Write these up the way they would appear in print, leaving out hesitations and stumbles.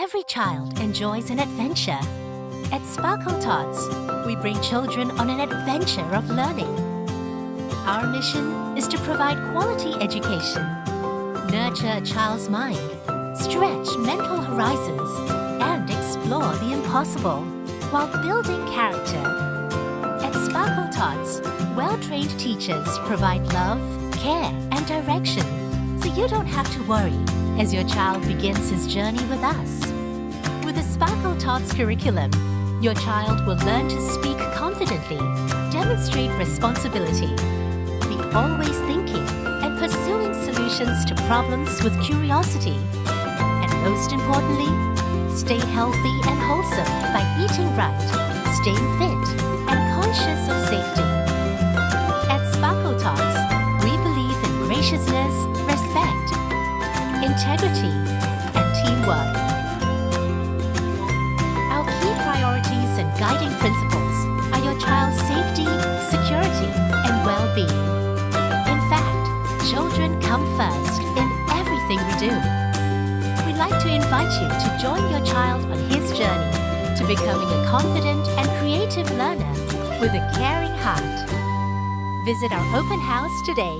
Every child enjoys an adventure. At Sparkle Tots, we bring children on an adventure of learning. Our mission is to provide quality education, nurture a child's mind, stretch mental horizons, and explore the impossible while building character. At Sparkle Tots, well-trained teachers provide love, care, and direction, so you don't have to worry as your child begins his journey with us. With the Sparkle Tots curriculum, your child will learn to speak confidently, demonstrate responsibility, be always thinking and pursuing solutions to problems with curiosity, and most importantly, stay healthy and wholesome by eating right, staying fit, and conscious of safety. At Sparkle Tots, we believe in graciousness, respect, integrity, and teamwork. Our key priorities and guiding principles are your child's safety, security, and well-being. In fact, children come first in everything we do. We'd like to invite you to join your child on his journey to becoming a confident and creative learner with a caring heart. Visit our open house today.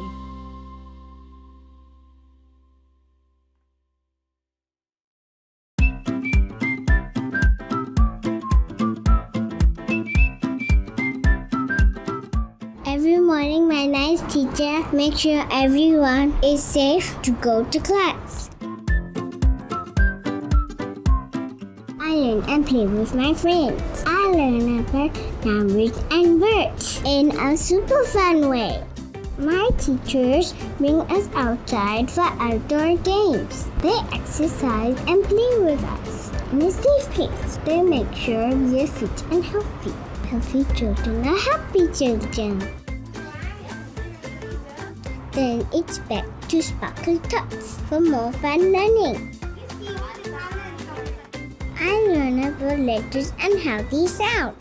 Every morning, my nice teacher makes sure everyone is safe to go to class. I learn and play with my friends. I learn about language and words in a super fun way. My teachers bring us outside for outdoor games. They exercise and play with us in a safe place. They make sure we are fit and healthy. Healthy children are happy children. Then it's back to Sparkle Tots for more fun learning. I learn about letters and how they sound.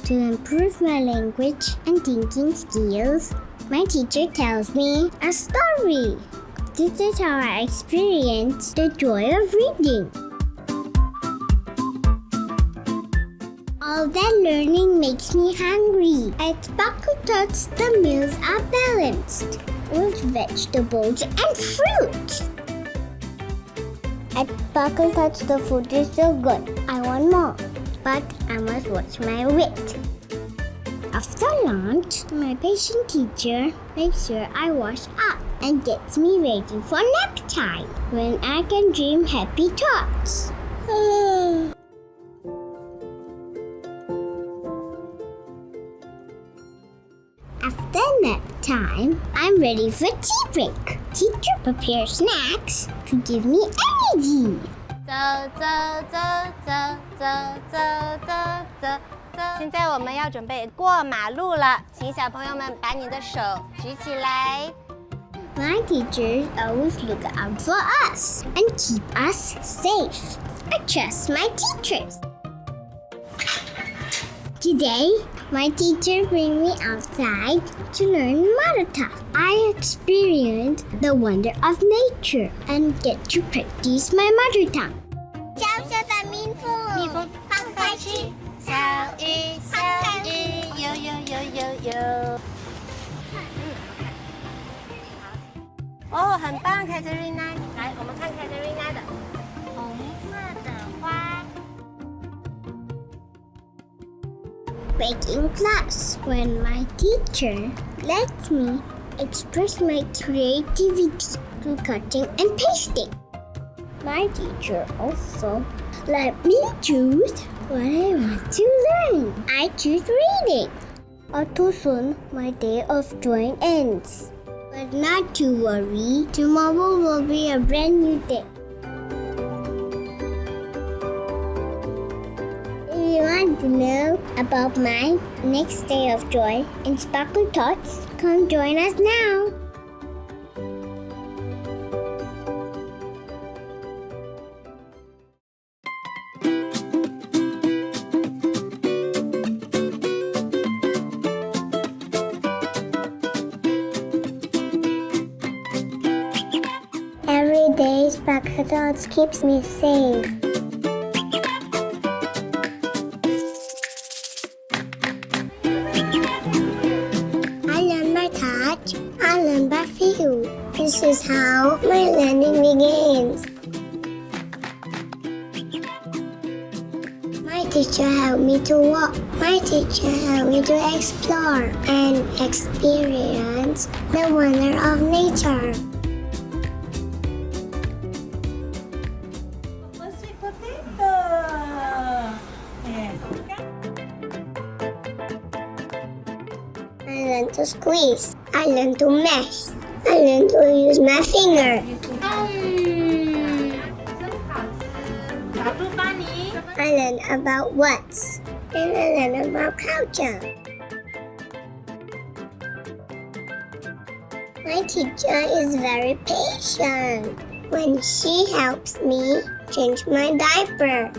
To improve my language and thinking skills, my teacher tells me a story. This is how I experience the joy of reading. All that learning makes me hungry. At Sparkle Tots, the meals are balanced with vegetables and fruits. At Sparkle Tots, the food is so good. I want more, but I must watch my weight. After lunch, my patient teacher makes sure I wash up and gets me ready for nap time when I can dream happy thoughts. After nap time, I'm ready for tea break. Teacher prepares snacks to give me energy. 走走走走走走走走走。现在我们要准备过马路了，请小朋友们把你的手举起来。My teachers always look out for us and keep us safe. I trust my teachers. Today, my teacher brings me outside to learn mother tongue. I experience the wonder of nature and get to practice my mother tongue. 小小的蜜蜂，蜜蜂放开吃，小鱼，小鱼，游游游游游。哦，很棒 ，Katerina。来，我们看 Katerina 的红色的花。Baking class, when my teacher lets me express my creativity through cutting and pasting. My teacher also let me choose what I want to learn. I choose reading. Too soon, my day of drawing ends. But not to worry, tomorrow will be a brand new day. If you want to know about my next day of joy in Sparkle Tots, come join us now. Every day Tots keeps me safe. I learn by touch. I learn by feel. This is how my learning begins. My teacher helped me to walk. My teacher helped me to explore and experience the wonder of nature. Sweet potato. Yes. I learned to squeeze. I learned to mash. I learned to use my finger. I learned about words. And I learned about culture. My teacher is very patient when she helps me change my diaper.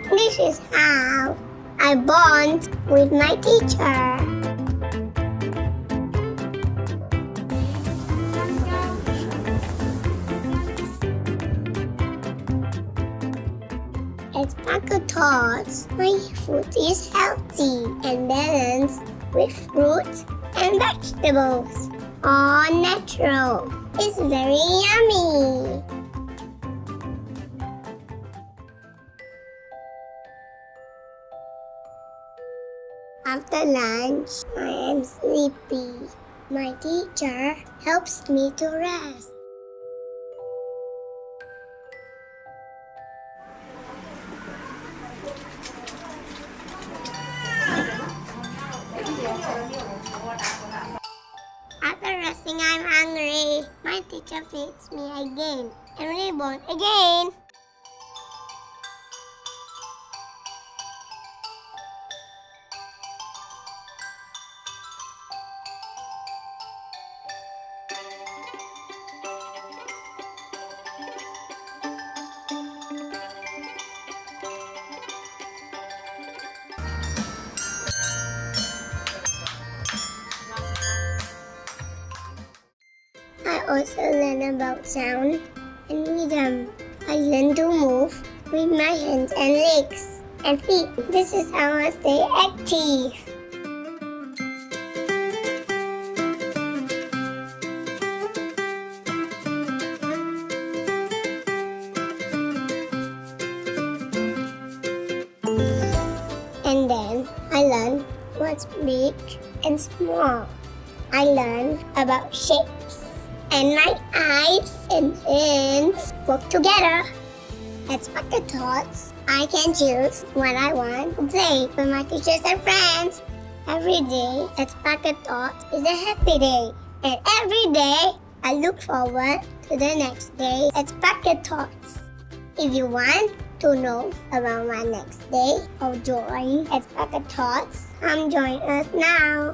This is how I bond with my teacher. At Sparkle Tots, my food is healthy and balanced with fruits and vegetables. All natural. It's very yummy. After lunch, I am sleepy. My teacher helps me to rest. After resting, I'm hungry. My teacher feeds me again and reborn again. I also learn about sound and rhythm. I learn to move with my hands and legs and feet. This is how I stay active. And then I learn what's big and small. I learn about shapes. And my eyes and hands work together. At Sparkle Tots, I can choose what I want to play with my teachers and friends. Every day at Sparkle Tots is a happy day. And every day, I look forward to the next day at Sparkle Tots. If you want to know about my next day or join at Sparkle Tots, come join us now.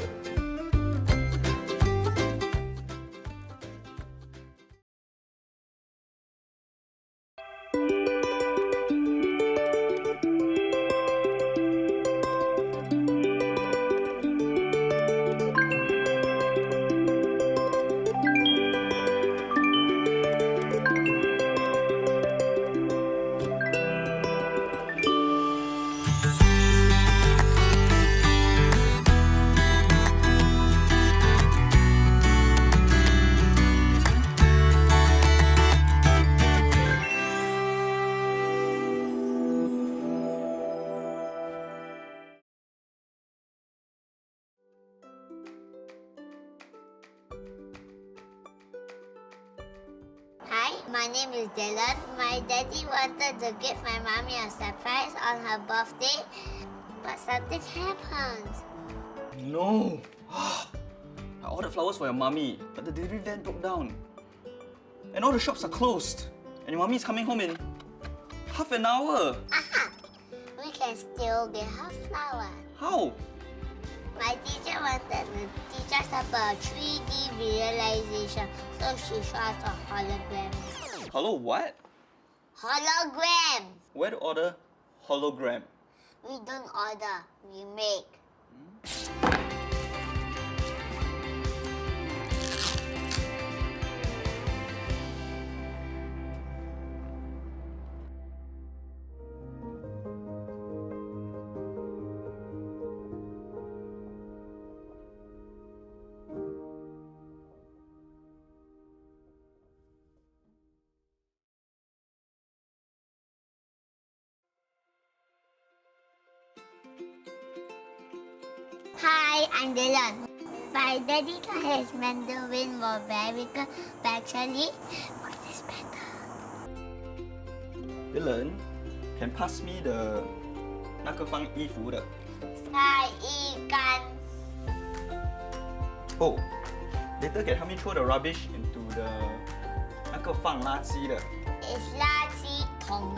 Hi, my name is Dylan. My daddy wanted to give my mommy a surprise on her birthday, but something happened. No! I ordered flowers for your mommy, but the delivery van broke down. And all the shops are closed. And your mommy is coming home in half an hour. Aha! We can still get her flower. How? My teacher wanted to teach us about 3D visualization, so she showed us a hologram. Hello, what? Hologram! Where to order hologram? We don't order, we make. Hi, I'm Dylan. My daddy tries Mandarin more very good, but actually, what is better? Dylan, can pass me the 那个放衣服的。晒衣杆 Oh, later can help me throw the rubbish into the 那个放垃圾的。 is 垃圾桶.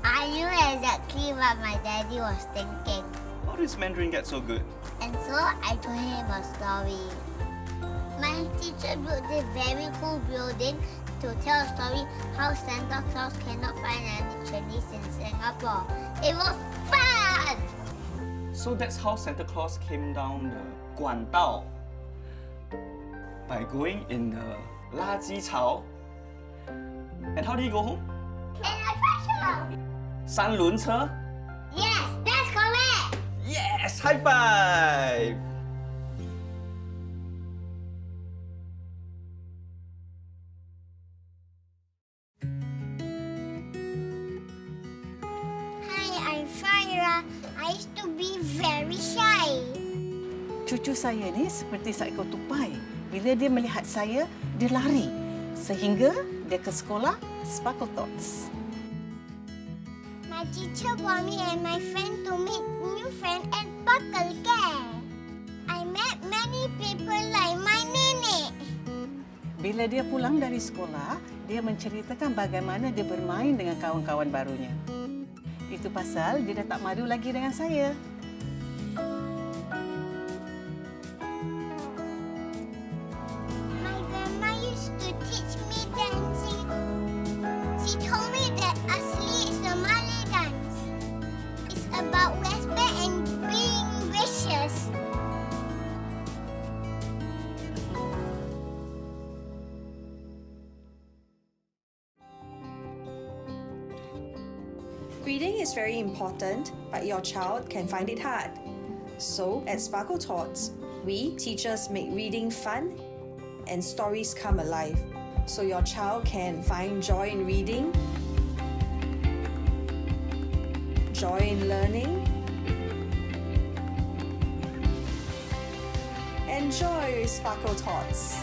I knew exactly what my daddy was thinking. How does Mandarin get so good? And so I told him a story. My teacher built this very cool building to tell a story how Santa Claus cannot find any chimneys in Singapore. It was fun! So that's how Santa Claus came down the 管道 by going in the 垃圾槽. And how did he go home? In a treasure! 三轮车? Yes, that's correct! Yes! High five! Hi, I'm Farah. I used to be very shy. Cucu saya ni seperti seekor tupai. Bila dia melihat saya, dia lari. Sehingga dia ke sekolah Sparkle Tots. My teacher want me and my friend to meet new friend at Sparkle Care. I met many people like my nenek. Bila dia pulang dari sekolah, dia menceritakan bagaimana dia bermain dengan kawan-kawan barunya. Itu pasal dia dah tak malu lagi dengan saya. My grandma used to teach me dancing. She told me that asli is a Malay dance. It's about respect and being gracious. Reading is very important, but your child can find it hard. So, at Sparkle Tots, we teachers make reading fun and stories come alive, so your child can find joy in reading, joy in learning, and joy with Sparkle Tots.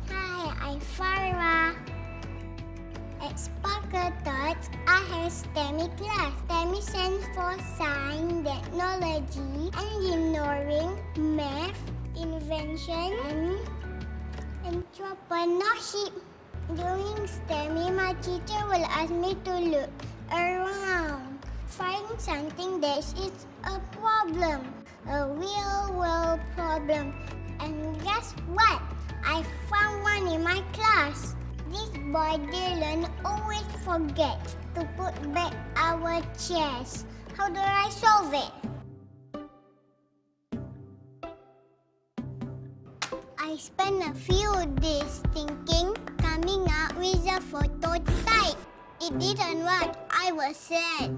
Hi, I'm Farah. At Sparkle Tots, I have STEMI class. STEMI stands for Science, Technology, Engineering, Math, Invention, and Entrepreneurship. During STEMI, my teacher will ask me to look around, find something that is a problem, a real world problem. And guess what? I found one in my class. This boy Dylan always forgets to put back our chairs. How do I solve it? I spent a few days thinking, coming up with a prototype. It didn't work. I was sad.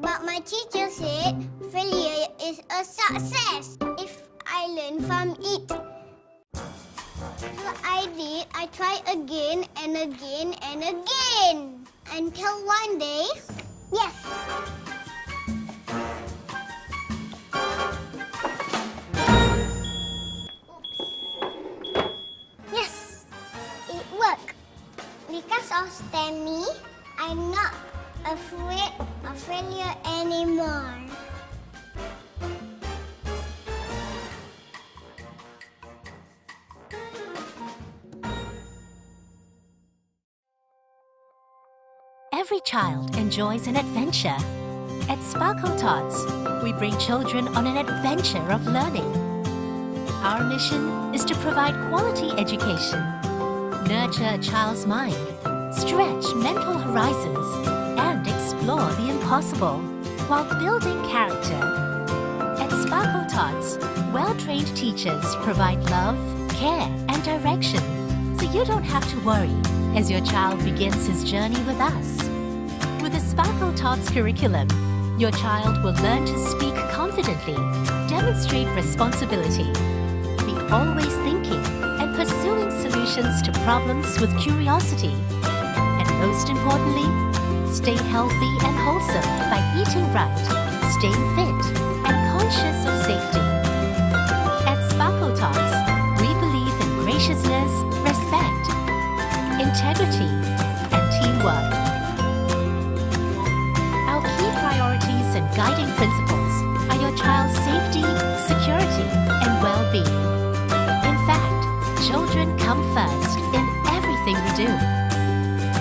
But my teacher said failure is a success if I learn from it. So I did. I tried again and again and again. Until one day, yes! Yes! It worked. Because of STEMI, I'm not afraid of failure anymore. Every child enjoys an adventure. At Sparkle Tots, we bring children on an adventure of learning. Our mission is to provide quality education, nurture a child's mind, stretch mental horizons, and explore the impossible while building character. At Sparkle Tots, well-trained teachers provide love, care, and direction, so you don't have to worry as your child begins his journey with us. With the Sparkle Tots curriculum, your child will learn to speak confidently, demonstrate responsibility, be always thinking, pursuing solutions to problems with curiosity. And most importantly, stay healthy and wholesome by eating right, staying fit, and conscious of safety. At Sparkle Tots, we believe in graciousness, respect, integrity, and teamwork. Our key priorities and guiding principles are your child's safety, security, and well-being. In fact, children come first in everything we do.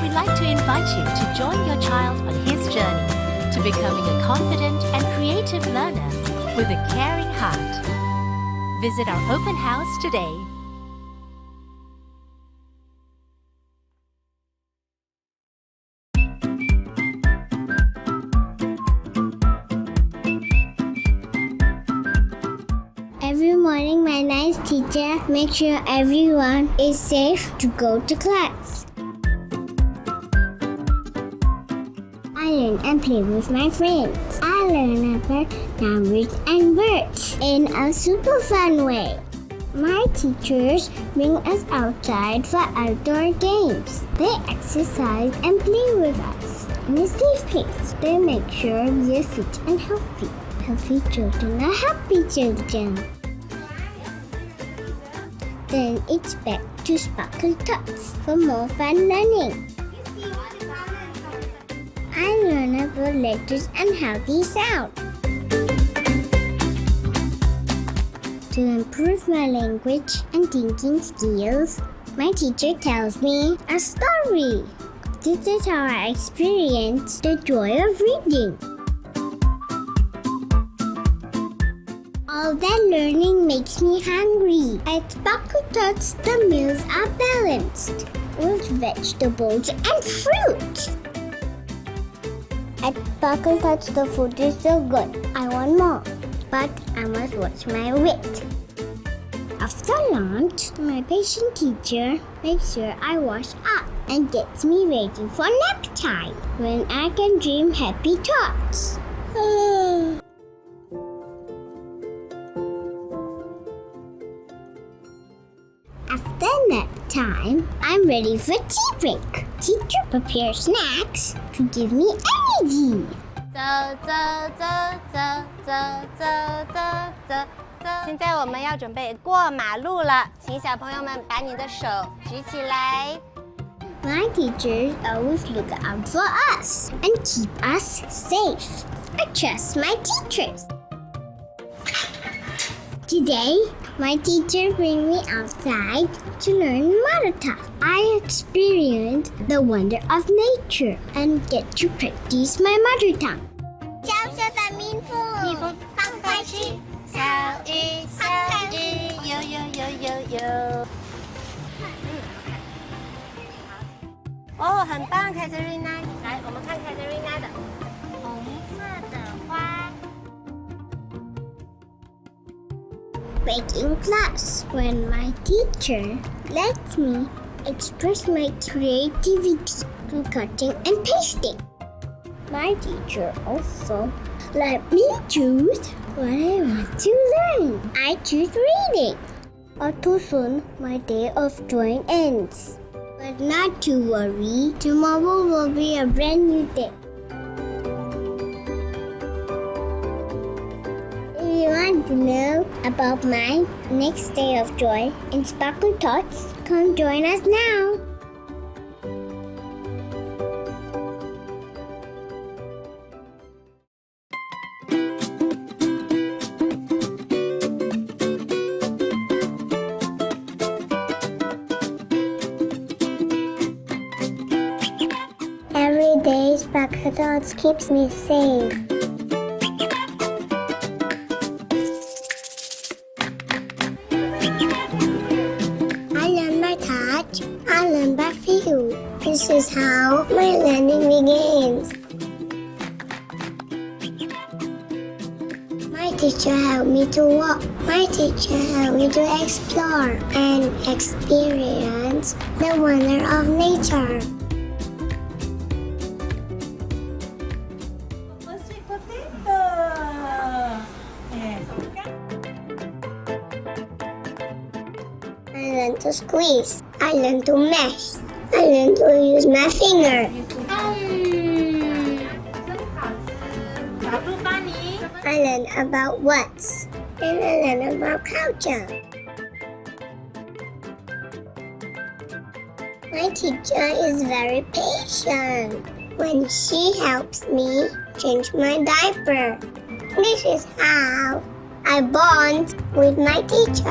We'd like to invite you to join your child on his journey to becoming a confident and creative learner with a caring heart. Visit our open house today. Every morning, my nice teacher makes sure everyone is safe to go to class. I learn and play with my friends. I learn about numbers and words in a super fun way. My teachers bring us outside for outdoor games. They exercise and play with us in a safe place. They make sure we are fit and healthy. Healthy children are happy children. Then it's back to Sparkle Tots for more fun learning. I learn about letters and how they sound. To improve my language and thinking skills, my teacher tells me a story. This is how I experience the joy of reading. All that learning makes me hungry. At Sparkle Tots, the meals are balanced with vegetables and fruit. At Sparkle Tots, the food is so good. I want more, but I must watch my weight. After lunch, my patient teacher makes sure I wash up and gets me ready for nap time when I can dream happy thoughts. After nap time, I'm ready for tea break. Teacher prepares snacks to give me energy. 走走走走走走走走走。现在我们要准备过马路了，请小朋友们把你的手举起来。My teachers always look out for us and keep us safe. I trust my teachers. Today, my teacher brings me outside to learn mother tongue. I experience the wonder of nature and get to practice my mother tongue. 小小的蜜蜂，放开吃。小鱼，小鱼，游游游游游。哦，很棒 ，Katerina。来，我们看 Katerina 的红色的花。Back in class, when my teacher lets me express my creativity through cutting and pasting. My teacher also let me choose what I want to learn. I choose reading. Or too soon, my day of drawing ends. But not to worry, tomorrow will be a brand new day. If you want to know about my next day of joy in Sparkle Tots, come join us now. Every day, Sparkle Tots keeps me safe. I learn by touch. I learn by feel. This is how my learning begins. My teacher helped me to walk. My teacher helped me to explore and experience the wonder of nature. Sweet potato. Yes. I learn to squeeze. I learn to mash. I learn to use my finger. I learn about words. And I learn about culture. My teacher is very patient when she helps me change my diaper. This is how I bond with my teacher.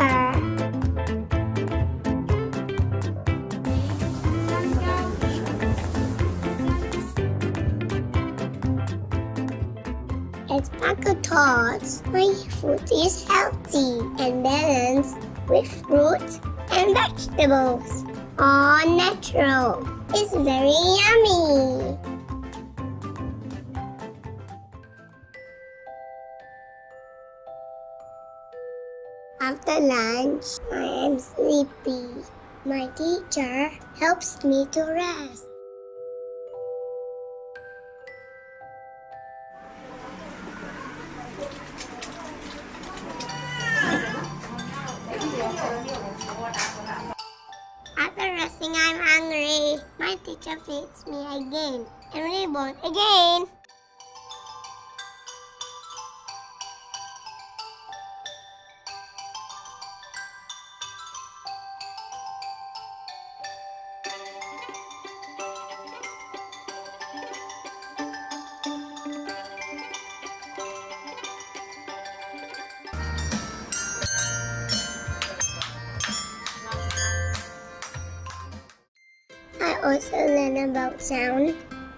At Sparkle Tots, my food is healthy and balanced with fruits and vegetables. All natural. It's very yummy. After lunch, I am sleepy. My teacher helps me to rest. After resting, I'm hungry. My teacher feeds me again and reborn again. I also learn about sound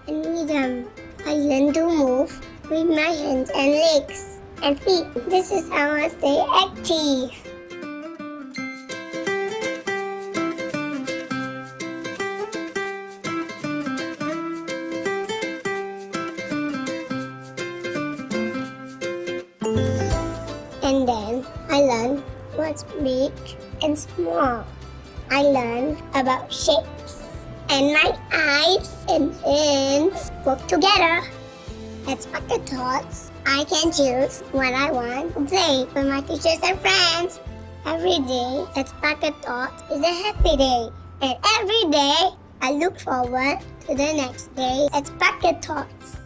and rhythm. I learn to move with my hands and legs and feet. This is how I stay active. And then I learn what's big and small. I learn about shapes. And my eyes and hands work together. At Sparkle Tots, I can choose what I want to play with my teachers and friends. Every day at Sparkle Tots is a happy day. And every day, I look forward to the next day at Sparkle Tots.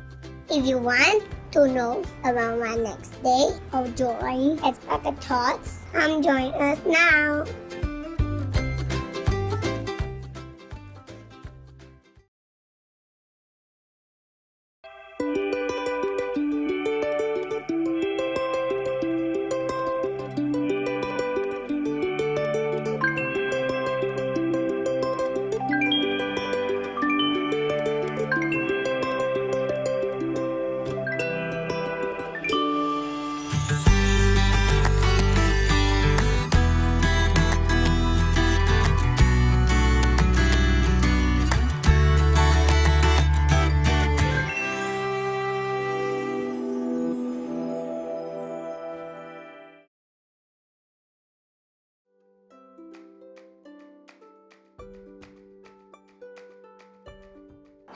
If you want to know about my next day of joy at Sparkle Tots, come join us now.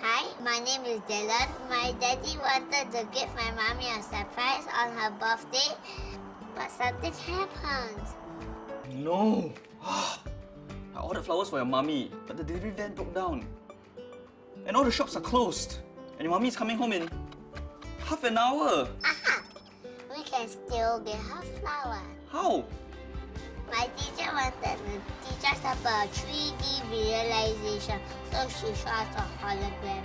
Hi, my name is Dylan. My daddy wanted to give my mommy a surprise on her birthday, but something happened. No! I ordered flowers for your mummy, but the delivery van broke down. And all the shops are closed. And your mummy is coming home in half an hour. Aha! We can still get her flower. How? My teacher wanted to teach us about 3D visualization, so she showed us a hologram.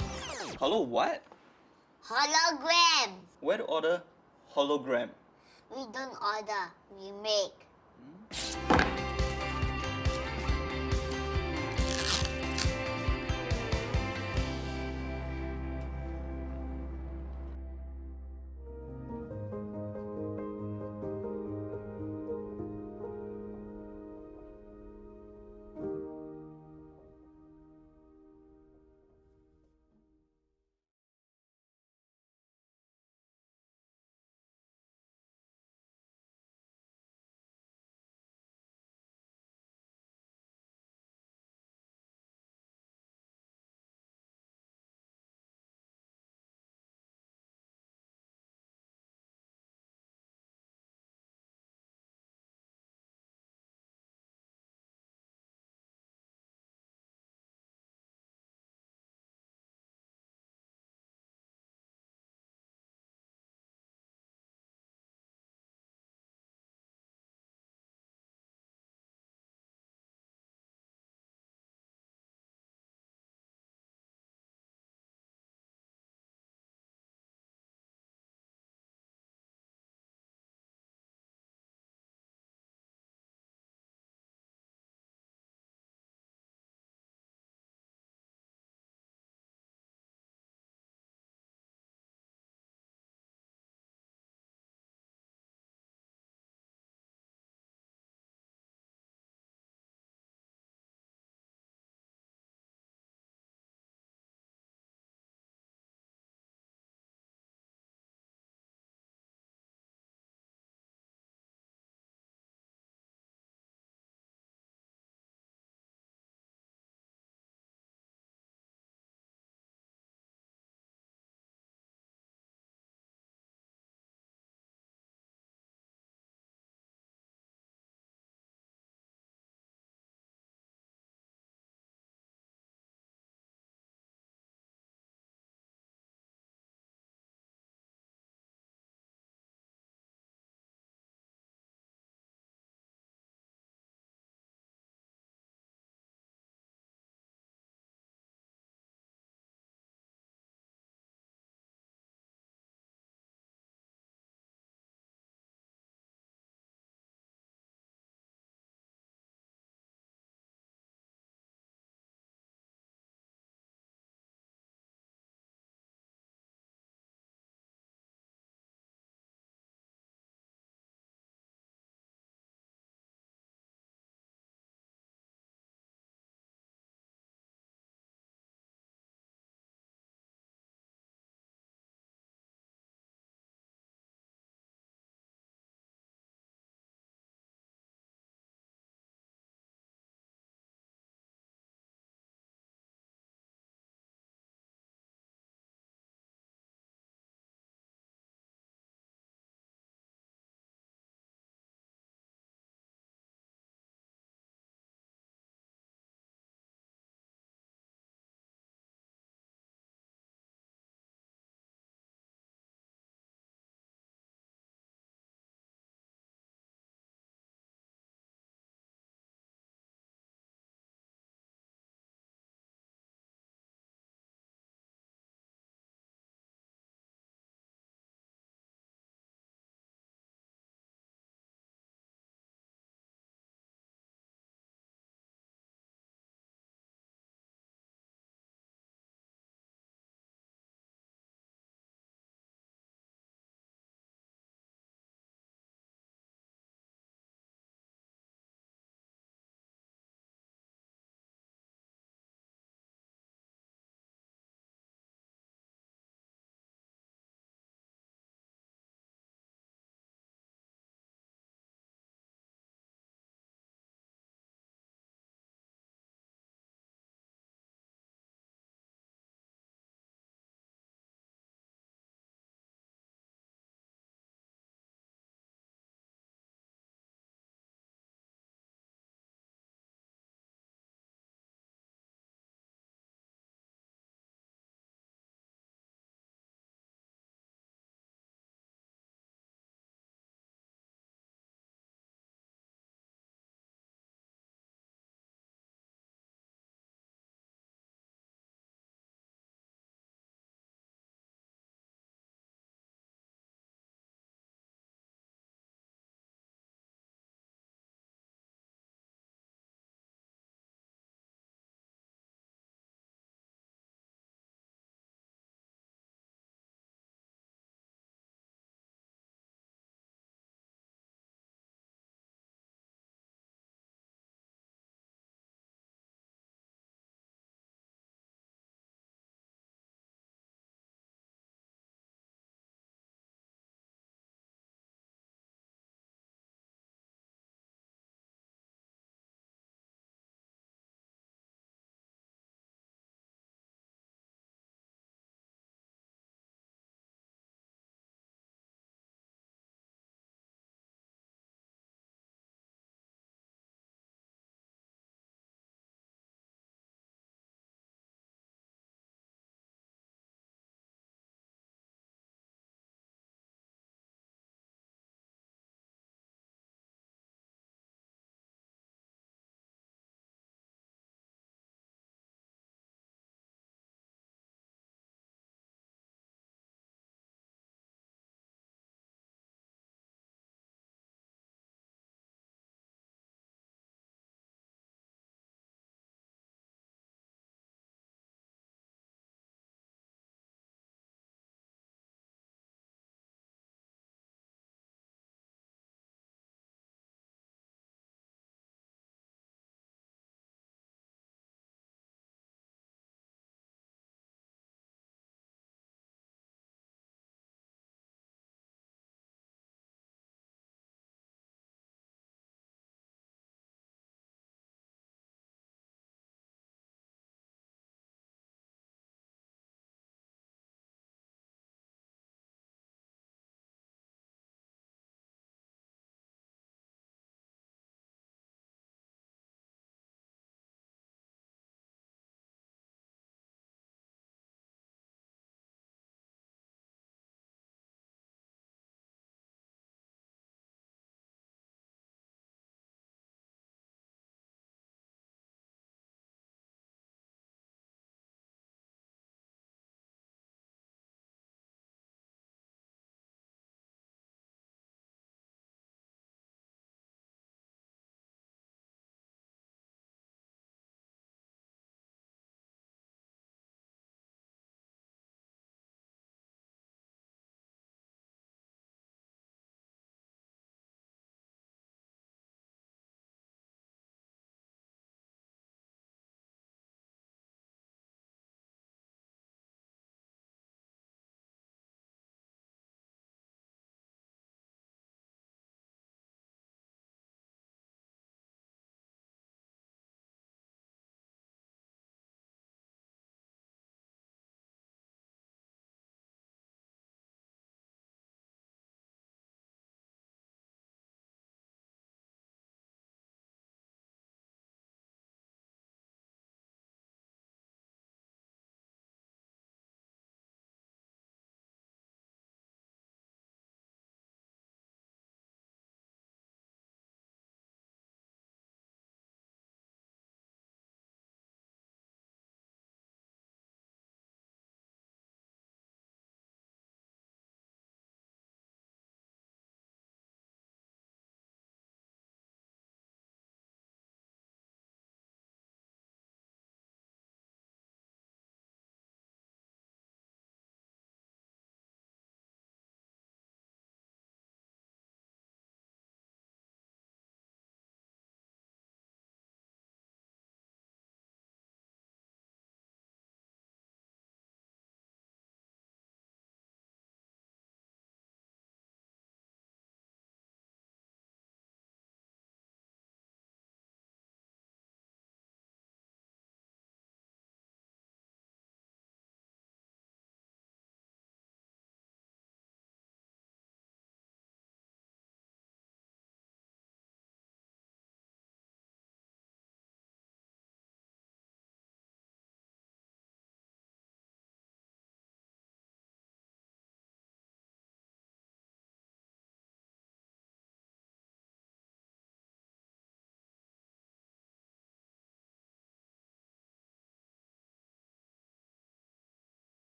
Hello, what? Hologram! Where to order hologram? We don't order, we make.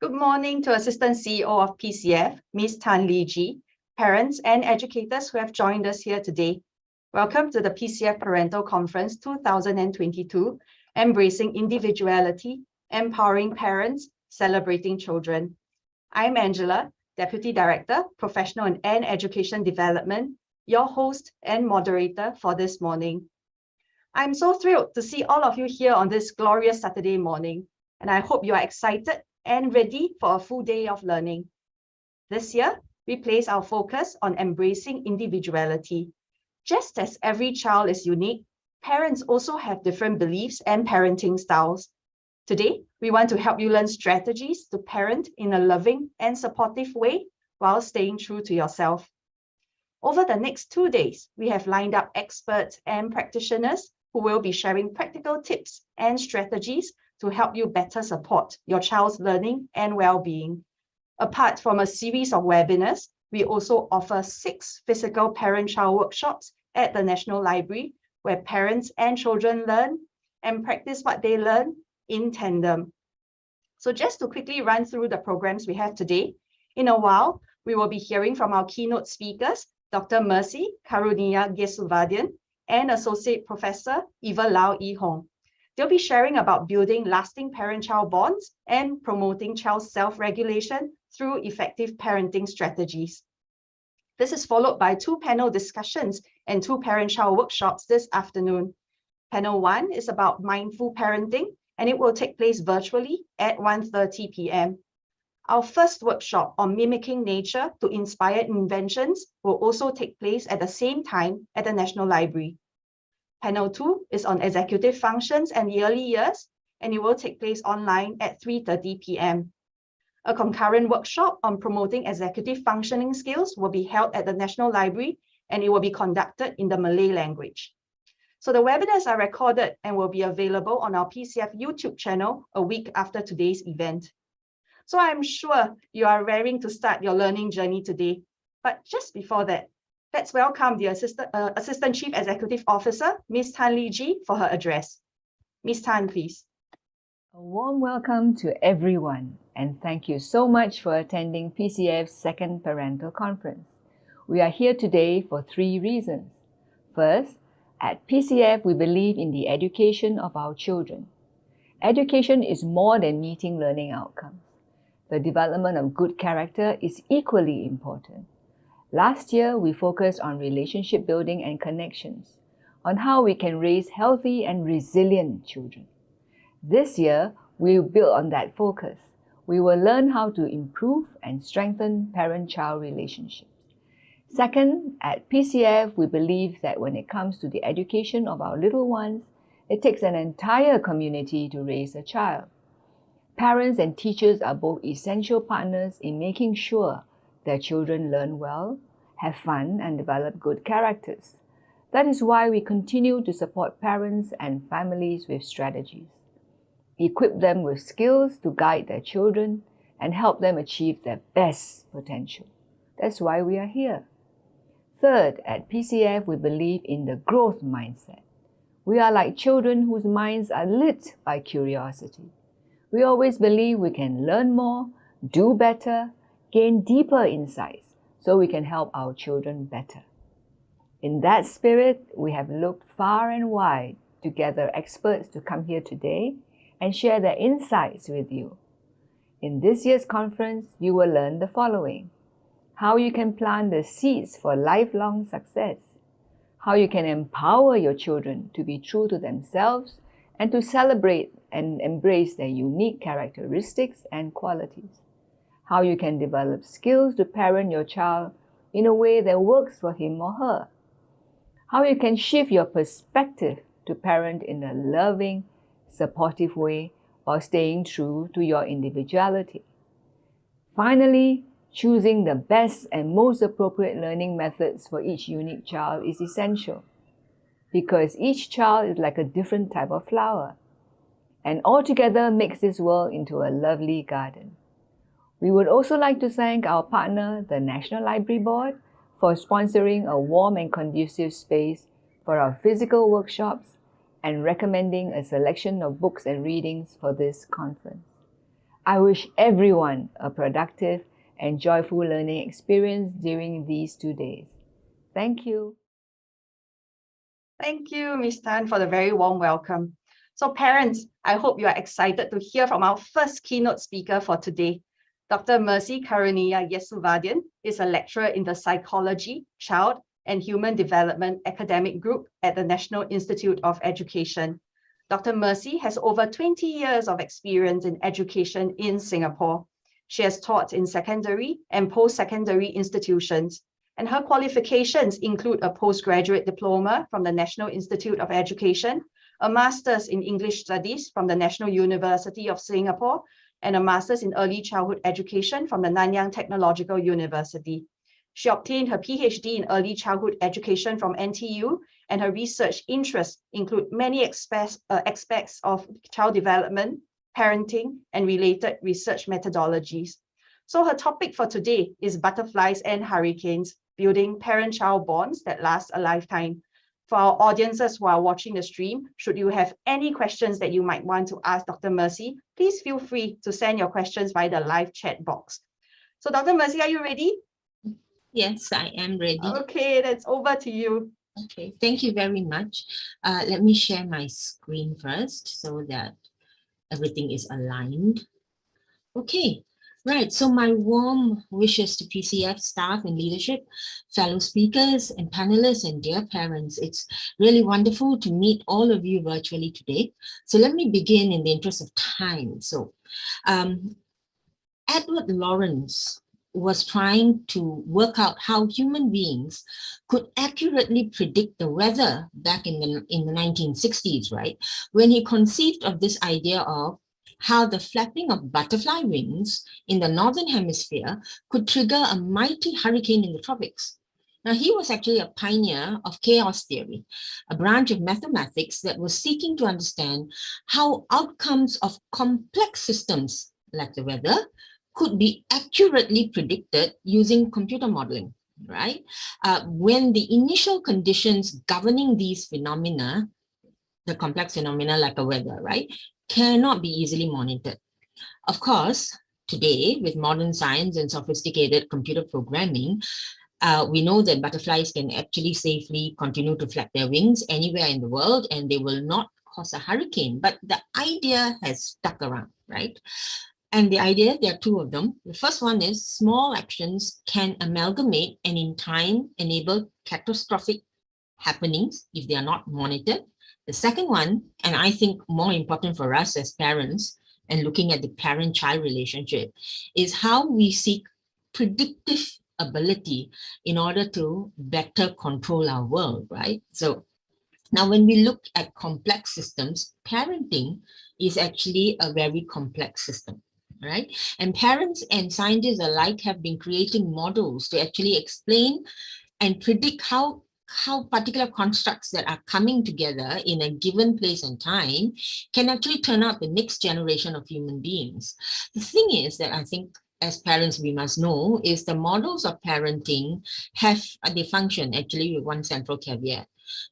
Good morning to Assistant CEO of PCF, Ms. Tan Lee Ji, parents and educators who have joined us here today. Welcome to the PCF Parental Conference 2022, Embracing Individuality, Empowering Parents, Celebrating Children. I'm Angela, Deputy Director, Professional and Education Development, your host and moderator for this morning. I'm so thrilled to see all of you here on this glorious Saturday morning, and I hope you are excited and ready for a full day of learning. This year, we place our focus on embracing individuality. Just as every child is unique, parents also have different beliefs and parenting styles. Today, we want to help you learn strategies to parent in a loving and supportive way while staying true to yourself. Over the next 2 days, we have lined up experts and practitioners who will be sharing practical tips and strategies to help you better support your child's learning and well-being. Apart from a series of webinars, we also offer 6 physical parent-child workshops at the National Library, where parents and children learn and practice what they learn in tandem. So just to quickly run through the programs we have today, in a while, we will be hearing from our keynote speakers, Dr. Mercy Karunia Gesuvadian and Associate Professor Eva Lau Yi Hong. They'll be sharing about building lasting parent-child bonds and promoting child self-regulation through effective parenting strategies. This is followed by 2 panel discussions and 2 parent-child workshops this afternoon. Panel 1 is about mindful parenting, and it will take place virtually at 1:30 p.m. Our first workshop on mimicking nature to inspire inventions will also take place at the same time at the National Library. Panel 2 is on executive functions and the early years, and it will take place online at 3:30 p.m. A concurrent workshop on promoting executive functioning skills will be held at the National Library, and it will be conducted in the Malay language. So the webinars are recorded and will be available on our PCF YouTube channel a week after today's event. So I'm sure you are raring to start your learning journey today. But just before that, let's welcome the Assistant Chief Executive Officer, Ms. Tan Lee Ji, for her address. Ms. Tan, please. A warm welcome to everyone, and thank you so much for attending PCF's second Parental Conference. We are here today for 3 reasons. First, at PCF, we believe in the education of our children. Education is more than meeting learning outcomes. The development of good character is equally important. Last year, we focused on relationship building and connections, on how we can raise healthy and resilient children. This year, we will build on that focus. We will learn how to improve and strengthen parent-child relationships. Second, at PCF, we believe that when it comes to the education of our little ones, it takes an entire community to raise a child. Parents and teachers are both essential partners in making sure their children learn well, have fun, and develop good characters. That is why we continue to support parents and families with strategies, equip them with skills to guide their children, and help them achieve their best potential. That's why we are here. Third, at PCF, we believe in the growth mindset. We are like children whose minds are lit by curiosity. We always believe we can learn more, do better, gain deeper insights so we can help our children better. In that spirit, we have looked far and wide to gather experts to come here today and share their insights with you. In this year's conference, you will learn the following: how you can plant the seeds for lifelong success, how you can empower your children to be true to themselves and to celebrate and embrace their unique characteristics and qualities, how you can develop skills to parent your child in a way that works for him or her, how you can shift your perspective to parent in a loving, supportive way while staying true to your individuality. Finally, choosing the best and most appropriate learning methods for each unique child is essential, because each child is like a different type of flower, and all together makes this world into a lovely garden. We would also like to thank our partner, the National Library Board, for sponsoring a warm and conducive space for our physical workshops and recommending a selection of books and readings for this conference. I wish everyone a productive and joyful learning experience during these 2 days. Thank you. Thank you, Ms. Tan, for the very warm welcome. So parents, I hope you are excited to hear from our first keynote speaker for today. Dr. Mercy Karuniya Yesuvadian is a lecturer in the Psychology, Child and Human Development Academic Group at the National Institute of Education. Dr. Mercy has over 20 years of experience in education in Singapore. She has taught in secondary and post-secondary institutions, and her qualifications include a postgraduate diploma from the National Institute of Education, a master's in English Studies from the National University of Singapore, and a master's in early childhood education from the Nanyang Technological University. She obtained her PhD in early childhood education from NTU, and her research interests include many aspects of child development, parenting, and related research methodologies. So her topic for today is butterflies and hurricanes, building parent-child bonds that last a lifetime. For our audiences who are watching the stream, should you have any questions that you might want to ask Dr. Mercy, please feel free to send your questions via the live chat box. So Dr. Mercy, are you ready? Yes, I am ready. Okay, that's over to you. Okay, thank you very much. Let me share my screen first so that everything is aligned. Okay, right. So my warm wishes to PCF staff and leadership, fellow speakers and panelists and dear parents. It's really wonderful to meet all of you virtually today. So let me begin in the interest of time. So Edward Lawrence was trying to work out how human beings could accurately predict the weather back in the 1960s, right? When he conceived of this idea of how the flapping of butterfly wings in the northern hemisphere could trigger a mighty hurricane in the tropics. Now, he was actually a pioneer of chaos theory, a branch of mathematics that was seeking to understand how outcomes of complex systems like the weather could be accurately predicted using computer modeling, right? When the initial conditions governing these phenomena, the complex phenomena like a weather, right, cannot be easily monitored. Of course, today, with modern science and sophisticated computer programming, we know that butterflies can actually safely continue to flap their wings anywhere in the world, and they will not cause a hurricane. But the idea has stuck around, right? And the idea, there are two of them. The first one is small actions can amalgamate and in time enable catastrophic happenings if they are not monitored. The second one, and I think more important for us as parents and looking at the parent-child relationship, is how we seek predictive ability in order to better control our world, right? So now when we look at complex systems, parenting is actually a very complex system. Right? And parents and scientists alike have been creating models to actually explain and predict how particular constructs that are coming together in a given place and time can actually turn out the next generation of human beings. The thing is that I think as parents we must know is the models of parenting they function actually with one central caveat,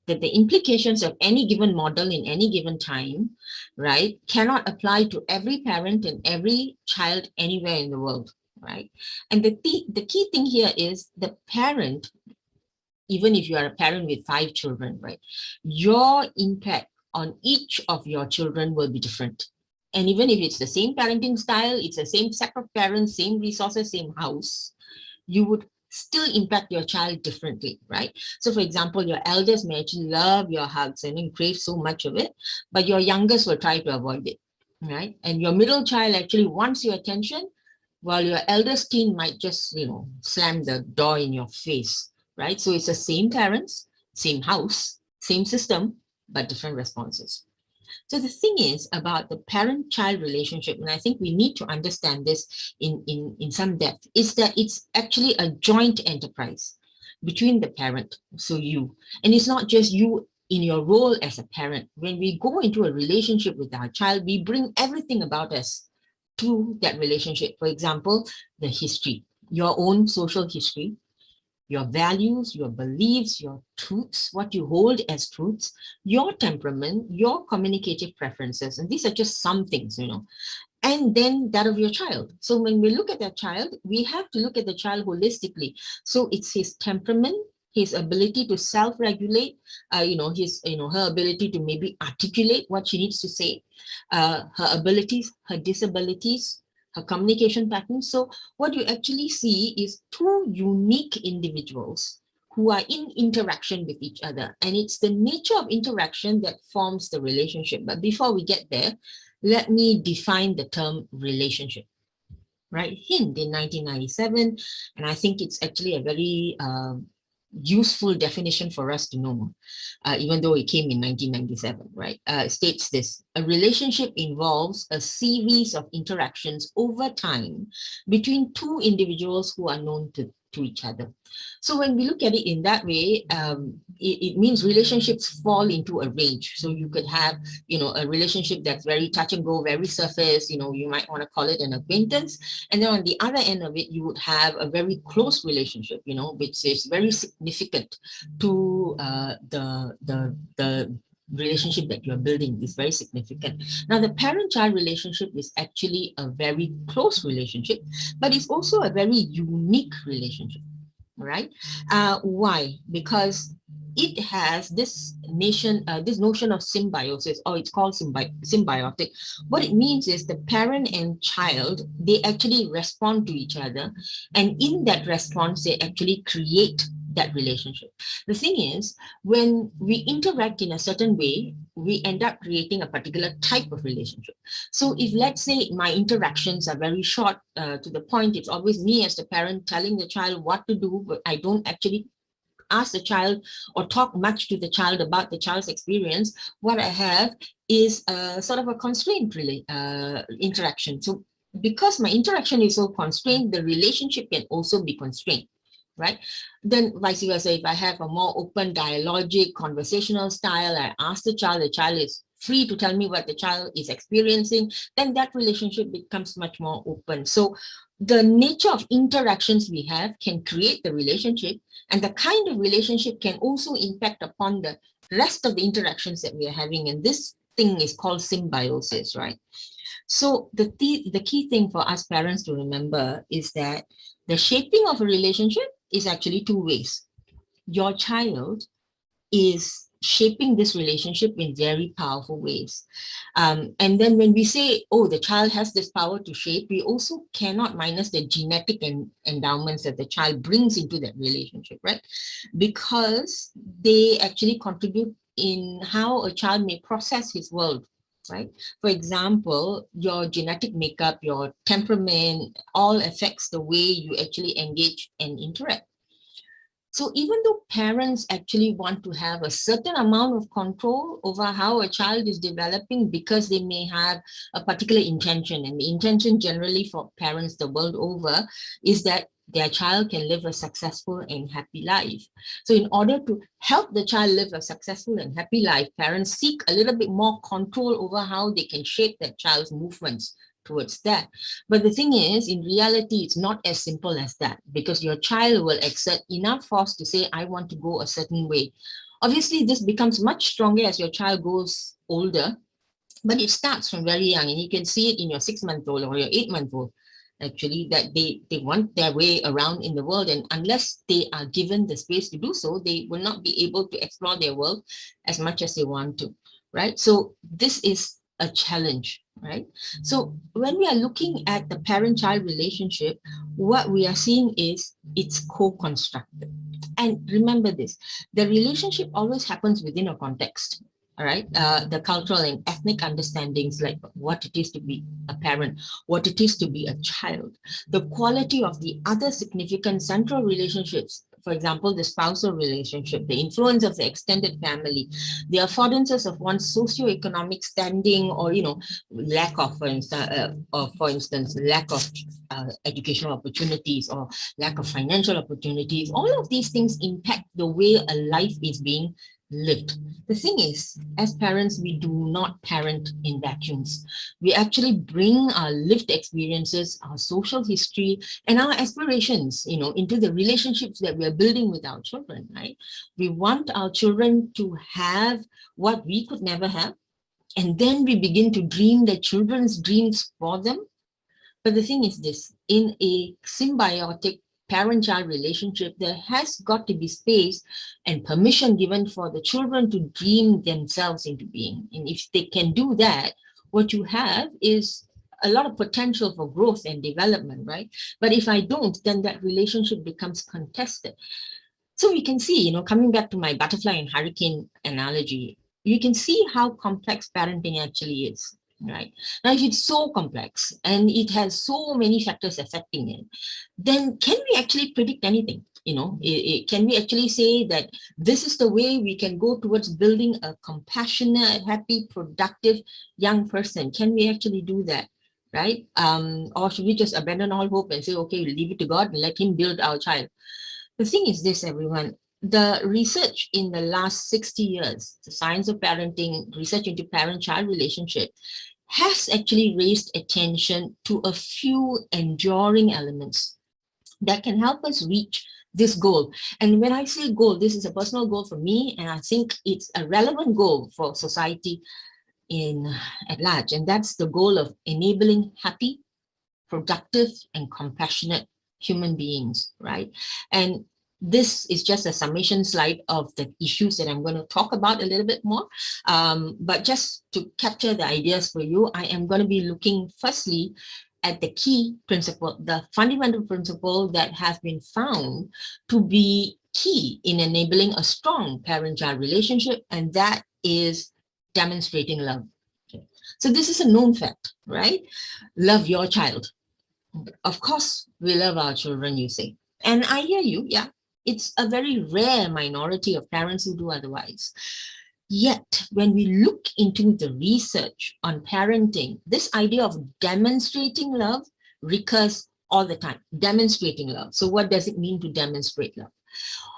that the implications of any given model in any given time, right, cannot apply to every parent and every child anywhere in the world, right? And the key thing here is the parent, even if you are a parent with 5 children, right, your impact on each of your children will be different. And even if it's the same parenting style, it's the same set of parents, same resources, same house, you would still impact your child differently, right? So for example, your eldest may actually love your hugs and crave so much of it, but your youngest will try to avoid it, right? And your middle child actually wants your attention, while your eldest teen might just, slam the door in your face, right? So it's the same parents, same house, same system, but different responses. So the thing is about the parent-child relationship, and I think we need to understand this in some depth, is that it's actually a joint enterprise between the parent, so you, and it's not just you in your role as a parent. When we go into a relationship with our child, we bring everything about us to that relationship. For example, the history, your own social history, your values, your beliefs, your truths, what you hold as truths, your temperament, your communicative preferences. And these are just some things, and then that of your child. So when we look at that child, we have to look at the child holistically. So it's his temperament, his ability to self-regulate, her ability to maybe articulate what she needs to say, her abilities, her disabilities, her communication patterns. So what you actually see is two unique individuals who are in interaction with each other. And it's the nature of interaction that forms the relationship. But before we get there, let me define the term relationship. Right, Hind in 1997, and I think it's actually a very useful definition for us to know, even though it came in 1997, right? It states this: a relationship involves a series of interactions over time between two individuals who are known to each other. So when we look at it in that way, it means relationships fall into a range. So you could have, a relationship that's very touch and go, very surface, you might want to call it an acquaintance. And then on the other end of it, you would have a very close relationship, which is very significant to the relationship that you're building is very significant. Now, the parent-child relationship is actually a very close relationship, but it's also a very unique relationship, right? Why? Because it has this notion of symbiosis, or it's called symbiotic. What it means is the parent and child, they actually respond to each other, and in that response, they actually create that relationship. The thing is, when we interact in a certain way, we end up creating a particular type of relationship. So if, let's say, my interactions are very short, to the point, it's always me as the parent telling the child what to do, but I don't actually ask the child or talk much to the child about the child's experience, what I have is a sort of a constrained interaction. So because my interaction is so constrained, the relationship can also be constrained, right? Then vice versa, if I have a more open dialogic conversational style, I ask the child is free to tell me what the child is experiencing, then that relationship becomes much more open. So the nature of interactions we have can create the relationship, and the kind of relationship can also impact upon the rest of the interactions that we are having. And this thing is called symbiosis, right? So the key thing for us parents to remember is that the shaping of a relationship is actually two ways. Your child is shaping this relationship in very powerful ways. And then when we say, oh, the child has this power to shape, we also cannot minus the genetic endowments that the child brings into that relationship, right? Because they actually contribute in how a child may process his world, right? For example, your genetic makeup, your temperament, all affects the way you actually engage and interact. So even though parents actually want to have a certain amount of control over how a child is developing because they may have a particular intention, and the intention generally for parents the world over is that their child can live a successful and happy life. So in order to help the child live a successful and happy life, parents seek a little bit more control over how they can shape that child's movements towards that. But the thing is, in reality, it's not as simple as that, because your child will exert enough force to say, I want to go a certain way. Obviously, this becomes much stronger as your child goes older, but it starts from very young, and you can see it in your 6-month-old or your 8-month-old, actually, that they want their way around in the world, and unless they are given the space to do so, they will not be able to explore their world as much as they want to, right? So this is a challenge, right? So when we are looking at the parent-child relationship, what we are seeing is it's co-constructed. And remember this, the relationship always happens within a context, all right? The cultural and ethnic understandings, like what it is to be a parent, what it is to be a child, the quality of the other significant central relationships, for example, the spousal relationship, the influence of the extended family, the affordances of one's socioeconomic standing, or lack of, for instance, lack of educational opportunities or lack of financial opportunities. All of these things impact the way a life is being lived. The thing is, as parents, we do not parent in vacuums. We actually bring our lived experiences, our social history, and our aspirations, into the relationships that we are building with our children, right? We want our children to have what we could never have. And then we begin to dream their children's dreams for them. But the thing is this, in a symbiotic parent-child relationship, there has got to be space and permission given for the children to dream themselves into being. And if they can do that, what you have is a lot of potential for growth and development, right? But if I don't, then that relationship becomes contested. So we can see, coming back to my butterfly and hurricane analogy, you can see how complex parenting actually is, right? Now, if it's so complex and it has so many factors affecting it, then can we actually predict anything? Can we actually say that this is the way we can go towards building a compassionate, happy, productive young person? Can we actually do that, right? Or should we just abandon all hope and say, okay, we'll leave it to God and let him build our child? The thing is this, everyone, the research in the last 60 years, the science of parenting, research into parent-child relationship, has actually raised attention to a few enduring elements that can help us reach this goal. And when I say goal, this is a personal goal for me, and I think it's a relevant goal for society at large. And that's the goal of enabling happy, productive, and compassionate human beings, right? And this is just a summation slide of the issues that I'm going to talk about a little bit more. But just to capture the ideas for you, I am going to be looking firstly at the key principle, the fundamental principle that has been found to be key in enabling a strong parent-child relationship, and that is demonstrating love. Okay. So this is a known fact, right? Love your child. Of course, we love our children, you say. And I hear you, yeah. It's a very rare minority of parents who do otherwise. Yet, when we look into the research on parenting, this idea of demonstrating love recurs all the time, demonstrating love. So what does it mean to demonstrate love?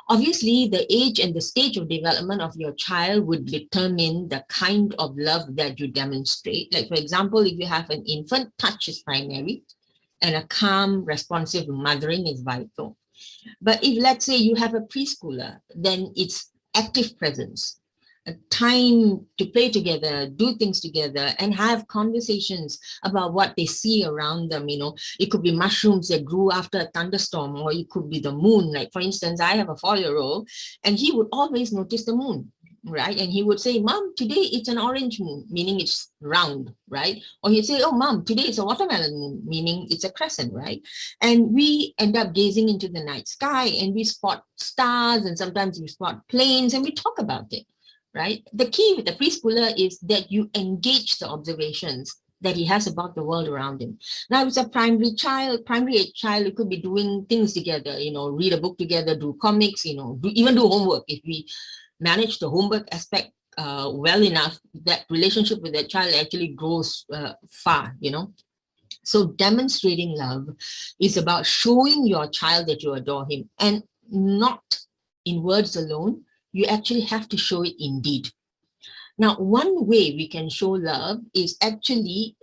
Obviously, the age and the stage of development of your child would determine the kind of love that you demonstrate. Like, for example, if you have an infant, touch is primary, and a calm, responsive mothering is vital. But if, let's say, you have a preschooler, then it's active presence, a time to play together, do things together, and have conversations about what they see around them. It could be mushrooms that grew after a thunderstorm, or it could be the moon. Like, for instance, I have a 4-year-old, and he would always notice the moon, right? And he would say, Mom, today it's an orange moon, meaning it's round, right? Or he'd say, oh, Mom, today it's a watermelon moon, meaning it's a crescent, right? And we end up gazing into the night sky, and we spot stars, and sometimes we spot planes, and we talk about it, right? The key with the preschooler is that you engage the observations that he has about the world around him. Now, it's a primary age child, it could be doing things together, read a book together, do comics, even do homework. If we manage the homework aspect well enough, that relationship with that child actually grows far, So demonstrating love is about showing your child that you adore him, and not in words alone. You actually have to show it in deed. Now, one way we can show love is actually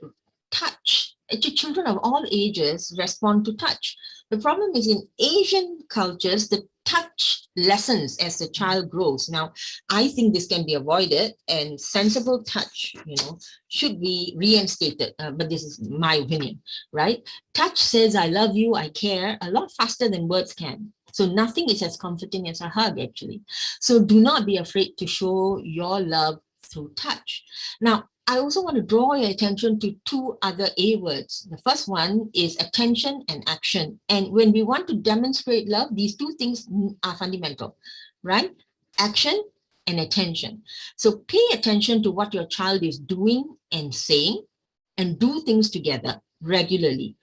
touch. Actually, children of all ages respond to touch. The problem is, in Asian cultures, the touch lessens as the child grows. Now, I think this can be avoided, and sensible touch, should be reinstated. But this is my opinion, right? Touch says, I love you, I care, a lot faster than words can. So nothing is as comforting as a hug, actually. So do not be afraid to show your love through touch. Now, I also want to draw your attention to two other A words. The first one is attention and action. And when we want to demonstrate love, these two things are fundamental, right? Action and attention. So pay attention to what your child is doing and saying, and do things together regularly.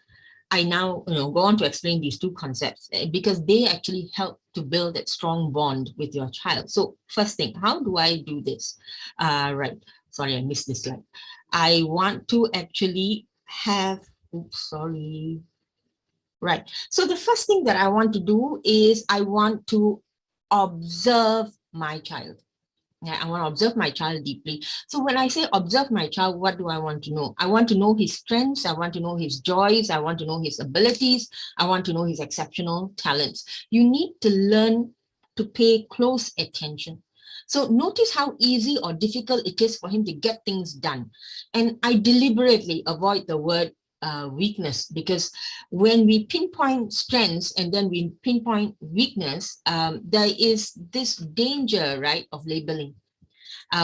I now go on to explain these two concepts because they actually help to build that strong bond with your child. So first thing, how do I do this? Right. Sorry, I missed this slide. I want to actually have, Right. So the first thing that I want to do is I want to observe my child. I want to observe my child deeply. So when I say observe my child, what do I want to know? I want to know his strengths. I want to know his joys. I want to know his abilities. I want to know his exceptional talents. You need to learn to pay close attention. So notice how easy or difficult it is for him to get things done. And I deliberately avoid the word weakness, because when we pinpoint strengths and then we pinpoint weakness, there is this danger, right, of labeling.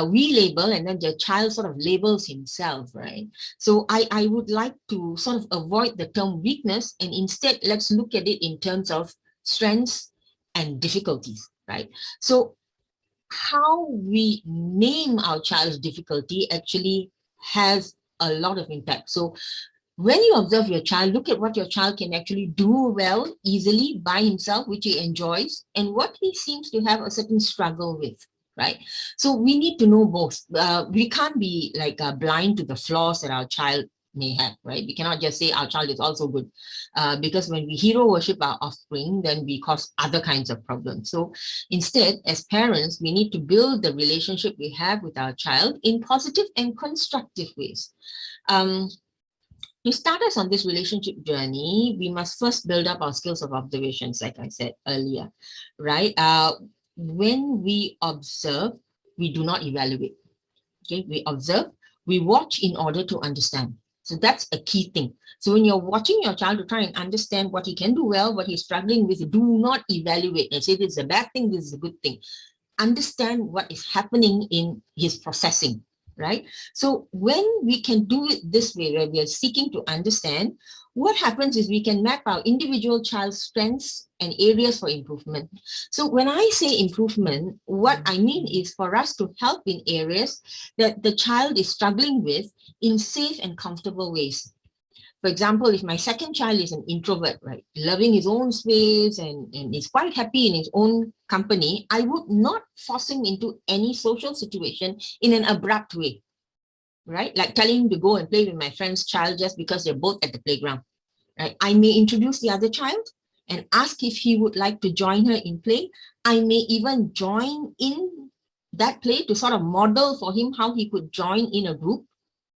We label and then the child sort of labels himself, right? So I would like to sort of avoid the term weakness, and instead let's look at it in terms of strengths and difficulties, right? So how we name our child's difficulty actually has a lot of impact. So when you observe your child, look at what your child can actually do well, easily, by himself, which he enjoys, and what he seems to have a certain struggle with, right? So we need to know both. We can't be like blind to the flaws that our child may have, right? We cannot just say our child is also good, because when we hero worship our offspring, then we cause other kinds of problems. So instead, as parents, we need to build the relationship we have with our child in positive and constructive ways. To start us on this relationship journey, we must first build up our skills of observations, like I said earlier, right? When we observe, we do not evaluate. Okay, we observe, we watch in order to understand. So that's a key thing. So when you're watching your child to try and understand what he can do well, what he's struggling with, do not evaluate and say this is a bad thing, this is a good thing. Understand what is happening in his processing, right? So when we can do it this way, where we are seeking to understand, what happens is we can map our individual child's strengths and areas for improvement. So when I say improvement, what I mean is for us to help in areas that the child is struggling with in safe and comfortable ways. For example, if my second child is an introvert, right, loving his own space and is quite happy in his own company, I would not force him into any social situation in an abrupt way, right? Like telling him to go and play with my friend's child just because they're both at the playground, right? I may introduce the other child and ask if he would like to join her in play. I may even join in that play to sort of model for him how he could join in a group.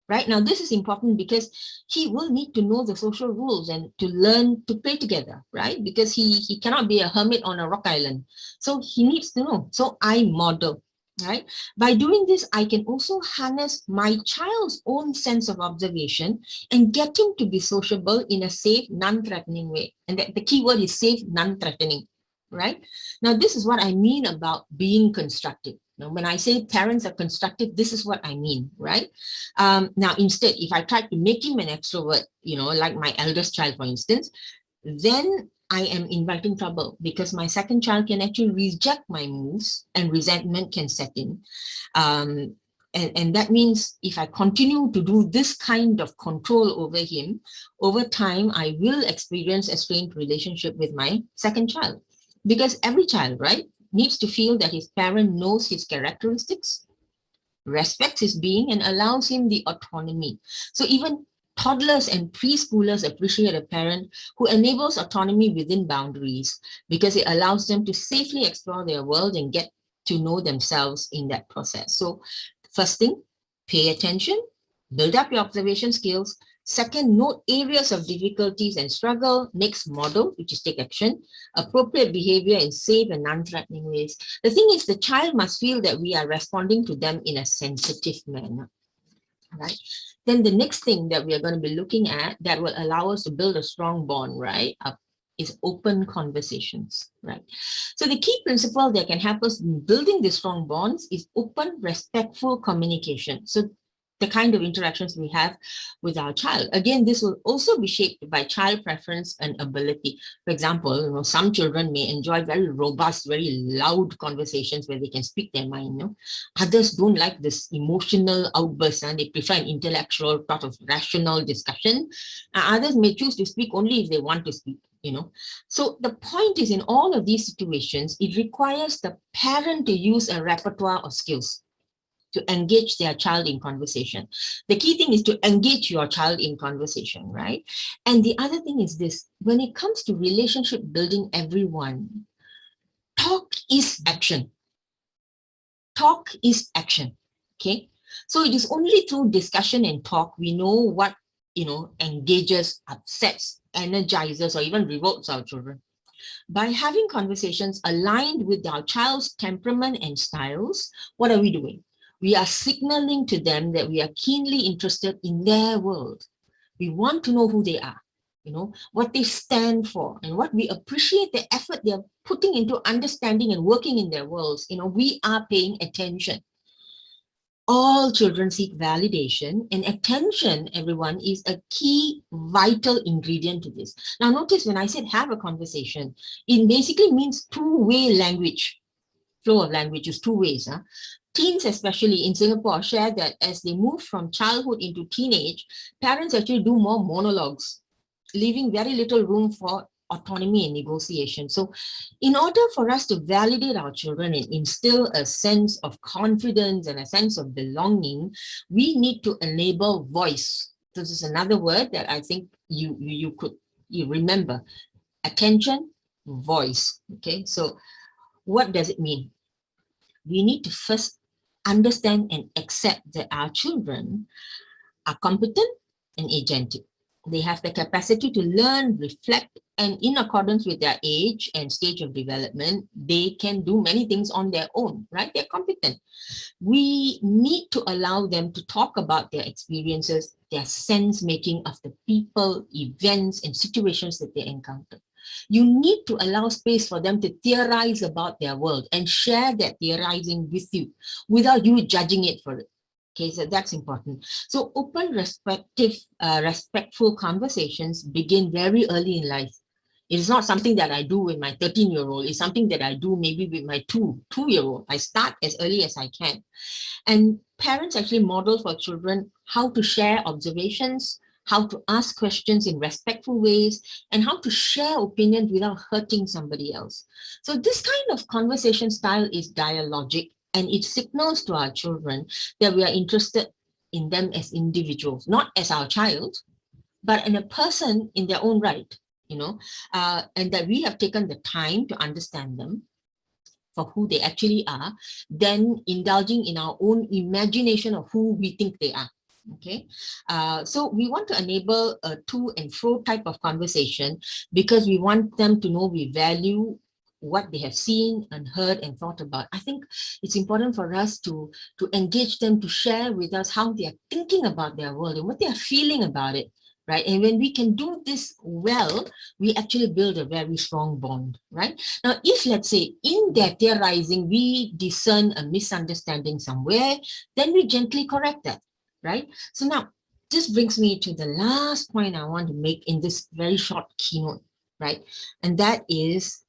Right now, this is important because he will need to know the social rules and to learn to play together, right? Because he cannot be a hermit on a rock island. So he needs to know. So I model, right? By doing this, I can also harness my child's own sense of observation and get him to be sociable in a safe, non-threatening way. And the key word is safe, non-threatening, right? Now, this is what I mean about being constructive. Now, when I say parents are constructive, this is what I mean, right? Now, instead, if I try to make him an extrovert, like my eldest child, for instance, then I am inviting trouble because my second child can actually reject my moves and resentment can set in. And that means if I continue to do this kind of control over him, over time, I will experience a strained relationship with my second child. Because every child, right, needs to feel that his parent knows his characteristics, respects his being, and allows him the autonomy. So even toddlers and preschoolers appreciate a parent who enables autonomy within boundaries because it allows them to safely explore their world and get to know themselves in that process. So first thing, pay attention, build up your observation skills. Second, note areas of difficulties and struggle. Next, model, which is take action. Appropriate behavior in safe and non-threatening ways. The thing is, the child must feel that we are responding to them in a sensitive manner, right? Then the next thing that we are going to be looking at that will allow us to build a strong bond, right, is open conversations, right? So the key principle that can help us in building these strong bonds is open, respectful communication. So the kind of interactions we have with our child. Again, this will also be shaped by child preference and ability. For example, some children may enjoy very robust, very loud conversations where they can speak their mind. Others don't like this emotional outburst, and they prefer an intellectual, sort of rational discussion. Others may choose to speak only if they want to speak. So the point is, in all of these situations, it requires the parent to use a repertoire of skills to engage their child in conversation. The key thing is to engage your child in conversation, right? And the other thing is this: when it comes to relationship building, everyone, talk is action. Talk is action, okay? So it is only through discussion and talk we know what, engages, upsets, energizes, or even revolts our children. By having conversations aligned with our child's temperament and styles, what are we doing? We are signaling to them that we are keenly interested in their world. We want to know who they are, what they stand for, and what we appreciate the effort they're putting into understanding and working in their worlds. We are paying attention. All children seek validation, and attention, everyone, is a key vital ingredient to this. Now, notice when I said have a conversation, it basically means two-way language. Flow of language is two ways. Teens, especially in Singapore, share that as they move from childhood into teenage, parents actually do more monologues, leaving very little room for autonomy and negotiation. So in order for us to validate our children and instill a sense of confidence and a sense of belonging, we need to enable voice. This is another word that I think you remember. Attention, voice. Okay, so what does it mean? We need to first understand and accept that our children are competent and agentic. They have the capacity to learn, reflect, and in accordance with their age and stage of development, they can do many things on their own, right? They're competent. We need to allow them to talk about their experiences, their sense-making of the people, events, and situations that they encounter. You need to allow space for them to theorize about their world and share that theorizing with you without you judging it for it. Okay, so that's important. So open, respectful conversations begin very early in life. It is not something that I do with my 13-year-old. It's something that I do maybe with my two-year-old. I start as early as I can. And parents actually model for children how to share observations, how to ask questions in respectful ways, and how to share opinions without hurting somebody else. So this kind of conversation style is dialogic, and it signals to our children that we are interested in them as individuals, not as our child, but in a person in their own right, and that we have taken the time to understand them for who they actually are, then indulging in our own imagination of who we think they are. Okay, so we want to enable a to and fro type of conversation because we want them to know we value what they have seen and heard and thought about. I think it's important for us to engage them, to share with us how they are thinking about their world and what they are feeling about it, right? And when we can do this well, we actually build a very strong bond, right? Now, if let's say in their theorizing, we discern a misunderstanding somewhere, then we gently correct that, right? So now, this brings me to the last point I want to make in this very short keynote, right? And that is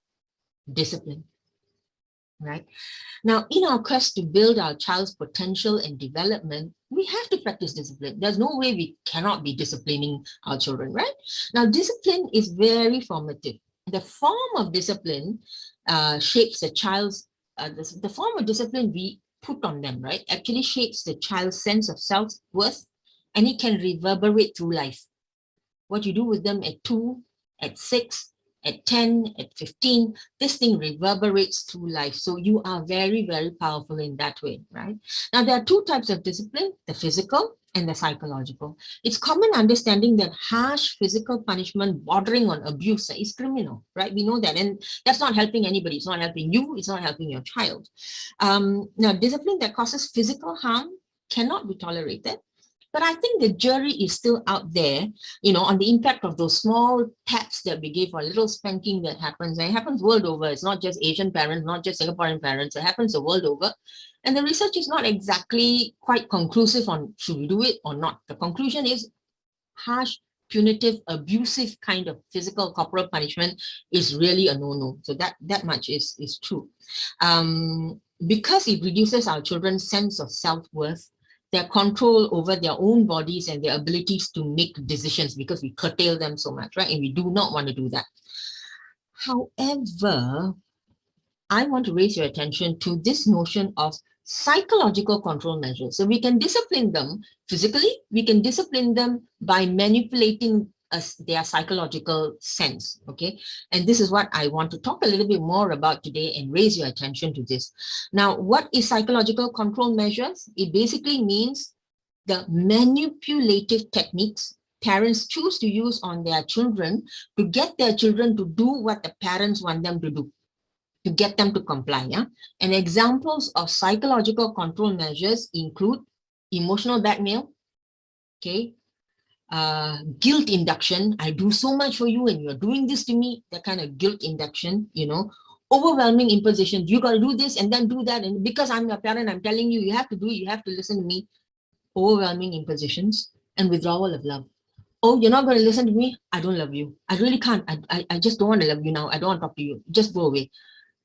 discipline, right? Now, in our quest to build our child's potential and development, we have to practice discipline. There's no way we cannot be disciplining our children, right? Now, discipline is very formative. The form of discipline shapes the child's, the form of discipline we put on them, right, actually shapes the child's sense of self-worth, and it can reverberate through life. What you do with them at 2, at 6, at 10, at 15, this thing reverberates through life. So you are very, very powerful in that way, right? Now, there are two types of discipline, the physical and the psychological. It's common understanding that harsh physical punishment bordering on abuse is criminal, right? We know that, and that's not helping anybody. It's not helping you, it's not helping your child. Now, discipline that causes physical harm cannot be tolerated. But I think the jury is still out there, on the impact of those small taps that we give, or a little spanking that happens. And it happens world over. It's not just Asian parents, not just Singaporean parents. It happens the world over. And the research is not exactly quite conclusive on should we do it or not. The conclusion is harsh, punitive, abusive kind of physical corporal punishment is really a no-no. So that much is true. Because it reduces our children's sense of self-worth, their control over their own bodies and their abilities to make decisions, because we curtail them so much, right? And we do not want to do that. However, I want to raise your attention to this notion of psychological control measures. So we can discipline them physically, we can discipline them by manipulating their psychological sense, okay? And this is what I want to talk a little bit more about today and raise your attention to this. Now, what is psychological control measures? It basically means the manipulative techniques parents choose to use on their children to get their children to do what the parents want them to do, to get them to comply. Yeah? And examples of psychological control measures include emotional blackmail, okay, guilt induction. I do so much for you and you're doing this to me, that kind of guilt induction, you know, overwhelming imposition. You got to do this and then do that. And because I'm your parent, I'm telling you, you have to do it, you have to listen to me. Overwhelming impositions. And withdrawal of love. Oh, you're not going to listen to me? I don't love you. I really can't. I just don't want to love you now. I don't want to talk to you. Just go away.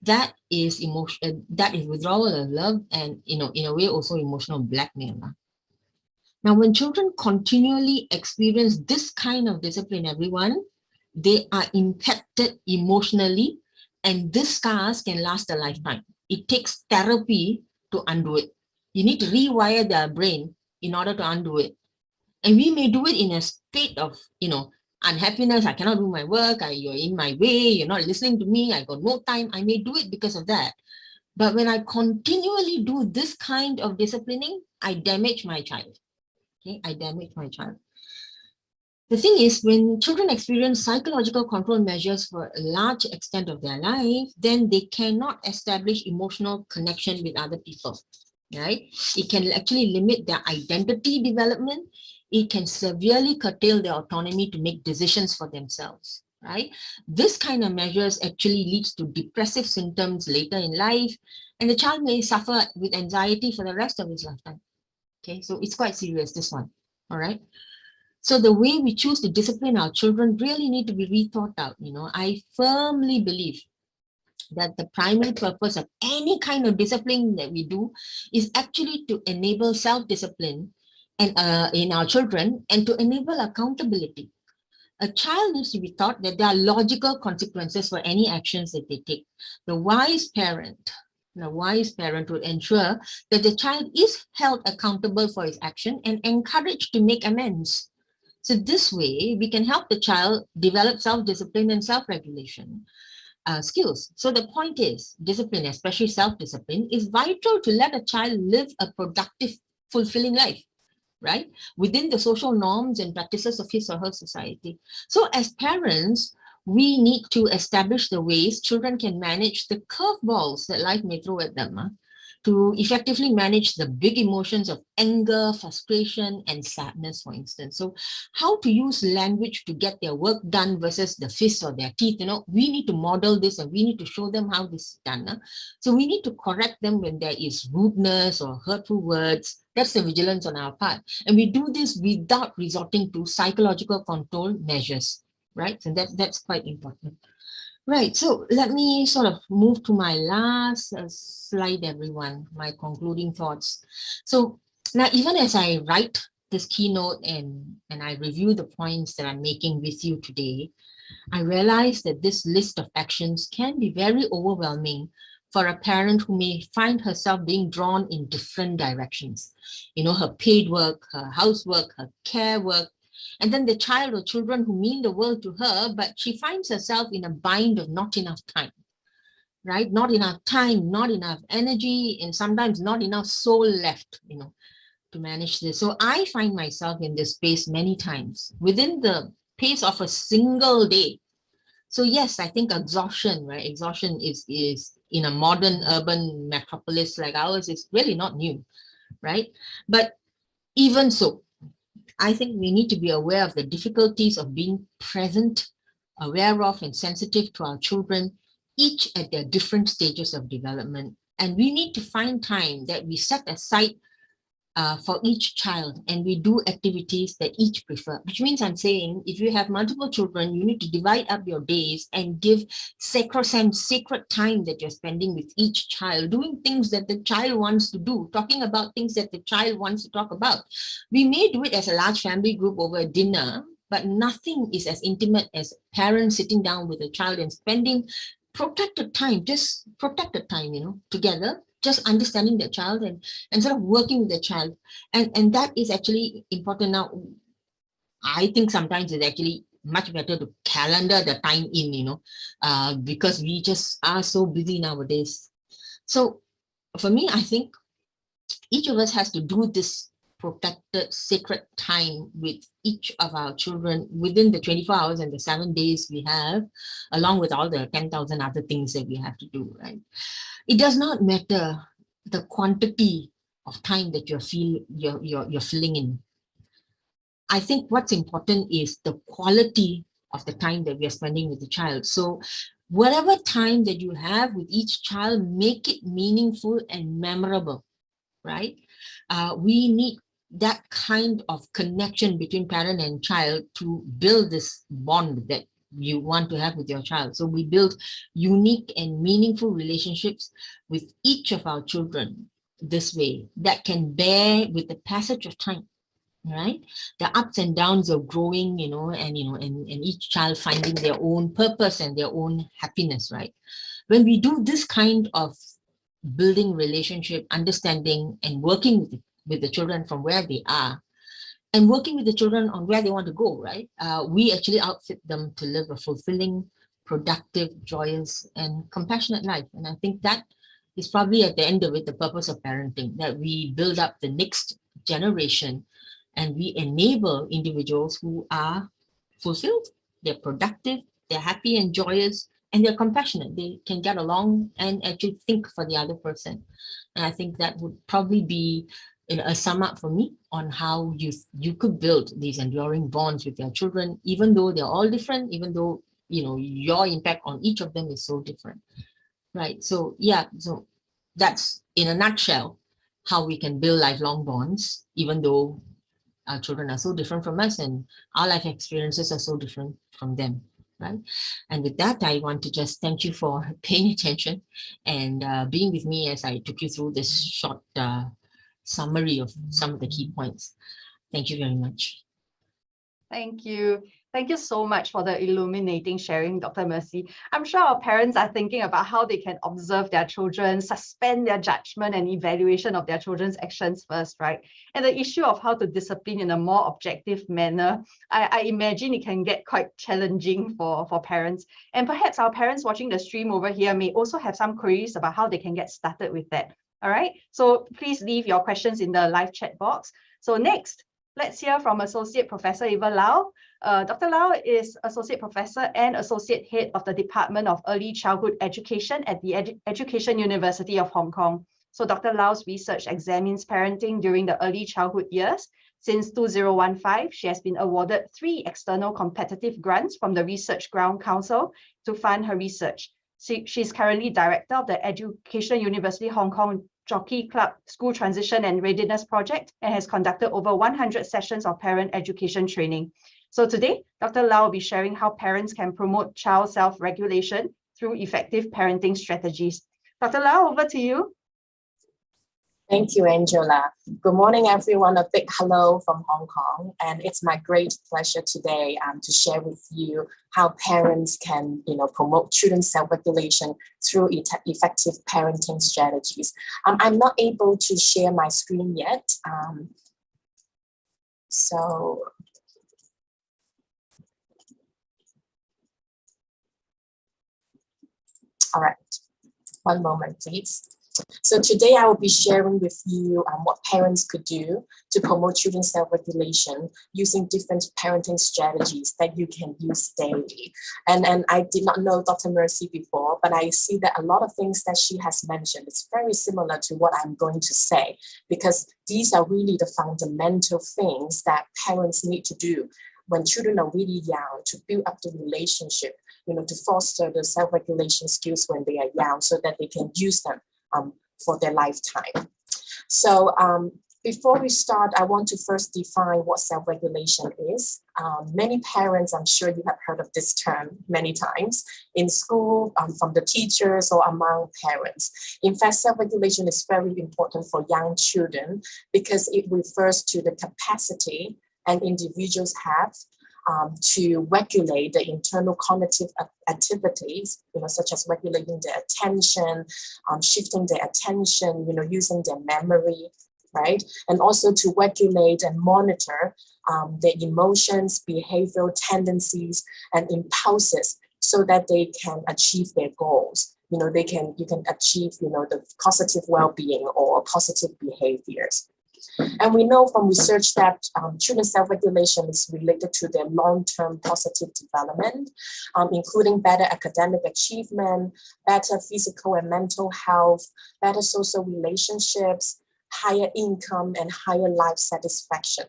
That is emotion. That is withdrawal of love, and in a way also emotional blackmail. Now, when children continually experience this kind of discipline, everyone, they are impacted emotionally, and these scars can last a lifetime. It takes therapy to undo it. You need to rewire their brain in order to undo it. And we may do it in a state of, unhappiness. I cannot do my work. You're in my way. You're not listening to me. I got no time. I may do it because of that. But when I continually do this kind of disciplining, I damage my child. Okay, I damage my child. The thing is, when children experience psychological control measures for a large extent of their life, then they cannot establish emotional connection with other people. Right? It can actually limit their identity development. It can severely curtail their autonomy to make decisions for themselves, right? This kind of measures actually leads to depressive symptoms later in life, and the child may suffer with anxiety for the rest of his lifetime. Okay, so it's quite serious, this one, all right? So the way we choose to discipline our children really need to be rethought out. I firmly believe that the primary purpose of any kind of discipline that we do is actually to enable self-discipline and in our children, and to enable accountability. A child needs to be taught that there are logical consequences for any actions that they take. The wise parent would ensure that the child is held accountable for his action and encouraged to make amends. So this way, we can help the child develop self-discipline and self-regulation skills. So the point is, discipline, especially self-discipline, is vital to let a child live a productive, fulfilling life, right? Within the social norms and practices of his or her society. So as parents, we need to establish the ways children can manage the curveballs that life may throw at them, to effectively manage the big emotions of anger, frustration, and sadness, for instance. So how to use language to get their work done versus the fists or their teeth, we need to model this, and we need to show them how this is done. So we need to correct them when there is rudeness or hurtful words. That's the vigilance on our part. And we do this without resorting to psychological control measures, right? So that's quite important. Right, so let me sort of move to my last slide, everyone, my concluding thoughts. So now, even as I write this keynote and I review the points that I'm making with you today, I realize that this list of actions can be very overwhelming for a parent who may find herself being drawn in different directions. Her paid work, her housework, her care work, and then the child or children who mean the world to her, but she finds herself in a bind of not enough time, right? Not enough time, not enough energy, and sometimes not enough soul left, to manage this. So I find myself in this space many times within the pace of a single day. So yes, I think exhaustion, right? Exhaustion is in a modern urban metropolis like ours is really not new, right? But even so, I think we need to be aware of the difficulties of being present, aware of and sensitive to our children, each at their different stages of development. And we need to find time that we set aside for each child, and we do activities that each prefer, which means I'm saying if you have multiple children, you need to divide up your days and give sacred time that you're spending with each child, doing things that the child wants to do, talking about things that the child wants to talk about. We may do it as a large family group over dinner, but nothing is as intimate as parents sitting down with a child and spending protected time, together, just understanding the child and sort of working with the child. And that is actually important. Now, I think sometimes it's actually much better to calendar the time in, because we just are so busy nowadays. So for me, I think each of us has to do this protected, sacred time with each of our children within the 24 hours and the 7 days we have, along with all the 10,000 other things that we have to do, right? It does not matter the quantity of time that you're filling in. I think what's important is the quality of the time that we are spending with the child. So whatever time that you have with each child, make it meaningful and memorable, right? We need that kind of connection between parent and child to build this bond that you want to have with your child. So we build unique and meaningful relationships with each of our children this way that can bear with the passage of time, right? The ups and downs of growing, and each child finding their own purpose and their own happiness, right? When we do this kind of building relationship, understanding, and working with the children from where they are, and working with the children on where they want to go, right? We actually outfit them to live a fulfilling, productive, joyous, and compassionate life. And I think that is probably at the end of it, the purpose of parenting, that we build up the next generation and we enable individuals who are fulfilled, they're productive, they're happy and joyous, and they're compassionate. They can get along and actually think for the other person. And I think that would probably be a sum up for me on how you could build these enduring bonds with your children, even though they're all different, even though your impact on each of them is so different, right? So yeah, so that's in a nutshell how we can build lifelong bonds, even though our children are so different from us and our life experiences are so different from them, right? And with that, I want to just thank you for paying attention and being with me as I took you through this short summary of some of the key points. Thank you very much. Thank you. Thank you so much for the illuminating sharing, Dr. Mercy. I'm sure our parents are thinking about how they can observe their children, suspend their judgment and evaluation of their children's actions first, right? And the issue of how to discipline in a more objective manner, I imagine it can get quite challenging for parents. And perhaps our parents watching the stream over here may also have some queries about how they can get started with that. All right, so please leave your questions in the live chat box. So next, let's hear from Associate Professor Eva Lau. Dr. Lau is Associate Professor and Associate Head of the Department of Early Childhood Education at the Education University of Hong Kong. So Dr. Lau's research examines parenting during the early childhood years. Since 2015, she has been awarded 3 external competitive grants from the Research Ground Council to fund her research. She's currently Director of the Education University Hong Kong Jockey Club School Transition and Readiness Project and has conducted over 100 sessions of parent education training. So today, Dr. Lau will be sharing how parents can promote child self-regulation through effective parenting strategies. Dr. Lau, over to you. Thank you, Angela. Good morning, everyone. A big hello from Hong Kong. And it's my great pleasure today to share with you how parents can promote children's self-regulation through effective parenting strategies. I'm not able to share my screen yet. All right, one moment, please. So today I will be sharing with you what parents could do to promote children's self-regulation using different parenting strategies that you can use daily. And I did not know Dr. Mercy before, but I see that a lot of things that she has mentioned is very similar to what I'm going to say, because these are really the fundamental things that parents need to do when children are really young to build up the relationship, to foster the self-regulation skills when they are young so that they can use them for their lifetime. So before we start, I want to first define what self-regulation is. Many parents, I'm sure you have heard of this term many times in school, from the teachers or among parents. In fact, self-regulation is very important for young children because it refers to the capacity an individuals have to regulate the internal cognitive activities, such as regulating their attention, shifting their attention, using their memory, right? And also to regulate and monitor their emotions, behavioral tendencies, and impulses so that they can achieve their goals. You can achieve, the positive well-being or positive behaviors. And we know from research that children's self-regulation is related to their long-term positive development, including better academic achievement, better physical and mental health, better social relationships, higher income, and higher life satisfaction.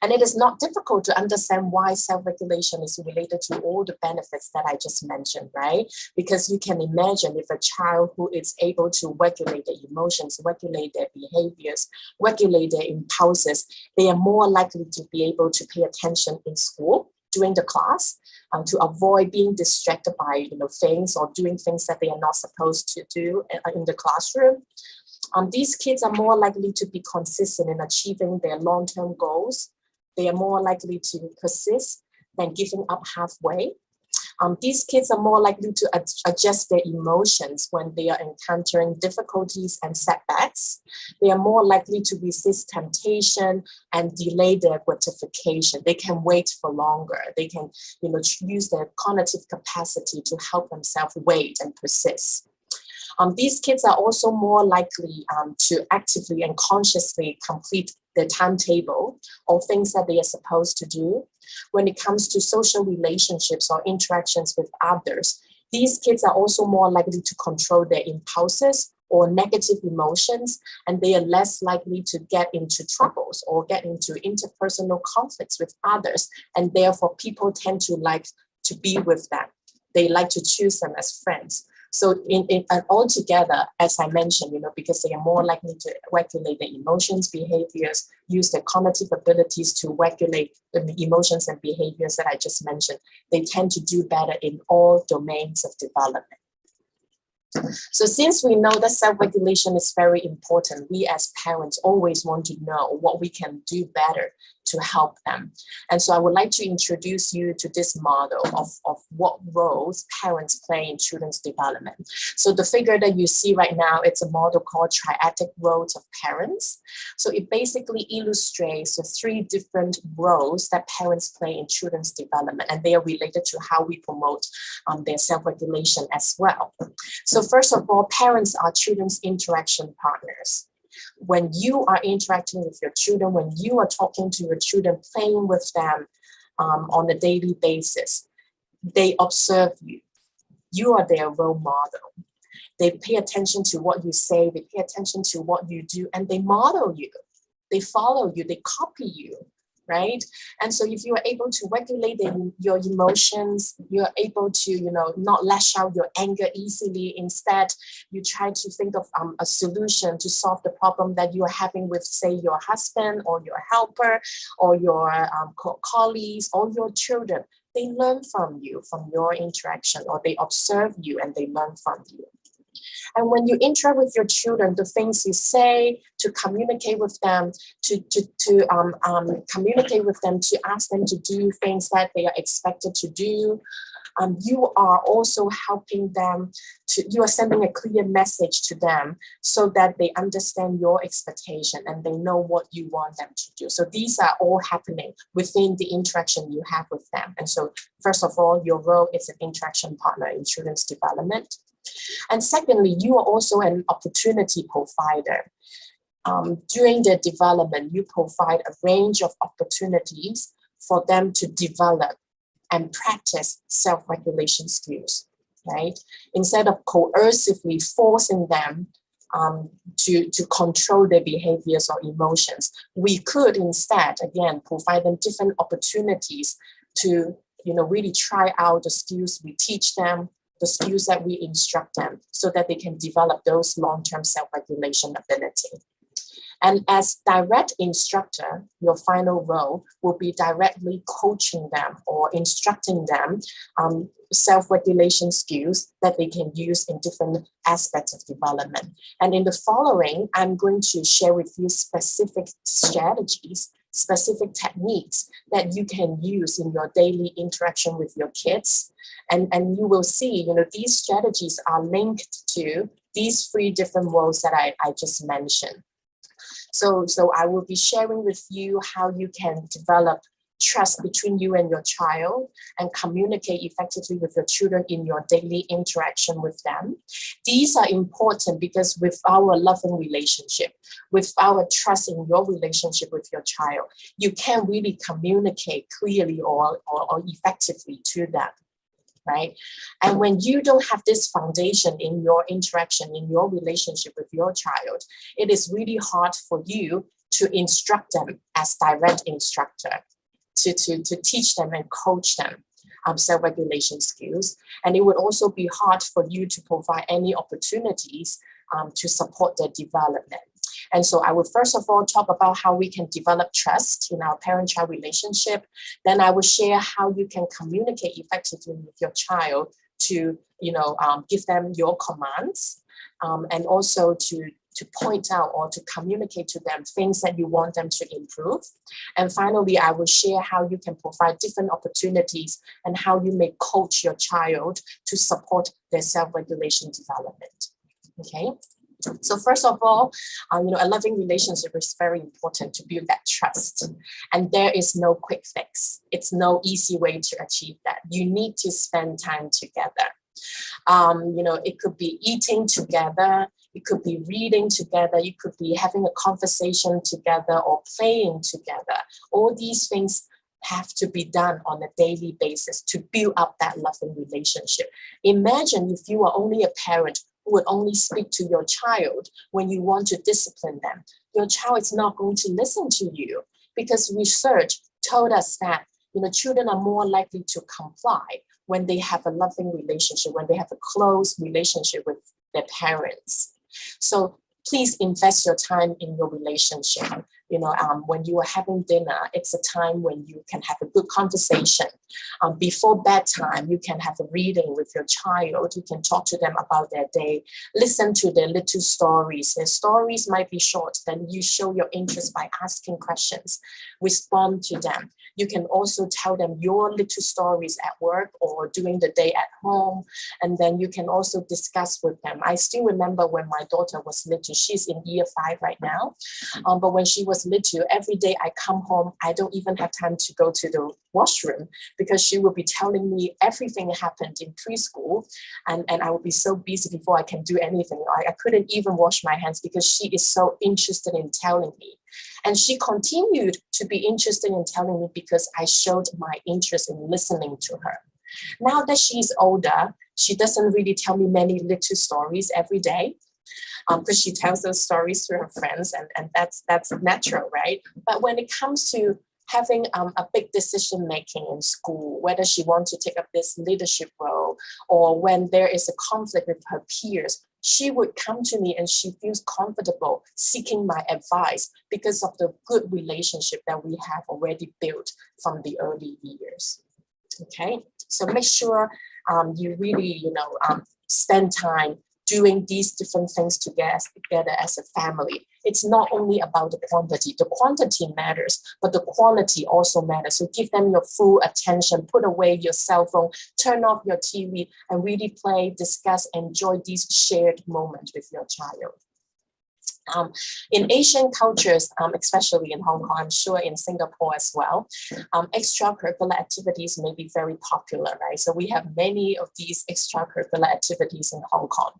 And it is not difficult to understand why self-regulation is related to all the benefits that I just mentioned, right? Because you can imagine if a child who is able to regulate their emotions, regulate their behaviors, regulate their impulses, they are more likely to be able to pay attention in school during the class, to avoid being distracted by things or doing things that they are not supposed to do in the classroom. These kids are more likely to be consistent in achieving their long-term goals. They are more likely to persist than giving up halfway. These kids are more likely to adjust their emotions when they are encountering difficulties and setbacks. They are more likely to resist temptation and delay their gratification. They can wait for longer. They can use their cognitive capacity to help themselves wait and persist. These kids are also more likely to actively and consciously complete their timetable or things that they are supposed to do. When it comes to social relationships or interactions with others, these kids are also more likely to control their impulses or negative emotions, and they are less likely to get into troubles or get into interpersonal conflicts with others, and therefore people tend to like to be with them. They like to choose them as friends. So altogether, as I mentioned, because they are more likely to regulate their emotions, behaviors, use their cognitive abilities to regulate the emotions and behaviors that I just mentioned, they tend to do better in all domains of development. So since we know that self-regulation is very important, we as parents always want to know what we can do better to help them. And so I would like to introduce you to this model of what roles parents play in children's development. So the figure that you see right now, it's a model called triadic roles of parents. So it basically illustrates the 3 different roles that parents play in children's development, and they are related to how we promote their self-regulation as well. So first of all, parents are children's interaction partners. When you are interacting with your children, when you are talking to your children, playing with them on a daily basis, they observe you. You are their role model. They pay attention to what you say, they pay attention to what you do, and they model you. They follow you, they copy you, right? And so if you are able to regulate your emotions, you're able to, not lash out your anger easily. Instead, you try to think of a solution to solve the problem that you are having with, say, your husband or your helper or your colleagues or your children. They learn from you, from your interaction, or they observe you and they learn from you. And when you interact with your children, the things you say, to communicate with them, to communicate with them, to ask them to do things that they are expected to do, you are also helping them you are sending a clear message to them so that they understand your expectation and they know what you want them to do. So these are all happening within the interaction you have with them. And so first of all, your role is an interaction partner in children's development. And secondly, you are also an opportunity provider. During their development, you provide a range of opportunities for them to develop and practice self-regulation skills, right? Instead of coercively forcing them to control their behaviors or emotions, we could instead, again, provide them different opportunities to, really try out the skills we teach them, the skills that we instruct them, so that they can develop those long-term self-regulation ability. And as direct instructor, your final role will be directly coaching them or instructing them self-regulation skills that they can use in different aspects of development. And in the following, I'm going to share with you specific strategies, specific techniques that you can use in your daily interaction with your kids. And you will see, these strategies are linked to these 3 different roles that I just mentioned. So I will be sharing with you how you can develop trust between you and your child, and communicate effectively with your children in your daily interaction with them. These are important because with our loving relationship, with our trust in your relationship with your child, you can really communicate clearly or effectively to them, right? And when you don't have this foundation in your interaction, in your relationship with your child, it is really hard for you to instruct them as direct instructor, to teach them and coach them self-regulation skills. And it would also be hard for you to provide any opportunities to support their development. And so I will first of all talk about how we can develop trust in our parent-child relationship. Then I will share how you can communicate effectively with your child to, give them your commands, and also to point out or to communicate to them things that you want them to improve. And finally, I will share how you can provide different opportunities and how you may coach your child to support their self-regulation development. Okay. So first of all, a loving relationship is very important to build that trust. And there is no quick fix. It's no easy way to achieve that. You need to spend time together. It could be eating together. It could be reading together. You could be having a conversation together or playing together. All these things have to be done on a daily basis to build up that loving relationship. Imagine if you are only a parent who would only speak to your child when you want to discipline them. Your child is not going to listen to you, because research told us that children are more likely to comply when they have a loving relationship, when they have a close relationship with their parents. So please invest your time in your relationship. When you are having dinner, it's a time when you can have a good conversation. Before bedtime, you can have a reading with your child. You can talk to them about their day. Listen to their little stories. Their stories might be short. Then you show your interest by asking questions. Respond to them. You can also tell them your little stories at work or during the day at home. And then you can also discuss with them. I still remember when my daughter was little. She's in year 5 right now. But when she was little, every day I come home, I don't even have time to go to the washroom, because she will be telling me everything happened in preschool, and I will be so busy before I can do anything. I couldn't even wash my hands because she is so interested in telling me. And she continued to be interested in telling me because I showed my interest in listening to her. Now that she's older, she doesn't really tell me many little stories every day, because she tells those stories to her friends, and that's natural, right? But when it comes to having a big decision making in school, whether she wants to take up this leadership role, or when there is a conflict with her peers, she would come to me and she feels comfortable seeking my advice because of the good relationship that we have already built from the early years. Okay, so make sure you really, spend time doing these different things together as a family. It's not only about the quantity. The quantity matters, but the quality also matters. So give them your full attention, put away your cell phone, turn off your TV, and really play, discuss, enjoy these shared moments with your child. In Asian cultures, especially in Hong Kong, I'm sure in Singapore as well, extracurricular activities may be very popular, right? So we have many of these extracurricular activities in Hong Kong.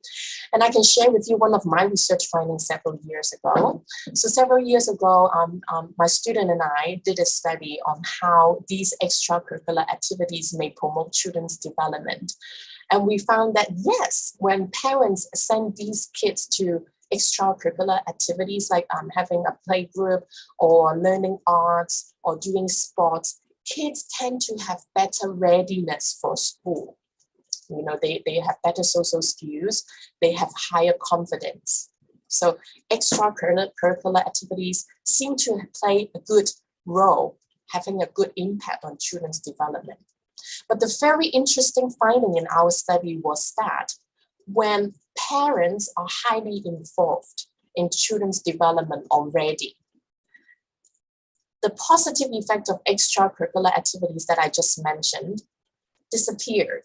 And I can share with you one of my research findings several years ago. So several years ago, my student and I did a study on how these extracurricular activities may promote children's development. And we found that, yes, when parents send these kids to extracurricular activities like having a play group or learning arts or doing sports, kids tend to have better readiness for school. They have better social skills, they have higher confidence. So extracurricular activities seem to play a good role, having a good impact on children's development. But the very interesting finding in our study was that when parents are highly involved in children's development already, the positive effect of extracurricular activities that I just mentioned disappeared.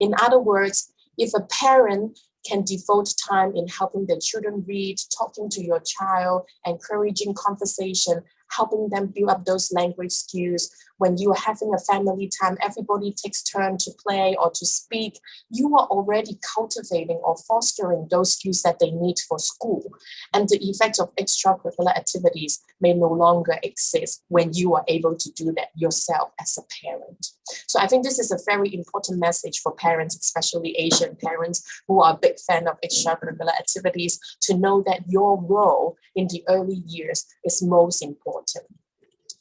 In other words, if a parent can devote time in helping their children read, talking to your child, encouraging conversation, helping them build up those language skills. When you are having a family time, everybody takes turn to play or to speak. You are already cultivating or fostering those skills that they need for school. And the effect of extracurricular activities may no longer exist when you are able to do that yourself as a parent. So I think this is a very important message for parents, especially Asian parents who are a big fan of extracurricular activities, to know that your role in the early years is most important.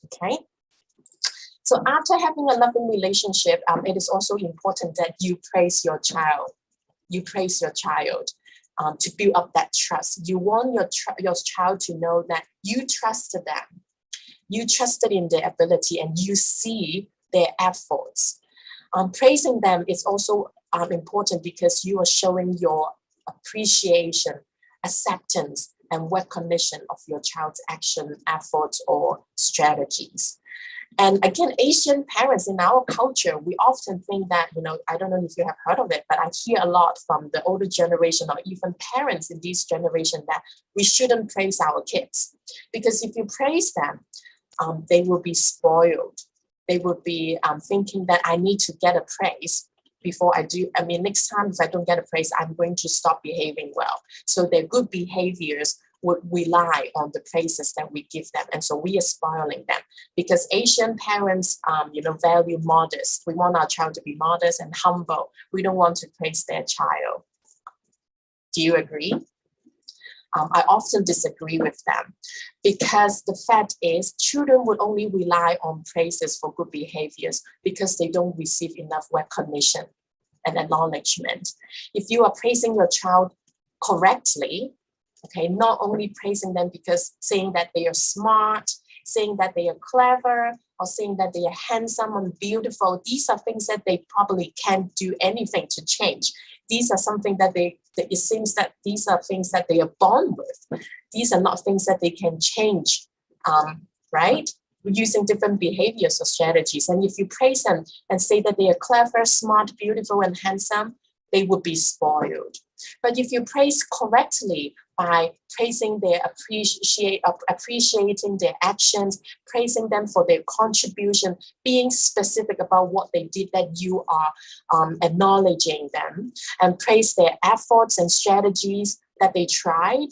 Okay? So after having a loving relationship, it is also important that you praise your child. You praise your child to build up that trust. You want your child to know that you trusted them. You trusted in their ability and you see their efforts. Praising them is also important because you are showing your appreciation, acceptance, and recognition of your child's action, efforts, or strategies. And again, Asian parents in our culture, we often think that, I don't know if you have heard of it, but I hear a lot from the older generation or even parents in this generation that we shouldn't praise our kids. Because if you praise them, they will be spoiled. They will be thinking that I need to get a praise before I do. Next time if I don't get a praise, I'm going to stop behaving well. So their good behaviors would rely on the praises that we give them. And so we are spoiling them because Asian parents, value modest. We want our child to be modest and humble. We don't want to praise their child. Do you agree? I often disagree with them because the fact is children would only rely on praises for good behaviors because they don't receive enough recognition and acknowledgement. If you are praising your child correctly, okay, not only praising them because saying that they are smart, saying that they are clever, or saying that they are handsome and beautiful, these are things that they probably can't do anything to change. These are something that it seems that these are things that they are born with. These are not things that they can change, right? Using different behaviors or strategies. And if you praise them and say that they are clever, smart, beautiful, and handsome, they would be spoiled. But if you praise correctly by praising their appreciating their actions, praising them for their contribution, being specific about what they did, that you are acknowledging them, and praise their efforts and strategies that they tried,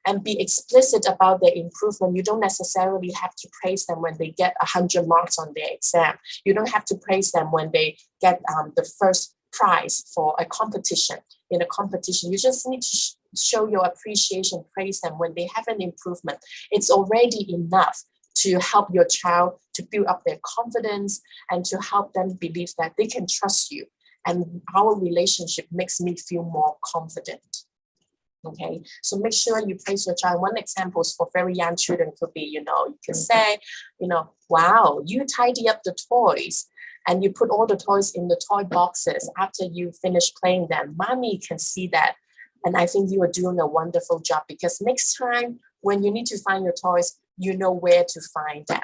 and be explicit about their improvement. You don't necessarily have to praise them when they get 100 marks on their exam. You don't have to praise them when they get the first prize for a competition. In a competition, you just need to show your appreciation, praise them when they have an improvement. It's already enough to help your child to build up their confidence and to help them believe that they can trust you. And our relationship makes me feel more confident. Okay, so make sure you praise your child. One example for very young children could be, you can say, wow, you tidy up the toys and you put all the toys in the toy boxes after you finish playing them. Mommy can see that. And I think you are doing a wonderful job because next time when you need to find your toys, you know where to find them,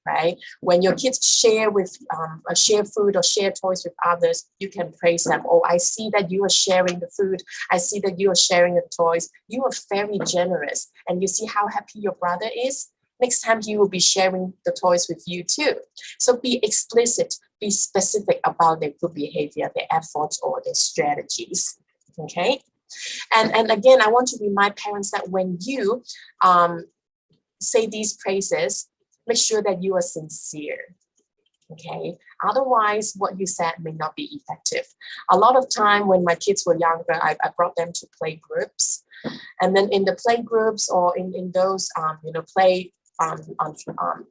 right? When your kids share food or share toys with others, you can praise them. Oh, I see that you are sharing the food. I see that you are sharing the toys. You are very generous. And you see how happy your brother is? Next time he will be sharing the toys with you too. So be explicit, be specific about their good behavior, their efforts, or their strategies, okay? And again, I want to remind parents that when you say these praises, make sure that you are sincere, okay? Otherwise, what you said may not be effective. A lot of time when my kids were younger, I brought them to play groups. And then in the play groups or in those,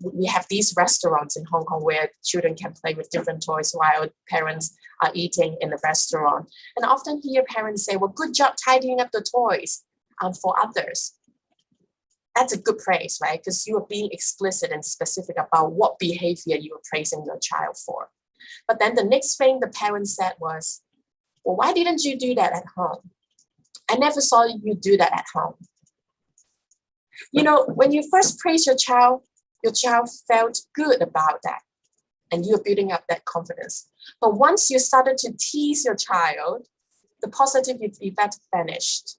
we have these restaurants in Hong Kong where children can play with different toys while parents are eating in the restaurant. And I often hear parents say, well, good job tidying up the toys for others. That's a good praise, right? Because you are being explicit and specific about what behavior you are praising your child for. But then the next thing the parent said was, well, why didn't you do that at home? I never saw you do that at home. When you first praise your child felt good about that. And you're building up that confidence. But once you started to tease your child, the positive effect vanished.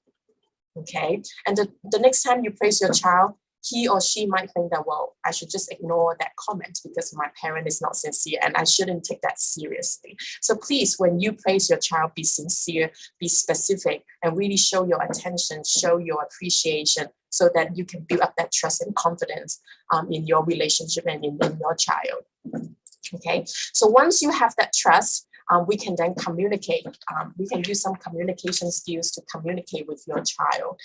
Okay. And the next time you praise your child, he or she might think that, well, I should just ignore that comment because my parent is not sincere and I shouldn't take that seriously. So please, when you praise your child, be sincere, be specific, and really show your attention, show your appreciation so that you can build up that trust and confidence in your relationship and in your child. Okay, so once you have that trust, we can then communicate. We can use some communication skills to communicate with your child.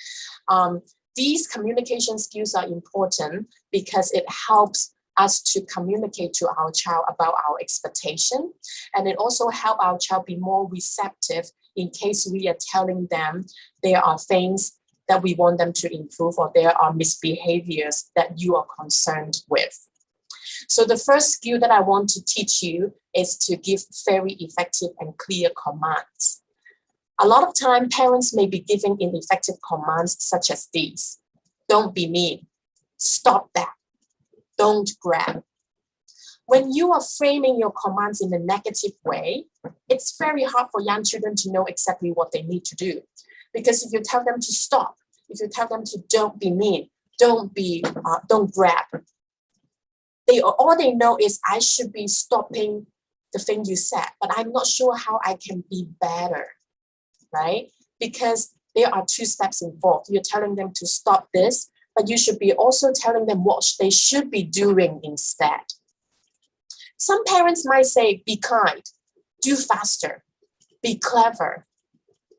These communication skills are important because it helps us to communicate to our child about our expectation. And it also helps our child be more receptive in case we are telling them there are things that we want them to improve or there are misbehaviors that you are concerned with. So the first skill that I want to teach you is to give very effective and clear commands. A lot of time, parents may be giving ineffective commands such as these. Don't be mean. Stop that. Don't grab. When you are framing your commands in a negative way, it's very hard for young children to know exactly what they need to do. Because if you tell them to stop, if you tell them to don't be mean, don't grab, all they know is I should be stopping the thing you said, but I'm not sure how I can be better, right? Because there are two steps involved. You're telling them to stop this, but you should be also telling them what they should be doing instead. Some parents might say, be kind, do faster, be clever.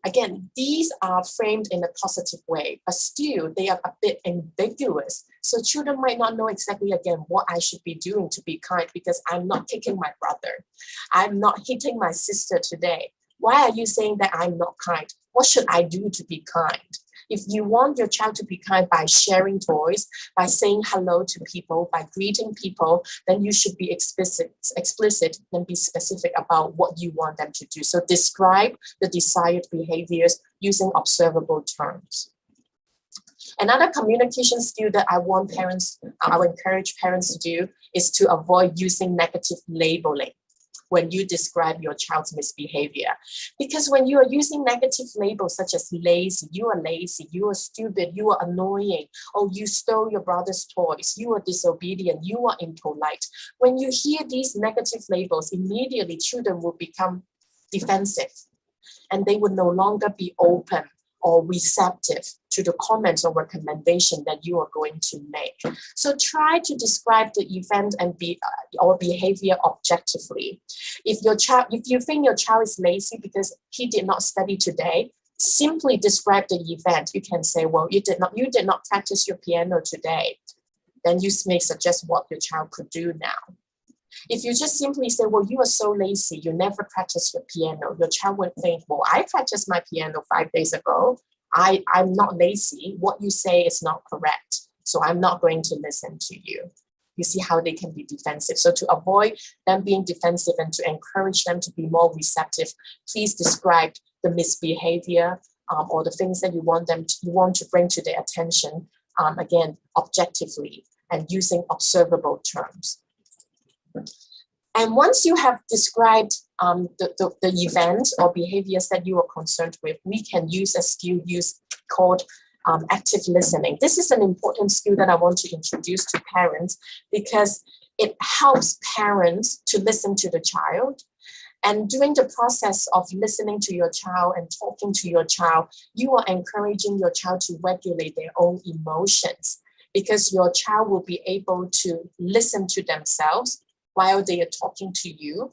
Again, these are framed in a positive way, but still they are a bit ambiguous. So children might not know exactly, again, what I should be doing to be kind because I'm not kicking my brother. I'm not hitting my sister today. Why are you saying that I'm not kind? What should I do to be kind? If you want your child to be kind by sharing toys, by saying hello to people, by greeting people, then you should be explicit and be specific about what you want them to do. So describe the desired behaviors using observable terms. Another communication skill that I would encourage parents to do is to avoid using negative labeling when you describe your child's misbehavior. Because when you are using negative labels such as lazy, you are stupid, you are annoying, or you stole your brother's toys, you are disobedient, you are impolite. When you hear these negative labels, immediately children will become defensive and they will no longer be open or receptive to the comments or recommendation that you are going to make. So try to describe the event and or behavior objectively. If you think your child is lazy because he did not study today, simply describe the event. You can say, well, you did not practice your piano today. Then you may suggest what your child could do now. If you just simply say, well, you are so lazy, you never practice your piano, your child would think, well, I practiced my piano 5 days ago. I'm not lazy. What you say is not correct. So I'm not going to listen to you. You see how they can be defensive. So to avoid them being defensive and to encourage them to be more receptive, please describe the misbehavior or the things that you want to bring to their attention, again, objectively and using observable terms. And once you have described the event or behaviors that you are concerned with, we can use a skill called active listening. This is an important skill that I want to introduce to parents because it helps parents to listen to the child. And during the process of listening to your child and talking to your child, you are encouraging your child to regulate their own emotions because your child will be able to listen to themselves while they are talking to you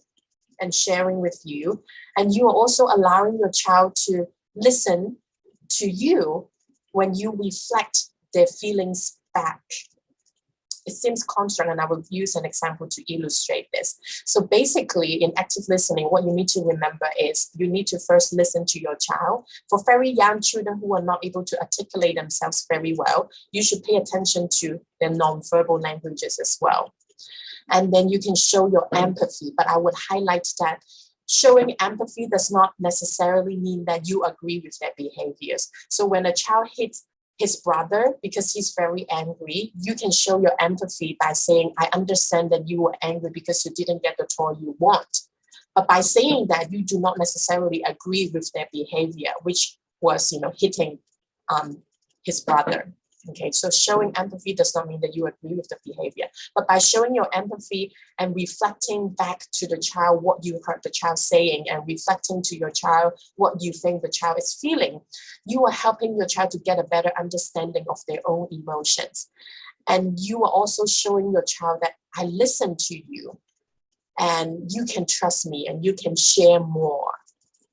and sharing with you. And you are also allowing your child to listen to you when you reflect their feelings back. It seems construct, and I will use an example to illustrate this. So basically, in active listening, what you need to remember is you need to first listen to your child. For very young children who are not able to articulate themselves very well, you should pay attention to their nonverbal languages as well. And then you can show your empathy. But I would highlight that showing empathy does not necessarily mean that you agree with their behaviors. So when a child hits his brother because he's very angry, you can show your empathy by saying, I understand that you were angry because you didn't get the toy you want. But by saying that, you do not necessarily agree with their behavior, which was, hitting his brother. Okay, so showing empathy does not mean that you agree with the behavior, but by showing your empathy and reflecting back to the child what you heard the child saying and reflecting to your child what you think the child is feeling, you are helping your child to get a better understanding of their own emotions. And you are also showing your child that I listen to you and you can trust me and you can share more.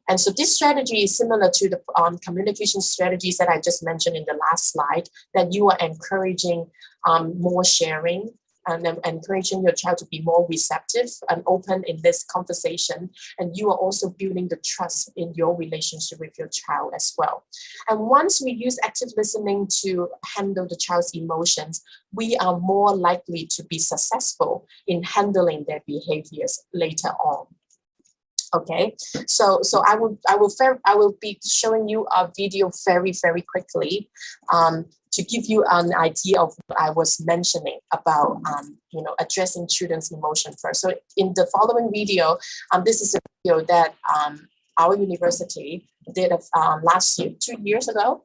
And so this strategy is similar to the communication strategies that I just mentioned in the last slide, that you are encouraging more sharing and encouraging your child to be more receptive and open in this conversation. And you are also building the trust in your relationship with your child as well. And once we use active listening to handle the child's emotions, we are more likely to be successful in handling their behaviors later on. Okay, so I will be showing you a video very quickly to give you an idea of what I was mentioning about addressing children's emotion first. So in the following video, this is a video that our university did last year, 2 years ago,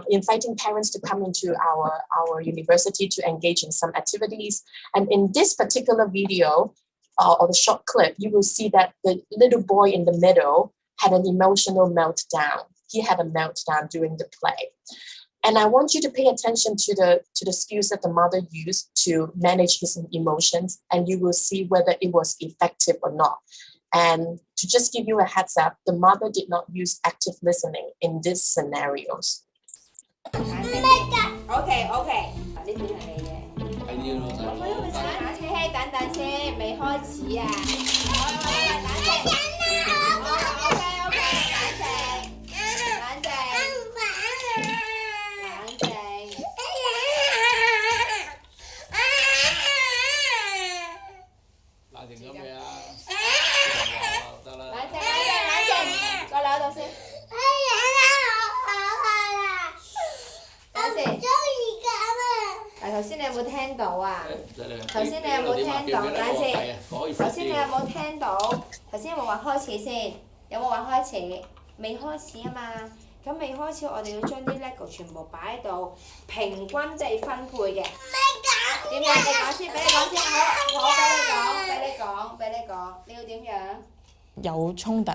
inviting parents to come into our university to engage in some activities. And in this particular video, or the short clip, you will see that the little boy in the middle had an emotional meltdown. He had a meltdown during the play. And I want you to pay attention to the skills that the mother used to manage his emotions, and you will see whether it was effective or not. And to just give you a heads up, the mother did not use active listening in these scenarios. Okay. 等等先，未開始啊！頭先你有冇聽到啊？頭先你有冇聽到？等陣先。頭先你有冇聽到？頭先有冇話開始先？有冇話開始？未開始啊嘛。咁未開始，我哋要將啲 LEGO 全部擺喺度，平均地分配嘅。點解？你講先，俾你講先。好，俾你講。你要點樣？有衝突，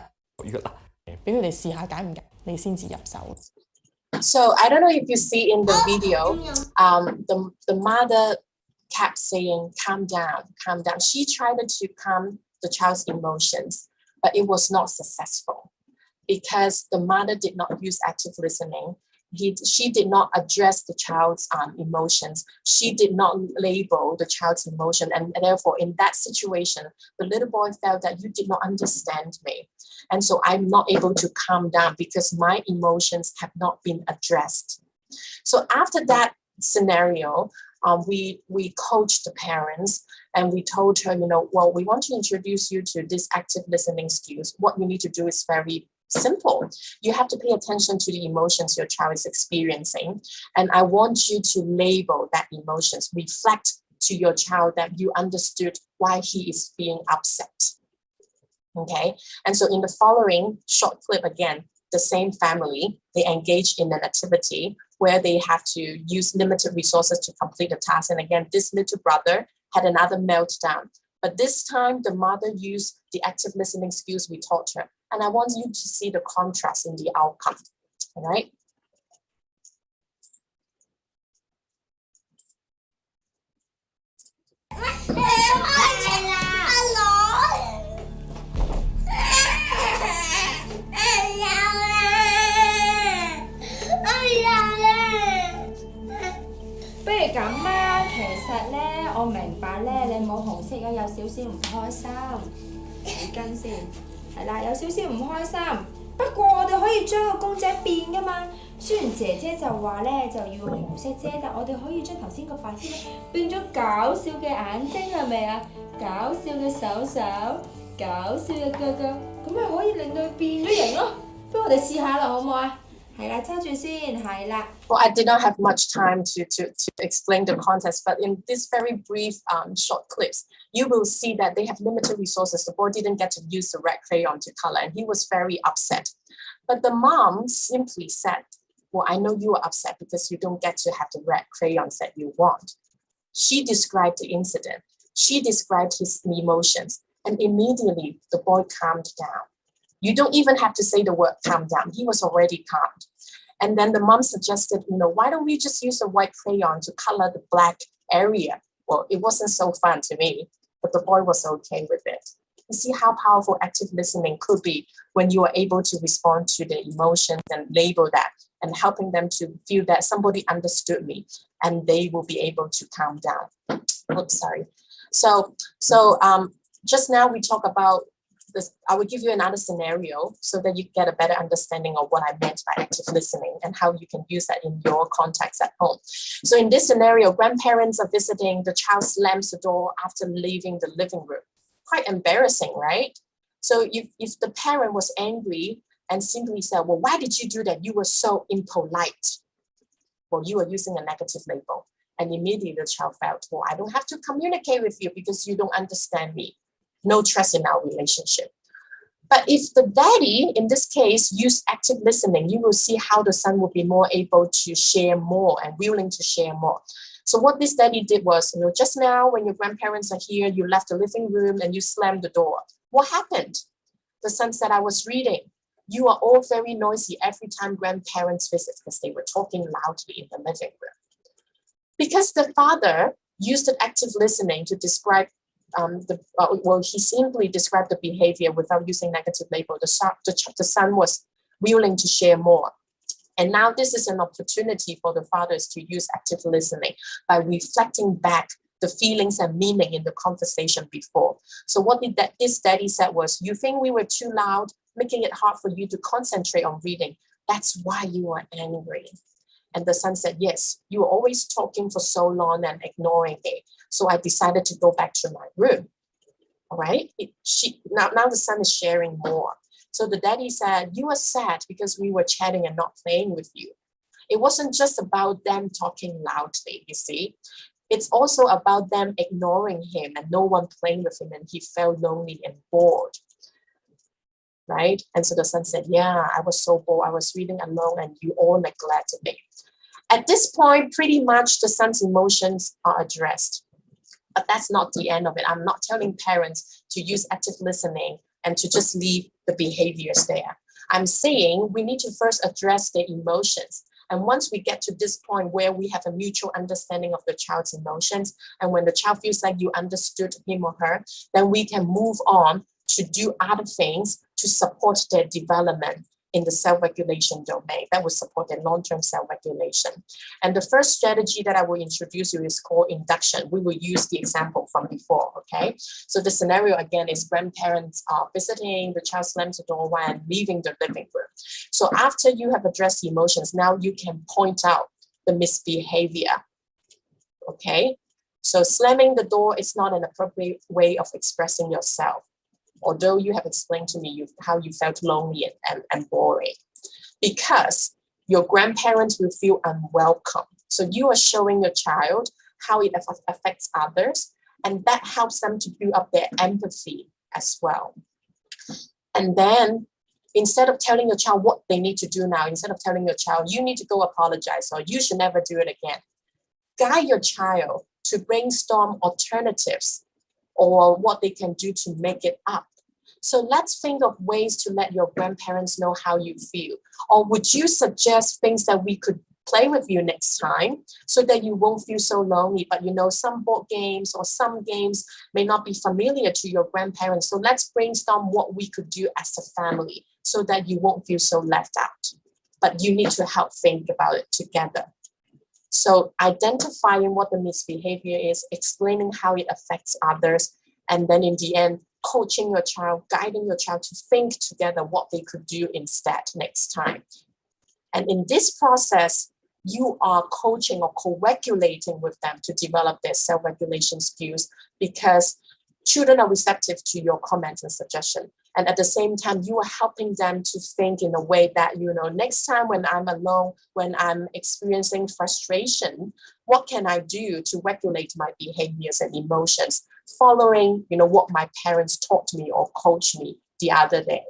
俾佢哋試下解唔解，你先至入手。So I don't know if you see in the video, the mother kept saying, calm down. She tried to calm the child's emotions, but it was not successful because the mother did not use active listening. She did not address the child's emotions. She did not label the child's emotion. And therefore, in that situation, the little boy felt that you did not understand me. And so I'm not able to calm down because my emotions have not been addressed. So after that scenario, we coached the parents and we told her, well, we want to introduce you to this active listening skills. What you need to do is very simple. You have to pay attention to the emotions your child is experiencing. And I want you to label that emotions, reflect to your child that you understood why he is being upset. Okay, and so in the following short clip, again, the same family, they engage in an activity where they have to use limited resources to complete a task. And again, this little brother had another meltdown. But this time, the mother used the active listening skills we taught her. And I want you to see the contrast in the outcome, all right?咁啊，其實咧，我明白咧，你冇紅色嘅有少少唔開心，紙巾先，係啦，有少少唔開心。不過我哋可以將個公仔變噶嘛。雖然姐姐就話咧就要用紅色啫，但我哋可以將頭先個白天變咗搞笑嘅眼睛，係咪啊？搞笑嘅手手，搞笑嘅腳腳，咁咪可以令到佢變咗形咯。不如我哋試下啦，好唔好啊？係啦，揸住先，係啦。Well, I did not have much time to explain the context, but in this very brief short clips, you will see that they have limited resources. The boy didn't get to use the red crayon to color, and he was very upset. But the mom simply said, well, I know you are upset because you don't get to have the red crayons that you want. She described the incident. She described his emotions. And immediately the boy calmed down. You don't even have to say the word calm down. He was already calmed. And then the mom suggested, why don't we just use a white crayon to color the black area? Well, it wasn't so fun to me, but the boy was okay with it. You see how powerful active listening could be when you are able to respond to the emotions and label that and helping them to feel that somebody understood me and they will be able to calm down. Oops, sorry. So just now we talk about this. I will give you another scenario so that you get a better understanding of what I meant by active listening and how you can use that in your context at home. So in this scenario, grandparents are visiting, the child slams the door after leaving the living room. Quite embarrassing, right? So if the parent was angry and simply said, well, why did you do that? You were so impolite. Well, you are using a negative label. And immediately the child felt, well, I don't have to communicate with you because you don't understand me. No trust in our relationship. But if the daddy, in this case, used active listening, you will see how the son will be more able to share more and willing to share more. So what this daddy did was, just now when your grandparents are here, you left the living room and you slammed the door. What happened? The son said, I was reading. You are all very noisy every time grandparents visit because they were talking loudly in the living room. Because the father used the active listening to describe he simply described the behavior without using negative label. The son was willing to share more. And now this is an opportunity for the fathers to use active listening by reflecting back the feelings and meaning in the conversation before. So what this daddy said was, you think we were too loud, making it hard for you to concentrate on reading. That's why you are angry. And the son said, yes, you were always talking for so long and ignoring me. So I decided to go back to my room. All right. Now the son is sharing more. So the daddy said, you were sad because we were chatting and not playing with you. It wasn't just about them talking loudly, you see. It's also about them ignoring him and no one playing with him, and he felt lonely and bored. Right? And so the son said, yeah, I was so bored. I was reading alone and you all neglected me. At this point, pretty much the son's emotions are addressed. But that's not the end of it. I'm not telling parents to use active listening and to just leave the behaviors there. I'm saying we need to first address their emotions. And once we get to this point where we have a mutual understanding of the child's emotions, and when the child feels like you understood him or her, then we can move on to do other things to support their development in the self-regulation domain that will support their long-term self-regulation. And the first strategy that I will introduce you is called induction. We will use the example from before, okay? So the scenario again is grandparents are visiting, the child slams the door while leaving the living room. So after you have addressed the emotions, now you can point out the misbehavior, okay? So slamming the door is not an appropriate way of expressing yourself, although you have explained to me how you felt lonely and boring, because your grandparents will feel unwelcome. So you are showing your child how it affects others, and that helps them to build up their empathy as well. And then instead of telling your child what they need to do now, instead of telling your child, you need to go apologize or you should never do it again, guide your child to brainstorm alternatives or what they can do to make it up. So let's think of ways to let your grandparents know how you feel. Or would you suggest things that we could play with you next time so that you won't feel so lonely? But some board games or some games may not be familiar to your grandparents. So let's brainstorm what we could do as a family so that you won't feel so left out. But you need to help think about it together. So identifying what the misbehavior is, explaining how it affects others, and then in the end, coaching your child, guiding your child to think together what they could do instead next time. And in this process, you are coaching or co-regulating with them to develop their self-regulation skills, because children are receptive to your comments and suggestions. And at the same time, you are helping them to think in a way that, next time when I'm alone, when I'm experiencing frustration, what can I do to regulate my behaviors and emotions, following, what my parents taught me or coached me the other day.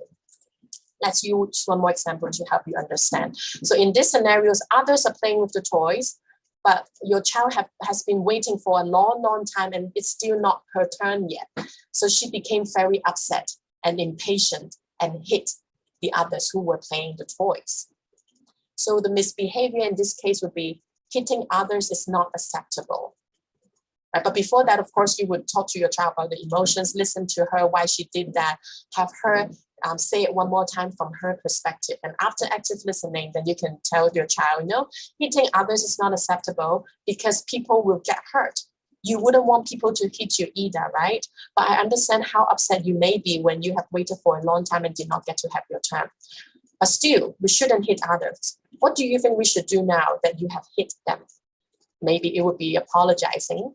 Let's use one more example to help you understand. So in these scenarios, others are playing with the toys, but your child has been waiting for a long time and it's still not her turn yet. So she became very upset and impatient and hit the others who were playing the toys. So the misbehavior in this case would be hitting others is not acceptable. Right? But before that, of course, you would talk to your child about the emotions, listen to her, why she did that, have her say it one more time from her perspective. And after active listening, then you can tell your child, hitting others is not acceptable because people will get hurt. You wouldn't want people to hit you either, right? But I understand how upset you may be when you have waited for a long time and did not get to have your turn. But still, we shouldn't hit others. What do you think we should do now that you have hit them? Maybe it would be apologizing.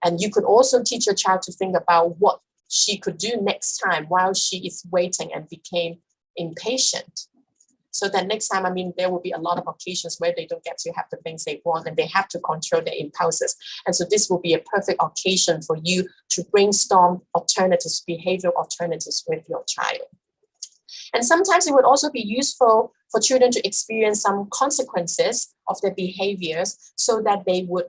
And you could also teach your child to think about what she could do next time while she is waiting and became impatient. So that next time, there will be a lot of occasions where they don't get to have the things they want and they have to control their impulses. And so this will be a perfect occasion for you to brainstorm alternatives, behavioral alternatives with your child. And sometimes it would also be useful for children to experience some consequences of their behaviors so that they would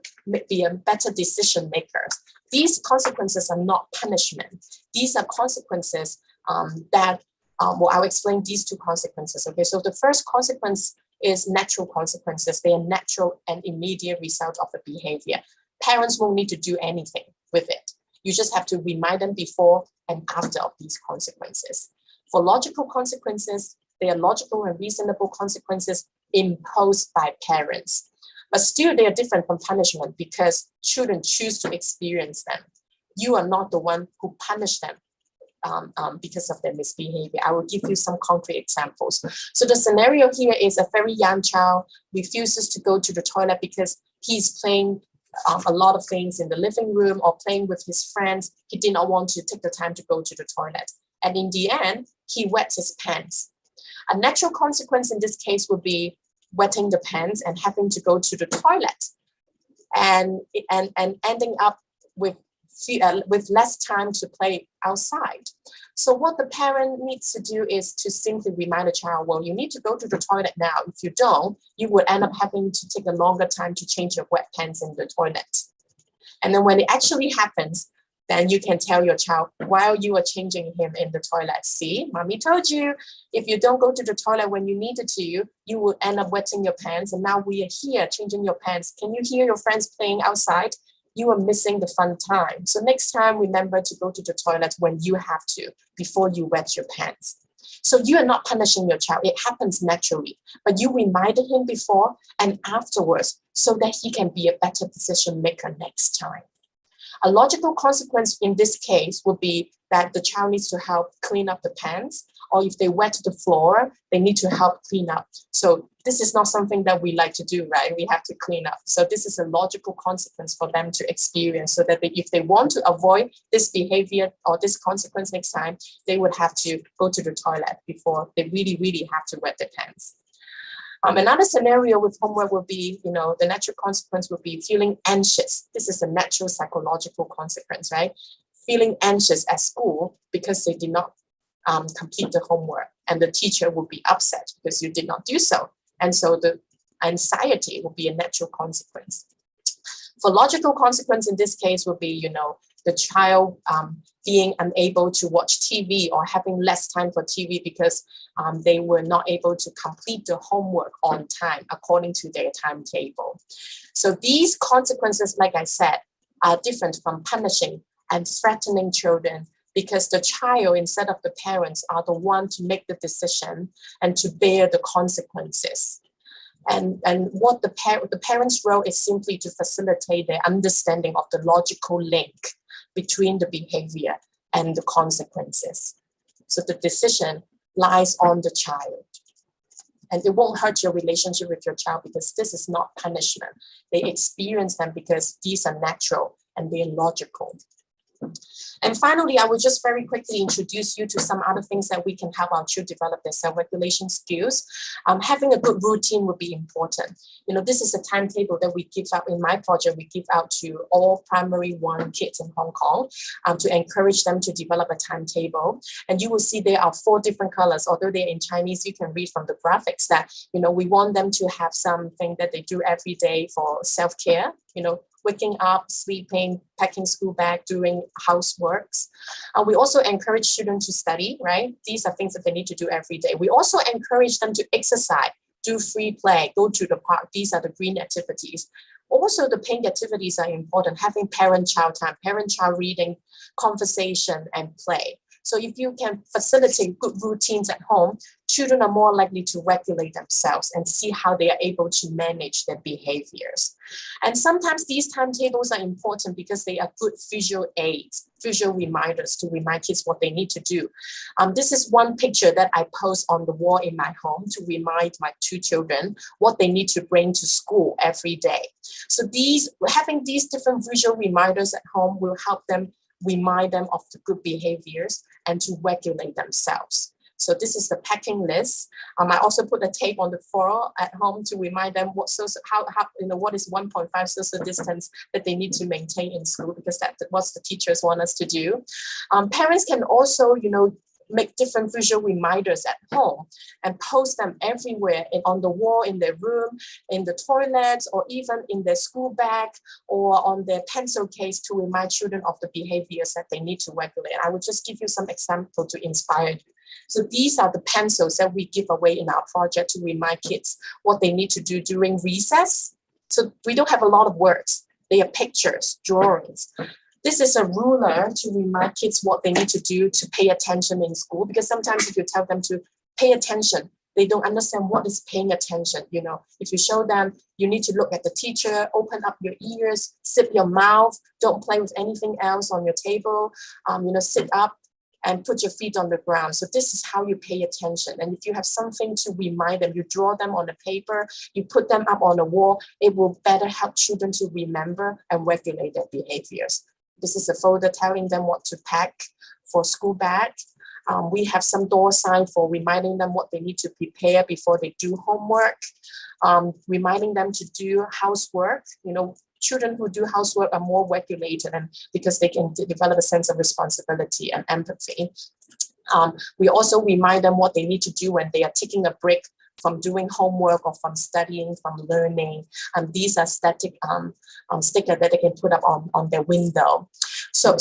be a better decision makers. These consequences are not punishment. These are consequences I'll explain these two consequences. Okay, so the first consequence is natural consequences. They are natural and immediate result of the behavior. Parents won't need to do anything with it. You just have to remind them before and after of these consequences. For logical consequences, they are logical and reasonable consequences imposed by parents. But still, they are different from punishment because children choose to experience them. You are not the one who punish them because of their misbehavior. I will give you some concrete examples. So the scenario here is a very young child refuses to go to the toilet because he's playing a lot of things in the living room or playing with his friends. He did not want to take the time to go to the toilet. And in the end, he wets his pants. A natural consequence in this case would be wetting the pants and having to go to the toilet and ending up with less time to play outside. So what the parent needs to do is to simply remind the child, well, you need to go to the toilet now. If you don't, you would end up having to take a longer time to change your wet pants in the toilet. And then when it actually happens, then you can tell your child while you are changing him in the toilet, see, mommy told you, if you don't go to the toilet when you needed to, you will end up wetting your pants. And now we are here changing your pants. Can you hear your friends playing outside? You are missing the fun time. So next time, remember to go to the toilet when you have to, before you wet your pants. So you are not punishing your child. It happens naturally, but you reminded him before and afterwards so that he can be a better decision maker next time. A logical consequence in this case would be that the child needs to help clean up the pants, or if they wet the floor, they need to help clean up. So this is not something that we like to do, right? We have to clean up. So this is a logical consequence for them to experience so that if they want to avoid this behavior or this consequence next time, they would have to go to the toilet before they really, really have to wet their pants. Another scenario with homework would be, the natural consequence would be feeling anxious. This is a natural psychological consequence, right? Feeling anxious at school because they did not complete the homework, and the teacher would be upset because you did not do so. And so the anxiety will be a natural consequence. For logical consequence in this case would be, the child being unable to watch TV or having less time for TV because they were not able to complete the homework on time according to their timetable. So these consequences, like I said, are different from punishing and threatening children because the child, instead of the parents, are the one to make the decision and to bear the consequences. And what the parents' role is simply to facilitate their understanding of the logical link between the behavior and the consequences. So the decision lies on the child. And it won't hurt your relationship with your child because this is not punishment. They experience them because these are natural and they're logical. And finally, I will just very quickly introduce you to some other things that we can help our children develop their self-regulation skills. Having a good routine would be important. This is a timetable that we give out in my project. We give out to all primary 1 kids in Hong Kong to encourage them to develop a timetable. And you will see there are 4 different colors. Although they're in Chinese, you can read from the graphics that, we want them to have something that they do every day for self-care, waking up, sleeping, packing school bag, doing houseworks. We also encourage children to study, right? These are things that they need to do every day. We also encourage them to exercise, do free play, go to the park. These are the green activities. Also, the pink activities are important, having parent-child time, parent-child reading, conversation, and play. So if you can facilitate good routines at home, children are more likely to regulate themselves and see how they are able to manage their behaviors. And sometimes these timetables are important because they are good visual aids, visual reminders to remind kids what they need to do. This is one picture that I post on the wall in my home to remind my 2 children what they need to bring to school every day. So having these different visual reminders at home will help them remind them of the good behaviors and to regulate themselves. So this is the packing list. I also put a tape on the floor at home to remind them what is 1.5 social distance that they need to maintain in school, because that's what the teachers want us to do. Parents can also, make different visual reminders at home and post them everywhere on the wall, in their room, in the toilets, or even in their school bag or on their pencil case to remind children of the behaviors that they need to regulate. I will just give you some examples to inspire you. So these are the pencils that we give away in our project to remind kids what they need to do during recess. So we don't have a lot of words. They are pictures, drawings. This is a ruler to remind kids what they need to do to pay attention in school, because sometimes if you tell them to pay attention, they don't understand what is paying attention. If you show them, you need to look at the teacher, open up your ears, zip your mouth, don't play with anything else on your table, sit up and put your feet on the ground. So this is how you pay attention. And if you have something to remind them, you draw them on a paper, you put them up on a wall, it will better help children to remember and regulate their behaviors. This is a folder telling them what to pack for school bag. We have some door sign for reminding them what they need to prepare before they do homework, reminding them to do housework. Children who do housework are more regulated, and because they can develop a sense of responsibility and empathy. We also remind them what they need to do when they are taking a break from doing homework or from studying, from learning. And these are static stickers that they can put up on their window. So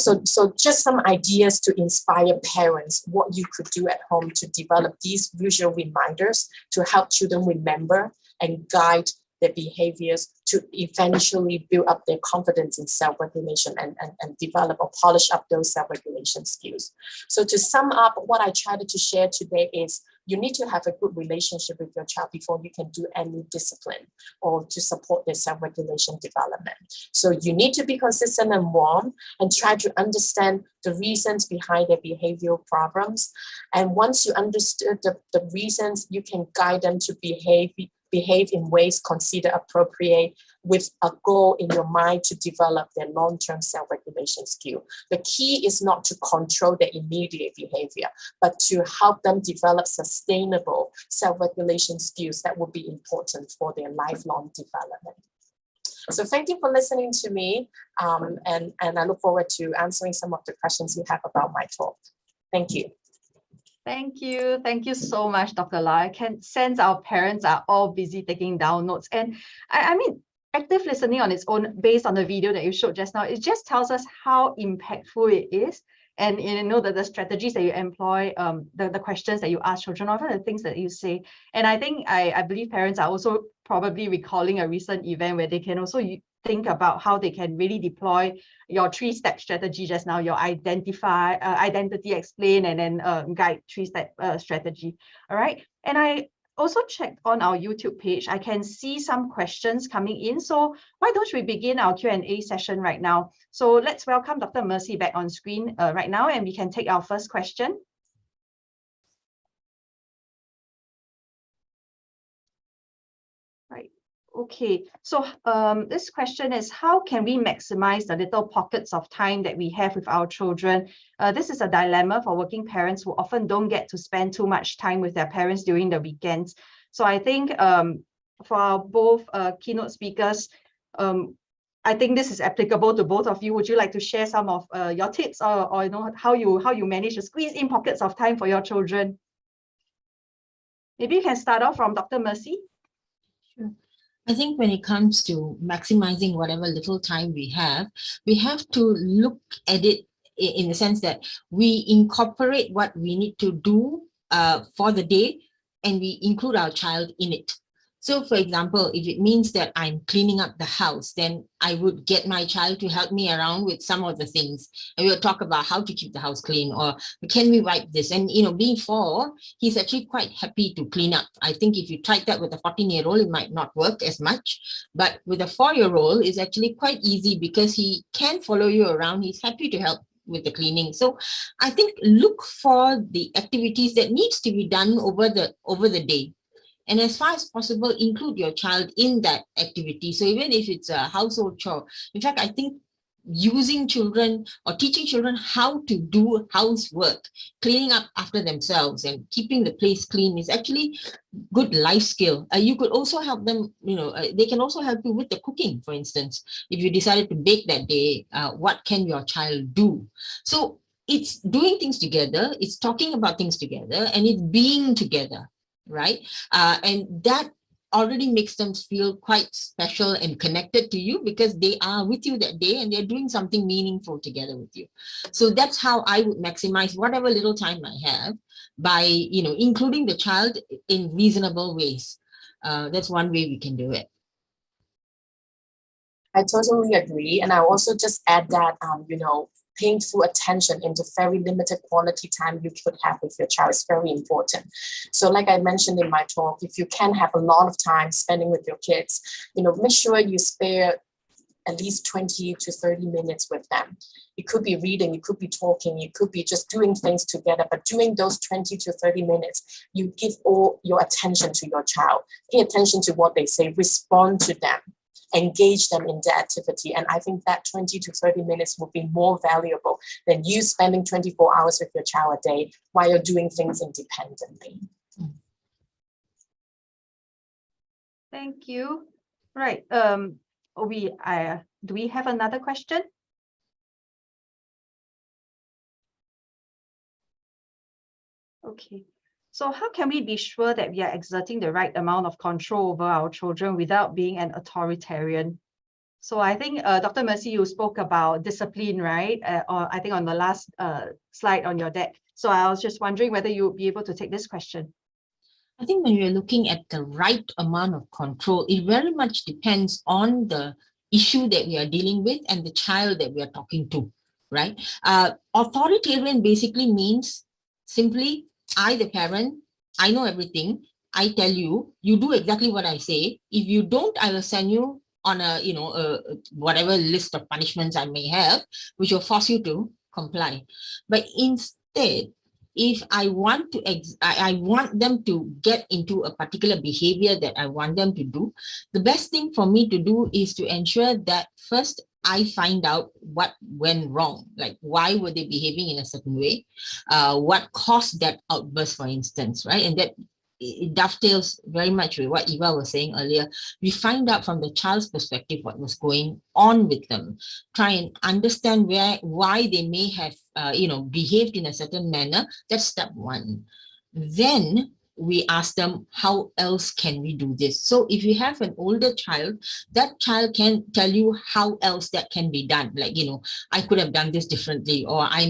just some ideas to inspire parents what you could do at home to develop these visual reminders to help children remember and guide their behaviors to eventually build up their confidence in self-regulation and develop or polish up those self-regulation skills. So to sum up, what I tried to share today is you need to have a good relationship with your child before you can do any discipline or to support their self-regulation development. So you need to be consistent and warm and try to understand the reasons behind their behavioral problems. And once you understood the reasons, you can guide them to behave in ways considered appropriate with a goal in your mind to develop their long-term self-regulation skill. The key is not to control their immediate behavior, but to help them develop sustainable self-regulation skills that will be important for their lifelong development. So thank you for listening to me, and I look forward to answering some of the questions you have about my talk. Thank you. Thank you. Thank you so much, Dr. La. I can sense our parents are all busy taking down notes. And I mean, active listening on its own, based on the video that you showed just now, it just tells us how impactful it is. And that the strategies that you employ, the questions that you ask children, or the things that you say. And I think I believe parents are also probably recalling a recent event where they can also think about how they can really deploy your 3-step strategy just now, your identity, explain, and then guide 3-step strategy. All right. And I also checked on our YouTube page. I can see some questions coming in. So why don't we begin our Q&A session right now? So let's welcome Dr. Mercy back on screen right now, and we can take our first question. Right. Okay, so this question is, how can we maximize the little pockets of time that we have with our children? This is a dilemma for working parents who often don't get to spend too much time with their parents during the weekends. So I think for our both keynote speakers, I think this is applicable to both of you. Would you like to share some of your tips, or you know, how you manage to squeeze in pockets of time for your children? Maybe you can start off from Dr. Mercy. Sure. I think when it comes to maximizing whatever little time we have to look at it in the sense that we incorporate what we need to do for the day, and we include our child in it. So for example, if it means that I'm cleaning up the house, then I would get my child to help me around with some of the things. And we'll talk about how to keep the house clean, or can we wipe this? And you know, being 4, he's actually quite happy to clean up. I think if you tried that with a 14-year-old, it might not work as much. But with a 4-year-old, it's actually quite easy because he can follow you around. He's happy to help with the cleaning. So I think look for the activities that needs to be done over the day. And as far as possible, include your child in that activity. So even if it's a household chore, in fact, I think using children or teaching children how to do housework, cleaning up after themselves and keeping the place clean is actually good life skill. You could also help them, you know, they can also help you with the cooking, for instance. If you decided to bake that day, what can your child do? So it's doing things together, it's talking about things together, and it's being together. Right? And that already makes them feel quite special and connected to you because they are with you that day and they're doing something meaningful together with you. So that's how I would maximize whatever little time I have by, you know, including the child in reasonable ways. That's one way we can do it. I totally agree. And I also just add that, you know, paying full attention into very limited quality time you could have with your child is very important. So like I mentioned in my talk, if you can have a lot of time spending with your kids, you know, make sure you spare at least 20 to 30 minutes with them. It could be reading, it could be talking, it could be just doing things together, but during those 20 to 30 minutes, you give all your attention to your child. Pay attention to what they say, respond to them, engage them in the activity. And I think that 20 to 30 minutes will be more valuable than you spending 24 hours with your child a day while you're doing things independently. Thank you. Right. Do we have another question? Okay. So how can we be sure that we are exerting the right amount of control over our children without being an authoritarian? So I think, Dr. Mercy, you spoke about discipline, right? Or I think on the last slide on your deck. So I was just wondering whether you would be able to take this question. I think when we're looking at the right amount of control, it very much depends on the issue that we are dealing with and the child that we are talking to, right? Authoritarian basically means simply, I, the parent, I know everything. I tell you, you do exactly what I say. If you don't, I will send you on a, you know, whatever list of punishments I may have, which will force you to comply. But instead, if I want to, I want them to get into a particular behavior that I want them to do, the best thing for me to do is to ensure that first I find out what went wrong, like why were they behaving in a certain way, what caused that outburst, for instance, right? And that it dovetails very much with what Eva was saying earlier. We find out from the child's perspective what was going on with them, try and understand why they may have you know, behaved in a certain manner. That's step one. Then we ask them, how else can we do this? So if you have an older child, that child can tell you how else that can be done. Like, you know, I could have done this differently, or I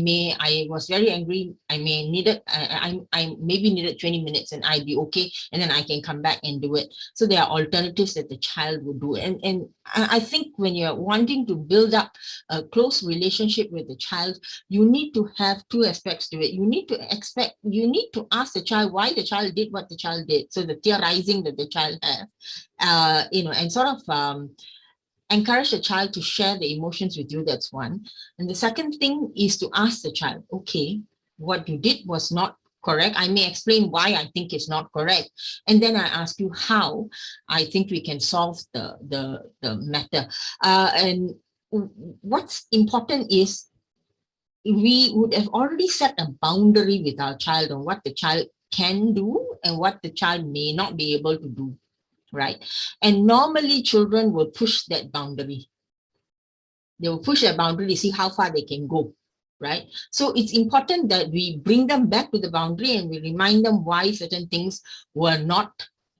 was very angry. I may needed, I maybe needed 20 minutes and I'd be okay. And then I can come back and do it. So there are alternatives that the child would do. And I think when you're wanting to build up a close relationship with the child, you need to have two aspects to it. You need to ask the child why the child did what the child did. So the theorizing that the child has, you know, and sort of encourage the child to share the emotions with you. That's one. And the second thing is to ask the child, okay, what you did was not correct. I may explain why I think it's not correct. And then I ask you how I think we can solve the matter. And what's important is we would have already set a boundary with our child on what the child can do and what the child may not be able to do, right? And normally children will push that boundary. They will push that boundary to see how far they can go, right? So it's important that we bring them back to the boundary and we remind them why certain things were not,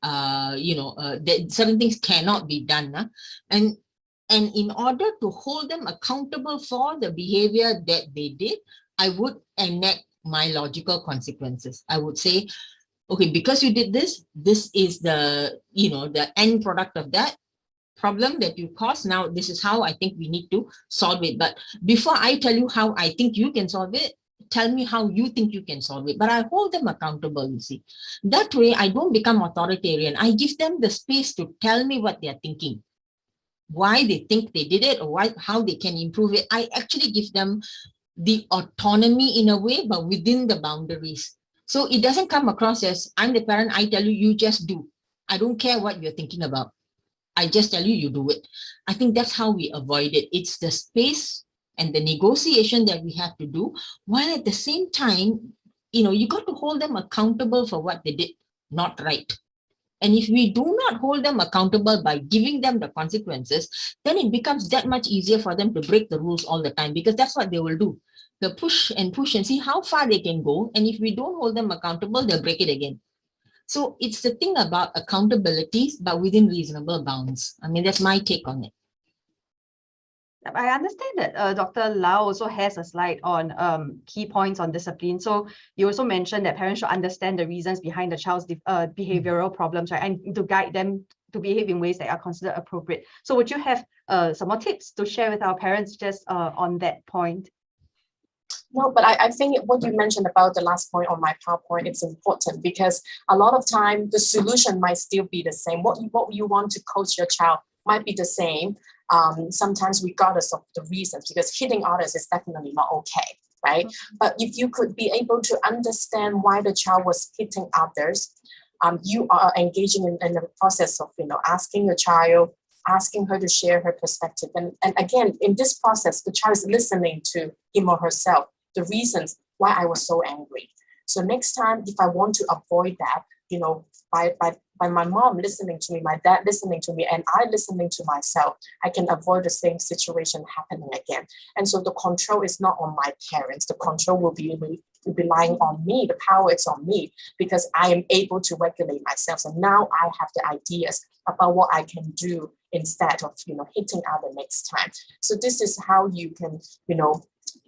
that certain things cannot be done. And in order to hold them accountable for the behavior that they did, I would enact my logical consequences. I would say, okay, because you did this, this is the end product of that problem that you caused. Now, this is how I think we need to solve it. But before I tell you how I think you can solve it, tell me how you think you can solve it. But I hold them accountable, you see. That way, I don't become authoritarian. I give them the space to tell me what they're thinking, why they think they did it, or how they can improve it. I actually give them the autonomy in a way, but within the boundaries. So it doesn't come across as, I'm the parent, I tell you, you just do. I don't care what you're thinking about. I just tell you, you do it. I think that's how we avoid it. It's the space and the negotiation that we have to do, while at the same time, you got to hold them accountable for what they did not right. And if we do not hold them accountable by giving them the consequences, then it becomes that much easier for them to break the rules all the time, because that's what they will do. They'll push and see how far they can go. And if we don't hold them accountable, they'll break it again. So it's the thing about accountability, but within reasonable bounds. I mean, that's my take on it. I understand that Dr. Lau also has a slide on key points on discipline. So you also mentioned that parents should understand the reasons behind the child's behavioral problems, right? And to guide them to behave in ways that are considered appropriate. So would you have some more tips to share with our parents just on that point? No, but I think what you mentioned about the last point on my PowerPoint, it's important, because a lot of time the solution might still be the same. What you want to coach your child might be the same, sometimes regardless of the reasons, because hitting others is definitely not okay, right? But if you could be able to understand why the child was hitting others, you are engaging in the process of asking your child, asking her to share her perspective. And again, in this process, the child is listening to him or herself, the reasons why I was so angry. So next time, if I want to avoid that, by my mom listening to me, my dad listening to me, and I listening to myself, I can avoid the same situation happening again. And so the control is not on my parents. The control will be relying on me. The power is on me, because I am able to regulate myself. So now I have the ideas about what I can do instead of hitting out the next time. So this is how you can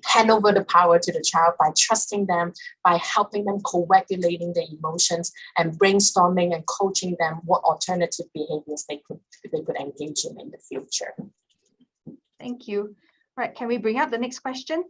hand over the power to the child, by trusting them, by helping them co-regulating their emotions, and brainstorming and coaching them what alternative behaviors they could engage in the future. Thank you. Right, can we bring up the next question?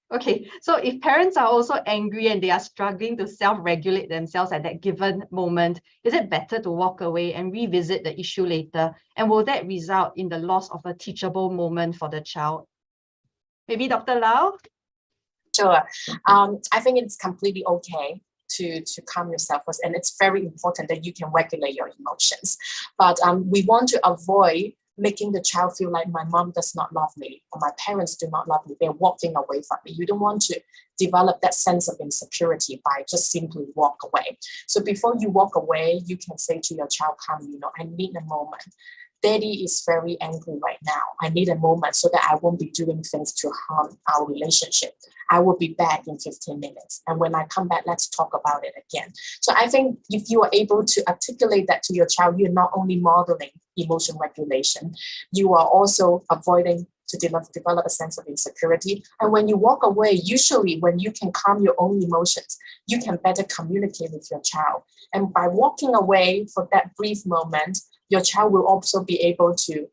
Okay, so if parents are also angry and they are struggling to self-regulate themselves at that given moment, is it better to walk away and revisit the issue later? And will that result in the loss of a teachable moment for the child? Maybe Dr. Lau? Sure. I think it's completely okay to calm yourself first, and it's very important that you can regulate your emotions. But we want to avoid making the child feel like my mom does not love me, or my parents do not love me, they're walking away from me. You don't want to develop that sense of insecurity by just simply walk away. So before you walk away, you can say to your child, calmly, I need a moment. Daddy is very angry right now. I need a moment so that I won't be doing things to harm our relationship. I will be back in 15 minutes. And when I come back, let's talk about it again. So I think if you are able to articulate that to your child, you're not only modeling emotion regulation, you are also avoiding to develop a sense of insecurity. And when you walk away, usually when you can calm your own emotions, you can better communicate with your child. And by walking away for that brief moment, your child will also be able to,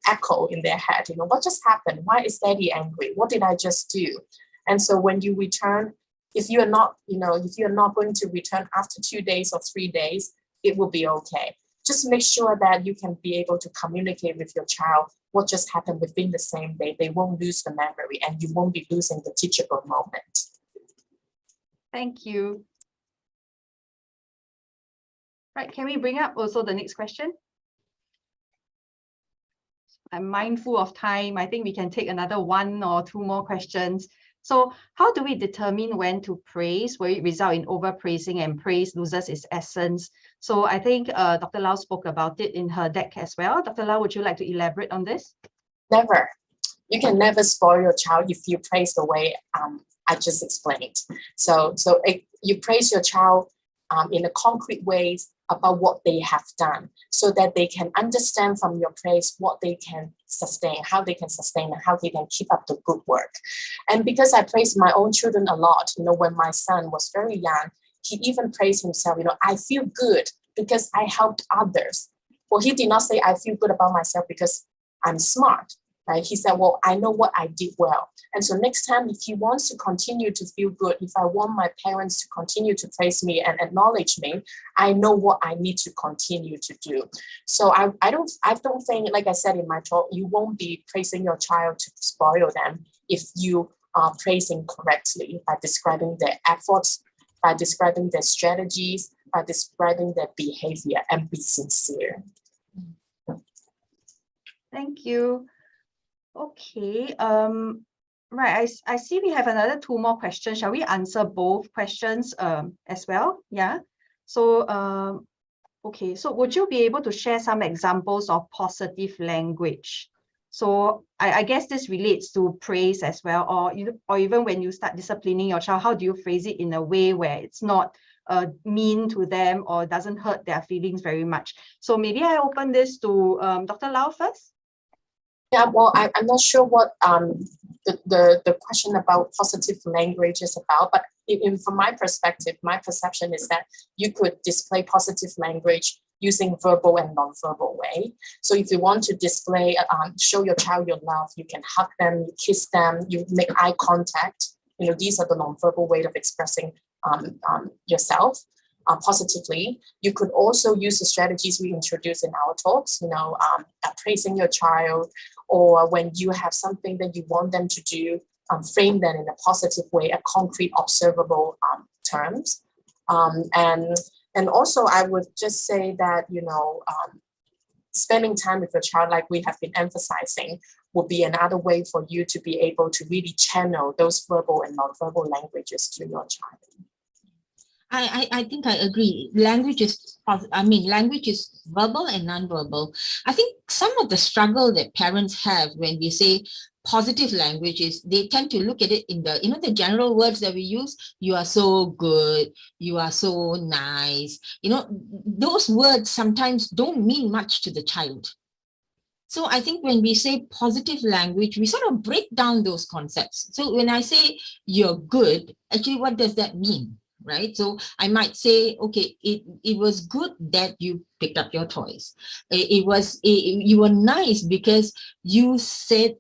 echo in their head, what just happened? Why is Daddy angry? What did I just do? And so when you return, if you're not going to return after 2 days or 3 days, it will be okay. Just make sure that you can be able to communicate with your child what just happened within the same day. They won't lose the memory, and you won't be losing the teachable moment. Thank you. Right, can we bring up also the next question? I'm mindful of time. I think we can take another 1 or 2 more questions. So how do we determine when to praise? Will it result in overpraising and praise loses its essence? So I think Dr. Lau spoke about it in her deck as well. Dr. Lau, would you like to elaborate on this? Never. You can never spoil your child if you praise the way I just explained. So you praise your child in a concrete ways about what they have done, so that they can understand from your praise what they can sustain, how they can sustain, and how they can keep up the good work. And because I praise my own children a lot, when my son was very young, he even praised himself, I feel good because I helped others. Well, he did not say I feel good about myself because I'm smart. Right? He said, well, I know what I did well. And so next time, if he wants to continue to feel good, if I want my parents to continue to praise me and acknowledge me, I know what I need to continue to do. So I don't think, like I said in my talk, you won't be praising your child to spoil them if you are praising correctly by describing their efforts, by describing their strategies, by describing their behavior, and be sincere. Thank you. Okay, right, I see we have another 2 more questions. Shall we answer both questions as well? Yeah. So, okay, so would you be able to share some examples of positive language? So I guess this relates to praise as well, or even when you start disciplining your child, how do you phrase it in a way where it's not mean to them or doesn't hurt their feelings very much? So maybe I open this to Dr. Lau first. Yeah, well, I'm not sure what the question about positive language is about, but from my perspective, my perception is that you could display positive language using verbal and non-verbal way. So if you want to display, show your child your love, you can hug them, you kiss them, you make eye contact. These are the non-verbal way of expressing yourself positively. You could also use the strategies we introduced in our talks, praising your child, or when you have something that you want them to do, frame that in a positive way, a concrete, observable terms. And also, I would just say that, spending time with your child, like we have been emphasizing, would be another way for you to be able to really channel those verbal and non-verbal languages to your child. I think I agree. Language is verbal and non-verbal. I think some of the struggle that parents have when we say positive language is they tend to look at it in the, the general words that we use. You are so good. You are so nice. Those words sometimes don't mean much to the child. So I think when we say positive language, we sort of break down those concepts. So when I say you're good, actually, what does that mean? Right? So I might say, okay, it was good that you picked up your toys. You were nice because you said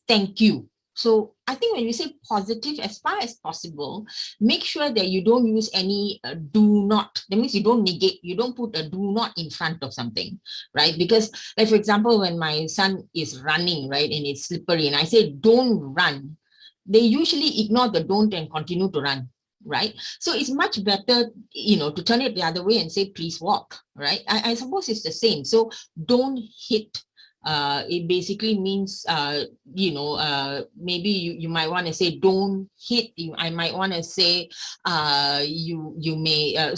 thank you. So I think when we say positive, as far as possible, make sure that you don't use any do not. That means you don't negate, you don't put a do not in front of something, right? Because, like, for example, when my son is running, right, and it's slippery, and I say don't run, they usually ignore the don't and continue to run. Right? So it's much better, to turn it the other way and say, please walk, right? I suppose it's the same. So don't hit. It basically means, maybe you might want to say, don't hit. I might want to say, you may,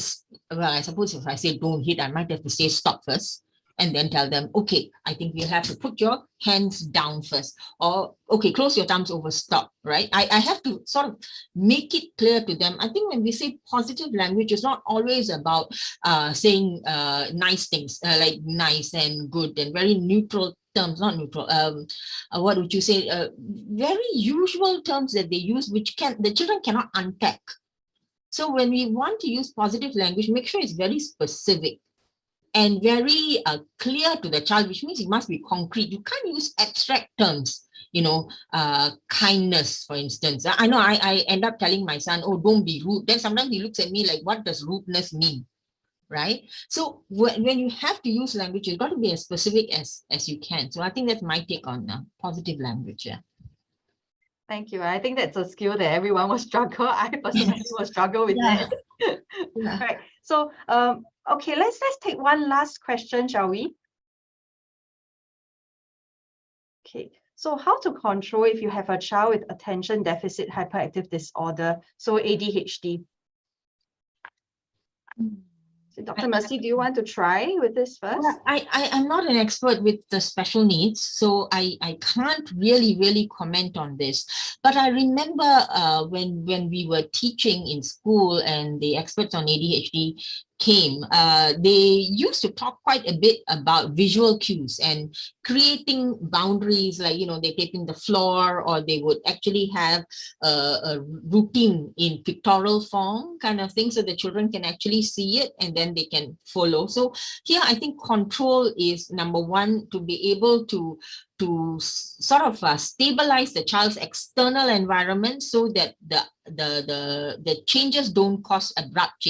well, I suppose if I say don't hit, I might have to say stop first. And then tell them, okay, I think you have to put your hands down first, or okay, close your thumbs over, stop, right? I have to sort of make it clear to them. I think when we say positive language, it's not always about saying nice things, like nice and good and very neutral terms, not neutral, what would you say, very usual terms that they use, which the children cannot unpack. So when we want to use positive language, make sure it's very specific and very clear to the child, which means it must be concrete. You can't use abstract terms, kindness, for instance. I know I end up telling my son, oh, don't be rude. Then sometimes he looks at me like, what does rudeness mean? right? So when you have to use language, you've got to be as specific as you can. So I think that's my take on positive language. Yeah. Thank you. I think that's a skill that everyone will struggle. I personally will struggle with Yeah. it. Yeah. Right. So okay, let's take one last question, shall we? Okay. So how to control if you have a child with attention deficit hyperactive disorder, so ADHD? So Dr. Mercy, do you want to try with this first? Well, I'm not an expert with the special needs, so I can't really comment on this. But I remember when we were teaching in school and the experts on ADHD came, they used to talk quite a bit about visual cues and creating boundaries, like, you know, they tape in the floor, or they would actually have a routine in pictorial form kind of thing, so the children can actually see it and then they can follow. So here I think control is number one, to be able to sort of stabilize the child's external environment so that the changes don't cause abrupt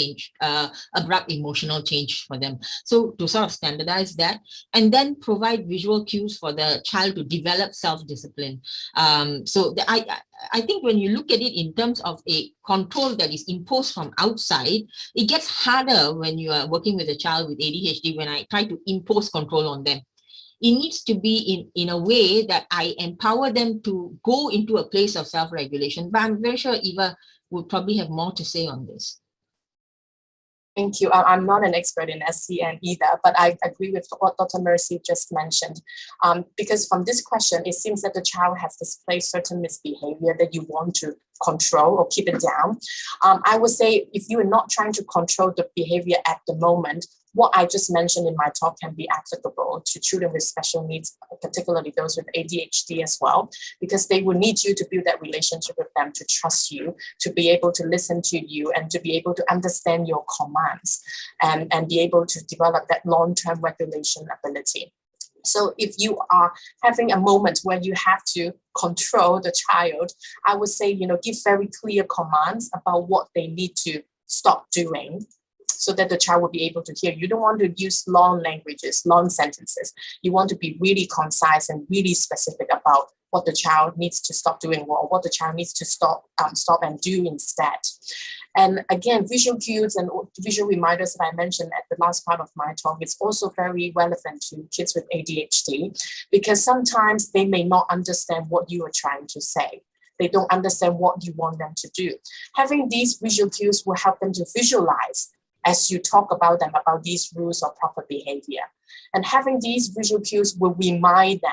emotional change for them. So to sort of standardize that, and then provide visual cues for the child to develop self-discipline. I think when you look at it in terms of a control that is imposed from outside, it gets harder when you are working with a child with ADHD. When I try to impose control on them, it needs to be in a way that I empower them to go into a place of self-regulation. But I'm very sure Eva will probably have more to say on this. Thank you. I'm not an expert in SCN either, but I agree with what Dr. Mercy just mentioned. Because from this question, it seems that the child has displayed certain misbehavior that you want to control or keep it down. I would say if you are not trying to control the behavior at the moment, what I just mentioned in my talk can be applicable to children with special needs, particularly those with ADHD as well, because they will need you to build that relationship with them, to trust you, to be able to listen to you, and to be able to understand your commands, and be able to develop that long-term regulation ability. So if you are having a moment where you have to control the child, I would say, give very clear commands about what they need to stop doing, so that the child will be able to hear. You don't want to use long languages, long sentences. You want to be really concise and really specific about what the child needs to stop doing, or what the child needs to stop and do instead. And again, visual cues and visual reminders that I mentioned at the last part of my talk is also very relevant to kids with ADHD, because sometimes they may not understand what you are trying to say. They don't understand what you want them to do. Having these visual cues will help them to visualize as you talk about them, about these rules of proper behavior. And having these visual cues will remind them,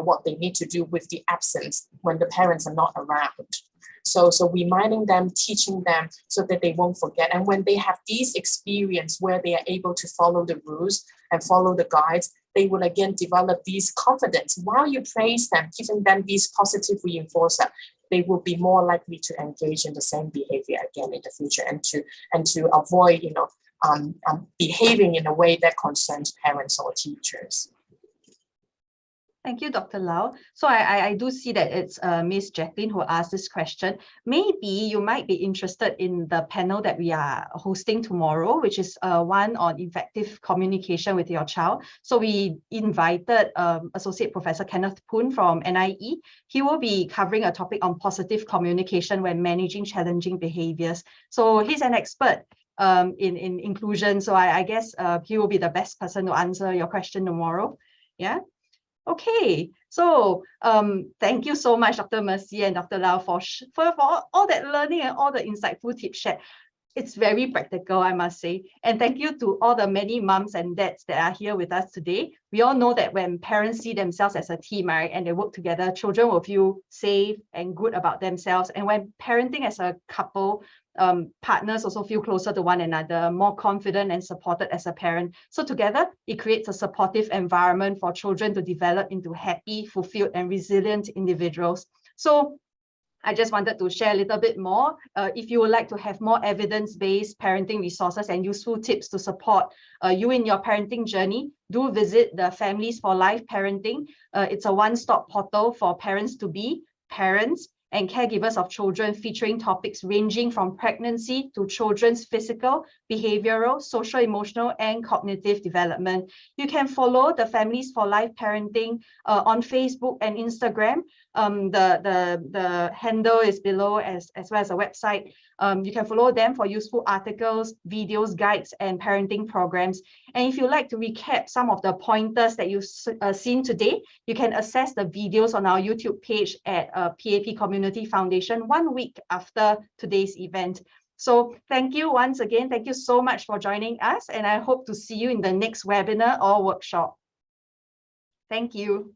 what they need to do with the absence when the parents are not around. So reminding them, teaching them so that they won't forget. And when they have these experience where they are able to follow the rules and follow the guides, they will again develop these confidence. While you praise them, giving them these positive reinforcer, they will be more likely to engage in the same behavior again in the future, and to avoid, behaving in a way that concerns parents or teachers. Thank you, Dr. Lau. So I do see that it's Miss Jacqueline who asked this question. Maybe you might be interested in the panel that we are hosting tomorrow, which is one on effective communication with your child. So we invited Associate Professor Kenneth Poon from NIE. He will be covering a topic on positive communication when managing challenging behaviors. So he's an expert in inclusion. So I guess he will be the best person to answer your question tomorrow. Yeah. Okay, so thank you so much, Dr. Mercy and Dr. Lau, for all that learning and all the insightful tips shared. It's very practical, I must say. And thank you to all the many moms and dads that are here with us today. We all know that when parents see themselves as a team, right, and they work together, children will feel safe and good about themselves. And when parenting as a couple, partners also feel closer to one another, more confident and supported as a parent. So together, it creates a supportive environment for children to develop into happy, fulfilled, and resilient individuals. So I just wanted to share a little bit more. If you would like to have more evidence-based parenting resources and useful tips to support you in your parenting journey, do visit the Families for Life Parenting. It's a one-stop portal for parents to be parents, and caregivers of children, featuring topics ranging from pregnancy to children's physical, behavioral, social, emotional, and cognitive development. You can follow the Families for Life Parenting on Facebook and Instagram. The handle is below, as well as a website. You can follow them for useful articles, videos, guides, and parenting programs. And if you'd like to recap some of the pointers that you've seen today, you can access the videos on our YouTube page at PAP Community Foundation 1 week after today's event. So thank you once again. Thank you so much for joining us, and I hope to see you in the next webinar or workshop. Thank you.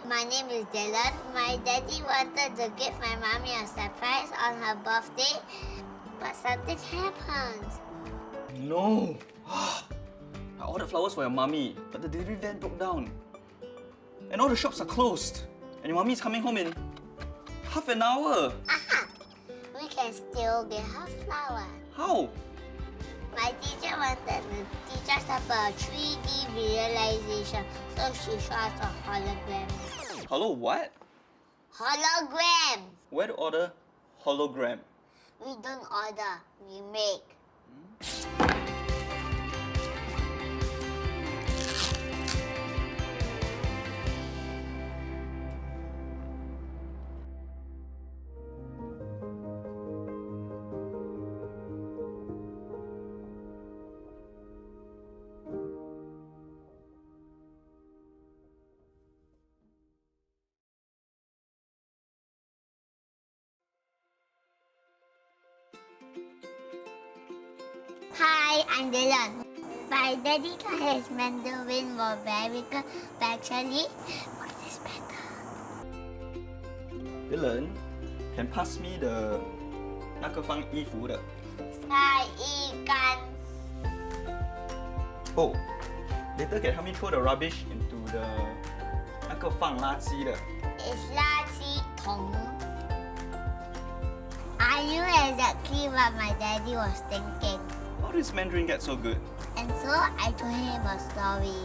My name is Dylan. My daddy wanted to give my mommy a surprise on her birthday, but something happened. No! I ordered flowers for your mommy, but the delivery van broke down. And all the shops are closed. And your mommy is coming home in half an hour. Aha! We can still get her flower. How? My teacher wanted to teach us about 3D visualization, so she showed us a hologram. Hello, what? Hologram! Where to order hologram? We don't order, we make. Hi, I'm Dylan. My daddy got his Mandarin more very good, but actually, what is better? Dylan, can pass me the 那个放衣服的。晒衣杆. Oh, later can help me throw the rubbish into the 那个放垃圾的。 It's 垃圾桶. I knew exactly what my daddy was thinking. How does Mandarin get so good? And so I told him a story.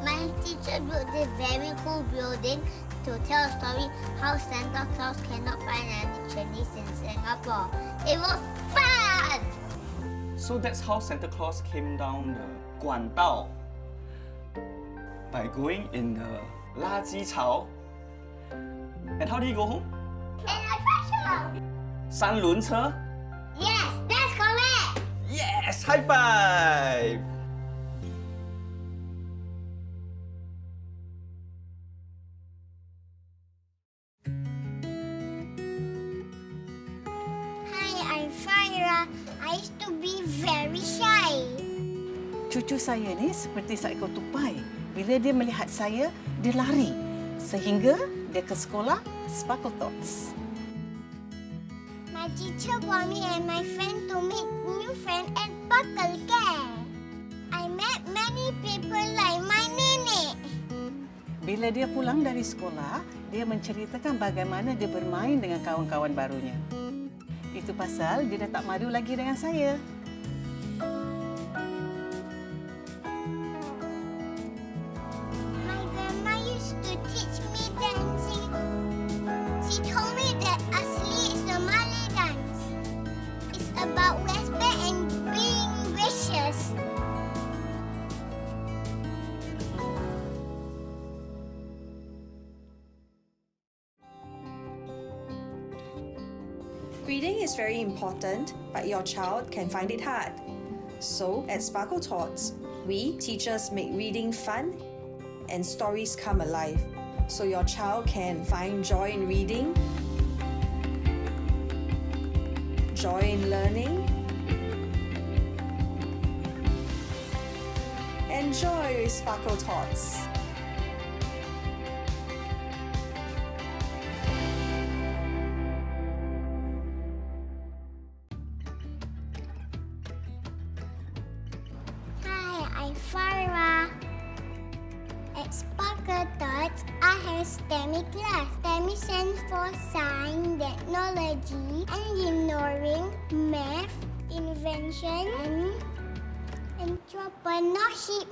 My teacher built this very cool building to tell a story how Santa Claus cannot find any Chinese in Singapore. It was fun! So that's how Santa Claus came down the 管道 by going in the 垃圾槽. And how did he go home? In a treasure! 三轮车? Yes, that's correct! Yes! High five! Hi, I'm Farah. I used to be very shy. Cucu saya ni seperti seekor tupai. Bila dia melihat saya, dia lari. Sehingga dia ke sekolah Sparkle Tots. My teacher want me and my friend to meet new friend at Sparkle Care. I met many people like my nenek. Bila dia pulang dari sekolah, dia menceritakan bagaimana dia bermain dengan kawan-kawan barunya. Itu pasal dia dah tak malu lagi dengan saya. My grandma used to teach me dancing. She told me that asli is the Malay dance. It's about respect and being gracious. Reading is very important, but your child can find it hard. So, at Sparkle Tots, we teachers make reading fun and stories come alive, so your child can find joy in reading, joy in learning, and joy with Sparkle Tots. Hi, I'm Farah. At Sparkle Tots, I have STEMI class. STEMI stands for Science, Technology, Engineering, Math, Invention, and Entrepreneurship.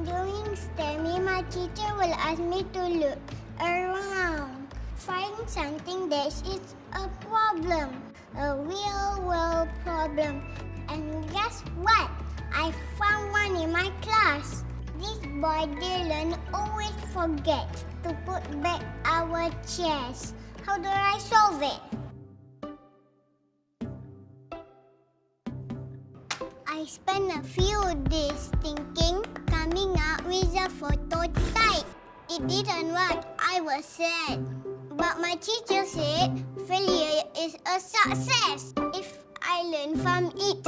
During STEMI, my teacher will ask me to look around, find something that is a problem, a real-world problem. And guess what? I found one in my class. This boy Dylan always forgets to put back our chairs. How do I solve it? I spent a few days thinking, coming up with a prototype. It didn't work. I was sad. But my teacher said failure is a success if I learn from it.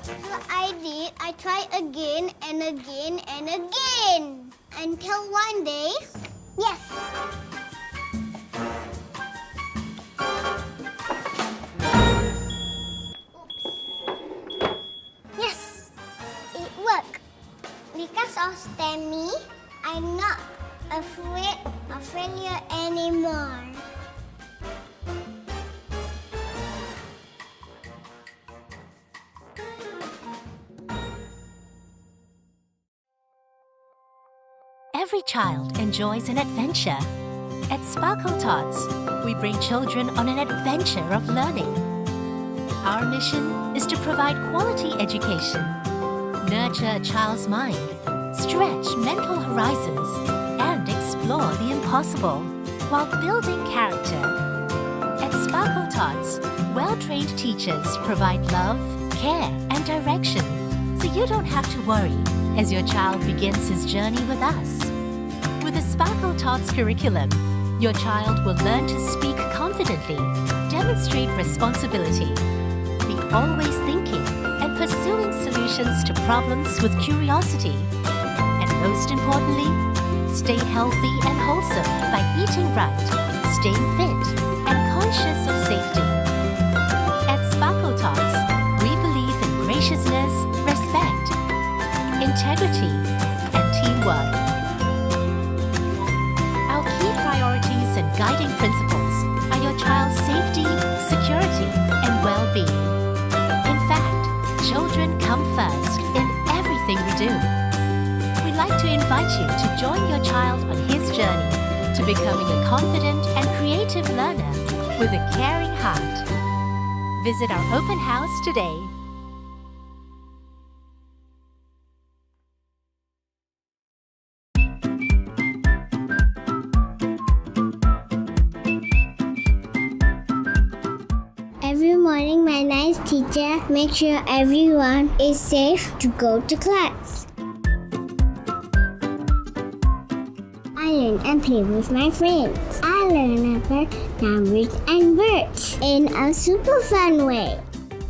So I tried again and again and again. Until one day, yes. Yes, it worked. Because of STEMI, I'm not afraid of failure anymore. Every child enjoys an adventure. At Sparkle Tots, we bring children on an adventure of learning. Our mission is to provide quality education, nurture a child's mind, stretch mental horizons, and explore the impossible while building character. At Sparkle Tots, well-trained teachers provide love, care, and direction, so you don't have to worry as your child begins his journey with us. With the Sparkle Tots curriculum, your child will learn to speak confidently, demonstrate responsibility, be always thinking and pursuing solutions to problems with curiosity, and most importantly, stay healthy and wholesome by eating right, staying fit, and conscious of safety. At Sparkle Tots, we believe in graciousness, respect, integrity, and teamwork. Our key priorities and guiding principles are your child's safety, security, and well-being. In fact, children come first in everything we do. We'd like to invite you to join your child on his journey to becoming a confident and creative learner with a caring heart. Visit our open house today. Every morning, my nice teacher makes sure everyone is safe to go to class. I learn and play with my friends. I learn about language and words in a super fun way.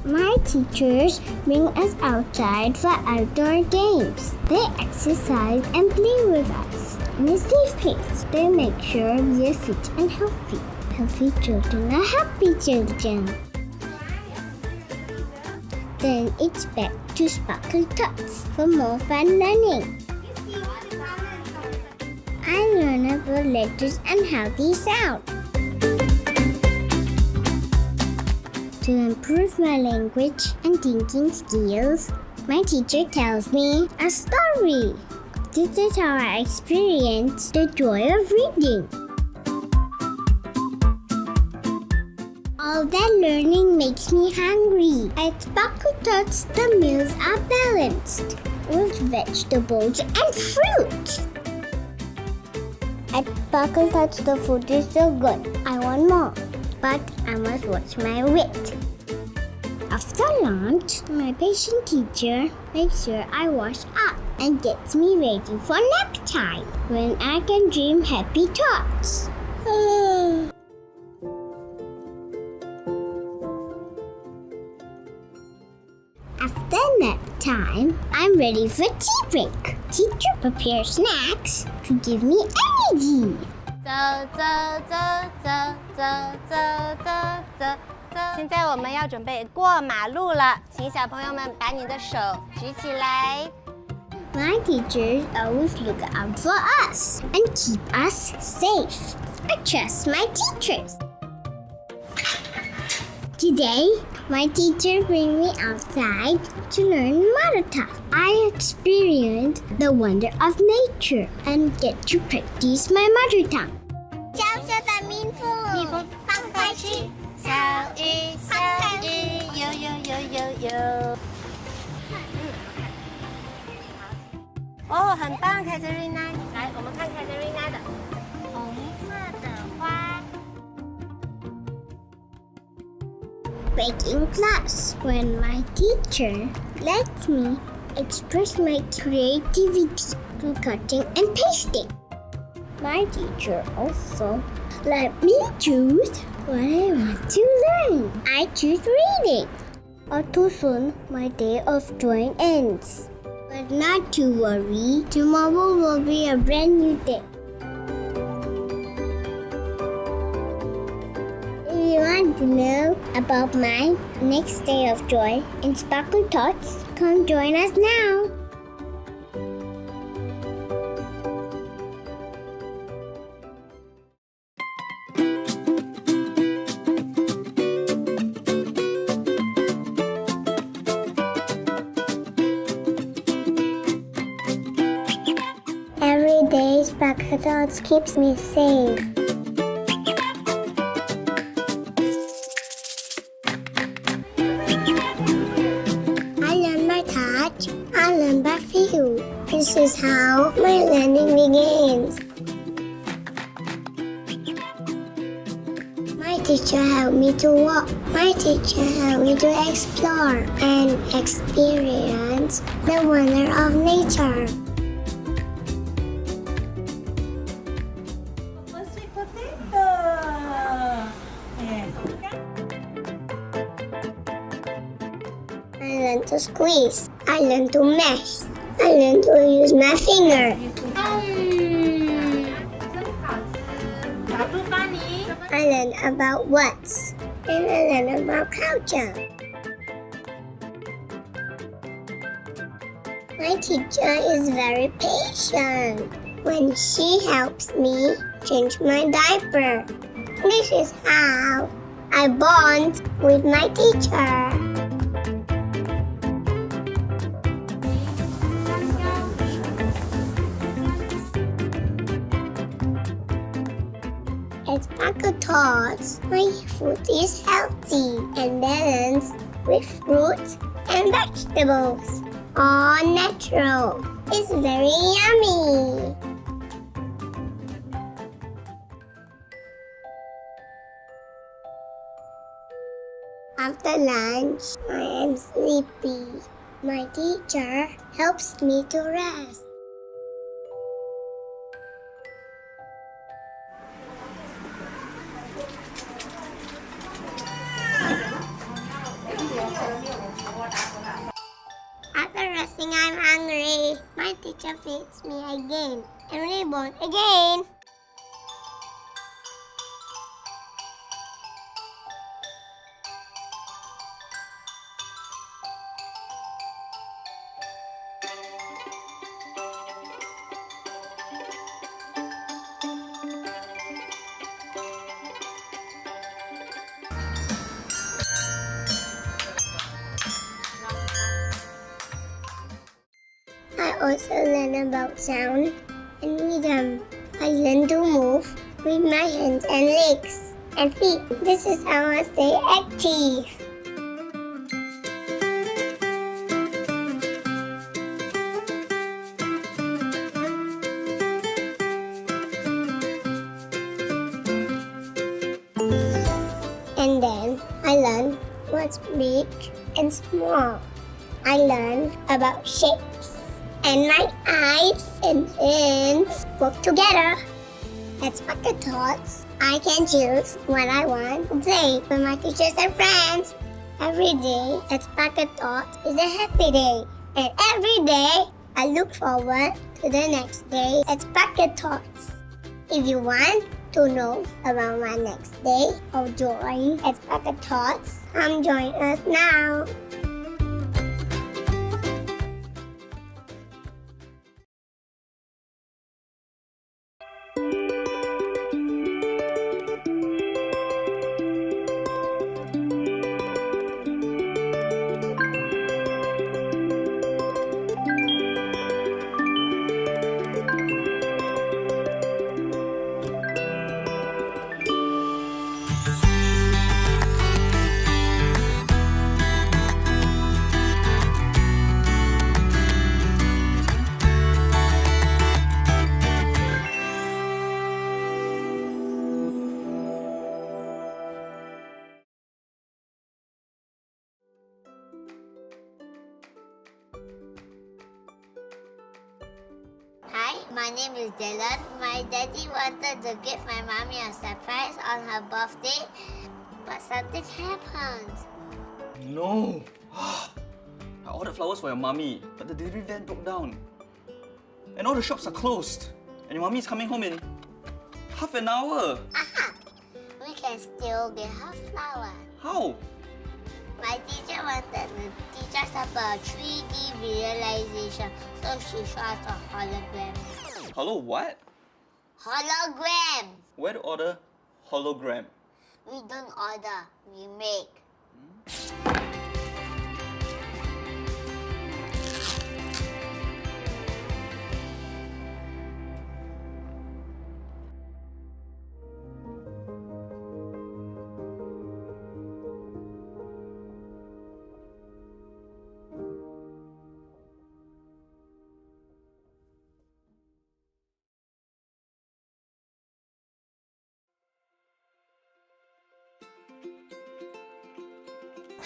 My teachers bring us outside for outdoor games. They exercise and play with us in a safe place. They make sure we are fit and healthy. Healthy children are happy children. Then it's back to Sparkle Tots for more fun learning. I learn about letters and how they sound. To improve my language and thinking skills, my teacher tells me a story. This is how I experience the joy of reading. All that learning makes me hungry. At Sparkle Tots, the meals are balanced with vegetables and fruit. At Sparkle Tots, the food is so good. I want more, but I must watch my weight. After lunch, my patient teacher makes sure I wash up and gets me ready for nap time when I can dream happy thoughts. After nap time, I'm ready for tea break. Teacher prepares snacks to give me energy. 走走走走走走走走走。现在我们要准备过马路了，请小朋友们把你的手举起来。My teachers always look out for us and keep us safe. I trust my teachers. Today, my teacher bring me outside to learn mother tongue. I experience the wonder of nature and get to practice my mother tongue. 小小的蜜蜂放开去，小鱼小鱼游游游游游。哦，很棒，凯瑟琳娜。来，我们看凯瑟琳娜的红色的花。Baking class, when my teacher lets me express my creativity through cutting and pasting. My teacher also let me choose what I want to learn. I choose reading. Or too soon, my day of drawing ends. But not to worry, tomorrow will be a brand new day. If you want to know about my next day of joy in Sparkle Tots, come join us now. Every day, Sparkle Tots keeps me safe. I learn by touch, I learn by feel. This is how my learning begins. My teacher helped me to walk. My teacher helped me to explore and experience the wonder of nature. Sweet potato. Yes. I learned to squeeze. I learned to mash. I learned to use my finger. I learned about words. And I learned about culture. My teacher is very patient when she helps me change my diaper. This is how I bond with my teacher. At Sparkle Tots, my food is healthy and balanced with fruits and vegetables. All natural. It's very yummy. After lunch, I am sleepy. My teacher helps me to rest. After resting, I'm hungry. My teacher feeds me again and reborn again. I also learn about sound and rhythm. I learn to move with my hands and legs and feet. This is how I stay active. And then I learn what's big and small. I learn about shapes. And my eyes and hands work together. At Sparkle Tots, I can choose what I want to play with my teachers and friends. Every day at Sparkle Tots is a happy day. And every day, I look forward to the next day at Sparkle Tots. If you want to know about my next day of joy at Sparkle Tots, come join us now. Hi, my name is Dylan. My daddy wanted to give my mommy a surprise on her birthday, but something happened. No. I ordered flowers for your mummy, but the delivery van broke down. And all the shops are closed. And your mummy's coming home in half an hour. Aha! We can still get her flower. How? My teacher wanted to teach us about 3D visualization, so she showed us a hologram. Hello, what? Hologram! Where to order hologram? We don't order, we make.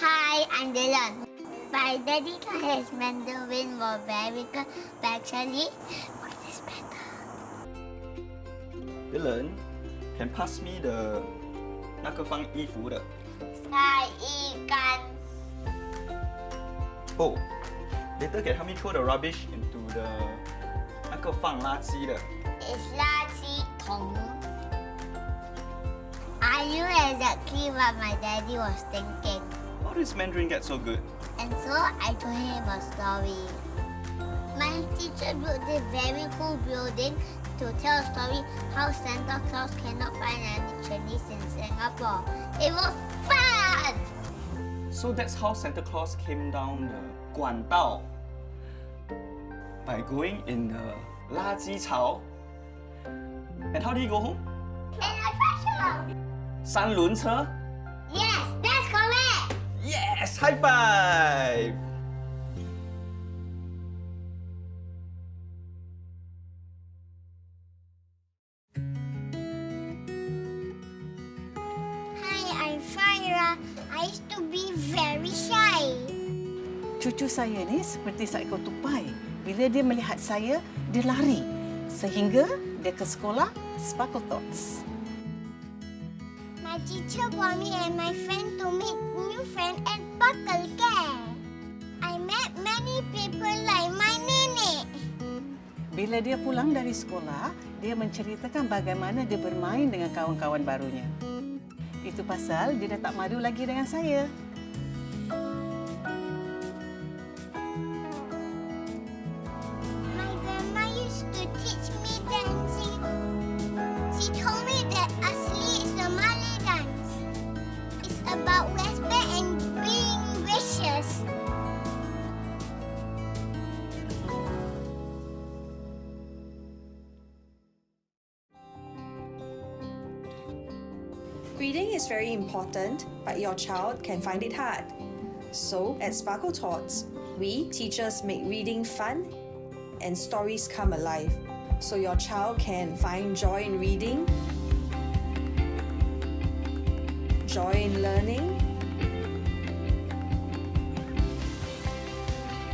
Hi, I'm Dylan. My daddy thought his Mandarin was very good, but actually, what is better? Dylan, can pass me the 那个放衣服的。晒衣杆。 Oh, later can help me throw the rubbish into the 那个放垃圾的。 It's 垃圾桶。I knew exactly what my daddy was thinking. How does Mandarin get so good? And so I told him a story. My teacher built this very cool building to tell a story how Santa Claus cannot find any Chinese in Singapore. It was fun! So that's how Santa Claus came down the 管道 by going in the 垃圾槽. And how did he go home? In a treasure! 三轮车? Yes, that's correct! Yes! High five! Hi, I'm Farah. I used to be very shy. Cucu saya ni seperti seekor tupai. Bila dia melihat saya, dia lari. Sehingga dia ke sekolah Sparkle Tots. My teacher want me and my friend to meet new friend at Sparkle Care. I met many people like my nenek. Bila dia pulang dari sekolah, dia menceritakan bagaimana dia bermain dengan kawan-kawan barunya. Itu pasal dia dah tak malu lagi dengan saya. My grandma used to teach me dancing. She told me that asli is the Malay dance. It's about respect and being gracious. Reading is very important, but your child can find it hard. So, at Sparkle Tots, we teachers make reading fun and stories come alive, so your child can find joy in reading, joy in learning,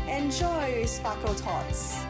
and joy with Sparkle Tots.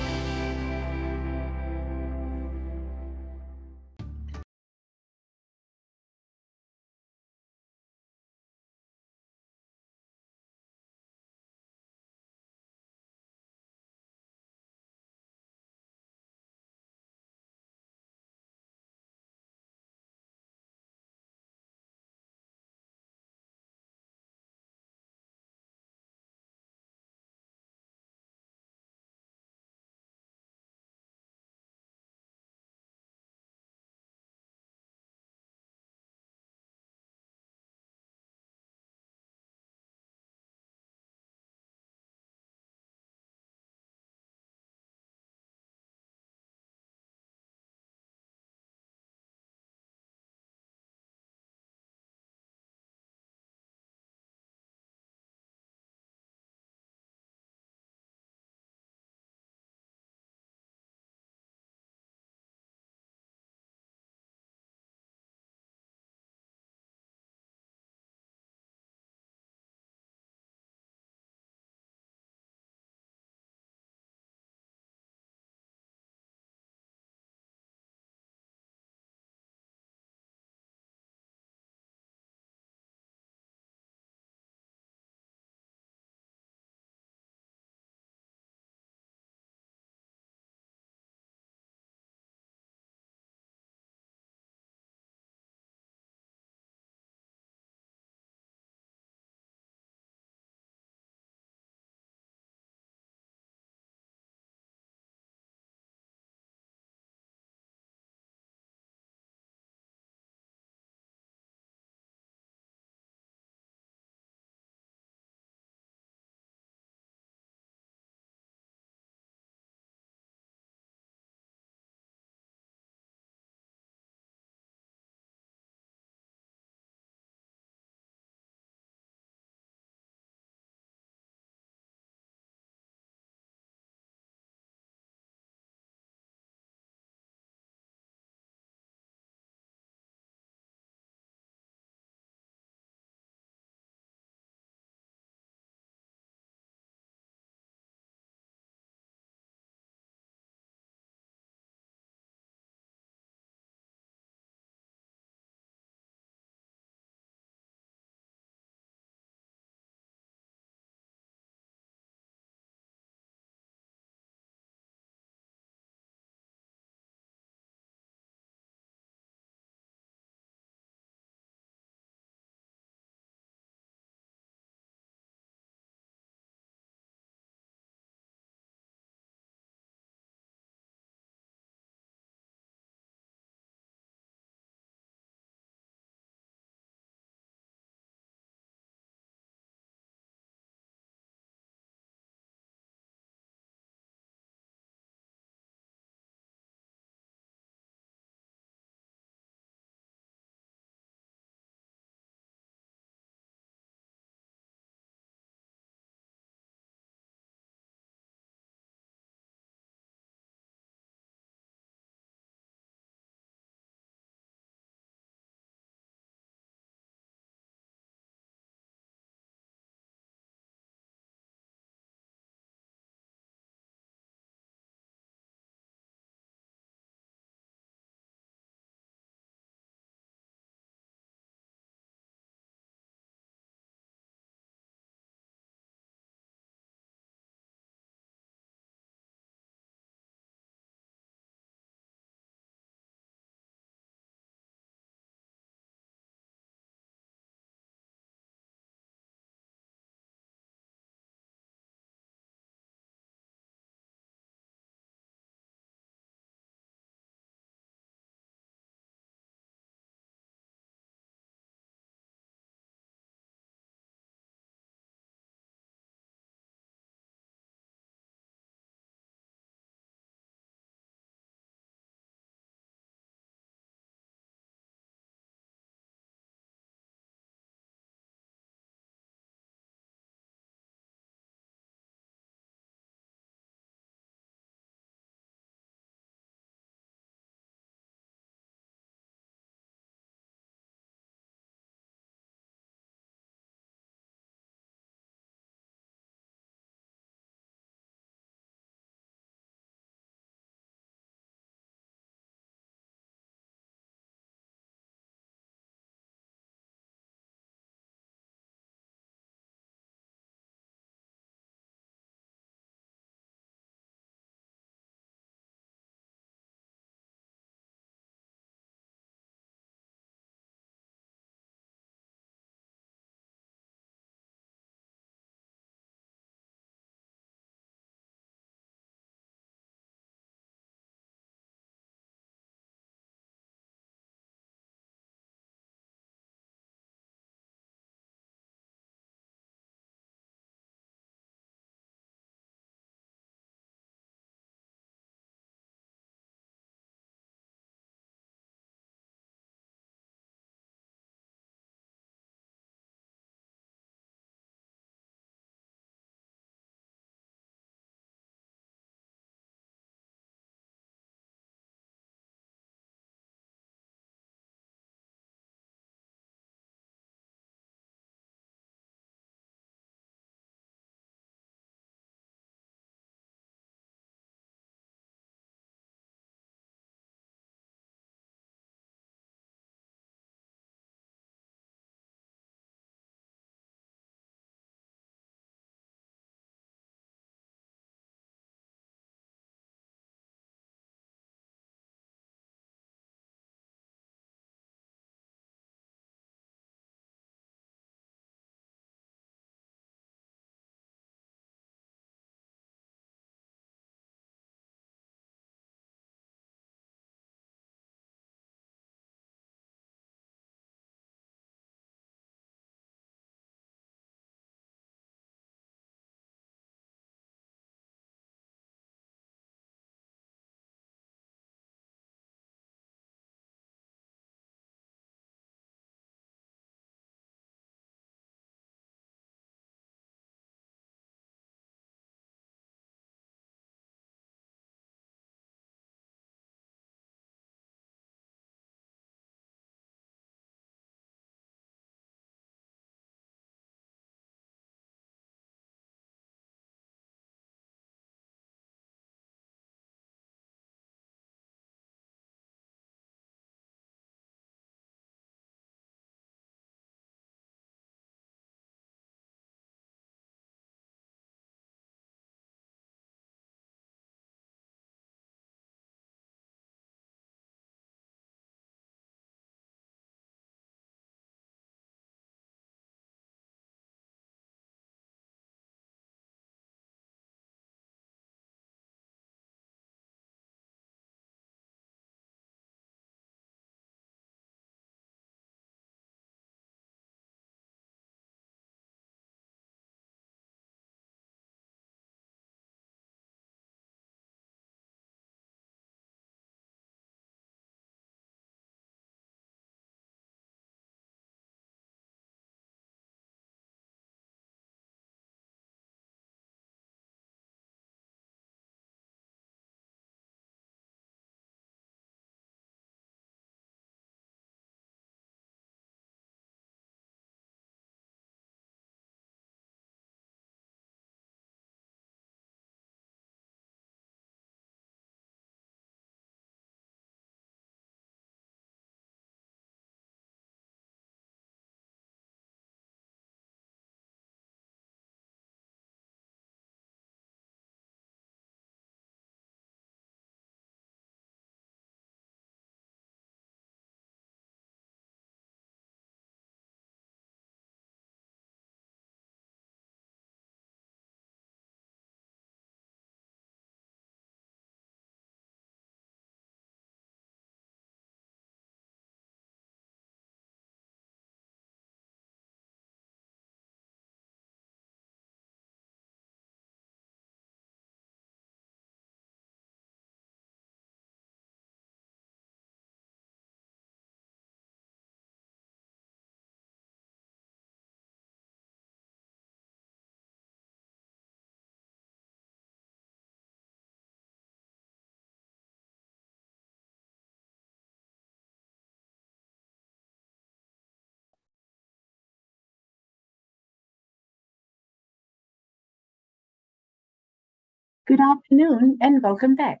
Good afternoon and welcome back.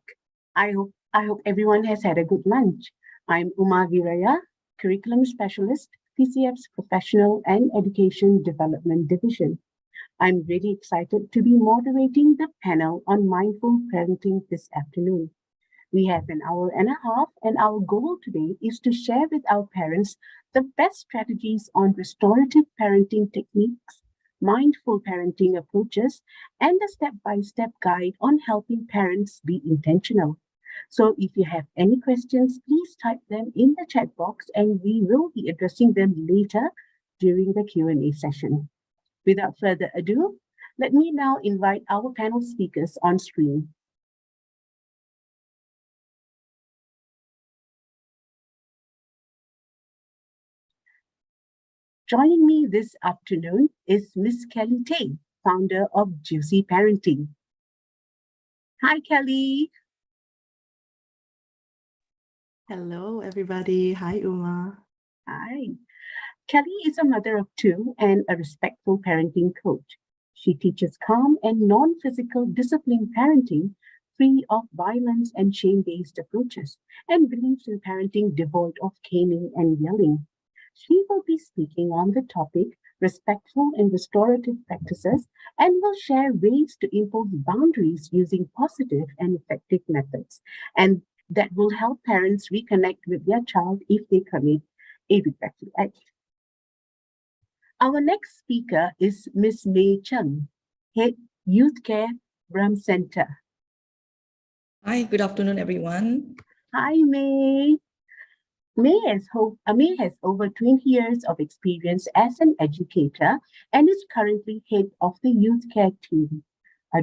I hope everyone has had a good lunch. I'm Uma Viraya, Curriculum Specialist, PCF's Professional and Education Development Division. I'm really excited to be moderating the panel on mindful parenting this afternoon. We have an hour and a half, and our goal today is to share with our parents the best strategies on restorative parenting techniques, mindful parenting approaches, and a step-by-step guide on helping parents be intentional. So if you have any questions, please type them in the chat box and we will be addressing them later during the Q&A session. Without further ado, let me now invite our panel speakers on screen. Joining me this afternoon is Miss Kelly Tay, founder of Juicy Parenting. Hi, Kelly. Hello, everybody. Hi, Uma. Hi. Kelly is a mother of two and a respectful parenting coach. She teaches calm and non-physical disciplined parenting free of violence and shame-based approaches and believes in parenting devoid of caning and yelling. She will be speaking on the topic respectful and restorative practices and will share ways to impose boundaries using positive and effective methods, and that will help parents reconnect with their child if they commit a regretful act. Our next speaker is Ms. May Chung, Head Youth Care, Brahm Center. Hi, good afternoon, everyone. Hi, May. May has over 20 years of experience as an educator and is currently head of the youth care team, a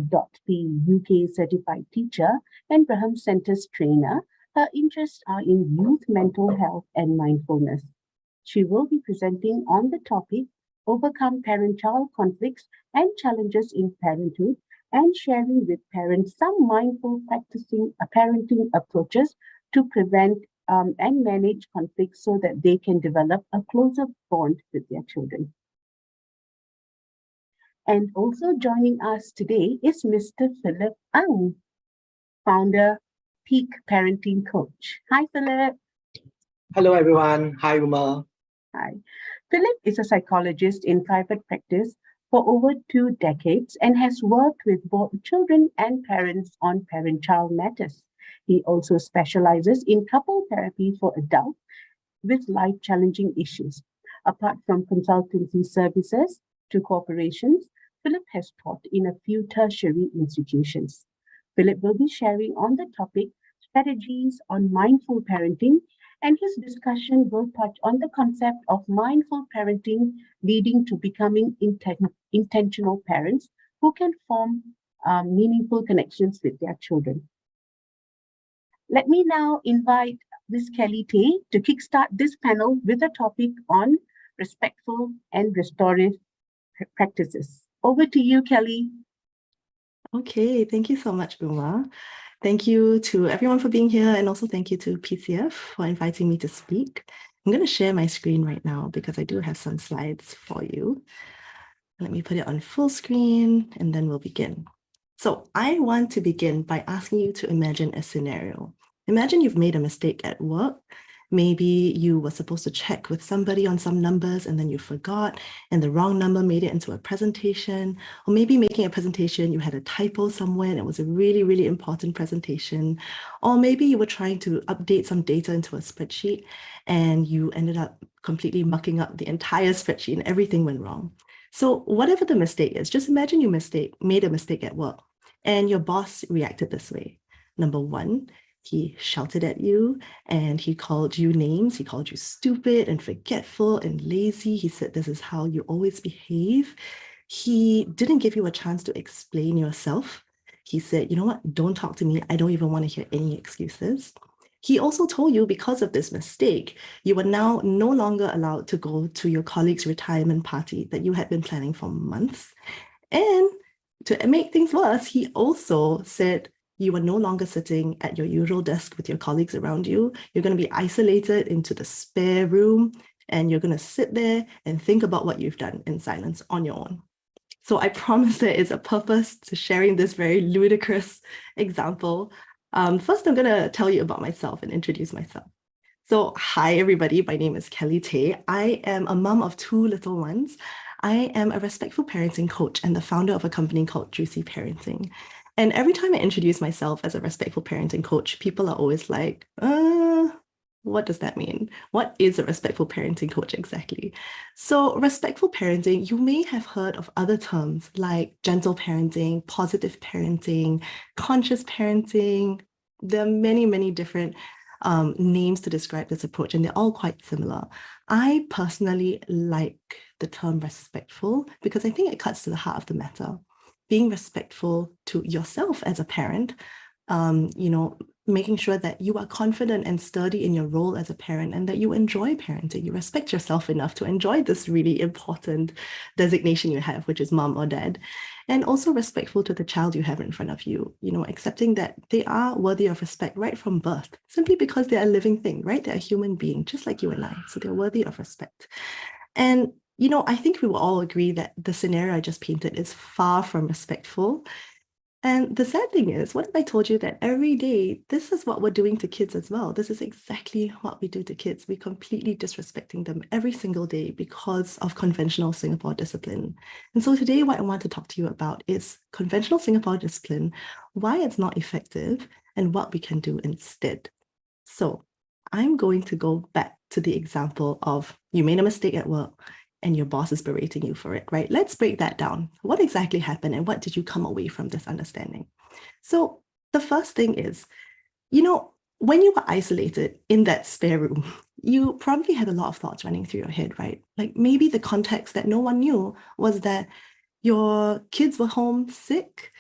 .P UK certified teacher and Brahm Center's trainer. Her interests are in youth mental health and mindfulness. She will be presenting on the topic overcome parent-child conflicts and challenges in parenthood and sharing with parents some mindful parenting approaches to prevent and manage conflicts so that they can develop a closer bond with their children. And also joining us today is Mr. Philip Ang, founder, Peak Parenting Coach. Hi, Philip. Hello, everyone. Hi, Uma. Hi. Philip is a psychologist in private practice for over 2 decades and has worked with both children and parents on parent-child matters. He also specializes in couple therapy for adults with life-challenging issues. Apart from consultancy services to corporations, Philip has taught in a few tertiary institutions. Philip will be sharing on the topic strategies on mindful parenting, and his discussion will touch on the concept of mindful parenting leading to becoming intentional parents who can form meaningful connections with their children. Let me now invite Ms. Kelly Tay to kickstart this panel with a topic on respectful and restorative practices. Over to you, Kelly. Okay, thank you so much, Uma. Thank you to everyone for being here, and also thank you to PCF for inviting me to speak. I'm going to share my screen right now because I do have some slides for you. Let me put it on full screen and then we'll begin. So I want to begin by asking you to imagine a scenario. Imagine you've made a mistake at work. Maybe you were supposed to check with somebody on some numbers and then you forgot and the wrong number made it into a presentation. Or maybe making a presentation, you had a typo somewhere and it was a really, really important presentation. Or maybe you were trying to update some data into a spreadsheet and you ended up completely mucking up the entire spreadsheet and everything went wrong. So whatever the mistake is, just imagine you made a mistake at work and your boss reacted this way. Number one, he shouted at you and he called you names. He called you stupid and forgetful and lazy. He said, this is how you always behave. He didn't give you a chance to explain yourself. He said, you know what, don't talk to me. I don't even want to hear any excuses. He also told you because of this mistake, you were now no longer allowed to go to your colleague's retirement party that you had been planning for months. And to make things worse, he also said, you are no longer sitting at your usual desk with your colleagues around you. You're going to be isolated into the spare room and you're going to sit there and think about what you've done in silence on your own. So I promise there is a purpose to sharing this very ludicrous example. First, I'm going to tell you about myself and introduce myself. So hi, everybody. My name is Kelly Tay. I am a mom of 2 little ones. I am a respectful parenting coach and the founder of a company called Juicy Parenting. And every time I introduce myself as a respectful parenting coach, people are always like, what does that mean? What is a respectful parenting coach exactly? So respectful parenting, you may have heard of other terms like gentle parenting, positive parenting, conscious parenting. There are many, many different names to describe this approach, and they're all quite similar. I personally like the term respectful because I think it cuts to the heart of the matter. Being respectful to yourself as a parent, making sure that you are confident and sturdy in your role as a parent and that you enjoy parenting. You respect yourself enough to enjoy this really important designation you have, which is mom or dad. And also respectful to the child you have in front of you, accepting that they are worthy of respect right from birth, simply because they're a living thing, right? They're a human being, just like you and I. So they're worthy of respect. And, I think we will all agree that the scenario I just painted is far from respectful. And the sad thing is, what if I told you that every day, this is what we're doing to kids as well? This is exactly what we do to kids. We're completely disrespecting them every single day because of conventional Singapore discipline. And so today, what I want to talk to you about is conventional Singapore discipline, why it's not effective, and what we can do instead. So I'm going to go back to the example of you made a mistake at work and your boss is berating you for it, right? Let's break that down. What exactly happened and what did you come away from this understanding? So the first thing is, when you were isolated in that spare room, you probably had a lot of thoughts running through your head, right? Like maybe the context that no one knew was that your kids were home sick,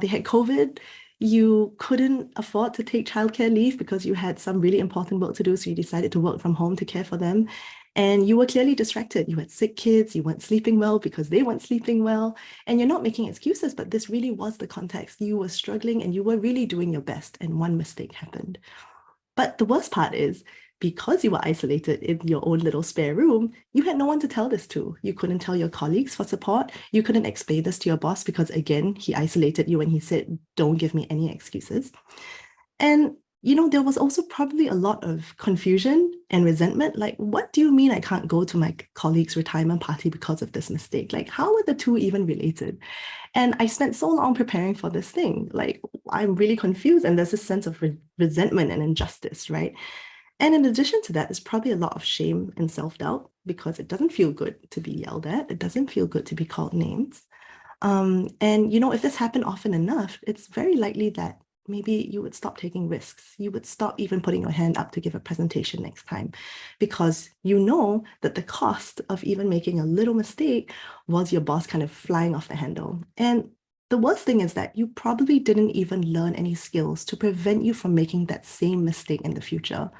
they had COVID, you couldn't afford to take childcare leave because you had some really important work to do, so you decided to work from home to care for them. And you were clearly distracted. You had sick kids, you weren't sleeping well because they weren't sleeping well. And you're not making excuses, but this really was the context. You were struggling and you were really doing your best, and one mistake happened. But the worst part is, because you were isolated in your own little spare room, you had no one to tell this to. You couldn't tell your colleagues for support. You couldn't explain this to your boss because, again, he isolated you and he said, don't give me any excuses. And there was also probably a lot of confusion and resentment. Like, what do you mean I can't go to my colleague's retirement party because of this mistake? Like, how are the two even related? And I spent so long preparing for this thing. Like, I'm really confused. And there's this sense of resentment and injustice, right? And in addition to that, there's probably a lot of shame and self-doubt because it doesn't feel good to be yelled at. It doesn't feel good to be called names. And, if this happened often enough, it's very likely that maybe you would stop taking risks. You would stop even putting your hand up to give a presentation next time because you know that the cost of even making a little mistake was your boss kind of flying off the handle. And the worst thing is that you probably didn't even learn any skills to prevent you from making that same mistake in the future,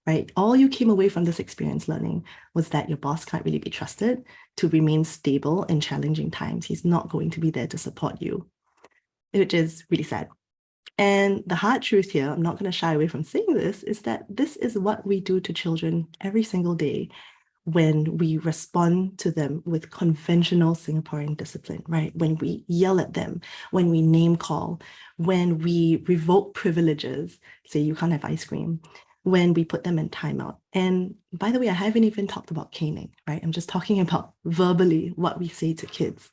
right? All you came away from this experience learning was that your boss can't really be trusted to remain stable in challenging times. He's not going to be there to support you, which is really sad. And the hard truth here, I'm not going to shy away from saying this, is that this is what we do to children every single day when we respond to them with conventional Singaporean discipline, right? When we yell at them, when we name call, when we revoke privileges, say you can't have ice cream, when we put them in timeout. And by the way, I haven't even talked about caning, right? I'm just talking about verbally what we say to kids.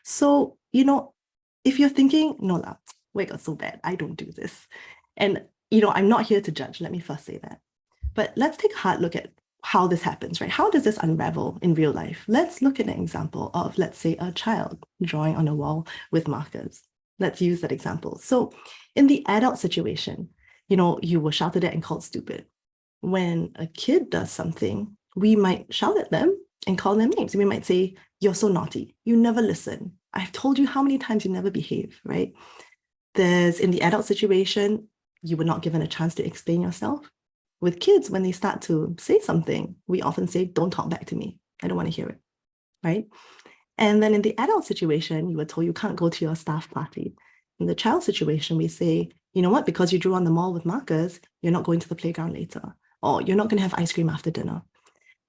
So, if you're thinking, no lah, why got so bad? I don't do this. And, I'm not here to judge. Let me first say that. But let's take a hard look at how this happens, right? How does this unravel in real life? Let's look at an example of, let's say, a child drawing on a wall with markers. Let's use that example. So in the adult situation, you were shouted at and called stupid. When a kid does something, we might shout at them and call them names. We might say, you're so naughty. You never listen. I've told you how many times you never behave, right? In the adult situation, you were not given a chance to explain yourself. With kids, when they start to say something, we often say, don't talk back to me. I don't want to hear it, right? And then in the adult situation, you were told you can't go to your staff party. In the child situation, we say, you know what, because you drew on the wall with markers, you're not going to the playground later, or you're not going to have ice cream after dinner.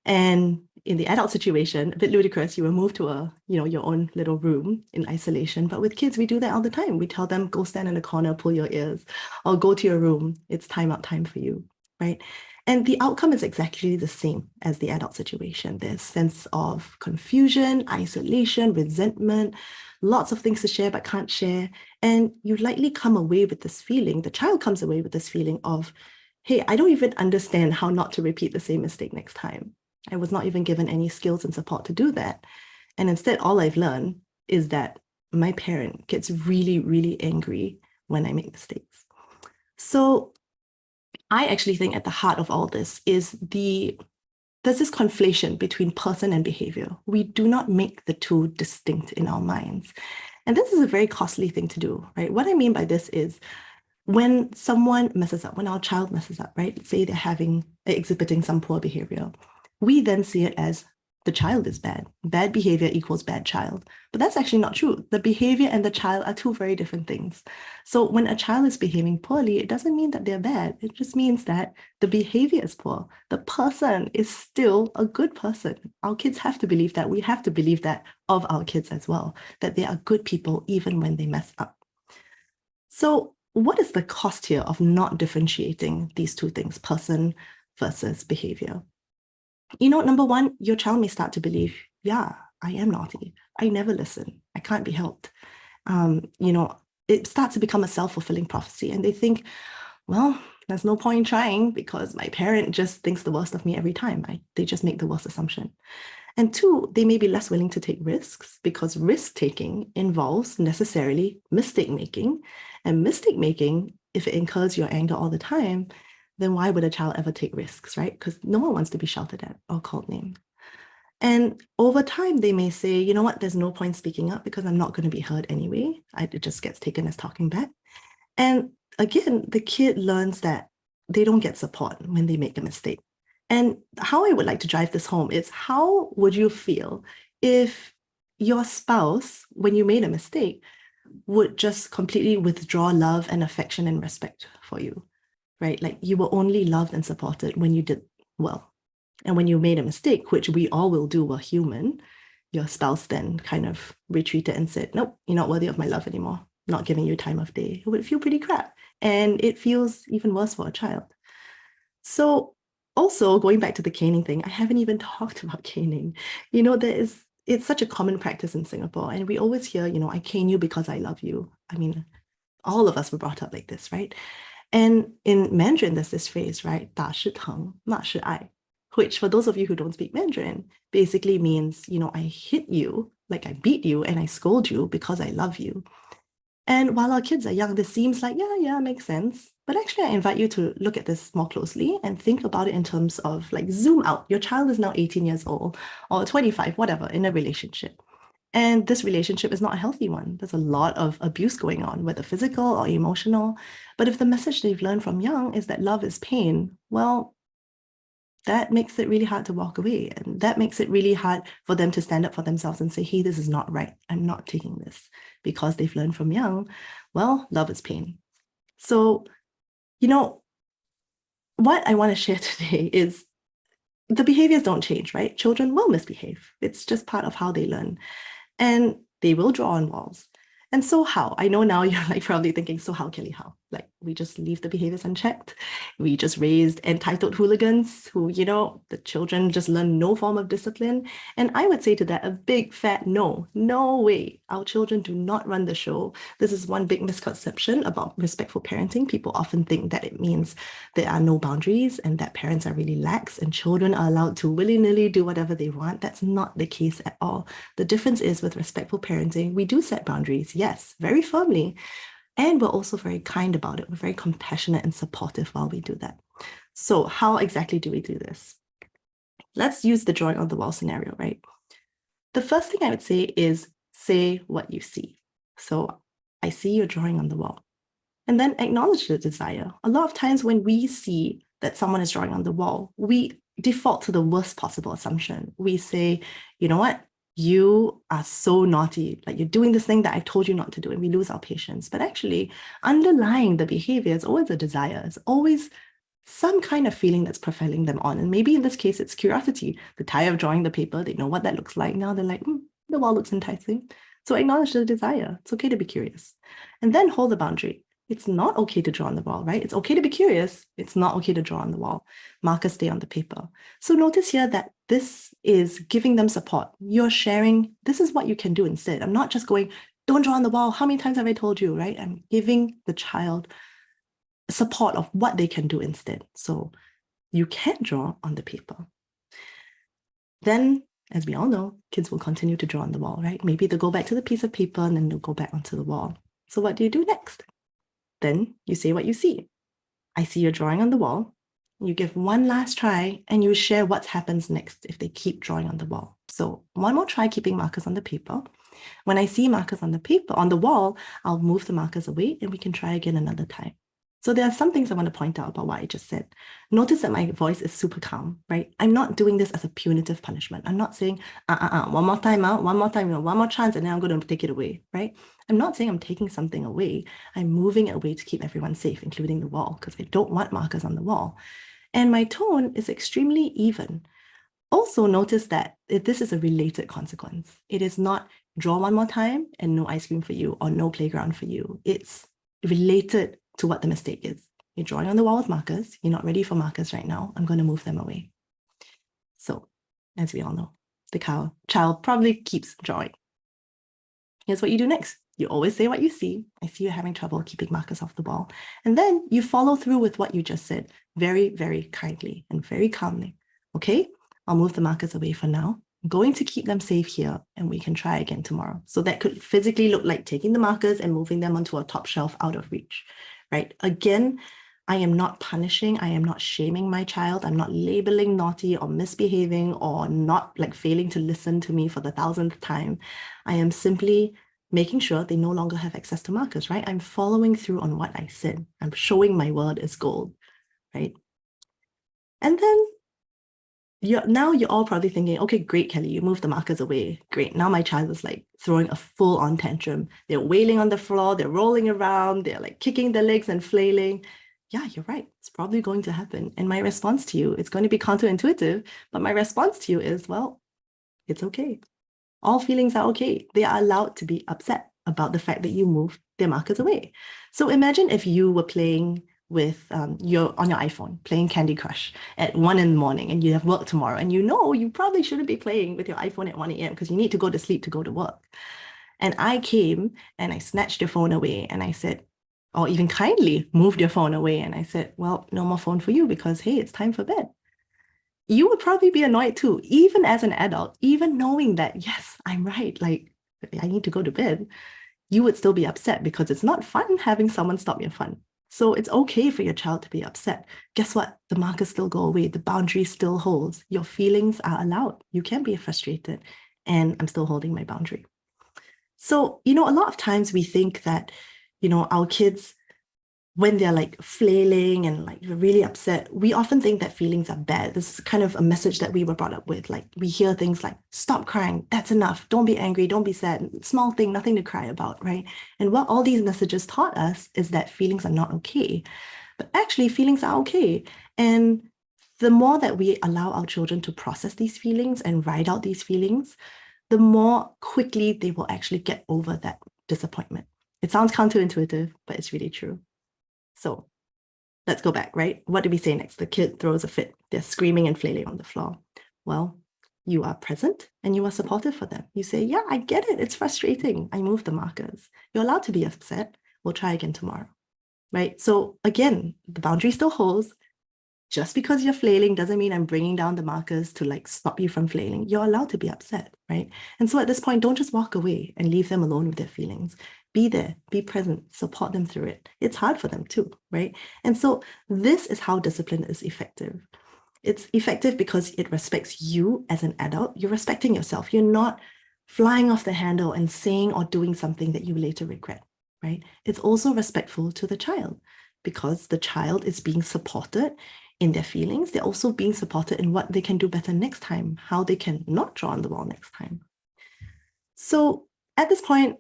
And in the adult situation, a bit ludicrous, you were moved to your own little room in isolation. But with kids, we do that all the time. We tell them, go stand in the corner, pull your ears, or go to your room. It's time out time for you, right? And the outcome is exactly the same as the adult situation. There's sense of confusion, isolation, resentment, lots of things to share but can't share. And you likely come away with this feeling, the child comes away with this feeling of, hey, I don't even understand how not to repeat the same mistake next time. I was not even given any skills and support to do that. And instead, all I've learned is that my parent gets really, really angry when I make mistakes. So I actually think at the heart of all this is there's this conflation between person and behavior. We do not make the two distinct in our minds. And this is a very costly thing to do, right? What I mean by this is when someone messes up, when our child messes up, right? Say they're exhibiting some poor behavior. We then see it as the child is bad. Bad behavior equals bad child. But that's actually not true. The behavior and the child are two very different things. So when a child is behaving poorly, it doesn't mean that they're bad. It just means that the behavior is poor. The person is still a good person. Our kids have to believe that. We have to believe that of our kids as well, that they are good people even when they mess up. So what is the cost here of not differentiating these two things, person versus behavior? Number one, your child may start to believe, yeah, I am naughty. I never listen. I can't be helped. It starts to become a self-fulfilling prophecy. And they think, well, there's no point trying because my parent just thinks the worst of me every time. They just make the worst assumption. And two, they may be less willing to take risks because risk-taking involves necessarily mistake-making. And mistake-making, if it incurs your anger all the time, then why would a child ever take risks, right? Because no one wants to be shouted at or called names. And over time, they may say, you know what, there's no point speaking up because I'm not going to be heard anyway. It just gets taken as talking back. And again, the kid learns that they don't get support when they make a mistake. And how I would like to drive this home is, how would you feel if your spouse, when you made a mistake, would just completely withdraw love and affection and respect for you? Right? Like you were only loved and supported when you did well. And when you made a mistake, which we all will do, we're human, your spouse then kind of retreated and said, nope, you're not worthy of my love anymore. I'm not giving you time of day. It would feel pretty crap. And it feels even worse for a child. So also going back to the caning thing, I haven't even talked about caning. It's such a common practice in Singapore. And we always hear, I cane you because I love you. I mean, all of us were brought up like this, right? And in Mandarin, there's this phrase, right? 打是疼，骂是爱, which for those of you who don't speak Mandarin, basically means, I hit you, like I beat you and I scold you because I love you. And while our kids are young, this seems like, yeah, makes sense. But actually, I invite you to look at this more closely and think about it in terms of like zoom out. Your child is now 18 years old or 25, whatever, in a relationship. And this relationship is not a healthy one. There's a lot of abuse going on, whether physical or emotional. But if the message they've learned from young is that love is pain, well, that makes it really hard to walk away. And that makes it really hard for them to stand up for themselves and say, hey, this is not right. I'm not taking this. Because they've learned from young, well, love is pain. So, what I want to share today is the behaviors don't change, right? Children will misbehave. It's just part of how they learn. And they will draw on walls. And so how? I know now you're like probably thinking, so how, Kelly, how? Like we just leave the behaviors unchecked. We just raised entitled hooligans who, the children just learn no form of discipline. And I would say to that a big fat no way. Our children do not run the show. This is one big misconception about respectful parenting. People often think that it means there are no boundaries and that parents are really lax and children are allowed to willy-nilly do whatever they want. That's not the case at all. The difference is with respectful parenting, we do set boundaries. Yes, very firmly. And we're also very kind about it. We're very compassionate and supportive while we do that. So how exactly do we do this? Let's use the drawing on the wall scenario, right? The first thing I would say is say what you see. So I see your drawing on the wall. And then acknowledge the desire. A lot of times when we see that someone is drawing on the wall, we default to the worst possible assumption. We say, you know what? You are so naughty, like you're doing this thing that I've told you not to do, and we lose our patience. But actually, underlying the behavior is always a desire. It's always some kind of feeling that's propelling them on. And maybe in this case, it's curiosity. They're tired of drawing the paper. They know what that looks like. Now they're like, the wall looks enticing. So acknowledge the desire. It's okay to be curious. And then hold the boundary. It's not okay to draw on the wall, right? It's okay to be curious. It's not okay to draw on the wall. Markers stay on the paper. So notice here that this is giving them support. You're sharing, this is what you can do instead. I'm not just going, don't draw on the wall. How many times have I told you, right? I'm giving the child support of what they can do instead. So you can draw on the paper. Then, as we all know, kids will continue to draw on the wall, right? Maybe they'll go back to the piece of paper and then they'll go back onto the wall. So what do you do next? Then you say what you see. I see you're drawing on the wall. You give one last try and you share what happens next if they keep drawing on the wall. So one more try keeping markers on the paper. When I see markers on the paper, on the wall, I'll move the markers away and we can try again another time. So there are some things I want to point out about what I just said. Notice that my voice is super calm, right? I'm not doing this as a punitive punishment. I'm not saying, one more time out, one more time, one more chance, and then I'm going to take it away, right? I'm not saying I'm taking something away. I'm moving it away to keep everyone safe, including the wall, because I don't want markers on the wall. And my tone is extremely even. Also notice that this is a related consequence. It is not draw one more time and no ice cream for you or no playground for you. It's related to what the mistake is. You're drawing on the wall with markers. You're not ready for markers right now. I'm going to move them away. So, as we all know, the child probably keeps drawing. Here's what you do next. You always say what you see. I see you're having trouble keeping markers off the wall. And then you follow through with what you just said very, very kindly and very calmly. Okay, I'll move the markers away for now. I'm going to keep them safe here and we can try again tomorrow. So that could physically look like taking the markers and moving them onto a top shelf out of reach, right? Again, I am not punishing. I am not shaming my child. I'm not labeling naughty or misbehaving or not like failing to listen to me for the 1000th time. I am simply making sure they no longer have access to markers, right? I'm following through on what I said. I'm showing my word is gold, right? And then now you're all probably thinking, okay, great, Kelly, you moved the markers away. Great. Now my child is like throwing a full-on tantrum. They're wailing on the floor. They're rolling around. They're like kicking their legs and flailing. Yeah, you're right. It's probably going to happen. And my response to you, it's going to be counterintuitive, but my response to you is, well, it's okay. All feelings are okay. They are allowed to be upset about the fact that you moved their markers away. So imagine if you were playing with on your iPhone, playing Candy Crush at 1 in the morning and you have work tomorrow and you know you probably shouldn't be playing with your iPhone at 1 a.m. because you need to go to sleep to go to work. And I came and I snatched your phone away and I said, or even kindly moved your phone away and I said, well, no more phone for you because, hey, it's time for bed. You would probably be annoyed too, even as an adult, even knowing that, yes, I'm right, like I need to go to bed. You would still be upset because it's not fun having someone stop your fun. So it's okay for your child to be upset. Guess what? The markers still go away. The boundary still holds. Your feelings are allowed. You can be frustrated and I'm still holding my boundary. So, a lot of times we think that, our kids, when they're like flailing and like really upset, we often think that feelings are bad. This is kind of a message that we were brought up with. Like we hear things like, stop crying, that's enough. Don't be angry, don't be sad. Small thing, nothing to cry about, right? And what all these messages taught us is that feelings are not okay. But actually feelings are okay. And the more that we allow our children to process these feelings and ride out these feelings, the more quickly they will actually get over that disappointment. It sounds counterintuitive, but it's really true. So let's go back, right? What did we say next? The kid throws a fit. They're screaming and flailing on the floor. Well, you are present and you are supportive for them. You say, yeah, I get it. It's frustrating. I moved the markers. You're allowed to be upset. We'll try again tomorrow, right? So again, the boundary still holds. Just because you're flailing doesn't mean I'm bringing down the markers to like stop you from flailing. You're allowed to be upset, right? And so at this point, don't just walk away and leave them alone with their feelings. Be there, be present, support them through it. It's hard for them too, right? And so this is how discipline is effective. It's effective because it respects you as an adult. You're respecting yourself. You're not flying off the handle and saying or doing something that you later regret, right? It's also respectful to the child because the child is being supported in their feelings. They're also being supported in what they can do better next time, how they can not draw on the wall next time. So at this point,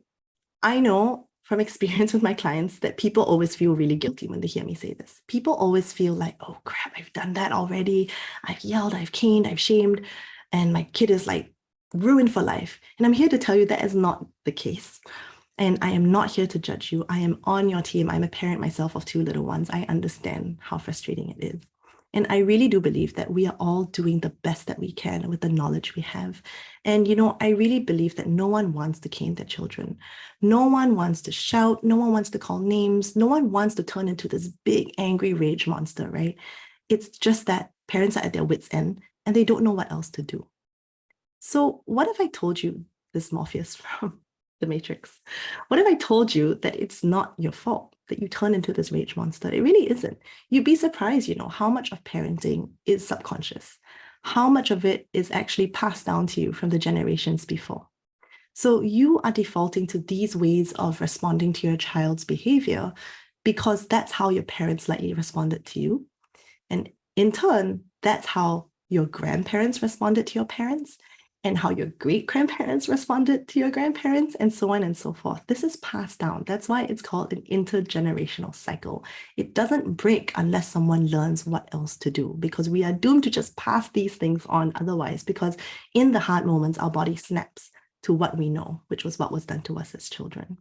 I know from experience with my clients that people always feel really guilty when they hear me say this. People always feel like, oh crap, I've done that already. I've yelled, I've caned, I've shamed, and my kid is like ruined for life. And I'm here to tell you that is not the case. And I am not here to judge you. I am on your team. I'm a parent myself of 2 little ones. I understand how frustrating it is. And I really do believe that we are all doing the best that we can with the knowledge we have. And, you know, I really believe that no one wants to cane their children. No one wants to shout. No one wants to call names. No one wants to turn into this big, angry rage monster, right? It's just that parents are at their wits' end and they don't know what else to do. So what if I told you this Morpheus from the Matrix? What if I told you that it's not your fault that you turn into this rage monster? It really isn't. You'd be surprised, you know, how much of parenting is subconscious, how much of it is actually passed down to you from the generations before. So you are defaulting to these ways of responding to your child's behavior because that's how your parents likely responded to you. And in turn, that's how your grandparents responded to your parents, and how your great-grandparents responded to your grandparents, and so on and so forth. This is passed down. That's why it's called an intergenerational cycle. It doesn't break unless someone learns what else to do, because we are doomed to just pass these things on otherwise, because in the hard moments, our body snaps to what we know, which was what was done to us as children.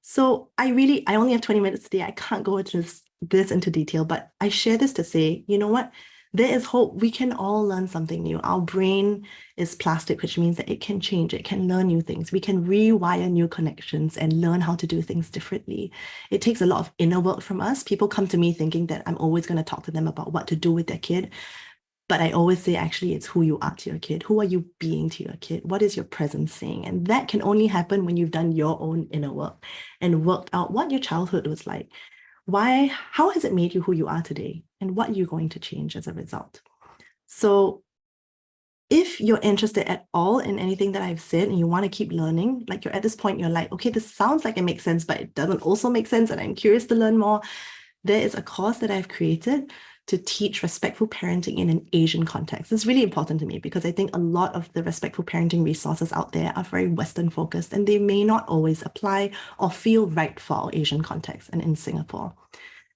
So I only have 20 minutes today. I can't go into this into detail, but I share this to say, you know what? There is hope. We can all learn something new. Our brain is plastic, which means that it can change. It can learn new things. We can rewire new connections and learn how to do things differently. It takes a lot of inner work from us. People come to me thinking that I'm always going to talk to them about what to do with their kid. But I always say, actually, it's who you are to your kid. Who are you being to your kid? What is your presence saying? And that can only happen when you've done your own inner work and worked out what your childhood was like. How has it made you who you are today? And what are you going to change as a result? So if you're interested at all in anything that I've said and you want to keep learning, like you're at this point, you're like, okay, this sounds like it makes sense, but it doesn't also make sense, and I'm curious to learn more, there is a course that I've created to teach respectful parenting in an Asian context. It's really important to me because I think a lot of the respectful parenting resources out there are very Western focused, and they may not always apply or feel right for our Asian context and in Singapore.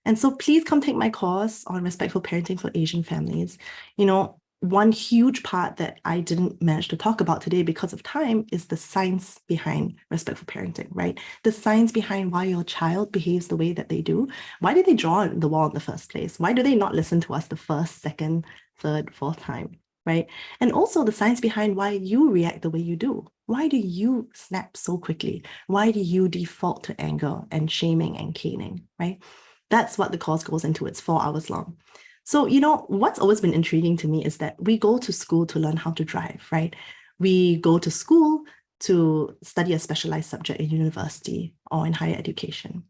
And so please come take my course on respectful parenting for Asian families. You know, one huge part that I didn't manage to talk about today because of time is the science behind respectful parenting, right? The science behind why your child behaves the way that they do. Why did they draw the wall in the first place? Why do they not listen to us the first, second, third, fourth time, right? And also the science behind why you react the way you do. Why do you snap so quickly? Why do you default to anger and shaming and caning, right? That's what the course goes into. It's 4 hours long. So, you know, what's always been intriguing to me is that we go to school to learn how to drive, right? We go to school to study a specialized subject in university or in higher education.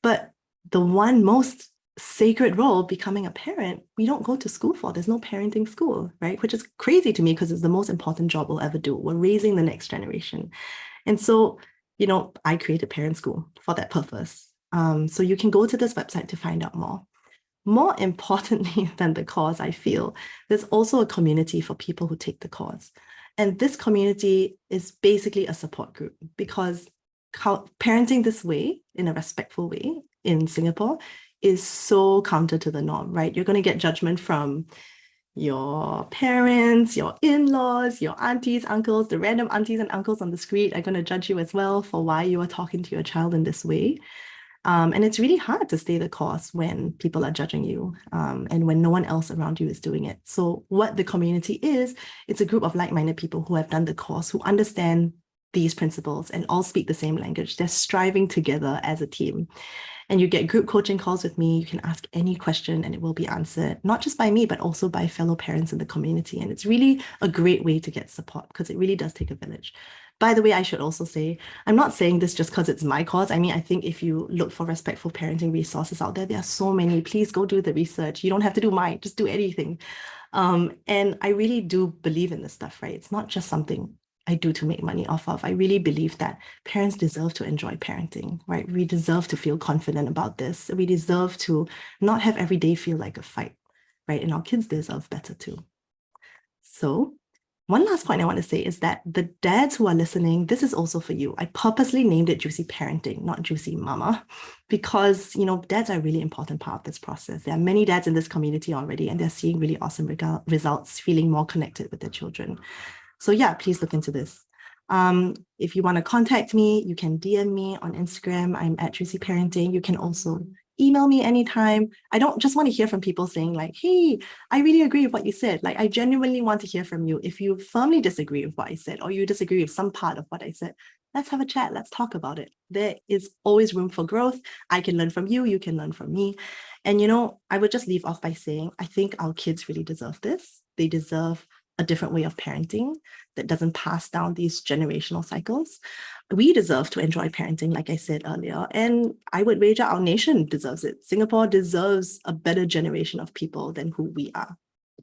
But the one most sacred role, becoming a parent, we don't go to school for. There's no parenting school, right? Which is crazy to me because it's the most important job we'll ever do. We're raising the next generation. And so, you know, I created parent school for that purpose. So you can go to this website to find out more. More importantly than the course, I feel, there's also a community for people who take the course. And this community is basically a support group because parenting this way, in a respectful way, in Singapore, is so counter to the norm, right? You're going to get judgment from your parents, your in-laws, your aunties, uncles, the random aunties and uncles on the street are going to judge you as well for why you are talking to your child in this way. And it's really hard to stay the course when people are judging you and when no one else around you is doing it. So what the community is, it's a group of like-minded people who have done the course, who understand these principles and all speak the same language. They're striving together as a team. And you get group coaching calls with me. You can ask any question and it will be answered, not just by me, but also by fellow parents in the community. And it's really a great way to get support because it really does take a village. By the way, I should also say, I'm not saying this just because it's my cause. I mean, I think if you look for respectful parenting resources out there, there are so many. Please go do the research. You don't have to do mine, just do anything. And I really do believe in this stuff, right? It's not just something I do to make money off of. I really believe that parents deserve to enjoy parenting, right? We deserve to feel confident about this. We deserve to not have every day feel like a fight, right? And our kids deserve better too. So One last point I want to say is that the dads who are listening, this is also for you. I purposely named it Juicy Parenting, not Juicy Mama, because, dads are a really important part of this process. There are many dads in this community already, and they're seeing really awesome results, feeling more connected with their children. So yeah, please look into this. If you want to contact me, you can DM me on Instagram. I'm at Juicy Parenting. You can also email me anytime. I don't just want to hear from people saying like, hey, I really agree with what you said. Like, I genuinely want to hear from you. If you firmly disagree with what I said, or you disagree with some part of what I said, let's have a chat. Let's talk about it. There is always room for growth. I can learn from you. You can learn from me. And, I would just leave off by saying, I think our kids really deserve this. They deserve a different way of parenting that doesn't pass down these generational cycles. We deserve to enjoy parenting, like I said earlier, and I would wager our nation deserves it. Singapore deserves a better generation of people than who we are.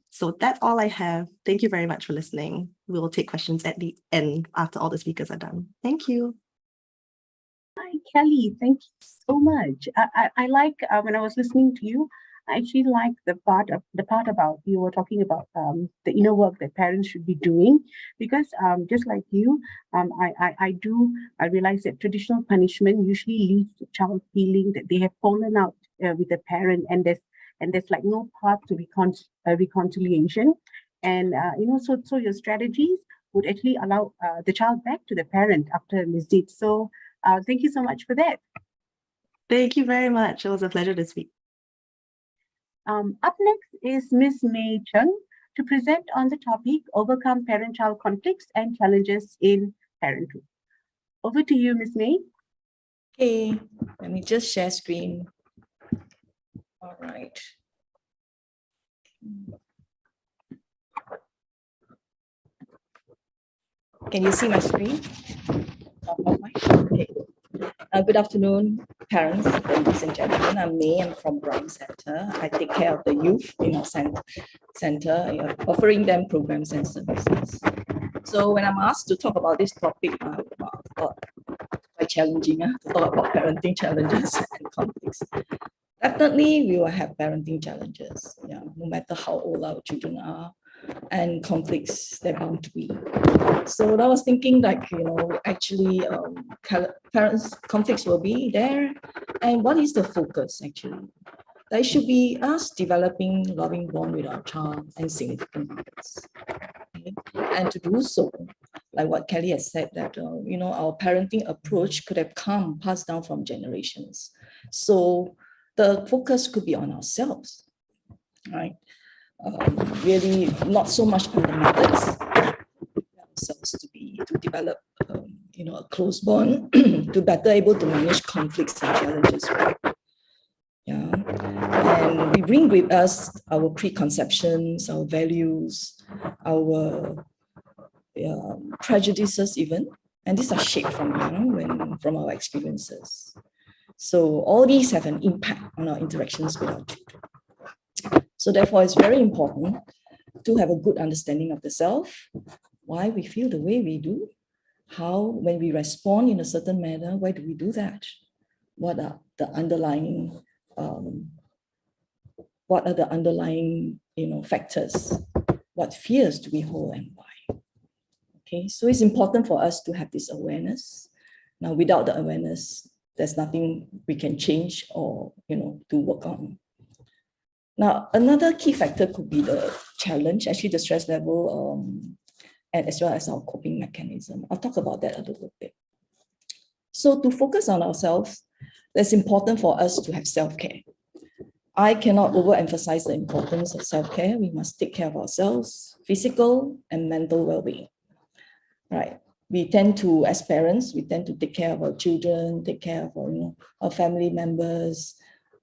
So that's all I have. Thank you very much for listening. We will take questions at the end after all the speakers are done. Thank you. Hi, Kelly. Thank you so much. I like when I was listening to you, I actually like the part about you were talking about the inner work that parents should be doing, because just like you, I realize that traditional punishment usually leaves the child feeling that they have fallen out with the parent, and there's like no path to reconciliation, and so your strategies would actually allow the child back to the parent after a misdeed. So thank you so much for that. Thank you very much. It was a pleasure to speak. Up next is Ms. May Chung to present on the topic Overcome Parent-Child Conflicts and Challenges in Parenthood. Over to you, Ms. May. Okay, let me just share screen. All right. Can you see my screen? Okay. Good afternoon, parents, ladies and gentlemen. I'm May. I'm from Brown Center. I take care of the youth in our center, offering them programs and services. So when I'm asked to talk about this topic, quite challenging to talk about parenting challenges and conflicts. Definitely, we will have parenting challenges, no matter how old our children are, and conflicts they're bound to be. So I was thinking, actually, parents' conflicts will be there, and what is the focus actually? That should be us developing loving bond with our child and significant others. Okay? And to do so, like what Kelly has said, that our parenting approach could have passed down from generations. So the focus could be on ourselves, right? Really not so much on the methods ourselves to develop a close bond to better able to manage conflicts and challenges. And we bring with us our preconceptions, our values, our prejudices even, and these are shaped from our experiences. So all these have an impact on our interactions with our children. So therefore, it's very important to have a good understanding of the self, why we feel the way we do, how, when we respond in a certain manner, why do we do that? What are the underlying factors? What fears do we hold and why? Okay, so it's important for us to have this awareness. Now, without the awareness, there's nothing we can change or to work on. Now, another key factor could be the challenge, actually the stress level, and as well as our coping mechanism. I'll talk about that a little bit. So to focus on ourselves, it's important for us to have self-care. I cannot overemphasize the importance of self-care. We must take care of ourselves, physical and mental well-being, right? We tend to, as parents, we tend to take care of our children, take care of our family members.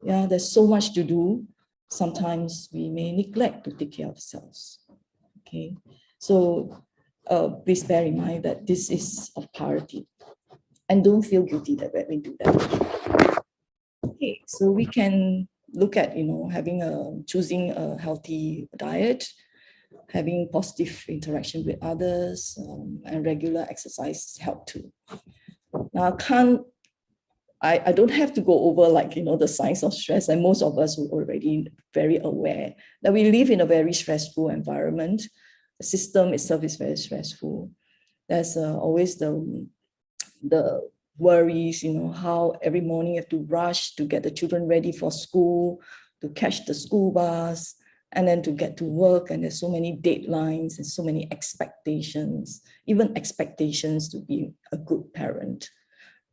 Yeah, there's so much to do. Sometimes we may neglect to take care of ourselves. Okay, so please bear in mind that this is of priority, and don't feel guilty that we do that. Okay, so we can look at choosing a healthy diet, having positive interaction with others, and regular exercise help too. Now I don't have to go over the signs of stress, and most of us are already very aware that we live in a very stressful environment the system itself is very stressful. There's always the worries, how every morning you have to rush to get the children ready for school, to catch the school bus, and then to get to work. And there's so many deadlines and so many expectations, even expectations to be a good parent,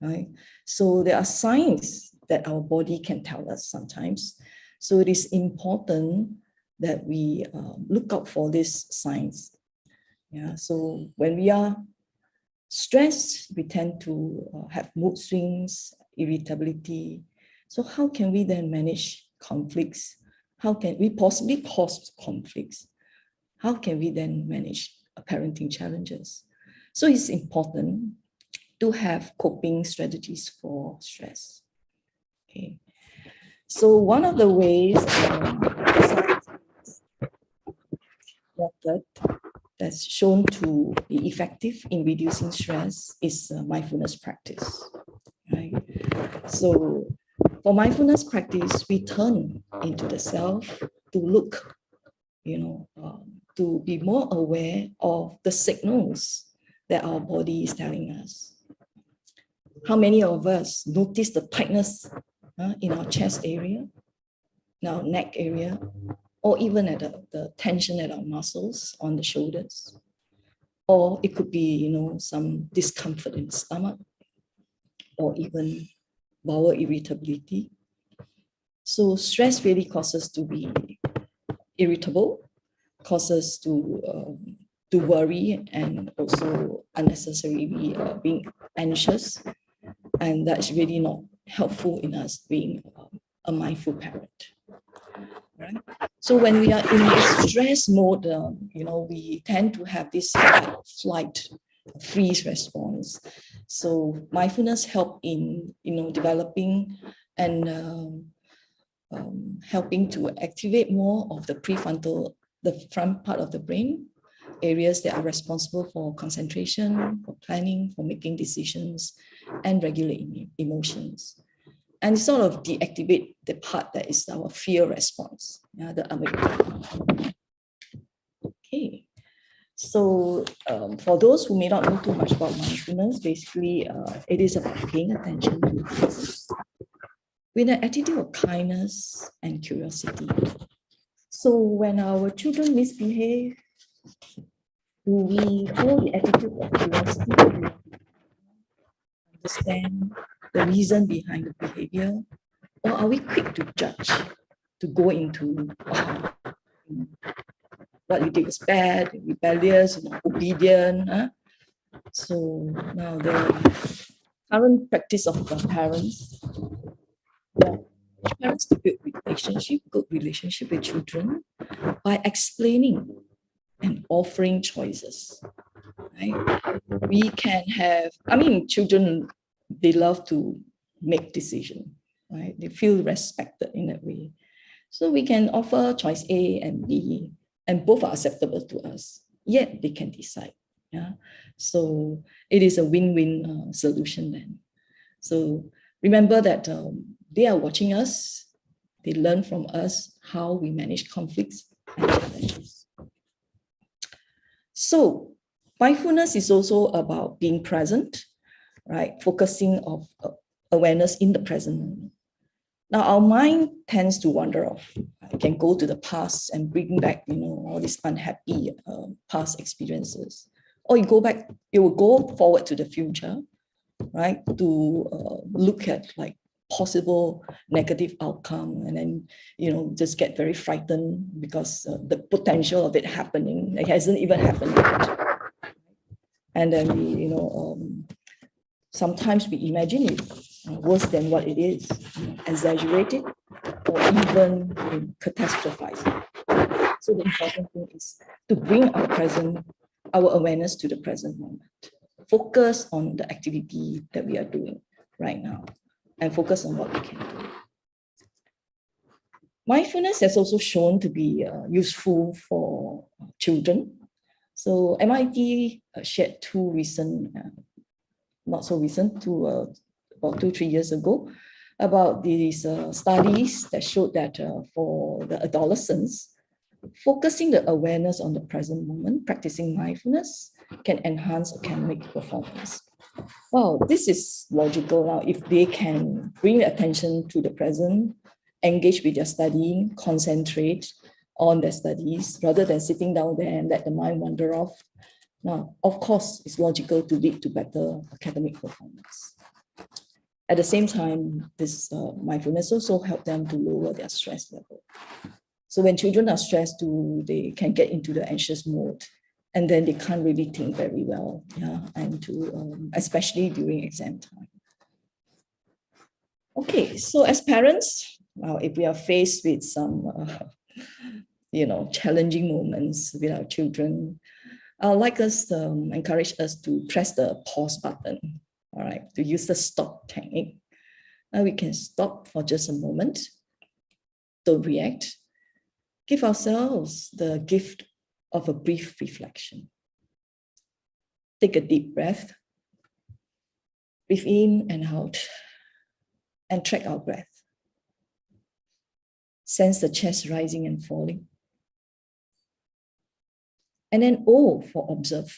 right? So there are signs that our body can tell us sometimes. So it is important that we look out for these signs. Yeah. So when we are stressed, we tend to have mood swings, irritability. So how can we then manage conflicts? How can we possibly cause conflicts? How can we then manage parenting challenges? So it's important to have coping strategies for stress. Okay. So one of the ways method that's shown to be effective in reducing stress is mindfulness practice, right? So for mindfulness practice, we turn into the self to look, to be more aware of the signals that our body is telling us. How many of us notice the tightness in our chest area, in our neck area, or even at the tension at our muscles on the shoulders? Or it could be, some discomfort in the stomach, or even bowel irritability. So stress really causes us to be irritable, causes us to worry, and also unnecessarily being anxious. And that's really not helpful in us being a mindful parent. Right? So when we are in the stress mode, we tend to have this flight, freeze response. So mindfulness help in, developing and helping to activate more of the prefrontal, the front part of the brain, areas that are responsible for concentration, for planning, for making decisions, and regulate emotions. And sort of deactivate the part that is our fear response, the amygdala. Okay, so for those who may not know too much about mindfulness, basically it is about paying attention to others with an attitude of kindness and curiosity. So when our children misbehave, do we hold the attitude of curiosity to understand the reason behind the behavior? Or are we quick to judge, to go into what you did was bad, rebellious, obedient? So now the current practice of the parents to build good relationship with children by explaining and offering choices. Right? We can have, children, they love to make decisions, right? They feel respected in that way. So we can offer choice A and B, and both are acceptable to us, yet they can decide. Yeah. So it is a win-win solution then. So remember that they are watching us, they learn from us how we manage conflicts and challenges. So mindfulness is also about being present, right? Focusing of awareness in the present moment. Now, our mind tends to wander off. It can go to the past and bring back, all these unhappy past experiences. Or it will go forward to the future, right? To look at like possible negative outcome, and then, just get very frightened because the potential of it happening, it hasn't even happened yet. And then we, sometimes we imagine it worse than what it is, exaggerate it, or even catastrophize it. So the important thing is to bring our awareness to the present moment. Focus on the activity that we are doing right now, and focus on what we can do. Mindfulness has also shown to be useful for children. So MIT shared two recent, not so recent, about 2-3 years ago, about these studies that showed that for the adolescents, Focusing the awareness on the present moment, practicing mindfulness, can enhance academic performance. Well, this is logical now. If they can bring attention to the present, engage with their studying, concentrate on their studies, rather than sitting down there and let the mind wander off. Now, of course, it's logical to lead to better academic performance. At the same time, this mindfulness also help them to lower their stress level. So when children are stressed too, they can get into the anxious mode, and then they can't really think very well, and especially during exam time. Okay, so as parents, now if we are faced with some, challenging moments with our children, I'd like us to encourage us to press the pause button. All right, to use the stop technique. Now we can stop for just a moment. Don't react. Give ourselves the gift of a brief reflection. Take a deep breath. Breathe in and out. And track our breath. Sense the chest rising and falling. And then O for observe.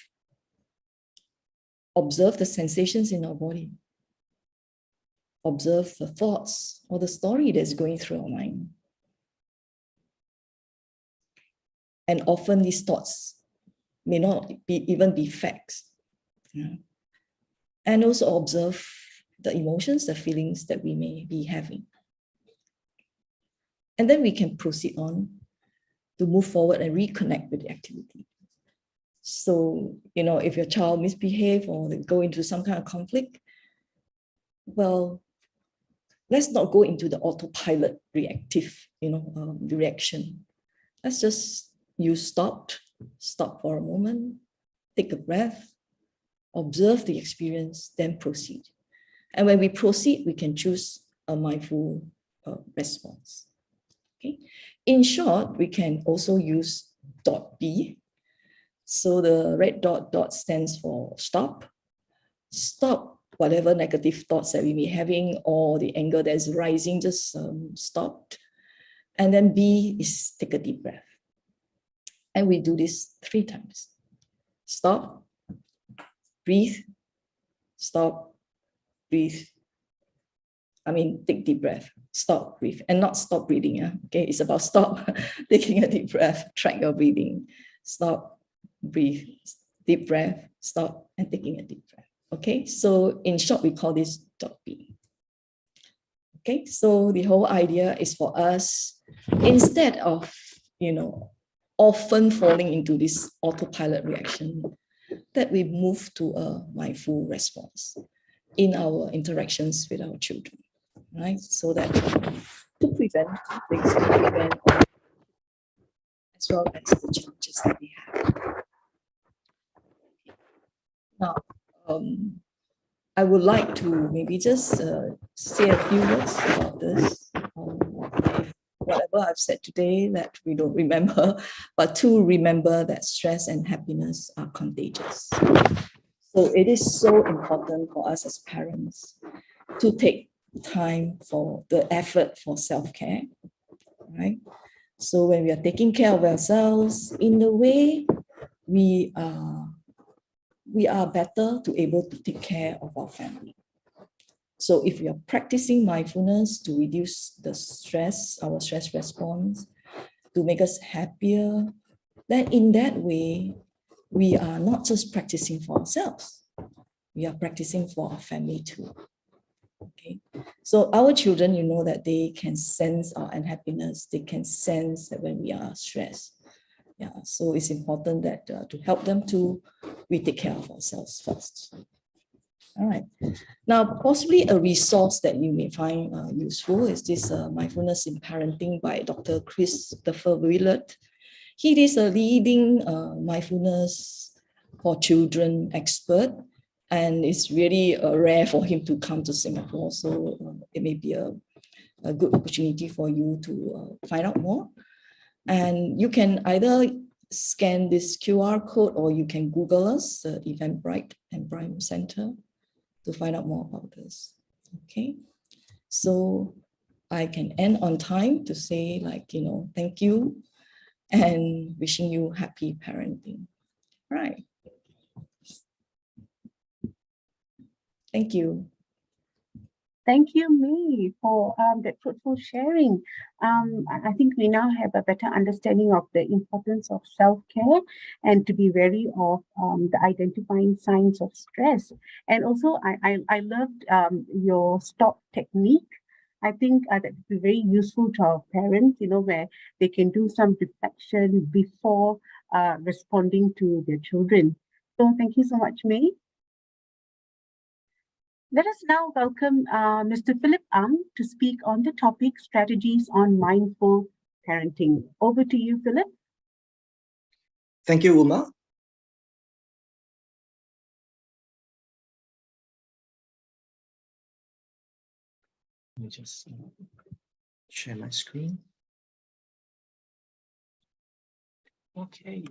Observe the sensations in our body. Observe the thoughts or the story that's going through our mind. And often these thoughts may not even be facts. And also observe the emotions, the feelings that we may be having. And then we can proceed on to move forward and reconnect with the activity. So, if your child misbehave or they go into some kind of conflict, well, let's not go into the autopilot reactive, reaction. Let's just stop for a moment, take a breath, observe the experience, then proceed. And when we proceed, we can choose a mindful response. Okay. In short, we can also use .B. So the red dot stands for stop. Stop whatever negative thoughts that we may be having or the anger that is rising, just stop. And then B is take a deep breath. And we do this 3 times. Stop, breathe, stop, breathe. Take deep breath, stop, breathe, and not stop breathing. Okay, it's about stop, taking a deep breath, track your breathing, stop, breathe, deep breath, stop, and taking a deep breath. Okay, so in short, we call this .B. Okay, so the whole idea is for us, instead of, often falling into this autopilot reaction, that we move to a mindful response in our interactions with our children, right? So that to prevent things, as well as the challenges that we have. Now, I would like to maybe just say a few words about this. Whatever I've said today that we don't remember, but to remember that stress and happiness are contagious. So it is so important for us as parents to take time for the effort for self-care, right? So when we are taking care of ourselves, in a way, we are better to able to take care of our family. So if we are practicing mindfulness to reduce the stress, our stress response, to make us happier, then in that way, we are not just practicing for ourselves, we are practicing for our family too. Okay, so our children, that they can sense our unhappiness, they can sense that when we are stressed. Yeah, so it's important that to help them we take care of ourselves first. All right. Now, possibly a resource that you may find useful is this Mindfulness in Parenting by Dr. Christopher Willett. He is a leading mindfulness for children expert, and it's really rare for him to come to Singapore. So it may be a good opportunity for you to find out more. And you can either scan this QR code or you can Google us, the Eventbrite and Prime Center, to find out more about this. Okay, so I can end on time to say thank you and wishing you happy parenting. Right. Thank you. Thank you, May, for that fruitful sharing. I think we now have a better understanding of the importance of self-care and to be wary of the identifying signs of stress. And also, I loved your stop technique. I think that would be very useful to our parents, where they can do some reflection before responding to their children. So thank you so much, May. Let us now welcome Mr. Philip Ang to speak on the topic strategies on mindful parenting. Over to you, Philip. Thank you, Uma. Let me just share my screen. Okay.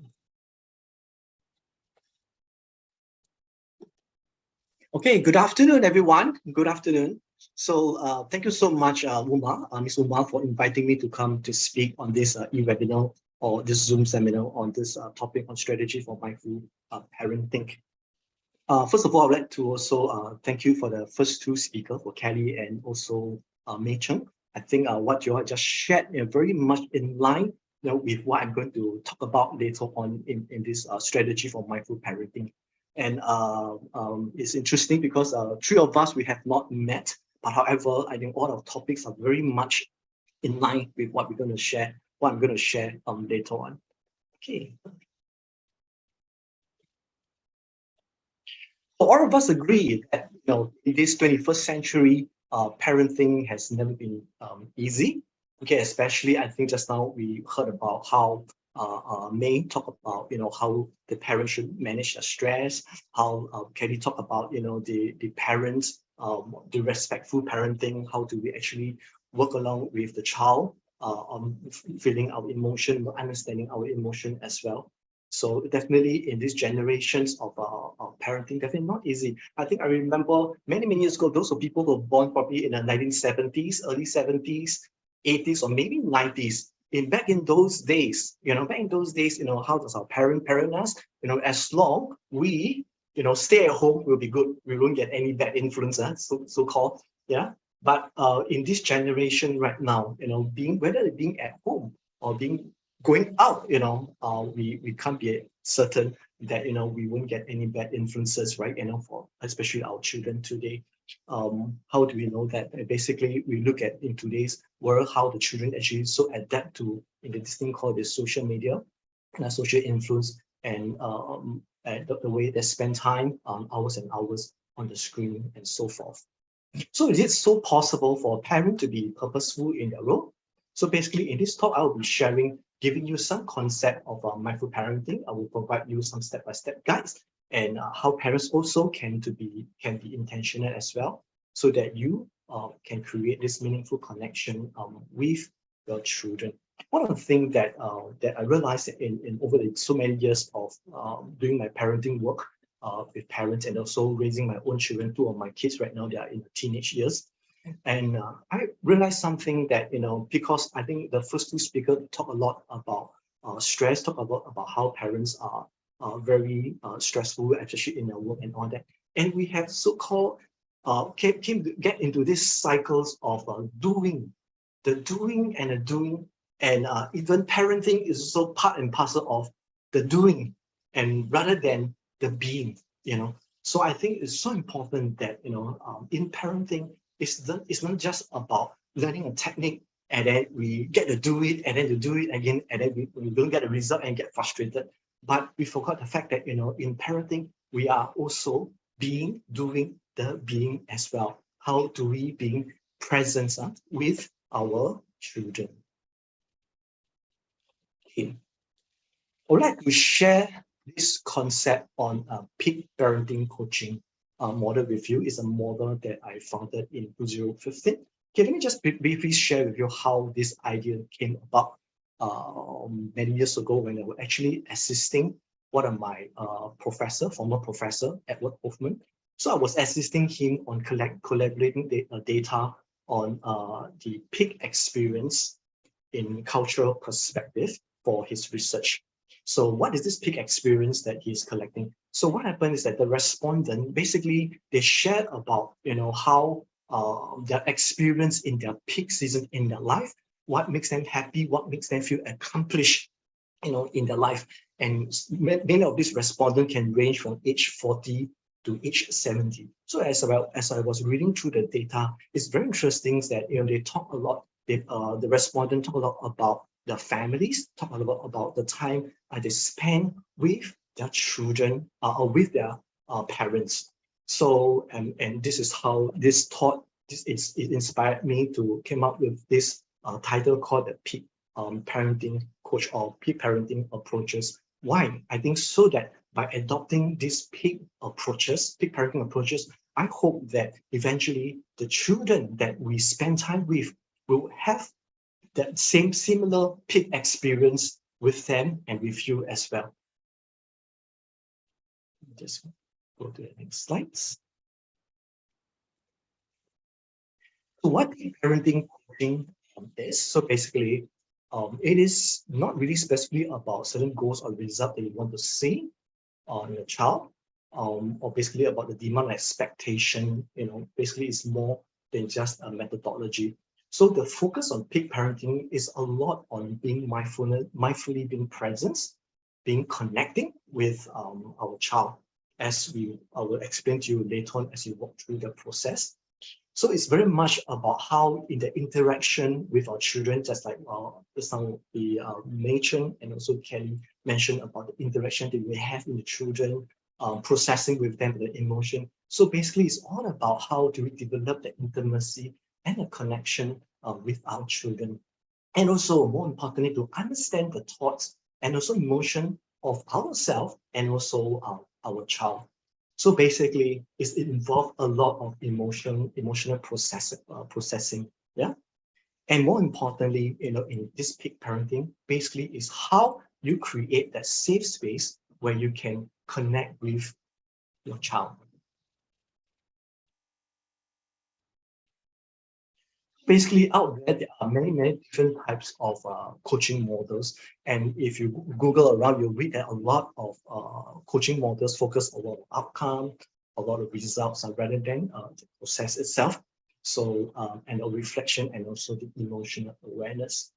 Okay, good afternoon, everyone. Good afternoon. So thank you so much, Uma, Ms. Uma, for inviting me to come to speak on this e-webinar or this Zoom seminar on this topic on strategy for mindful parenting. First of all, I'd like to also thank you for the first two speakers, for Kelly and also Mei Cheng. I think what you all just shared very much in line with what I'm going to talk about later on in this strategy for mindful parenting. And it's interesting because three of us, we have not met, but however, I think all our topics are very much in line with what we're going to share, what I'm going to share later on. Okay. So all of us agree that in this 21st century, parenting has never been easy. Okay, especially I think just now we heard about how May talk about how the parents should manage their stress, how Kelly talk about the parents, the respectful parenting, how do we actually work along with the child on feeling our emotion, understanding our emotion as well. So definitely in these generations of parenting, definitely not easy. I think I remember many years ago, those were people who were born probably in the 1970s, early 70s, 80s, or maybe 90s. Back in those days, how does our parent us? As long we, stay at home, we'll be good. We won't get any bad influence, so-called, yeah. But in this generation right now, whether being at home or going out, we can't be certain that we won't get any bad influences, right? For especially our children today. How do we know that? Basically, we look at in today's world how the children actually so adapt to this thing called the social media, social influence, and the way they spend time, hours and hours on the screen and so forth. So is it so possible for a parent to be purposeful in their role? So basically, in this talk, I will be giving you some concept of mindful parenting. I will provide you some step-by-step guides and how parents also can be intentional as well, so that you can create this meaningful connection with your children. One of the things that I realized in over so many years of doing my parenting work with parents and also raising my own children, two of my kids right now, they are in the teenage years. And I realized something that, because I think the first two speakers talk a lot about stress, talk about how parents are very stressful, especially in their work and all that. And we have so-called, came to get into these cycles of doing, the doing and the doing. And even parenting is also part and parcel of the doing, and rather than the being, So I think it's so important that, in parenting, it's not just about learning a technique and then we get to do it and then to do it again and then we don't get a result and get frustrated. But we forgot the fact that, in parenting, we are also doing the being as well. How do we being present with our children? Okay. I would like to share this concept on peak parenting coaching model with you. Is a model that I founded in 2015. Okay, let me just briefly share with you how this idea came about many years ago when I was actually assisting one of my former professor, Edward Hoffman. So I was assisting him on collaborating data on the peak experience in cultural perspective. for his research. So what is this peak experience that he's collecting? So what happened is that the respondent, basically, they shared about, how their experience in their peak season in their life, what makes them happy, what makes them feel accomplished, in their life. And many of these respondents can range from age 40 to age 70. So as I was reading through the data, it's very interesting that they talk a lot. The respondent talk a lot about their families, talk a lot about the time they spend with their children or with their parents. So and this is how this thought it inspired me to come up with this title called the peak parenting coach or peak parenting approaches. Why? I think so that by adopting these peak parenting approaches, I hope that eventually the children that we spend time with will have that similar peak experience with them and with you as well. Just go to the next slides. So what peak parenting coaching is? So basically, it is not really specifically about certain goals or results that you want to see on your child, or basically about the demand and expectation. Basically it's more than just a methodology. So the focus on peak parenting is a lot on being mindfully being present, being connecting with our child, as I will explain to you later on as you walk through the process. So it's very much about how in the interaction with our children, just like some we mentioned, and also Kelly mentioned about the interaction that we have with the children, processing with them the emotion. So basically it's all about how do we develop the intimacy and the connection with our children. And also more importantly, to understand the thoughts and also emotion of ourselves and also our child. So basically, it involves a lot of emotional processing, yeah. And more importantly, in this peak parenting, basically is how you create that safe space where you can connect with your child. Basically, out there are many different types of coaching models. And if you Google around, you'll read that a lot of coaching models focus a lot of outcome, a lot of results rather than the process itself. So, and a reflection and also the emotional awareness.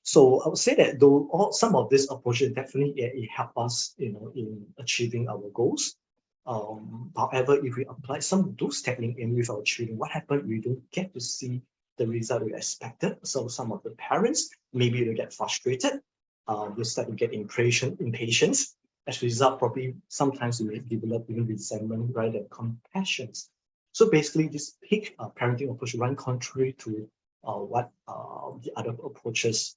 So I would say that though some of these approaches definitely it help us, in achieving our goals. However, if we apply some of those techniques in with our children, what happens? We don't get to see the result we expected. So some of the parents, maybe they get frustrated. They start to get impatience. As a result, probably sometimes we may develop even resentment rather than compassion. So basically, this peak parenting approach run contrary to what the other approaches.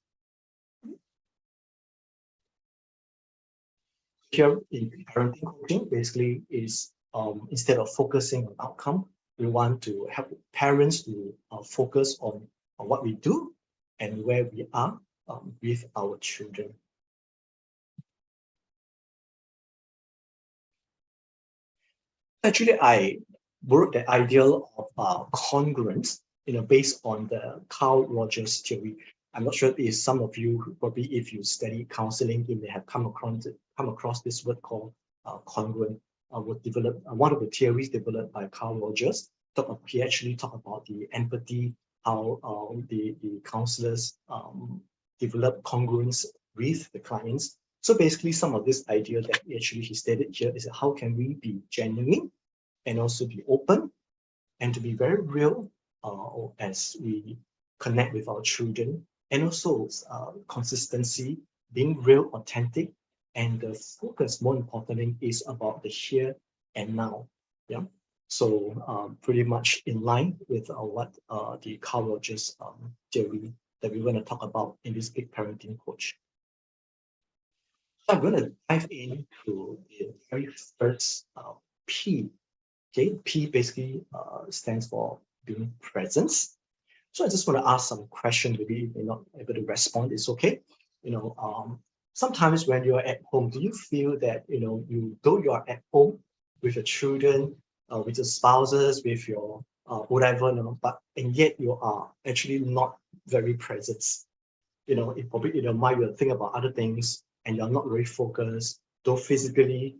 Here in parenting coaching, basically is instead of focusing on outcome, we want to help parents to focus on what we do and where we are with our children. Actually, I wrote the ideal of congruence, based on the Carl Rogers theory. I'm not sure if some of you, probably if you study counseling, you may have come across this word called congruent. Was developed, one of the theories developed by Carl Rogers. He actually talked about the empathy, how the counselors develop congruence with the clients. So basically, some of this idea that actually he stated here is how can we be genuine and also be open and to be very real as we connect with our children, and also consistency, being real, authentic, and the focus, more importantly, is about the here and now. Yeah. So pretty much in line with what the Carl Rogers theory that we're going to talk about in this big parenting coach. So I'm going to dive into the very first P. Okay, P basically stands for being presence. So I just want to ask some questions. Maybe if you're not able to respond, it's okay. Sometimes when you're at home, do you feel that though you are at home with your children, with your spouses, with your whatever, and yet you are actually not very present. it probably in your mind you'll think about other things and you're not very focused, though physically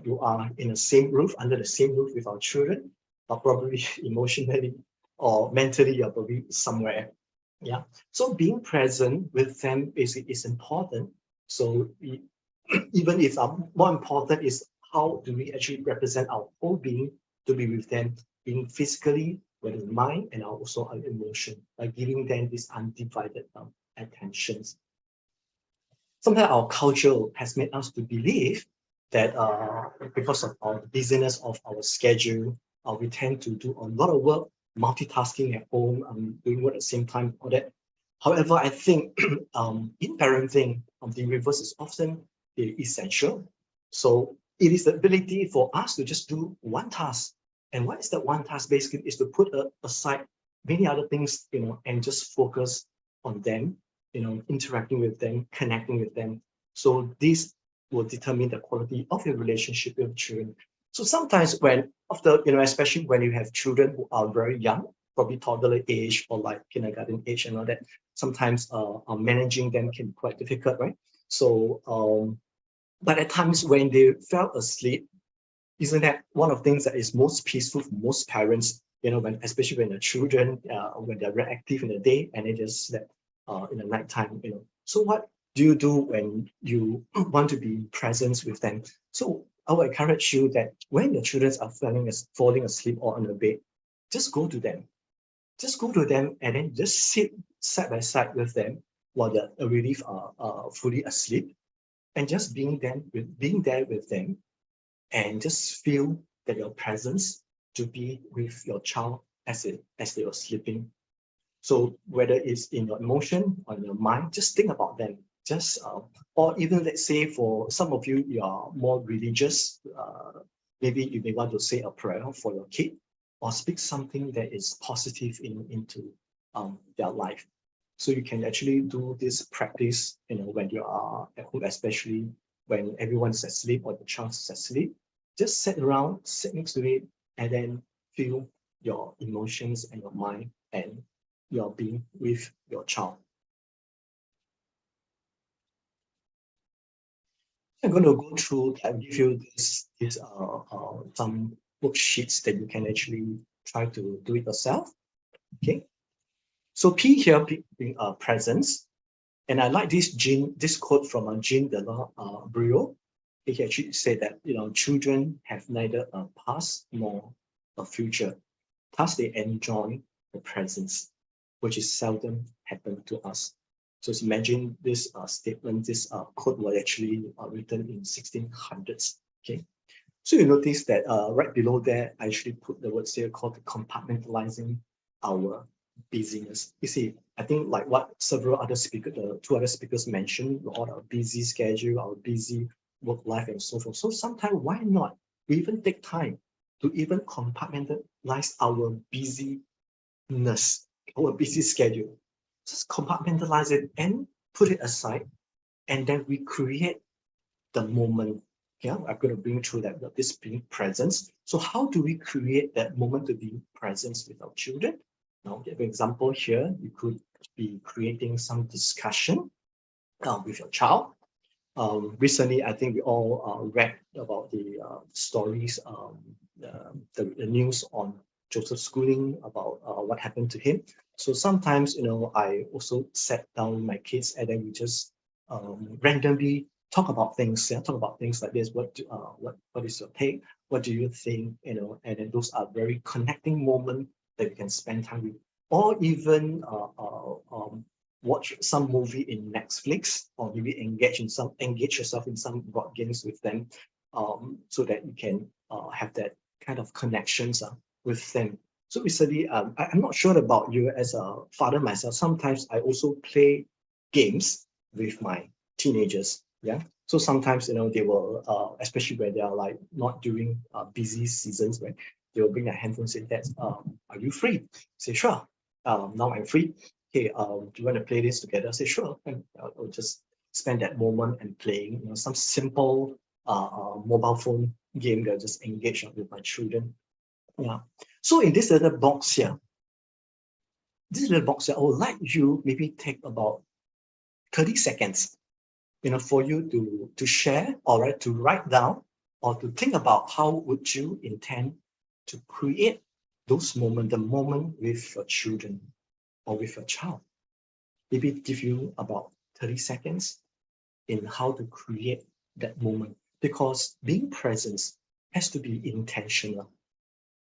you are in the same roof, under the same roof with our children, but probably emotionally or mentally you're probably somewhere. Yeah. So being present with them is important. So even if more important is how do we actually represent our whole being to be with them, being physically, whether in mind and also our emotion, by giving them this undivided attentions. Sometimes our culture has made us to believe that because of our busyness of our schedule, we tend to do a lot of work, multitasking at home, doing work at the same time, all that. However, I think in parenting, the reverse is often essential. So it is the ability for us to just do one task. And what is that one task? Basically, is to put aside many other things, and just focus on them, interacting with them, connecting with them. So this will determine the quality of your relationship with children. So sometimes especially when you have children who are very young, probably toddler age or like kindergarten age and all that, sometimes managing them can be quite difficult, right? So, but at times when they fell asleep, isn't that one of the things that is most peaceful for most parents, especially when the children, when they're very active in the day and they just slept in the nighttime, So what do you do when you want to be present with them? So I would encourage you that when your children are falling asleep or on the bed, just go to them. Just go to them and then just sit side by side with them while they're already fully asleep, and just being there with them, and just feel that your presence to be with your child as they are sleeping. So whether it's in your emotion or in your mind, just think about them. Just or even let's say for some of you, you are more religious. Maybe you may want to say a prayer for your kid, or speak something that is positive into their life. So you can actually do this practice, when you are at home, especially when everyone's asleep or the child is asleep. Just sit around, sit next to it, and then feel your emotions and your mind and your being with your child. I'm going to go through and give you some worksheets that you can actually try to do it yourself. Okay. So P here being presence, and I like this quote from Jean de la Bruyere. He actually said that children have neither a past nor a future. Thus, they enjoy the presence, which is seldom happen to us. So imagine this statement, this quote was actually written in 1600s. Okay, so you notice that right below there, I actually put the words here called compartmentalizing our busyness. You see, I think like what several other speakers, two other speakers mentioned, all our busy schedule, our busy work life and so forth. So sometimes why not we even take time to even compartmentalize our busyness, our busy schedule. Just compartmentalize it and put it aside, and then we create the moment. Yeah, I'm going to bring through that this being presence. So how do we create that moment to be present with our children? Now, for example, here you could be creating some discussion with your child. Recently, I think we all read about the stories, the news on Joseph's schooling, about what happened to him. So sometimes, I also sat down with my kids and then we just randomly talk about things. Yeah, talk about things like this. What is your take? What do you think? And then those are very connecting moments that you can spend time with, or even watch some movie in Netflix, or maybe engage yourself in some board games with them, so that you can have that kind of connections with them. So recently, I'm not sure about you as a father myself. Sometimes I also play games with my teenagers. Yeah. So sometimes they will, especially when they are like not during busy seasons, right? They will bring their handphone and say, "Dad, are you free?" Say, "Sure. Now I'm free. Okay, do you want to play this together?" I say, "Sure." And I'll just spend that moment and playing, some simple mobile phone game that I just engage with my children. Yeah. So in this little box here, I would like you maybe take about 30 seconds, for you to share or to write down or to think about how would you intend to create those moments, the moment with your children or with your child. Maybe give you about 30 seconds in how to create that moment, because being present has to be intentional.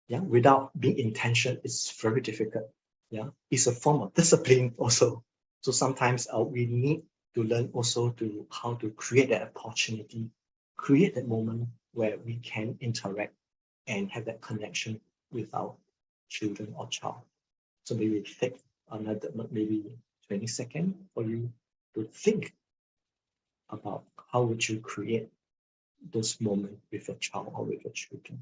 Yeah, without being intentional, it's very difficult. Yeah, it's a form of discipline also. So sometimes we need to learn also to how to create that opportunity, create that moment where we can interact and have that connection with our children or child. So maybe take another maybe 20 seconds for you to think about how would you create those moments with your child or with your children.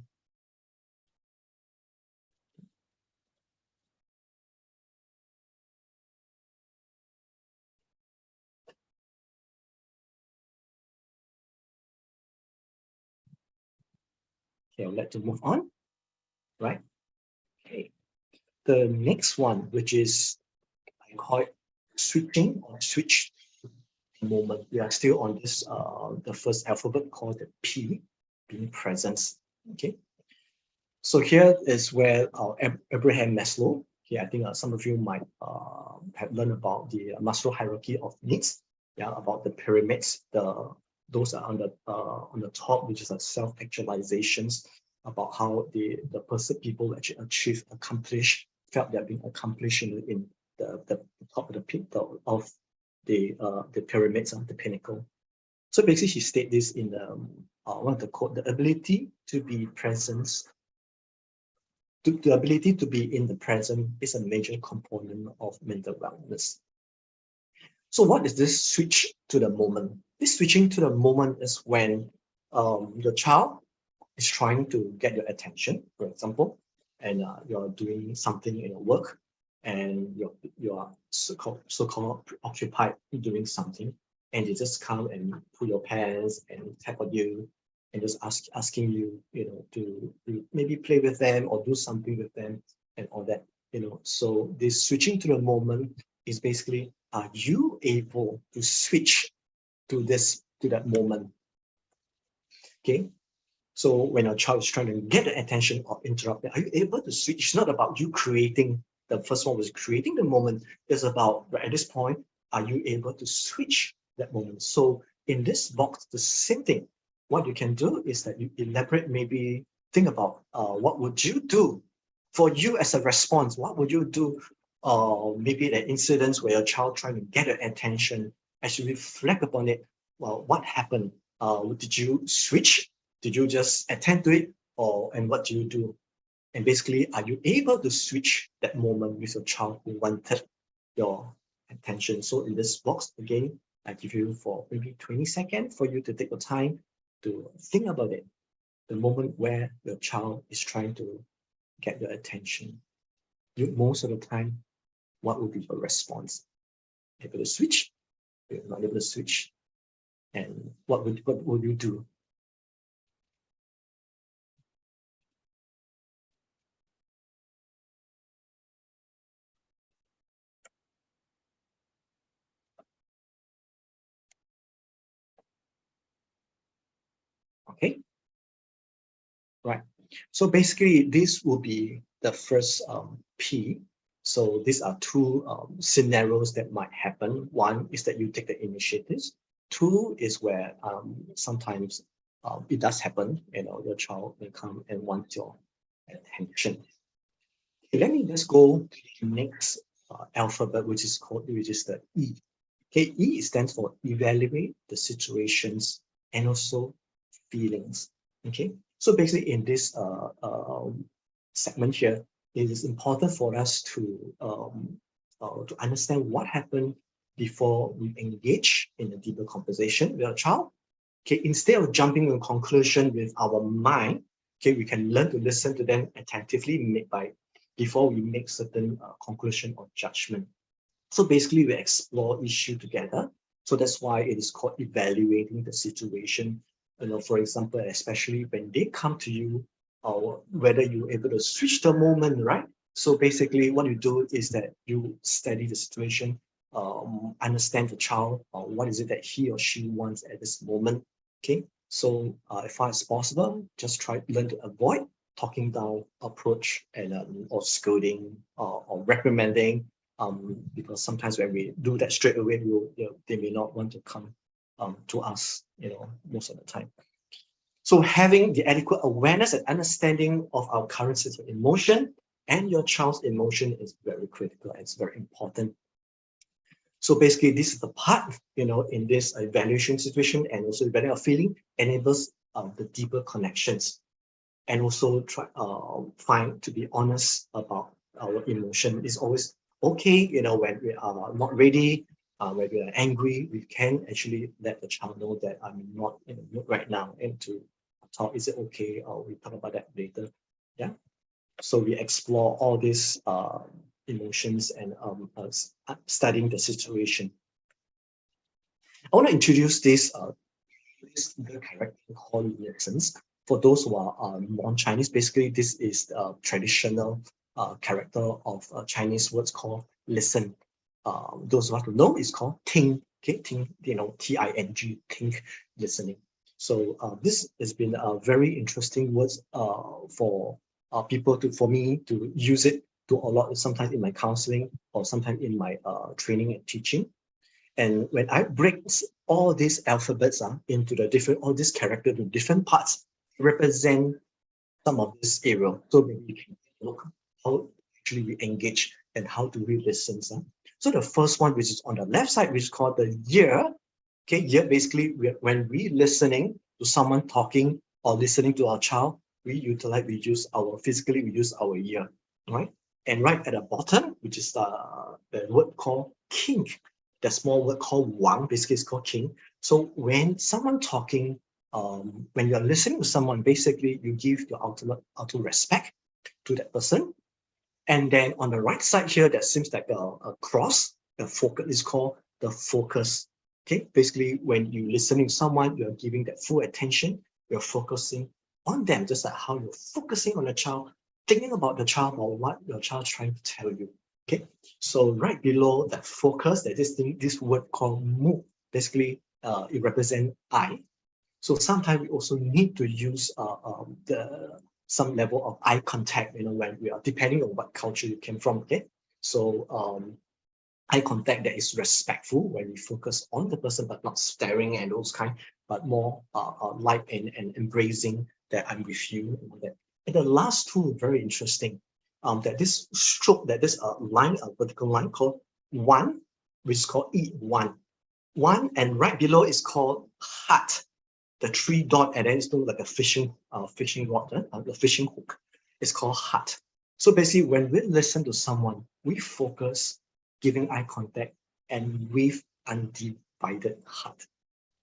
Okay, I'd like to move on, right? Okay, the next one, which is, I call it switching or switch moment. We are still on this, the first alphabet called the P, being presence, okay? So here is where Abraham Maslow, I think some of you might have learned about the Maslow hierarchy of needs, about the pyramids. Those are on the top, which is a self-actualizations, about how the people actually accomplish, felt they're being accomplished in the top of the peak of the pyramids of the pinnacle. So basically, he stated this in one of the quote: the ability to be present. The ability to be in the present is a major component of mental wellness. So what is this switch to the moment? This switching to the moment is when your child is trying to get your attention, for example, and you're doing something in your work, and you are so-called preoccupied doing something, and they just come and pull your pants and tap on you, and just asking you, to maybe play with them or do something with them and all that, So this switching to the moment is basically, are you able to switch to that moment? Okay. So when your child is trying to get the attention or interrupt, are you able to switch? It's not about you creating. The first one was creating the moment. It's about, at this point, are you able to switch that moment? So in this box, the same thing. What you can do is that you elaborate, maybe think about what would you do for you as a response? What would you do? Maybe the incidents where your child trying to get your attention, as you reflect upon it, well, what happened? Did you switch? Did you just attend to it? And what do you do? And basically, are you able to switch that moment with your child who wanted your attention? So in this box, again, I give you for maybe 20 seconds for you to take your time to think about it. The moment where your child is trying to get your attention. Most of the time, what will be your response? Able to switch? You're not able to switch. And what would you do? Okay, right. So basically, this will be the first P. So these are two scenarios that might happen. One is that you take the initiatives. Two is where sometimes it does happen. Your child may come and want your attention. Okay, let me just go to the next alphabet, which is the E. Okay, E stands for evaluate the situations and also feelings. Okay, so basically in this segment here, it is important for us to understand what happened before we engage in a deeper conversation with our child. Okay, instead of jumping to a conclusion with our mind, okay, we can learn to listen to them attentively before we make certain conclusion or judgment. So basically, we explore issue together. So that's why it is called evaluating the situation. For example, especially when they come to you, or whether you're able to switch the moment, right? So basically, what you do is that you study the situation understand the child, what is it that he or she wants at this moment. Okay, so as far as possible, just learn to avoid talking down approach and or scolding or reprimanding, because sometimes when we do that straight away, they may not want to come to us, most of the time. So having the adequate awareness and understanding of our current state of emotion and your child's emotion is very critical and it's very important. So basically, this is the part, in this evaluation situation, and also evaluating a feeling enables the deeper connections, and also try find to be honest about our emotion. It's always okay, when we are not ready, when we are angry, we can actually let the child know that I'm not in the mood right now, and to talk, is it okay, or we talk about that later. Yeah. So we explore all these emotions and studying the situation. I want to introduce this character called uniqueness. For those who are non-Chinese, basically this is the traditional character of Chinese words called listen. Those who want to know is called ting. Okay, ting, T-I-N-G, think, listening. So this has been a very interesting words for people for me to use it to a lot, sometimes in my counseling or sometimes in my training and teaching. And when I break all these alphabets into all these characters to different parts, represent some of this area. So maybe you can look how actually we engage and how do we listen. So the first one, which is on the left side, which is called the ear. Okay, ear basically when we listening to someone talking or listening to our child, we use our ear, right? And right at the bottom, which is the word called king, the small word called wang, basically it's called king. So when someone talking, when you're listening to someone, basically you give your ultimate respect to that person. And then on the right side here, that seems like a cross, the focus is called the focus. Okay, basically when you listening to someone, you're giving that full attention, you're focusing on them, just like how you're focusing on the child, thinking about the child or what your child's trying to tell you. Okay, so right below that focus, there's this word called mu. Basically, it represents I. So sometimes we also need to use some level of eye contact, when we are, depending on what culture you came from. Okay, so eye contact that is respectful when we focus on the person, but not staring and those kind, but more light and embracing that I'm with you. And the last two, very interesting, that this stroke, that this line, a vertical line called one, which is called one, and right below is called heart, the 3 dot, and then it's like a fishing rod, the fishing hook. It's called heart. So basically, when we listen to someone, we focus, giving eye contact, and with undivided heart.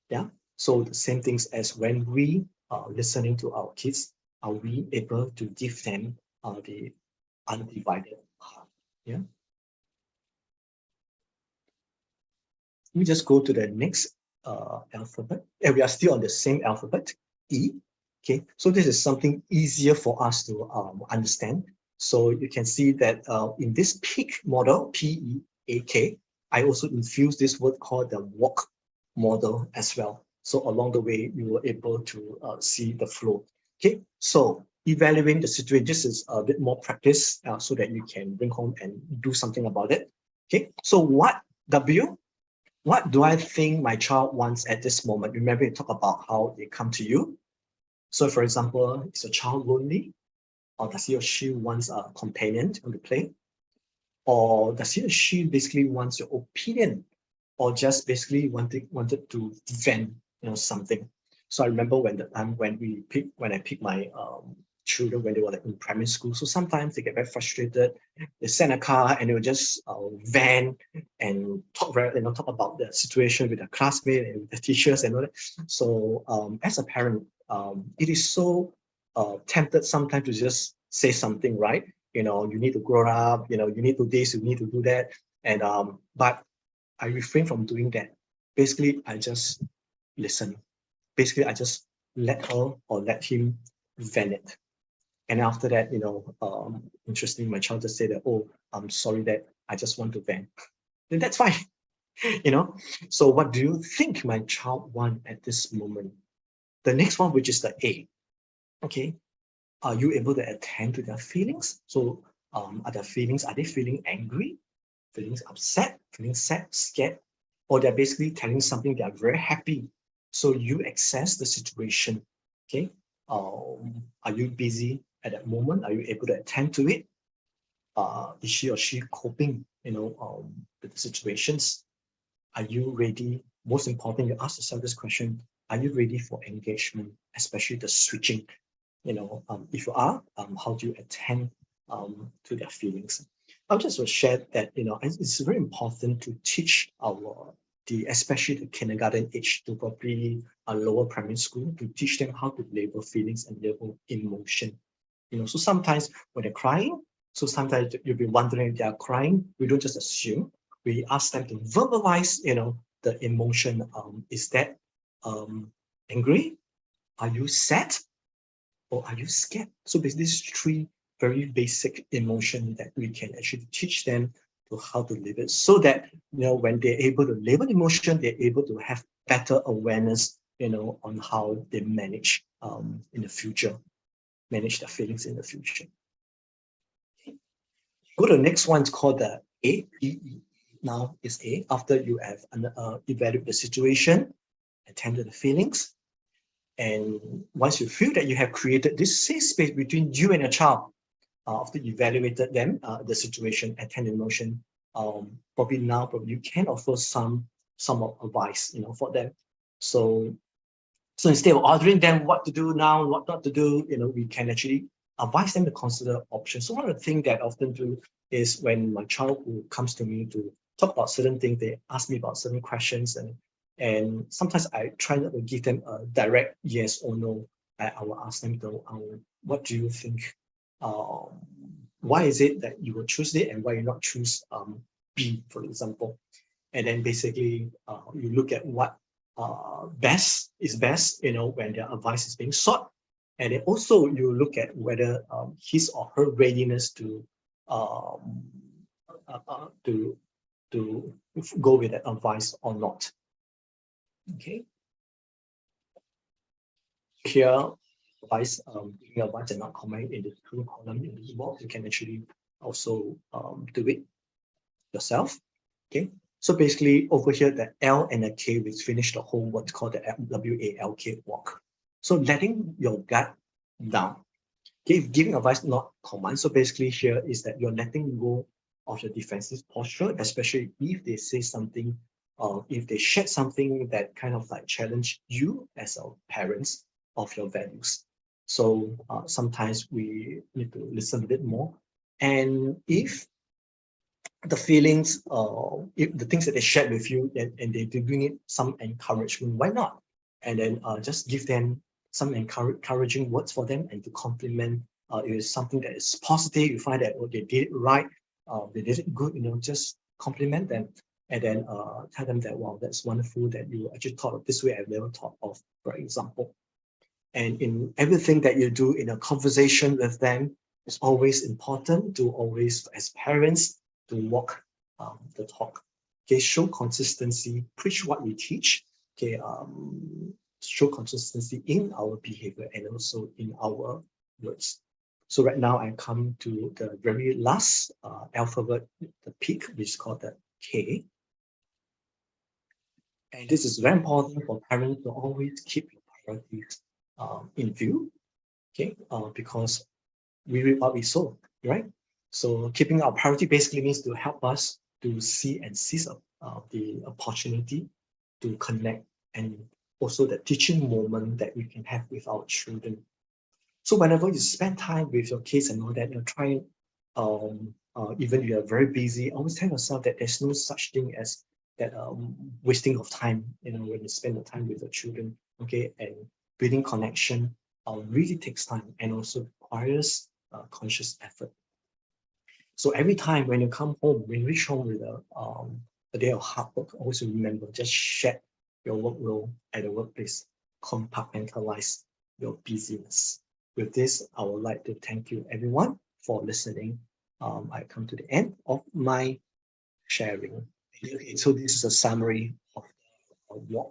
Yeah. So the same things as when we are listening to our kids, are we able to give them the undivided heart? Yeah. We just go to the next alphabet, and we are still on the same alphabet, E. Okay, so this is something easier for us to understand. So you can see that in this peak model, P-E-A-K, I also infused this word called the walk model as well. So along the way, you were able to see the flow. Okay, so evaluating the situation, this is a bit more practice so that you can bring home and do something about it. Okay, so what do I think my child wants at this moment? Remember, you talk about how they come to you. So for example, is your child lonely? Or does he or she wants a companion to play? Or does he or she basically wants your opinion? Or just basically wanted to vent, something. So I remember when I picked my children when they were in primary school. So sometimes they get very frustrated. They send a car and they will just vent and talk about the situation with the classmate and with the teachers and all that. So as a parent, it is so tempted sometimes to just say something, right? You need to grow up. You need to do this. You need to do that. And but I refrain from doing that. Basically, I just listen. Basically, I just let her or let him vent it. And after that, interestingly, my child just said that, oh, I'm sorry that I just want to vent. Then that's fine. you know. So what do you think my child want at this moment? The next one, which is the A. Okay, are you able to attend to their feelings? So are they feeling angry, feeling upset, feeling sad, scared, or they're basically telling something they are very happy? So you assess the situation. Okay, are you busy at that moment? Are you able to attend to it? Is she or she coping, with the situations? Are you ready? Most important, you ask yourself this question: are you ready for engagement, especially the switching? If you are, how do you attend to their feelings? I'll just share that it's very important to teach especially the kindergarten age to probably a lower primary school, to teach them how to label feelings and label emotion. So sometimes when they're crying, so sometimes you'll be wondering if they are crying. We don't just assume. We ask them to verbalize, the emotion. Is that angry? Are you sad? Or are you scared? So there's these three very basic emotions that we can actually teach them to how to live it, so that when they're able to label emotion, they're able to have better awareness, on how they manage in the future, manage their feelings in the future. Okay. Go to the next one. It's called the A. Now is A. After you have evaluated the situation, attend to the feelings. And once you feel that you have created this safe space between you and your child, after you evaluated them, the situation, attend emotion, probably you can offer some advice, for them. So instead of ordering them what to do now, what not to do, we can actually advise them to consider options. So one of the things that I often do is when my child who comes to me to talk about certain things, they ask me about certain questions, and sometimes I try not to give them a direct yes or no. I will ask them to, what do you think? Why is it that you will choose it, and why you not choose B, for example? And then basically you look at what best is best, when their advice is being sought. And then also you look at whether his or her readiness to go with that advice or not. Okay. Here, advice, giving advice and not comment in the true column in this box. You can actually also do it yourself. Okay. So basically over here, the L and the K, we finish the whole what's called the WALK walk. So letting your gut down. Okay, giving advice, not command. So basically here is that you're letting go of your defensive posture, especially if they say something, if they share something that kind of like challenge you as a parents of your values. So sometimes we need to listen a bit more. And if the feelings, if the things that they shared with you and they're doing it, some encouragement, why not? And then just give them some encouraging words for them, and to compliment if it's something that is positive, you find that they did it right, they did it good, just compliment them, and then tell them that, wow, that's wonderful that you actually thought of this way I've never thought of, for example. And in everything that you do in a conversation with them, it's always important to always, as parents, to walk the talk. Okay, show consistency, preach what we teach. Okay, show consistency in our behavior and also in our words. So right now I come to the very last alphabet, the peak, which is called the K. And this is very important for parents to always keep your priorities in view. Okay, because we reap what we sow, right? So keeping our priority basically means to help us to see and seize the opportunity to connect, and also the teaching moment that we can have with our children. So whenever you spend time with your kids and all that, you're trying, even if you are very busy, always tell yourself that there's no such thing as that wasting of time, when you spend the time with your children, okay? And building connection really takes time and also requires conscious effort. So every time when you come home, when you reach home with a day of hard work, always remember, just shed your work role at the workplace, compartmentalize your busyness. With this, I would like to thank you everyone for listening. I come to the end of my sharing. Okay, so this is a summary of what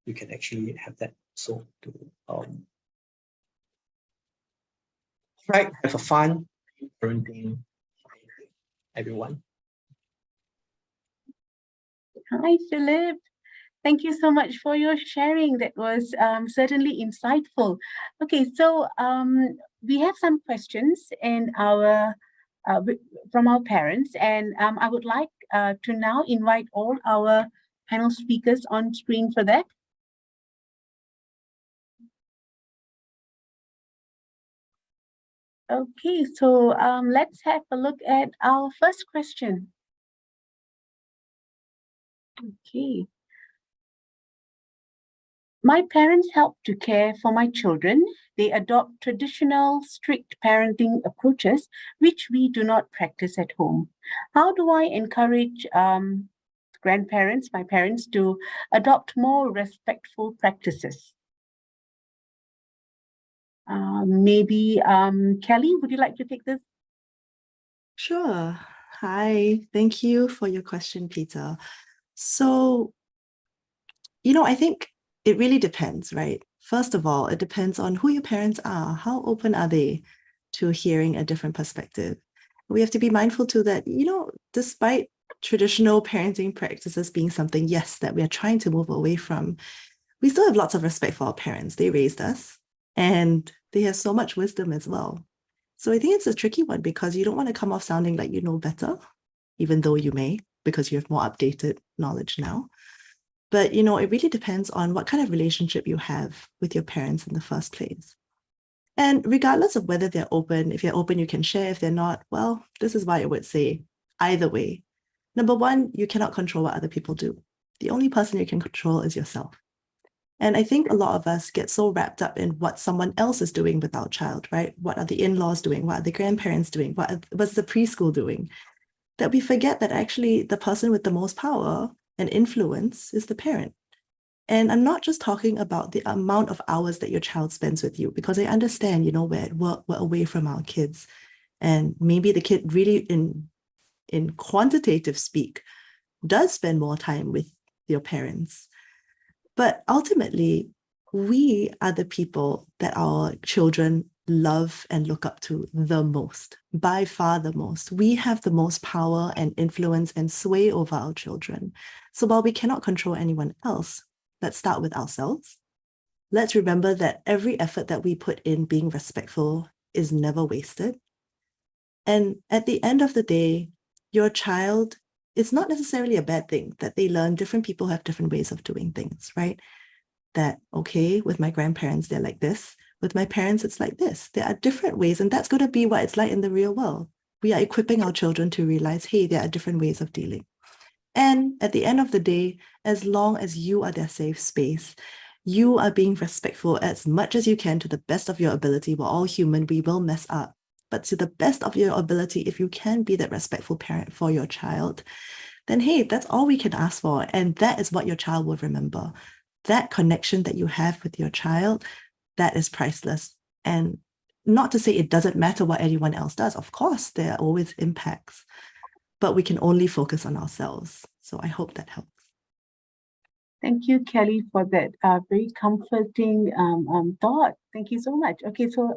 you can actually have that. So to right, have a fun parenting, everyone. Hi, Philip. Thank you so much for your sharing. That was certainly insightful. Okay, so we have some questions in our from our parents, and I would like to now invite all our panel speakers on screen for that. Okay, so let's have a look at our first question. Okay. My parents help to care for my children. They adopt traditional, strict parenting approaches, which we do not practice at home. How do I encourage grandparents, my parents, to adopt more respectful practices? Maybe Kelly, would you like to take this? Sure. Hi, thank you for your question, Peter. So, I think it really depends, right? First of all, it depends on who your parents are. How open are they to hearing a different perspective? We have to be mindful too that, despite traditional parenting practices being something, yes, that we are trying to move away from, we still have lots of respect for our parents. They raised us and they have so much wisdom as well. So I think it's a tricky one because you don't want to come off sounding like you know better, even though you may, because you have more updated knowledge now. But, it really depends on what kind of relationship you have with your parents in the first place. And regardless of whether they're open, if you're open, you can share. If they're not, well, this is why I would say either way. Number one, you cannot control what other people do. The only person you can control is yourself. And I think a lot of us get so wrapped up in what someone else is doing with our child, right? What are the in-laws doing? What are the grandparents doing? What's the preschool doing? That we forget that actually the person with the most power and influence is the parent. And I'm not just talking about the amount of hours that your child spends with you, because I understand, we're at work, we're away from our kids. And maybe the kid really in quantitative speak does spend more time with your parents. But ultimately, we are the people that our children love and look up to the most, by far the most. We have the most power and influence and sway over our children. So while we cannot control anyone else, let's start with ourselves. Let's remember that every effort that we put in being respectful is never wasted. And at the end of the day, your child, it's not necessarily a bad thing that they learn different people have different ways of doing things, right? That, okay, with my grandparents, they're like this. With my parents, it's like this. There are different ways, and that's going to be what it's like in the real world. We are equipping our children to realize, hey, there are different ways of dealing. And at the end of the day, as long as you are their safe space, you are being respectful as much as you can to the best of your ability. We're all human, we will mess up. But to the best of your ability, if you can be that respectful parent for your child, then hey, that's all we can ask for. And that is what your child will remember. That connection that you have with your child, that is priceless. And not to say it doesn't matter what anyone else does. Of course, there are always impacts, but we can only focus on ourselves. So I hope that helps. Thank you, Kelly, for that very comforting thought. Thank you so much. Okay, so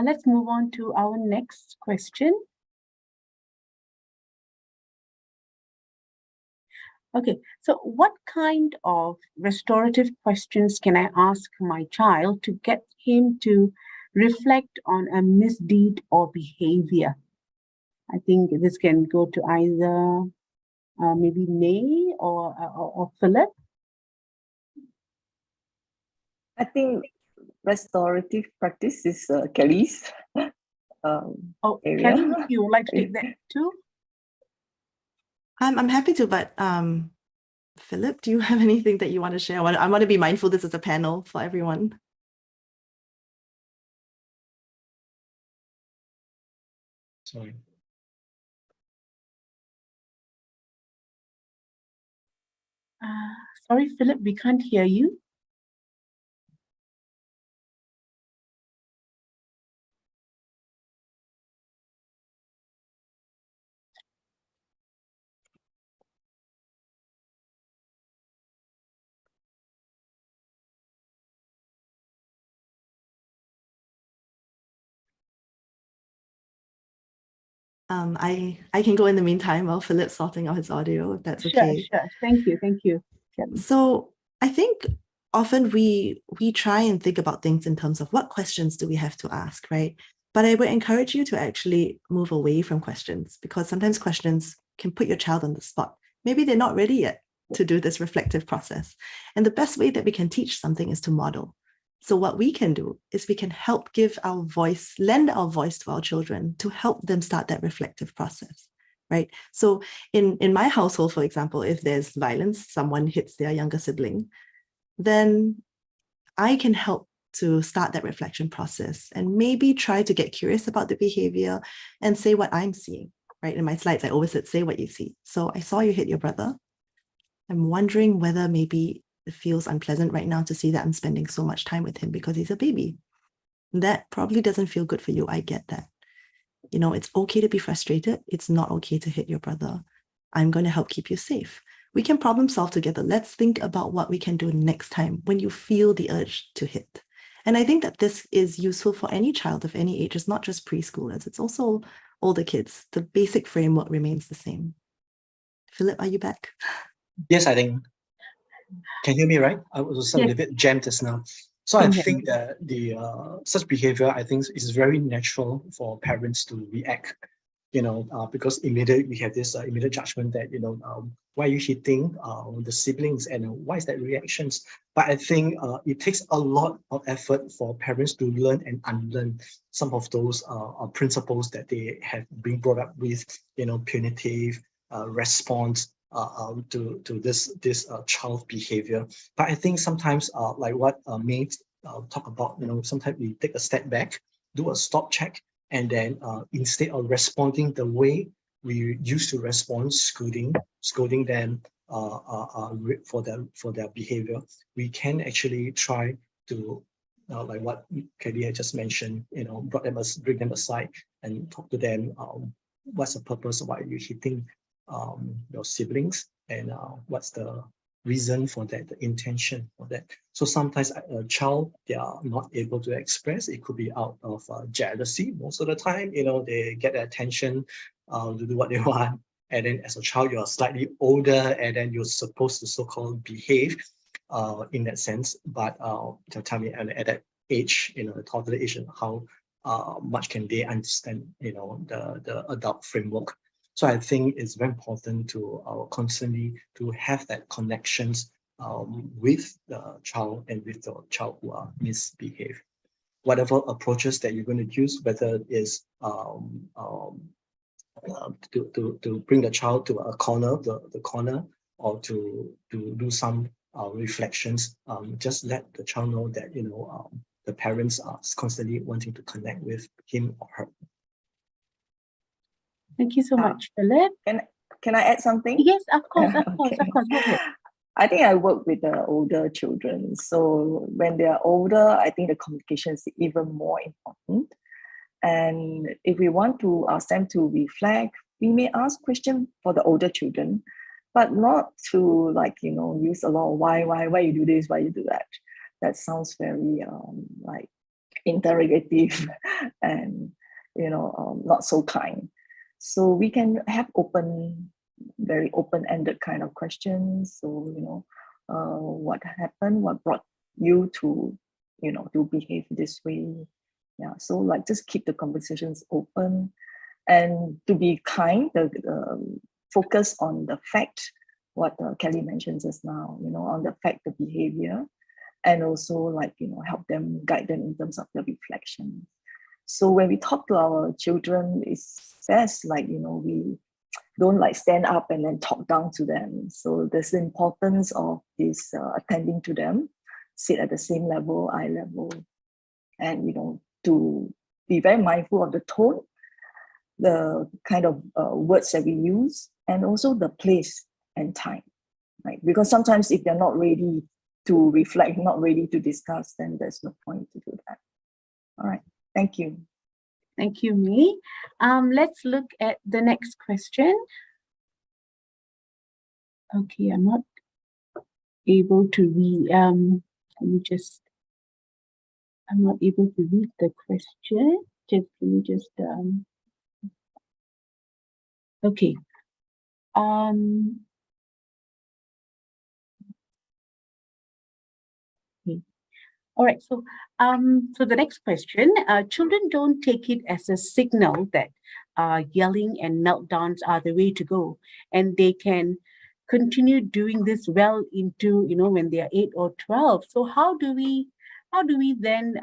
let's move on to our next question. Okay, so what kind of restorative questions can I ask my child to get him to reflect on a misdeed or behavior? I think this can go to either maybe May or Philip. I think restorative practice is Kelly's area. Kelly, would you like to take that too? I'm happy to, but Philip, do you have anything that you want to share? I want to be mindful this is a panel for everyone. Sorry. Sorry, Philip, we can't hear you. I can go in the meantime while Philip's sorting out his audio, if that's okay. Sure. Thank you. So I think often we try and think about things in terms of what questions do we have to ask, right? But I would encourage you to actually move away from questions, because sometimes questions can put your child on the spot. Maybe they're not ready yet to do this reflective process. And the best way that we can teach something is to model. So what we can do is we can help lend our voice to our children to help them start that reflective process, right? So in my household, for example, if there's violence, someone hits their younger sibling, then I can help to start that reflection process and maybe try to get curious about the behavior and say what I'm seeing, right? In my slides, I always said, say what you see. So I saw you hit your brother. I'm wondering whether maybe it feels unpleasant right now to see that I'm spending so much time with him because he's a baby. That probably doesn't feel good for you. I get that. You know, it's okay to be frustrated. It's not okay to hit your brother. I'm going to help keep you safe. We can problem solve together. Let's think about what we can do next time when you feel the urge to hit. And I think that this is useful for any child of any age. It's not just preschoolers. It's also older kids. The basic framework remains the same. Philip, are you back? Yes, I think. Can you hear me, right? I was a little bit jammed just now. So I think that the such behavior, I think, is very natural for parents to react, because immediately we have this immediate judgment that, why are you hitting the siblings and why is that reactions? But I think it takes a lot of effort for parents to learn and unlearn some of those principles that they have been brought up with, punitive response to this child behavior. But I think sometimes, like what May talk about, sometimes we take a step back, do a stop check, and then instead of responding the way we used to respond, scolding them for their behavior, we can actually try to, like what Kelly had just mentioned, bring them aside and talk to them. What's the purpose? Why are you hitting your siblings, and what's the reason for that, the intention for that? So sometimes a child, they are not able to express. It could be out of jealousy. Most of the time, they get the attention to do what they want. And then as a child, you're slightly older, and then you're supposed to so-called behave in that sense. But tell me, at that age, the toddler age, how much can they understand, the adult framework? So I think it's very important to constantly to have that connections with the child and with the child who are misbehaved. Whatever approaches that you're going to use, whether it is to bring the child to a corner, the corner, or to do some reflections, just let the child know that the parents are constantly wanting to connect with him or her. Thank you so much, Philip. Can I add something? Yes, of course. Go ahead. I think I work with the older children. So when they are older, I think the communication is even more important. And if we want to ask them to reflect, we may ask questions for the older children, but not to use a lot of why you do this, why you do that. That sounds very interrogative and not so kind. So we can have very open-ended kind of questions. So, what happened? What brought you to, to behave this way? Yeah. So just keep the conversations open, and to be kind. Focus on the fact, what Kelly mentioned just now. On the fact, the behavior, and also help them, guide them in terms of the reflection. So when we talk to our children, it's best we don't stand up and then talk down to them. So there's the importance of this attending to them, sit at the same level, eye level, and to be very mindful of the tone, the kind of words that we use, and also the place and time, right? Because sometimes if they're not ready to reflect, not ready to discuss, then there's no point to do that. All right. Thank you. Thank you, May. Let's look at the next question. Okay, I'm not able to read. I'm not able to read the question. Let me just Okay. Okay. All right. So the next question: children don't take it as a signal that yelling and meltdowns are the way to go, and they can continue doing this well into when they are 8 or 12. So how do we then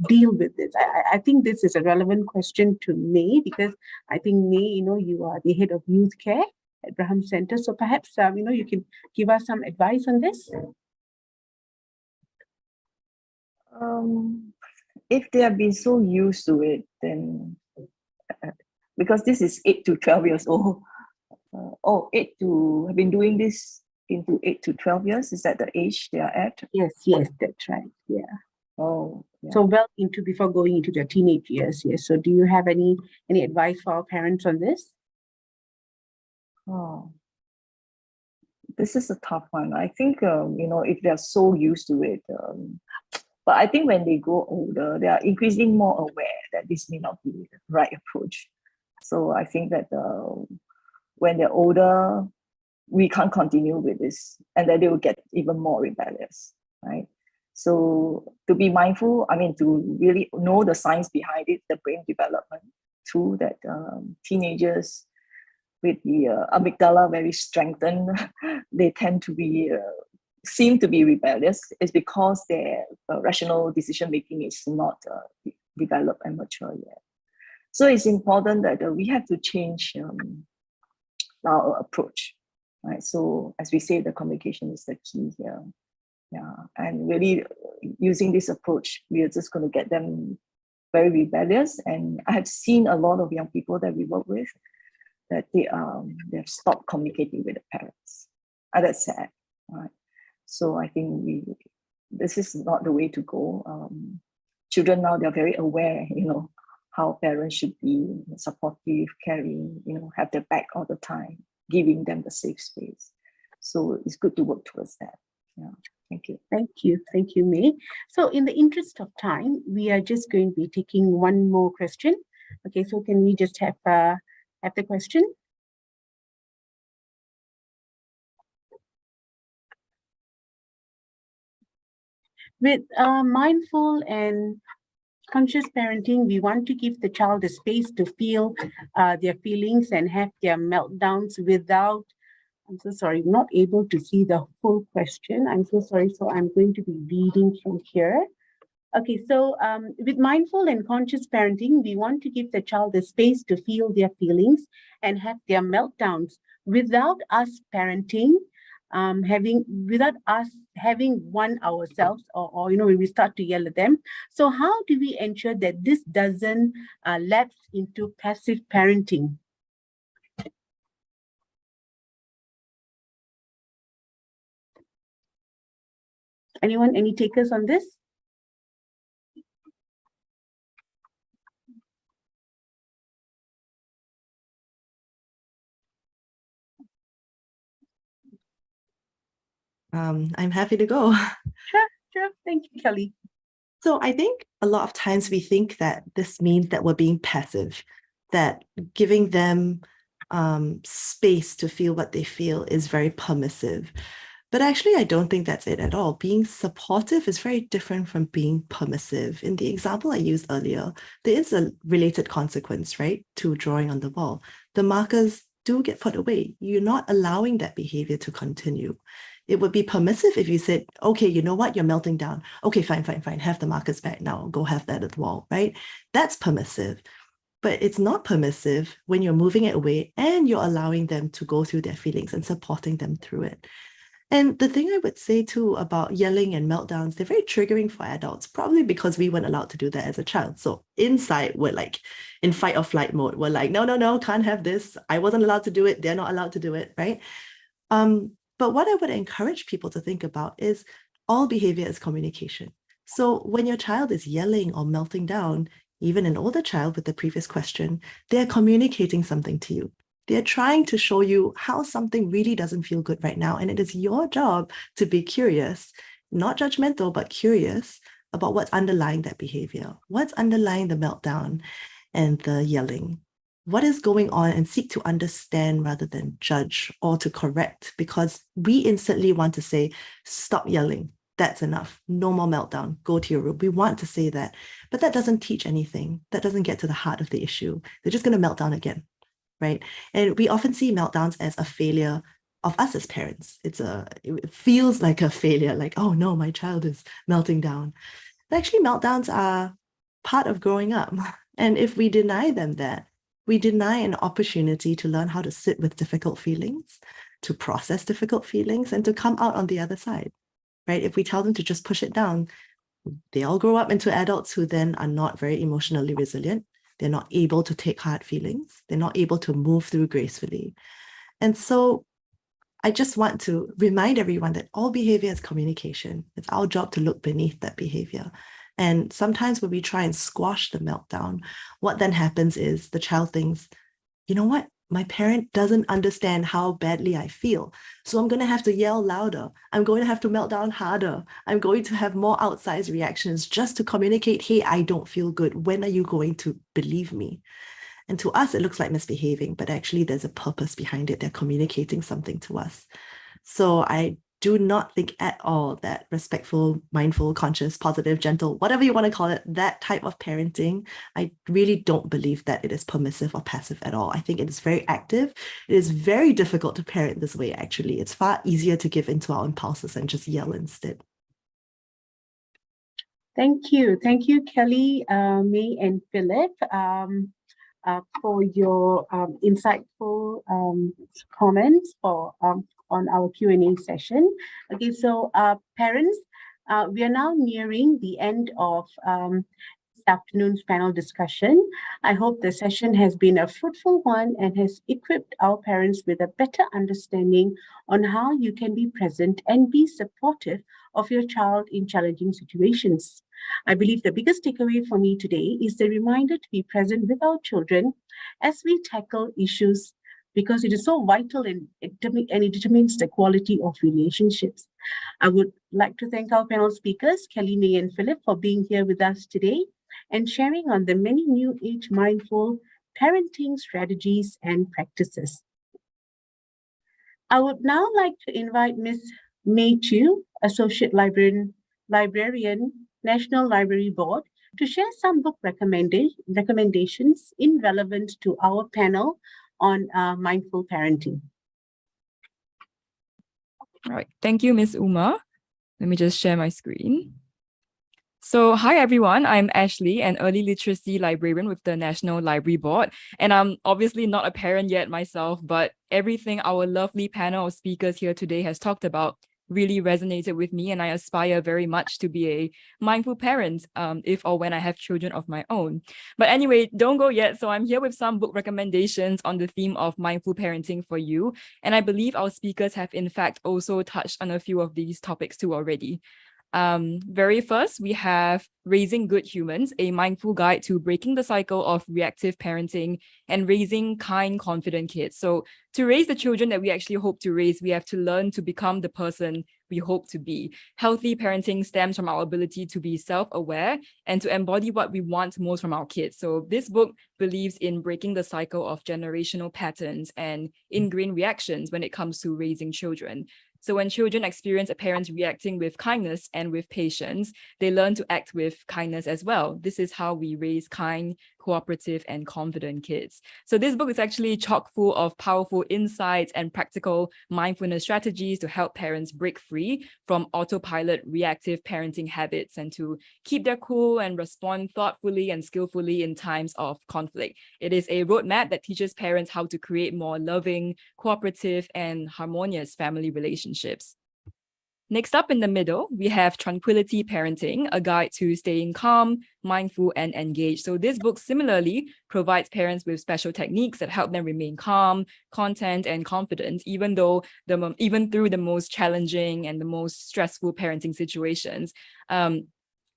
deal with this? I think this is a relevant question to May, because I think May, you are the head of youth care at Braham Center. So perhaps you can give us some advice on this. If they have been so used to it, then because this is 8 to 12 years old, have been doing this into 8 to 12 years. Is that the age they are at? Yes, that's right. Yeah. Oh, yeah. So well into before going into their teenage years. Yes. So do you have any advice for our parents on this? Oh, this is a tough one. I think if they're so used to it, but I think when they grow older, they are increasingly more aware that this may not be the right approach. So I think that when they're older, we can't continue with this, and then they will get even more rebellious, right? So to be mindful, to really know the science behind it, the brain development, too, that teenagers with the amygdala very strengthened, they tend to be seem to be rebellious, is because their rational decision making is not developed and mature yet. So it's important that we have to change our approach, right? So as we say, the communication is the key here. Yeah, and really using this approach, we are just going to get them very rebellious. And I have seen a lot of young people that we work with that they've stopped communicating with the parents. And that's sad, right? So I think this is not the way to go. Children now, they're very aware, how parents should be supportive, caring, have their back all the time, giving them the safe space. So it's good to work towards that. Yeah. Thank you. Thank you, May. So in the interest of time, we are just going to be taking one more question. Okay, so can we just have the question? With mindful and conscious parenting, we want to give the child the space to feel their feelings and have their meltdowns without, I'm so sorry, not able to see the full question. I'm so sorry. So I'm going to be reading from here. Okay, so with mindful and conscious parenting, we want to give the child the space to feel their feelings and have their meltdowns without us parenting, without us having one ourselves, or when we start to yell at them. So how do we ensure that this doesn't lapse into passive parenting? Anyone, any takers on this? I'm happy to go. Sure. Thank you, Kelly. So I think a lot of times we think that this means that we're being passive, that giving them space to feel what they feel is very permissive. But actually, I don't think that's it at all. Being supportive is very different from being permissive. In the example I used earlier, there is a related consequence, right, to drawing on the wall. The markers do get put away. You're not allowing that behavior to continue. It would be permissive if you said, okay, you know what, you're melting down. Okay, fine. Have the markers back now. Go have that at the wall, right? That's permissive. But it's not permissive when you're moving it away and you're allowing them to go through their feelings and supporting them through it. And the thing I would say too about yelling and meltdowns, they're very triggering for adults, probably because we weren't allowed to do that as a child. So inside, we're like in fight or flight mode. We're like, no, can't have this. I wasn't allowed to do it. They're not allowed to do it, right? But what I would encourage people to think about is all behavior is communication. So when your child is yelling or melting down, even an older child with the previous question, they're communicating something to you. They're trying to show you how something really doesn't feel good right now. And it is your job to be curious, not judgmental, but curious about what's underlying that behavior, what's underlying the meltdown. and the yelling. What is going on, and seek to understand rather than judge or to correct, because we instantly want to say, stop yelling. That's enough. No more meltdown. Go to your room. We want to say that, but that doesn't teach anything. That doesn't get to the heart of the issue. They're just going to melt down again, right? And we often see meltdowns as a failure of us as parents. It feels like a failure, like, oh no, my child is melting down. But actually, meltdowns are part of growing up. And if we deny them that, we deny an opportunity to learn how to sit with difficult feelings, to process difficult feelings, and to come out on the other side. Right? If we tell them to just push it down, they all grow up into adults who then are not very emotionally resilient. They're not able to take hard feelings. They're not able to move through gracefully. And so I just want to remind everyone that all behavior is communication. It's our job to look beneath that behavior. And sometimes when we try and squash the meltdown, what then happens is the child thinks, you know what? My parent doesn't understand how badly I feel. So I'm going to have to yell louder. I'm going to have to melt down harder. I'm going to have more outsized reactions just to communicate, hey, I don't feel good. When are you going to believe me? And to us, it looks like misbehaving, but actually there's a purpose behind it. They're communicating something to us. So I do not think at all that respectful, mindful, conscious, positive, gentle, whatever you want to call it, that type of parenting, I really don't believe that it is permissive or passive at all. I think it is very active. It is very difficult to parent this way, actually. It's far easier to give into our impulses and just yell instead. Thank you. Thank you, Kelly, May, and Philip, for your insightful comments on our Q&A session. Okay, so parents, we are now nearing the end of this afternoon's panel discussion. I hope the session has been a fruitful one and has equipped our parents with a better understanding on how you can be present and be supportive of your child in challenging situations. I believe the biggest takeaway for me today is the reminder to be present with our children as we tackle issues, because it is so vital and it determines the quality of relationships. I would like to thank our panel speakers, Kelly, May, and Philip, for being here with us today and sharing on the many new age mindful parenting strategies and practices. I would now like to invite Ms. May Chew, Associate Librarian, National Library Board, to share some book recommendations in relevance to our panel on mindful parenting. All right, thank you, Ms. Uma. Let me just share my screen. So hi everyone, I'm Ashley, an early literacy librarian with the National Library Board. And I'm obviously not a parent yet myself, but everything our lovely panel of speakers here today has talked about really resonated with me, and I aspire very much to be a mindful parent if or when I have children of my own. But anyway, don't go yet. So I'm here with some book recommendations on the theme of mindful parenting for you. And I believe our speakers have in fact also touched on a few of these topics too already. Very first, we have Raising Good Humans, a mindful guide to breaking the cycle of reactive parenting and raising kind, confident kids. So to raise the children that we actually hope to raise, we have to learn to become the person we hope to be. Healthy parenting stems from our ability to be self-aware and to embody what we want most from our kids. So this book believes in breaking the cycle of generational patterns and ingrained reactions when it comes to raising children. So when children experience a parent reacting with kindness and with patience, they learn to act with kindness as well. This is how we raise kind, cooperative, and confident kids. So this book is actually chock full of powerful insights and practical mindfulness strategies to help parents break free from autopilot reactive parenting habits and to keep their cool and respond thoughtfully and skillfully in times of conflict. It is a roadmap that teaches parents how to create more loving, cooperative, and harmonious family relationships. Next up in the middle, we have Tranquility Parenting, a guide to staying calm, mindful, and engaged. So this book similarly provides parents with special techniques that help them remain calm, content, and confident, even through the most challenging and the most stressful parenting situations.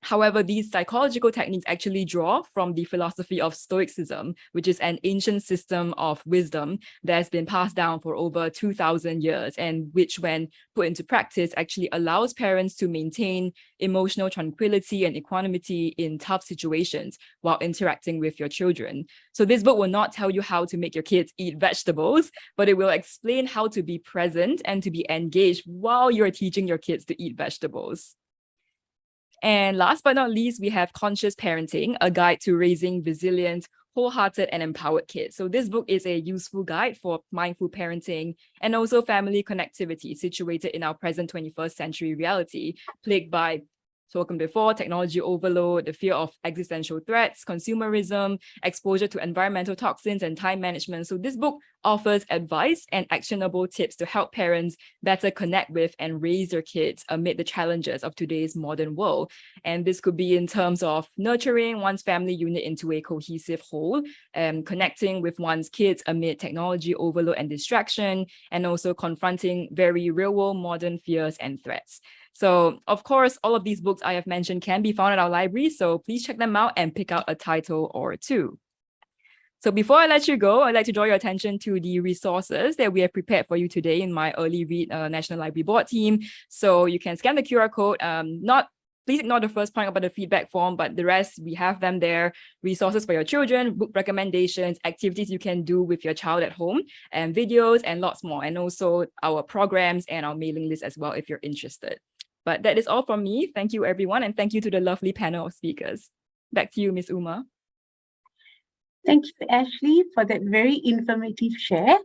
However, these psychological techniques actually draw from the philosophy of Stoicism, which is an ancient system of wisdom that has been passed down for over 2,000 years, and which, when put into practice, actually allows parents to maintain emotional tranquility and equanimity in tough situations while interacting with your children. So this book will not tell you how to make your kids eat vegetables, but it will explain how to be present and to be engaged while you're teaching your kids to eat vegetables. And last but not least, we have Conscious Parenting, a guide to raising resilient, wholehearted, and empowered kids. So this book is a useful guide for mindful parenting and also family connectivity, situated in our present 21st century reality, plagued by, spoken before, technology overload, the fear of existential threats, consumerism, exposure to environmental toxins, and time management. So this book offers advice and actionable tips to help parents better connect with and raise their kids amid the challenges of today's modern world. And this could be in terms of nurturing one's family unit into a cohesive whole, connecting with one's kids amid technology overload and distraction, and also confronting very real-world modern fears and threats. So, of course, all of these books I have mentioned can be found at our library, so please check them out and pick out a title or two. So before I let you go, I'd like to draw your attention to the resources that we have prepared for you today in my Early Read National Library Board team. So you can scan the QR code. Please ignore the first point about the feedback form, but the rest, we have them there. Resources for your children, book recommendations, activities you can do with your child at home, and videos, and lots more. And also our programs and our mailing list as well, if you're interested. But that is all from me. Thank you, everyone. And thank you to the lovely panel of speakers. Back to you, Ms. Uma. Thank you, Ashley, for that very informative share.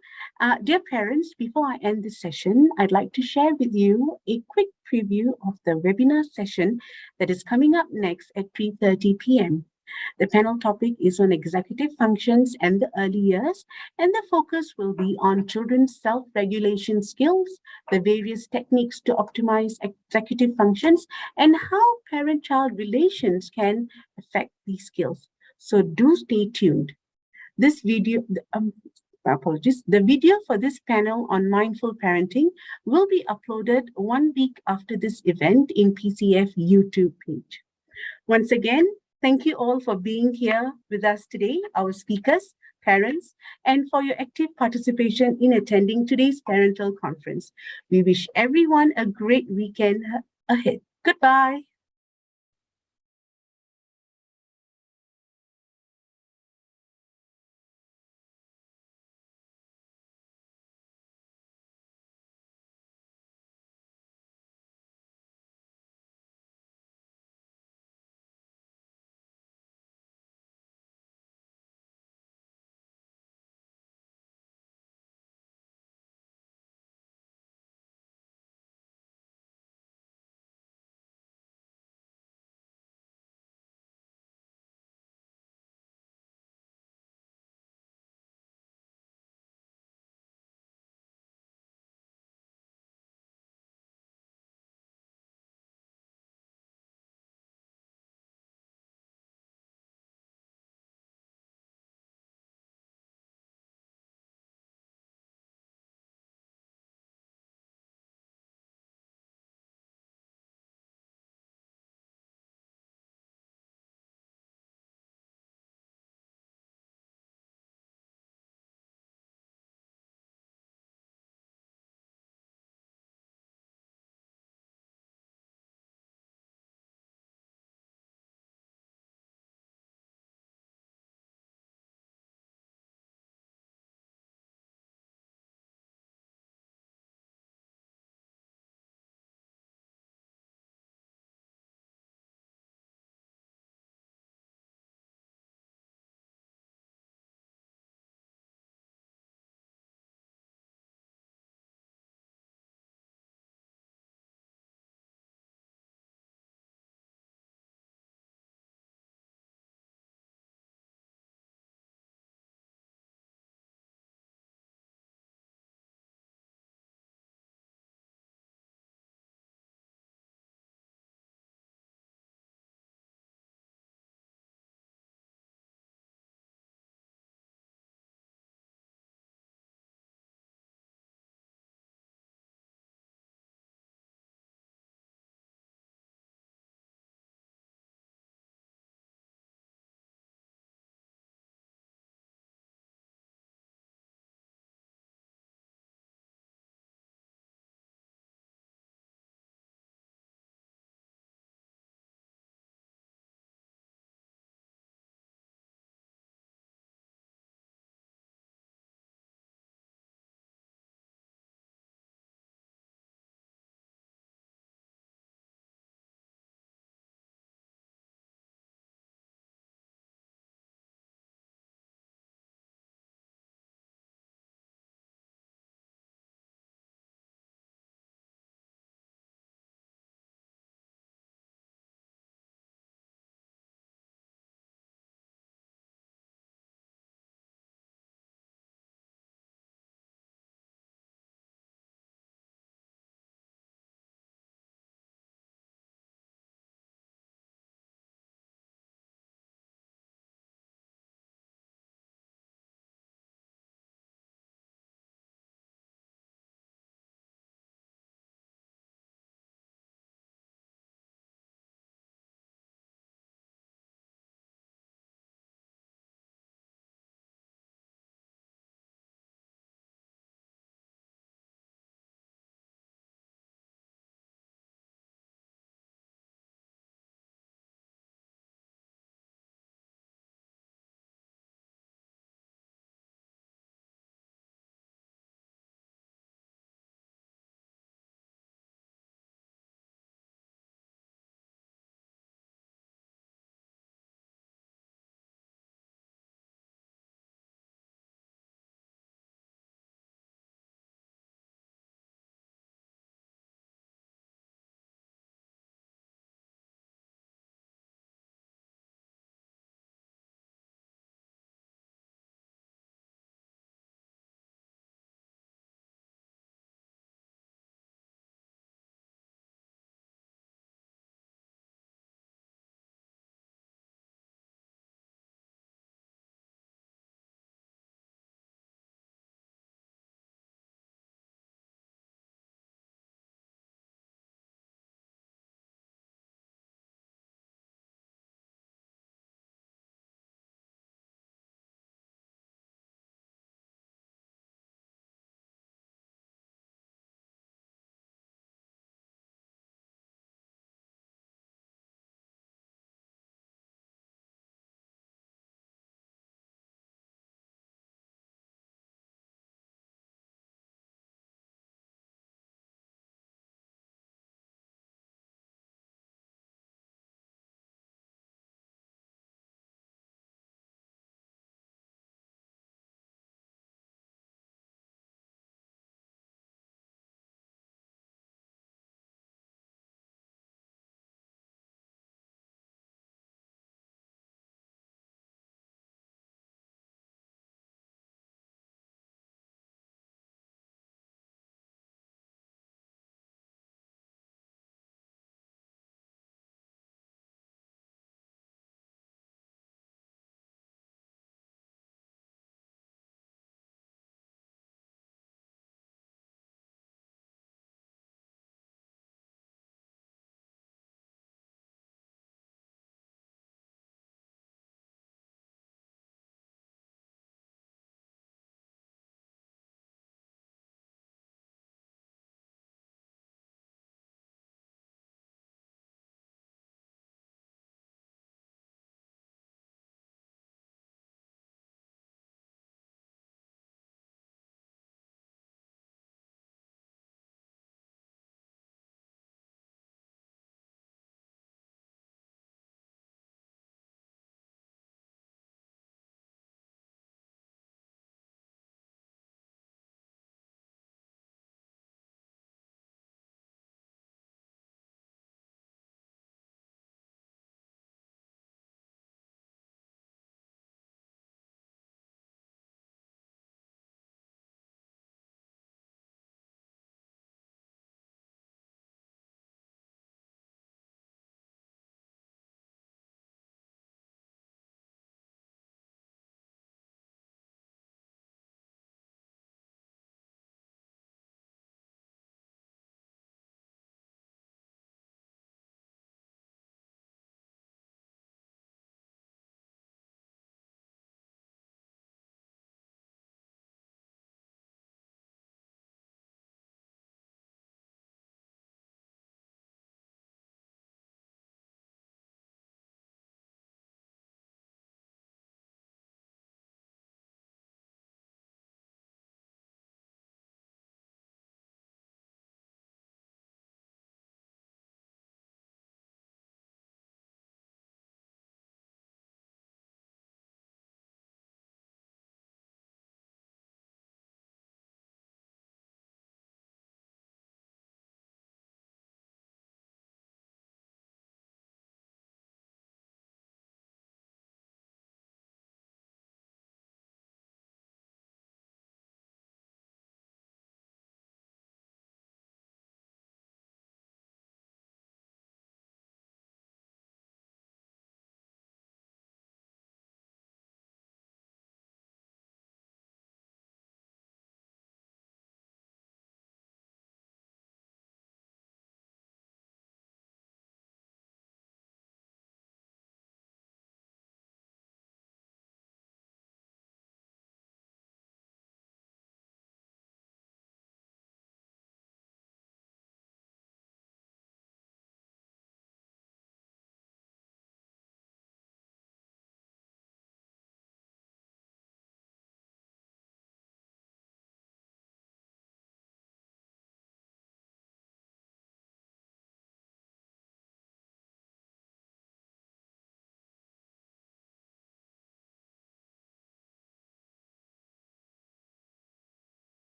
Dear parents, before I end this session, I'd like to share with you a quick preview of the webinar session that is coming up next at 3:30 p.m. The panel topic is on executive functions and the early years, and the focus will be on children's self-regulation skills, the various techniques to optimize executive functions, and how parent-child relations can affect these skills. So do stay tuned. This video, the video for this panel on mindful parenting will be uploaded 1 week after this event in PCF YouTube page. Once again, thank you all for being here with us today, our speakers, parents, and for your active participation in attending today's parental conference. We wish everyone a great weekend ahead. Goodbye.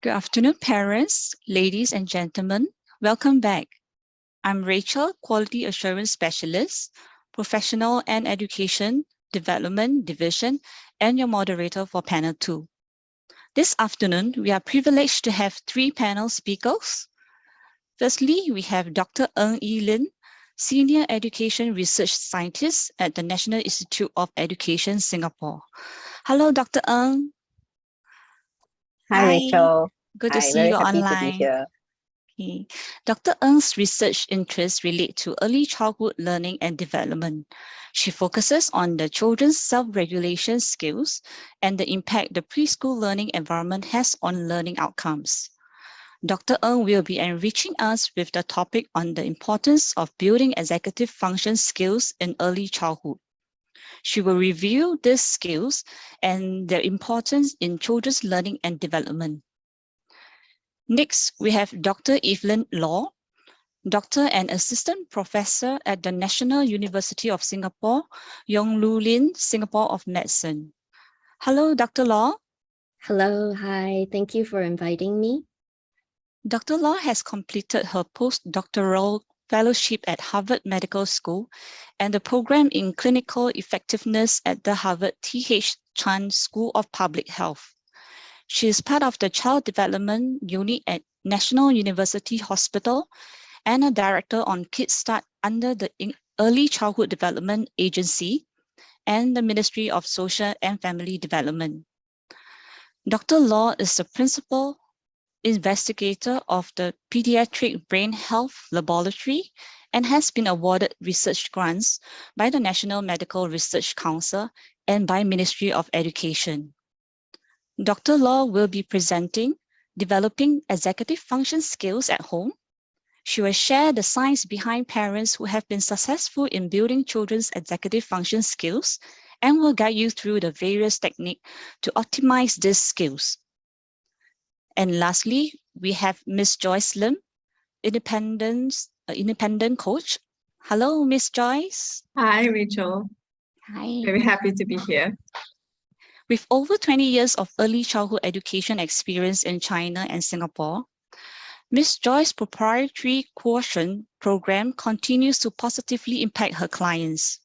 Good afternoon, parents, ladies and gentlemen. Welcome back. I'm Rachel, Quality Assurance Specialist, Professional and Education Development Division, and your moderator for Panel 2. This afternoon, we are privileged to have 3 panel speakers. Firstly, we have Dr. Ng E. Lin, Senior Education Research Scientist at the National Institute of Education, Singapore. Hello, Dr. Ng. Hi, Rachel. Good to Hi, see very you happy online. to be here. Okay. Dr. Ng's research interests relate to early childhood learning and development. She focuses on the children's self-regulation skills and the impact the preschool learning environment has on learning outcomes. Dr. Ng will be enriching us with the topic on the importance of building executive function skills in early childhood. She will review these skills and their importance in children's learning and development. Next, we have Dr. Evelyn Law, Doctor and Assistant Professor at the National University of Singapore, Yong Lu Lin, Singapore of Medicine. Hello, Dr. Law. Hello, hi. Thank you for inviting me. Dr. Law has completed her postdoctoral fellowship at Harvard Medical School and the program in clinical effectiveness at the Harvard T.H. Chan School of Public Health. She is part of the Child Development Unit at National University Hospital and a director on Kids Start under the Early Childhood Development Agency and the Ministry of Social and Family Development. Dr. Law is the principal investigator of the Pediatric Brain Health Laboratory and has been awarded research grants by the National Medical Research Council and by Ministry of Education. Dr. Law will be presenting Developing Executive Function Skills at Home. She will share the science behind parents who have been successful in building children's executive function skills and will guide you through the various techniques to optimize these skills. And lastly, we have Ms. Joyce Lim, independent coach. Hello, Ms. Joyce. Hi, Rachel. Hi. Very happy to be here. With over 20 years of early childhood education experience in China and Singapore, Ms. Joyce's proprietary Quotient program continues to positively impact her clients.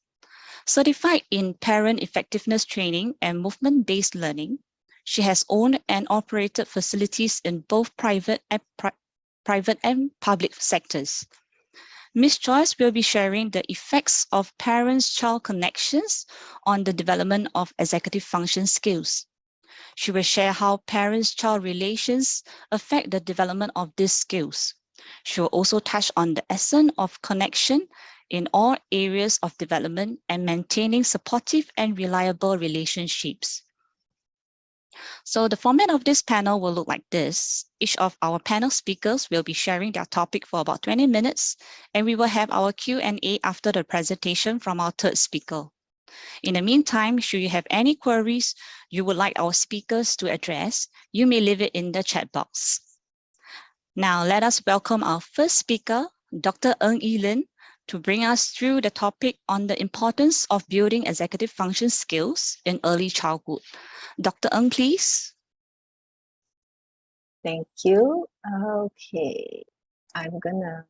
Certified in parent effectiveness training and movement-based learning, she has owned and operated facilities in both private and public sectors. Ms. Joyce will be sharing the effects of parents-child connections on the development of executive function skills. She will share how parents-child relations affect the development of these skills. She will also touch on the essence of connection in all areas of development and maintaining supportive and reliable relationships. So the format of this panel will look like this. Each of our panel speakers will be sharing their topic for about 20 minutes, and we will have our Q&A after the presentation from our third speaker. In the meantime, should you have any queries you would like our speakers to address, you may leave it in the chat box. Now, let us welcome our first speaker, Dr. Ng E. Lin, to bring us through the topic on the importance of building executive function skills in early childhood. Dr. Ng, please. Thank you. Okay, I'm gonna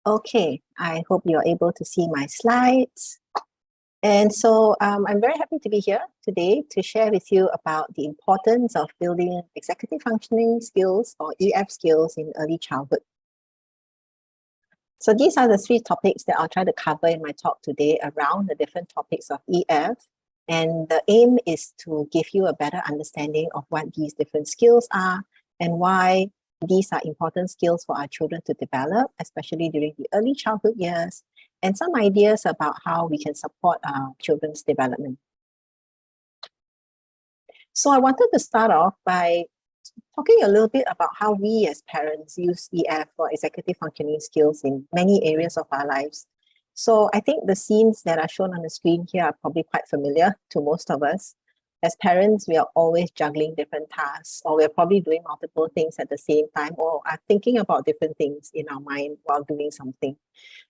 okay, I hope you're able to see my slides. And so I'm very happy to be here today to share with you about the importance of building executive functioning skills or EF skills in early childhood. So these are the 3 topics that I'll try to cover in my talk today around the different topics of EF. And the aim is to give you a better understanding of what these different skills are and why these are important skills for our children to develop, especially during the early childhood years, and some ideas about how we can support our children's development. So I wanted to start off by talking a little bit about how we as parents use EF or executive functioning skills in many areas of our lives. So I think the scenes that are shown on the screen here are probably quite familiar to most of us. As parents, we are always juggling different tasks, or we're probably doing multiple things at the same time, or are thinking about different things in our mind while doing something.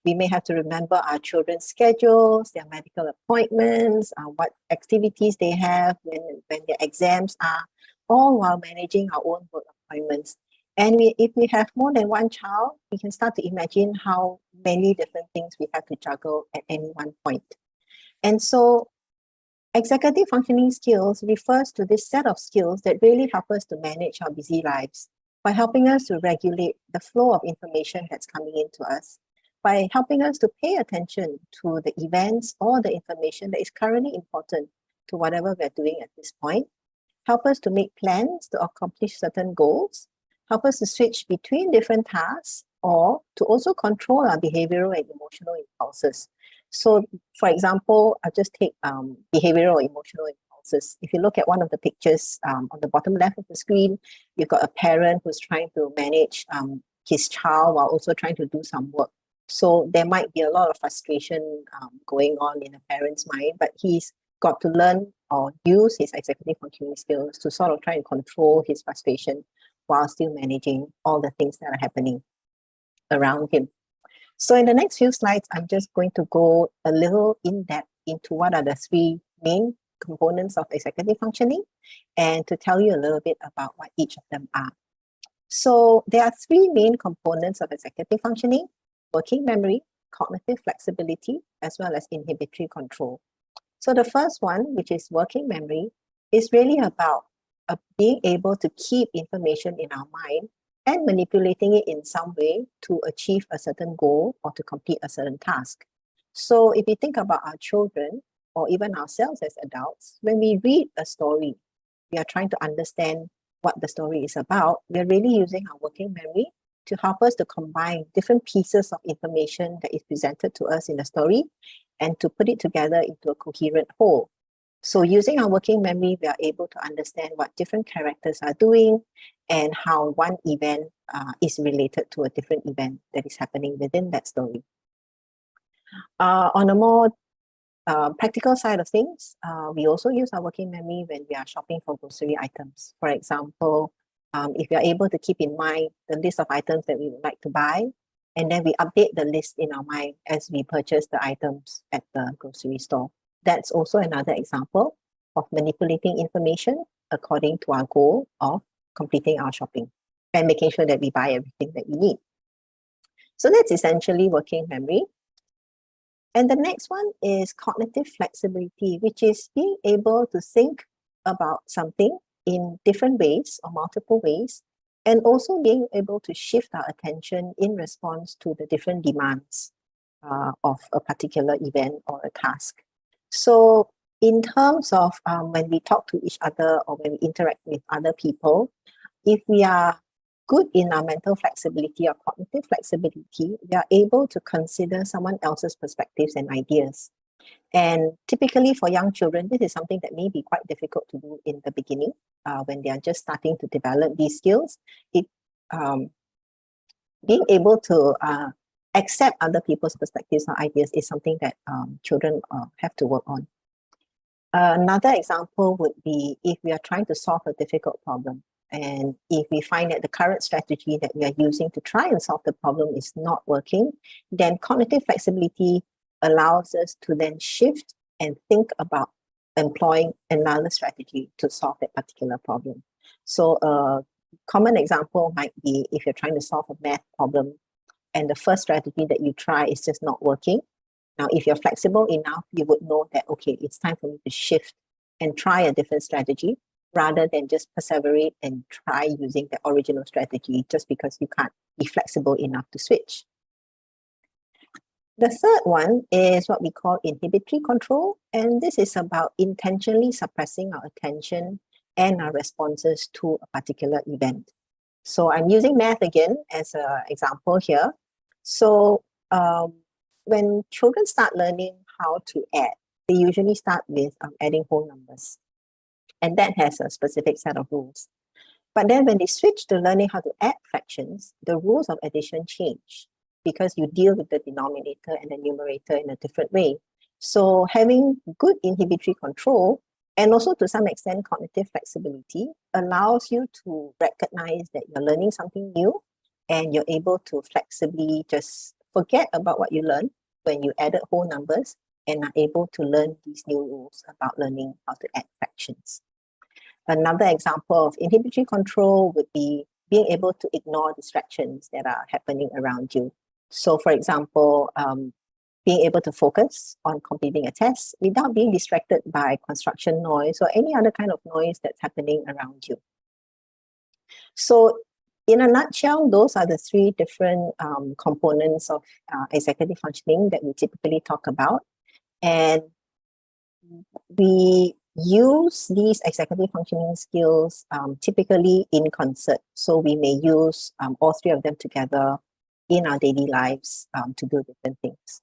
We may have to remember our children's schedules, their medical appointments, what activities they have, when their exams are, all while managing our own work appointments. And if we have more than one child, we can start to imagine how many different things we have to juggle at any one point. And so executive functioning skills refers to this set of skills that really help us to manage our busy lives by helping us to regulate the flow of information that's coming into us, by helping us to pay attention to the events or the information that is currently important to whatever we're doing at this point, help us to make plans to accomplish certain goals, help us to switch between different tasks, or to also control our behavioral and emotional impulses. So, for example, I'll just take behavioral or emotional impulses. If you look at one of the pictures on the bottom left of the screen, you've got a parent who's trying to manage his child while also trying to do some work. So there might be a lot of frustration going on in a parent's mind, but he's got to learn or use his executive functioning skills to sort of try and control his frustration while still managing all the things that are happening around him. So in the next few slides, I'm just going to go a little in depth into what are the three main components of executive functioning and to tell you a little bit about what each of them are. So there are three main components of executive functioning: working memory, cognitive flexibility, as well as inhibitory control. So the first one, which is working memory, is really about being able to keep information in our mind and manipulating it in some way to achieve a certain goal or to complete a certain task. So if you think about our children or even ourselves as adults, when we read a story, we are trying to understand what the story is about. We're really using our working memory to help us to combine different pieces of information that is presented to us in the story and to put it together into a coherent whole. So using our working memory, we are able to understand what different characters are doing and how one event is related to a different event that is happening within that story. On a more practical side of things, we also use our working memory when we are shopping for grocery items. For example, if we are able to keep in mind the list of items that we would like to buy, and then we update the list in our mind as we purchase the items at the grocery store. That's also another example of manipulating information according to our goal of completing our shopping and making sure that we buy everything that we need. So that's essentially working memory. And the next one is cognitive flexibility, which is being able to think about something in different ways or multiple ways, and also being able to shift our attention in response to the different demands of a particular event or a task. So in terms of when we talk to each other or when we interact with other people, if we are good in our mental flexibility or cognitive flexibility, we are able to consider someone else's perspectives and ideas. And typically for young children, this is something that may be quite difficult to do in the beginning when they are just starting to develop these skills. Being able to accept other people's perspectives or ideas is something that children have to work on. Another example would be if we are trying to solve a difficult problem. And if we find that the current strategy that we are using to try and solve the problem is not working, then cognitive flexibility allows us to then shift and think about employing another strategy to solve that particular problem. So a common example might be if you're trying to solve a math problem and the first strategy that you try is just not working. Now, if you're flexible enough, you would know that, okay, it's time for me to shift and try a different strategy rather than just perseverate and try using the original strategy just because you can't be flexible enough to switch. The third one is what we call inhibitory control, and this is about intentionally suppressing our attention and our responses to a particular event. So I'm using math again as an example here. So when children start learning how to add, they usually start with adding whole numbers. And that has a specific set of rules. But then when they switch to learning how to add fractions, the rules of addition change because you deal with the denominator and the numerator in a different way. So having good inhibitory control And also, to some extent, cognitive flexibility allows you to recognize that you're learning something new and you're able to flexibly just forget about what you learned when you added whole numbers and are able to learn these new rules about learning how to add fractions. Another example of inhibitory control would be being able to ignore distractions that are happening around you. So, for example, being able to focus on completing a test without being distracted by construction noise or any other kind of noise that's happening around you. So in a nutshell, those are the three different components of executive functioning that we typically talk about. And we use these executive functioning skills typically in concert. So we may use all three of them together in our daily lives to do different things.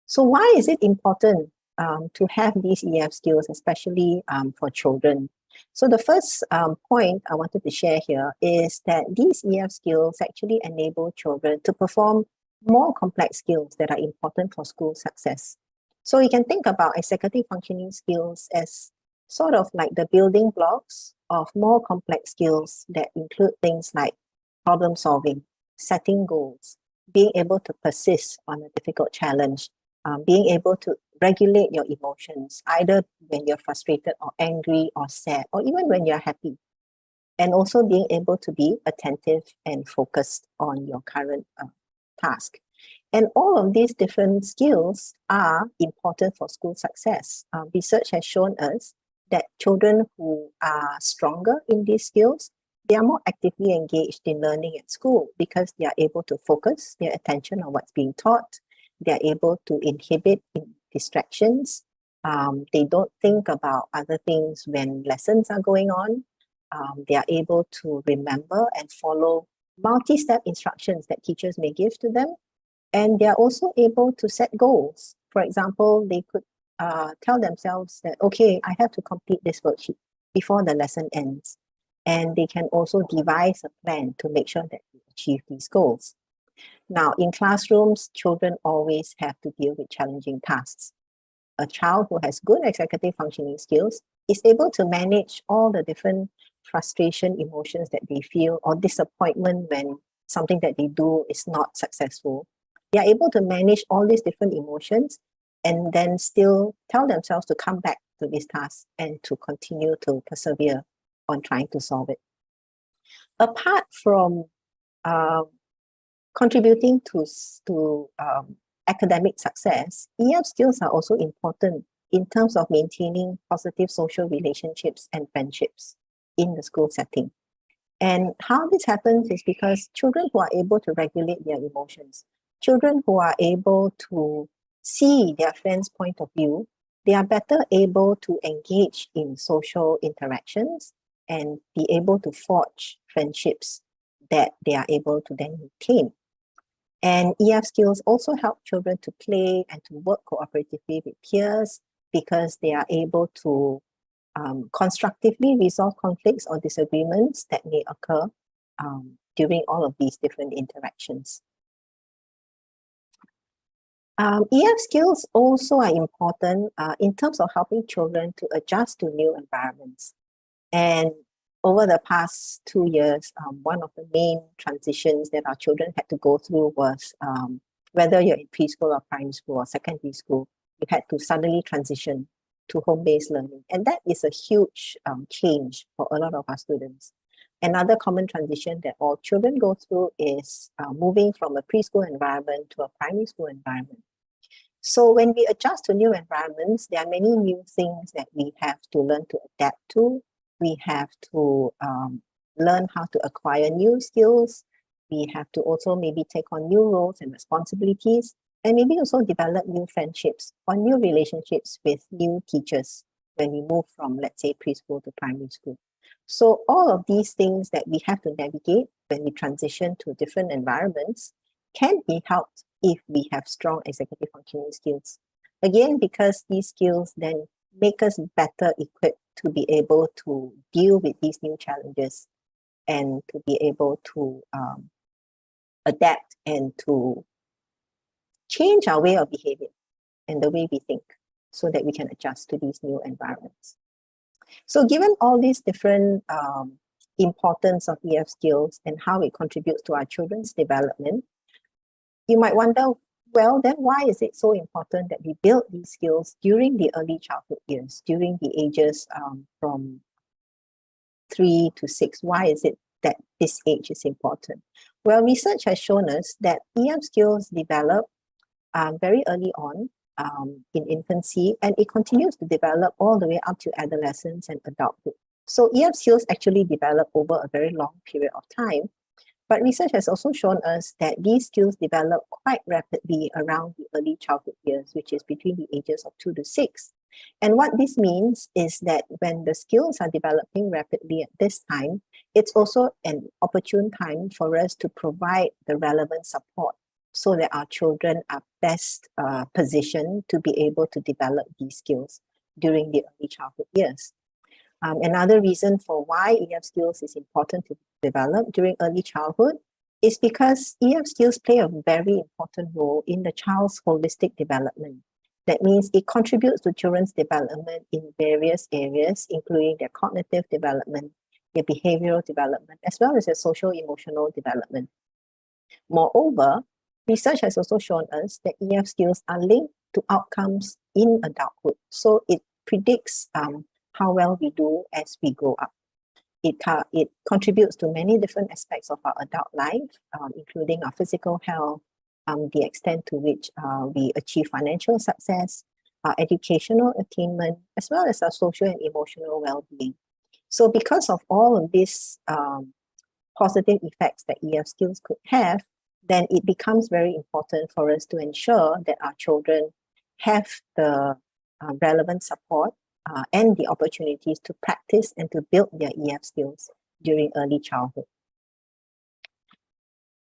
So why is it important to have these EF skills, especially for children? So the first point I wanted to share here is that these EF skills actually enable children to perform more complex skills that are important for school success. So you can think about executive functioning skills as sort of like the building blocks of more complex skills that include things like problem solving, setting goals, being able to persist on a difficult challenge, being able to regulate your emotions, either when you're frustrated or angry or sad, or even when you're happy. And also being able to be attentive and focused on your current task. And all of these different skills are important for school success. Research has shown us that children who are stronger in these skills, they are more actively engaged in learning at school because they are able to focus their attention on what's being taught. They're able to inhibit distractions. They don't think about other things when lessons are going on. They are able to remember and follow multi-step instructions that teachers may give to them. And they are also able to set goals. For example, they could tell themselves that, okay, I have to complete this worksheet before the lesson ends. And they can also devise a plan to make sure that they achieve these goals. Now, in classrooms, children always have to deal with challenging tasks. A child who has good executive functioning skills is able to manage all the different frustration emotions that they feel or disappointment when something that they do is not successful. They are able to manage all these different emotions and then still tell themselves to come back to this task and to continue to persevere on trying to solve it. Apart from contributing to academic success, EF skills are also important in terms of maintaining positive social relationships and friendships in the school setting. And how this happens is because children who are able to regulate their emotions, children who are able to see their friends' point of view, they are better able to engage in social interactions and be able to forge friendships that they are able to then retain. And EF skills also help children to play and to work cooperatively with peers because they are able to constructively resolve conflicts or disagreements that may occur during all of these different interactions. EF skills also are important in terms of helping children to adjust to new environments. And over the past 2 years, one of the main transitions that our children had to go through was whether you're in preschool or primary school or secondary school, you had to suddenly transition to home-based learning. And that is a huge change for a lot of our students. Another common transition that all children go through is moving from a preschool environment to a primary school environment. So when we adjust to new environments, there are many new things that we have to learn to adapt to. We have to learn how to acquire new skills. We have to also maybe take on new roles and responsibilities, and maybe also develop new friendships or new relationships with new teachers when we move from, let's say, preschool to primary school. So all of these things that we have to navigate when we transition to different environments can be helped if we have strong executive functioning skills. Again, because these skills then make us better equipped to be able to deal with these new challenges and to be able to adapt and to change our way of behavior and the way we think so that we can adjust to these new environments. So given all these different importance of EF skills and how it contributes to our children's development, you might wonder, well, then why is it so important that we build these skills during the early childhood years, during the ages from 3 to 6? Why is it that this age is important? Well, research has shown us that EF skills develop very early on in infancy, and it continues to develop all the way up to adolescence and adulthood. So EF skills actually develop over a very long period of time. But research has also shown us that these skills develop quite rapidly around the early childhood years, which is between the ages of 2 to 6. And what this means is that when the skills are developing rapidly at this time, it's also an opportune time for us to provide the relevant support so that our children are best positioned to be able to develop these skills during the early childhood years. Another reason for why EF skills is important to develop during early childhood is because EF skills play a very important role in the child's holistic development. That means it contributes to children's development in various areas, including their cognitive development, their behavioral development, as well as their social-emotional development. Moreover, research has also shown us that EF skills are linked to outcomes in adulthood. So it predicts how well we do as we grow up. It contributes to many different aspects of our adult life, including our physical health, the extent to which we achieve financial success, our educational attainment, as well as our social and emotional well-being. So because of all of these positive effects that EF skills could have, then it becomes very important for us to ensure that our children have the relevant support and the opportunities to practice and to build their EF skills during early childhood.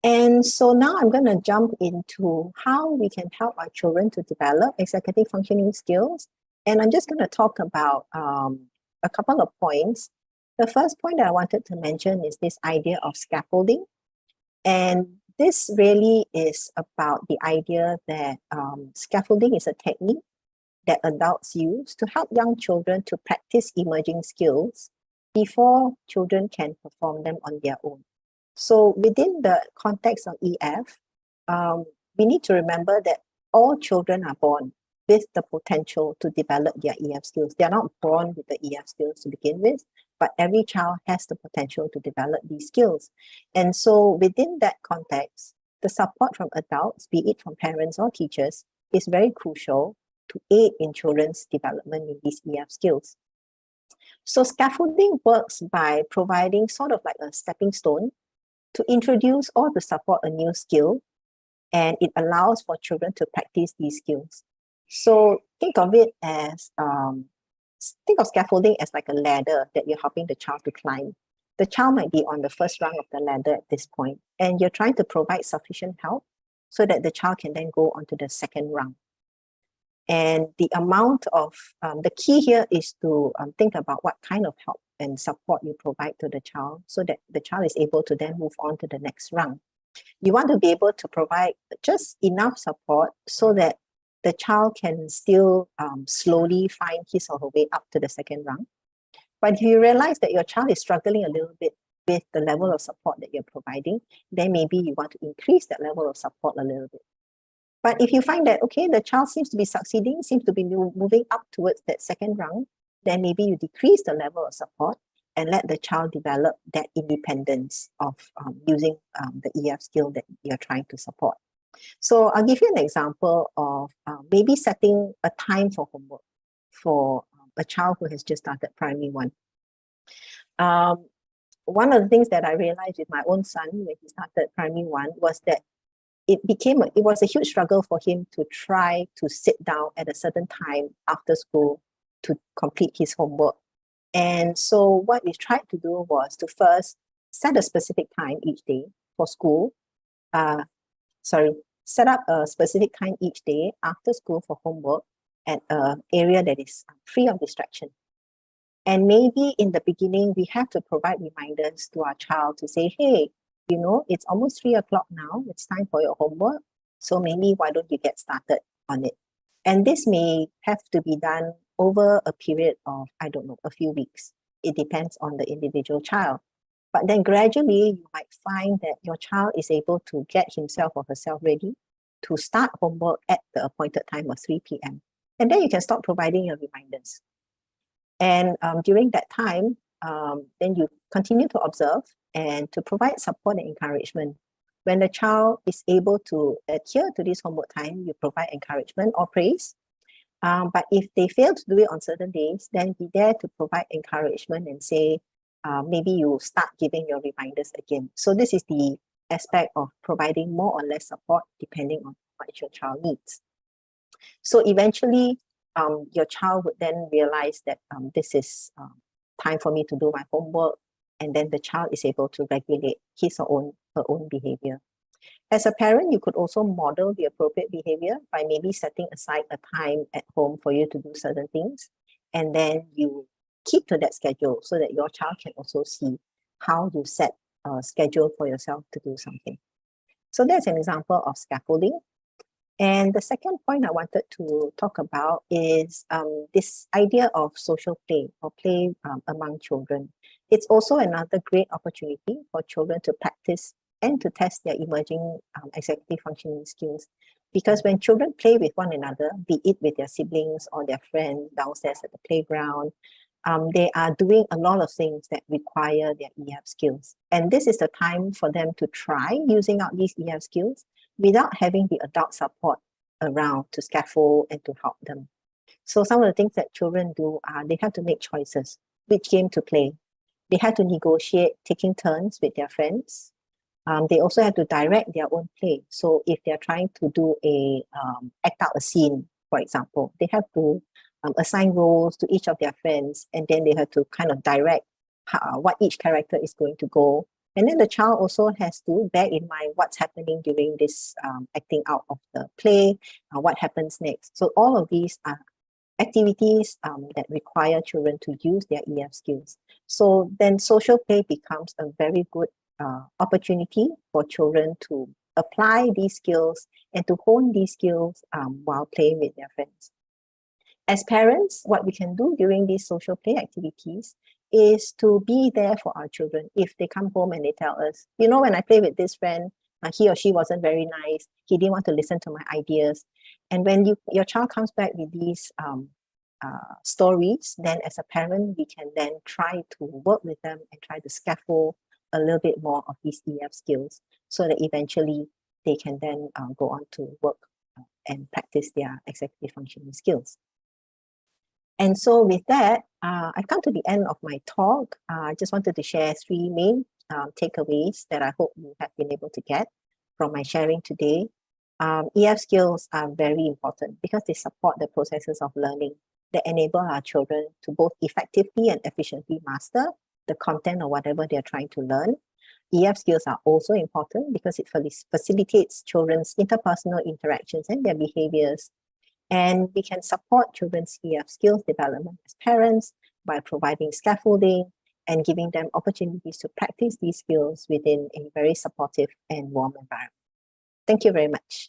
And so now I'm going to jump into how we can help our children to develop executive functioning skills. And I'm just going to talk about a couple of points. The first point that I wanted to mention is this idea of scaffolding. And this really is about the idea that scaffolding is a technique that adults use to help young children to practice emerging skills before children can perform them on their own. So within the context of EF, we need to remember that all children are born with the potential to develop their EF skills. They are not born with the EF skills to begin with, but every child has the potential to develop these skills. And so within that context, the support from adults, be it from parents or teachers, is very crucial to aid in children's development in these EF skills. So scaffolding works by providing sort of like a stepping stone to introduce or to support a new skill, and it allows for children to practice these skills. So think of it as, think of scaffolding as like a ladder that you're helping the child to climb. The child might be on the first rung of the ladder at this point, and you're trying to provide sufficient help so that the child can then go onto the second rung. And the amount of, the key here is to think about what kind of help and support you provide to the child so that the child is able to then move on to the next rung. You want to be able to provide just enough support so that the child can still slowly find his or her way up to the second rung. But if you realize that your child is struggling a little bit with the level of support that you're providing, then maybe you want to increase that level of support a little bit. But if you find that, okay, the child seems to be succeeding, seems to be moving up towards that second rung, then maybe you decrease the level of support and let the child develop that independence of using the EF skill that you're trying to support. So I'll give you an example of maybe setting a time for homework for a child who has just started primary 1. One of the things that I realized with my own son when he started primary 1 was that it was a huge struggle for him to try to sit down at a certain time after school to complete his homework. And so what we tried to do was to first set a specific time each day for school. Set up a specific time each day after school for homework at an area that is free of distraction. And maybe in the beginning, we have to provide reminders to our child to say, hey, you know, it's almost 3 o'clock now. It's time for your homework. So maybe why don't you get started on it? And this may have to be done over a period of, I don't know, a few weeks. It depends on the individual child. But then gradually, you might find that your child is able to get himself or herself ready to start homework at the appointed time of 3 p.m. And then you can stop providing your reminders. And during that time, then you continue to observe and to provide support and encouragement. When the child is able to adhere to this homework time, you provide encouragement or praise. But if they fail to do it on certain days, then be there to provide encouragement and say, maybe you start giving your reminders again. So this is the aspect of providing more or less support depending on what your child needs. So eventually, your child would then realize that this is time for me to do my homework, and then the child is able to regulate his or her own behavior. As a parent, you could also model the appropriate behavior by maybe setting aside a time at home for you to do certain things, and then you keep to that schedule so that your child can also see how you set a schedule for yourself to do something. So that's an example of scaffolding. And the second point I wanted to talk about is this idea of social play or play among children. It's also another great opportunity for children to practice and to test their emerging executive functioning skills. Because when children play with one another, be it with their siblings or their friends downstairs at the playground, they are doing a lot of things that require their EF skills. And this is the time for them to try using out these EF skills without having the adult support around to scaffold and to help them. So some of the things that children do are they have to make choices, which game to play. They have to negotiate taking turns with their friends. They also have to direct their own play. So if they're trying to do act out a scene, for example, they have to assign roles to each of their friends, and then they have to kind of direct what each character is going to go. And then the child also has to bear in mind what's happening during this acting out of the play, what happens next. So all of these are activities that require children to use their EF skills. So then social play becomes a very good opportunity for children to apply these skills and to hone these skills while playing with their friends. As parents, what we can do during these social play activities is to be there for our children. If they come home and they tell us, you know, when I play with this friend, he or she wasn't very nice, he didn't want to listen to my ideas. And when your child comes back with these stories, then as a parent, we can then try to work with them and try to scaffold a little bit more of these EF skills so that eventually they can then go on to work and practice their executive functioning skills. And so with that, I've come to the end of my talk. I just wanted to share 3 main takeaways that I hope you have been able to get from my sharing today. EF skills are very important because they support the processes of learning that enable our children to both effectively and efficiently master the content or whatever they're trying to learn. EF skills are also important because it facilitates children's interpersonal interactions and their behaviors. And we can support children's EF skills development as parents by providing scaffolding and giving them opportunities to practice these skills within a very supportive and warm environment. Thank you very much.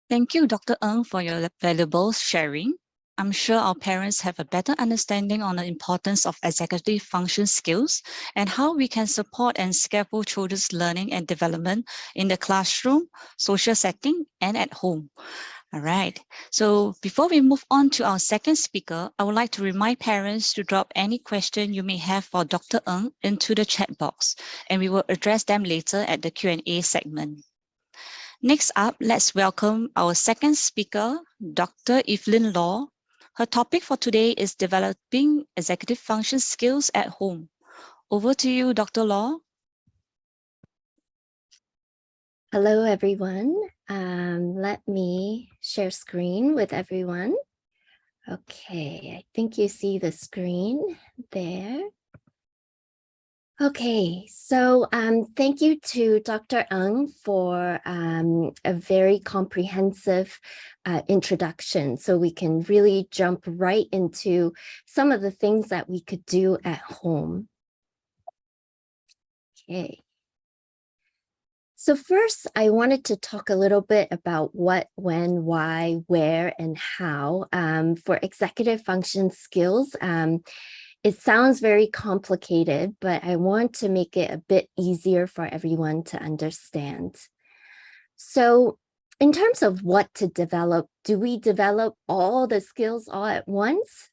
Thank you, Dr. Ng, for your valuable sharing. I'm sure our parents have a better understanding on the importance of executive function skills and how we can support and scaffold children's learning and development in the classroom, social setting, and at home. All right. So before we move on to our second speaker, I would like to remind parents to drop any question you may have for Dr. Ng into the chat box, and we will address them later at the Q&A segment. Next up, let's welcome our second speaker, Dr. Evelyn Law. Her topic for today is developing executive function skills at home. Over to you, Dr. Law. Hello, everyone. Let me share screen with everyone. Okay, I think you see the screen there. Okay, so thank you to Dr. Ng for a very comprehensive introduction, so we can really jump right into some of the things that we could do at home. Okay. So first, I wanted to talk a little bit about what, when, why, where, and how. For executive function skills, it sounds very complicated, but I want to make it a bit easier for everyone to understand. So in terms of what to develop, do we develop all the skills all at once?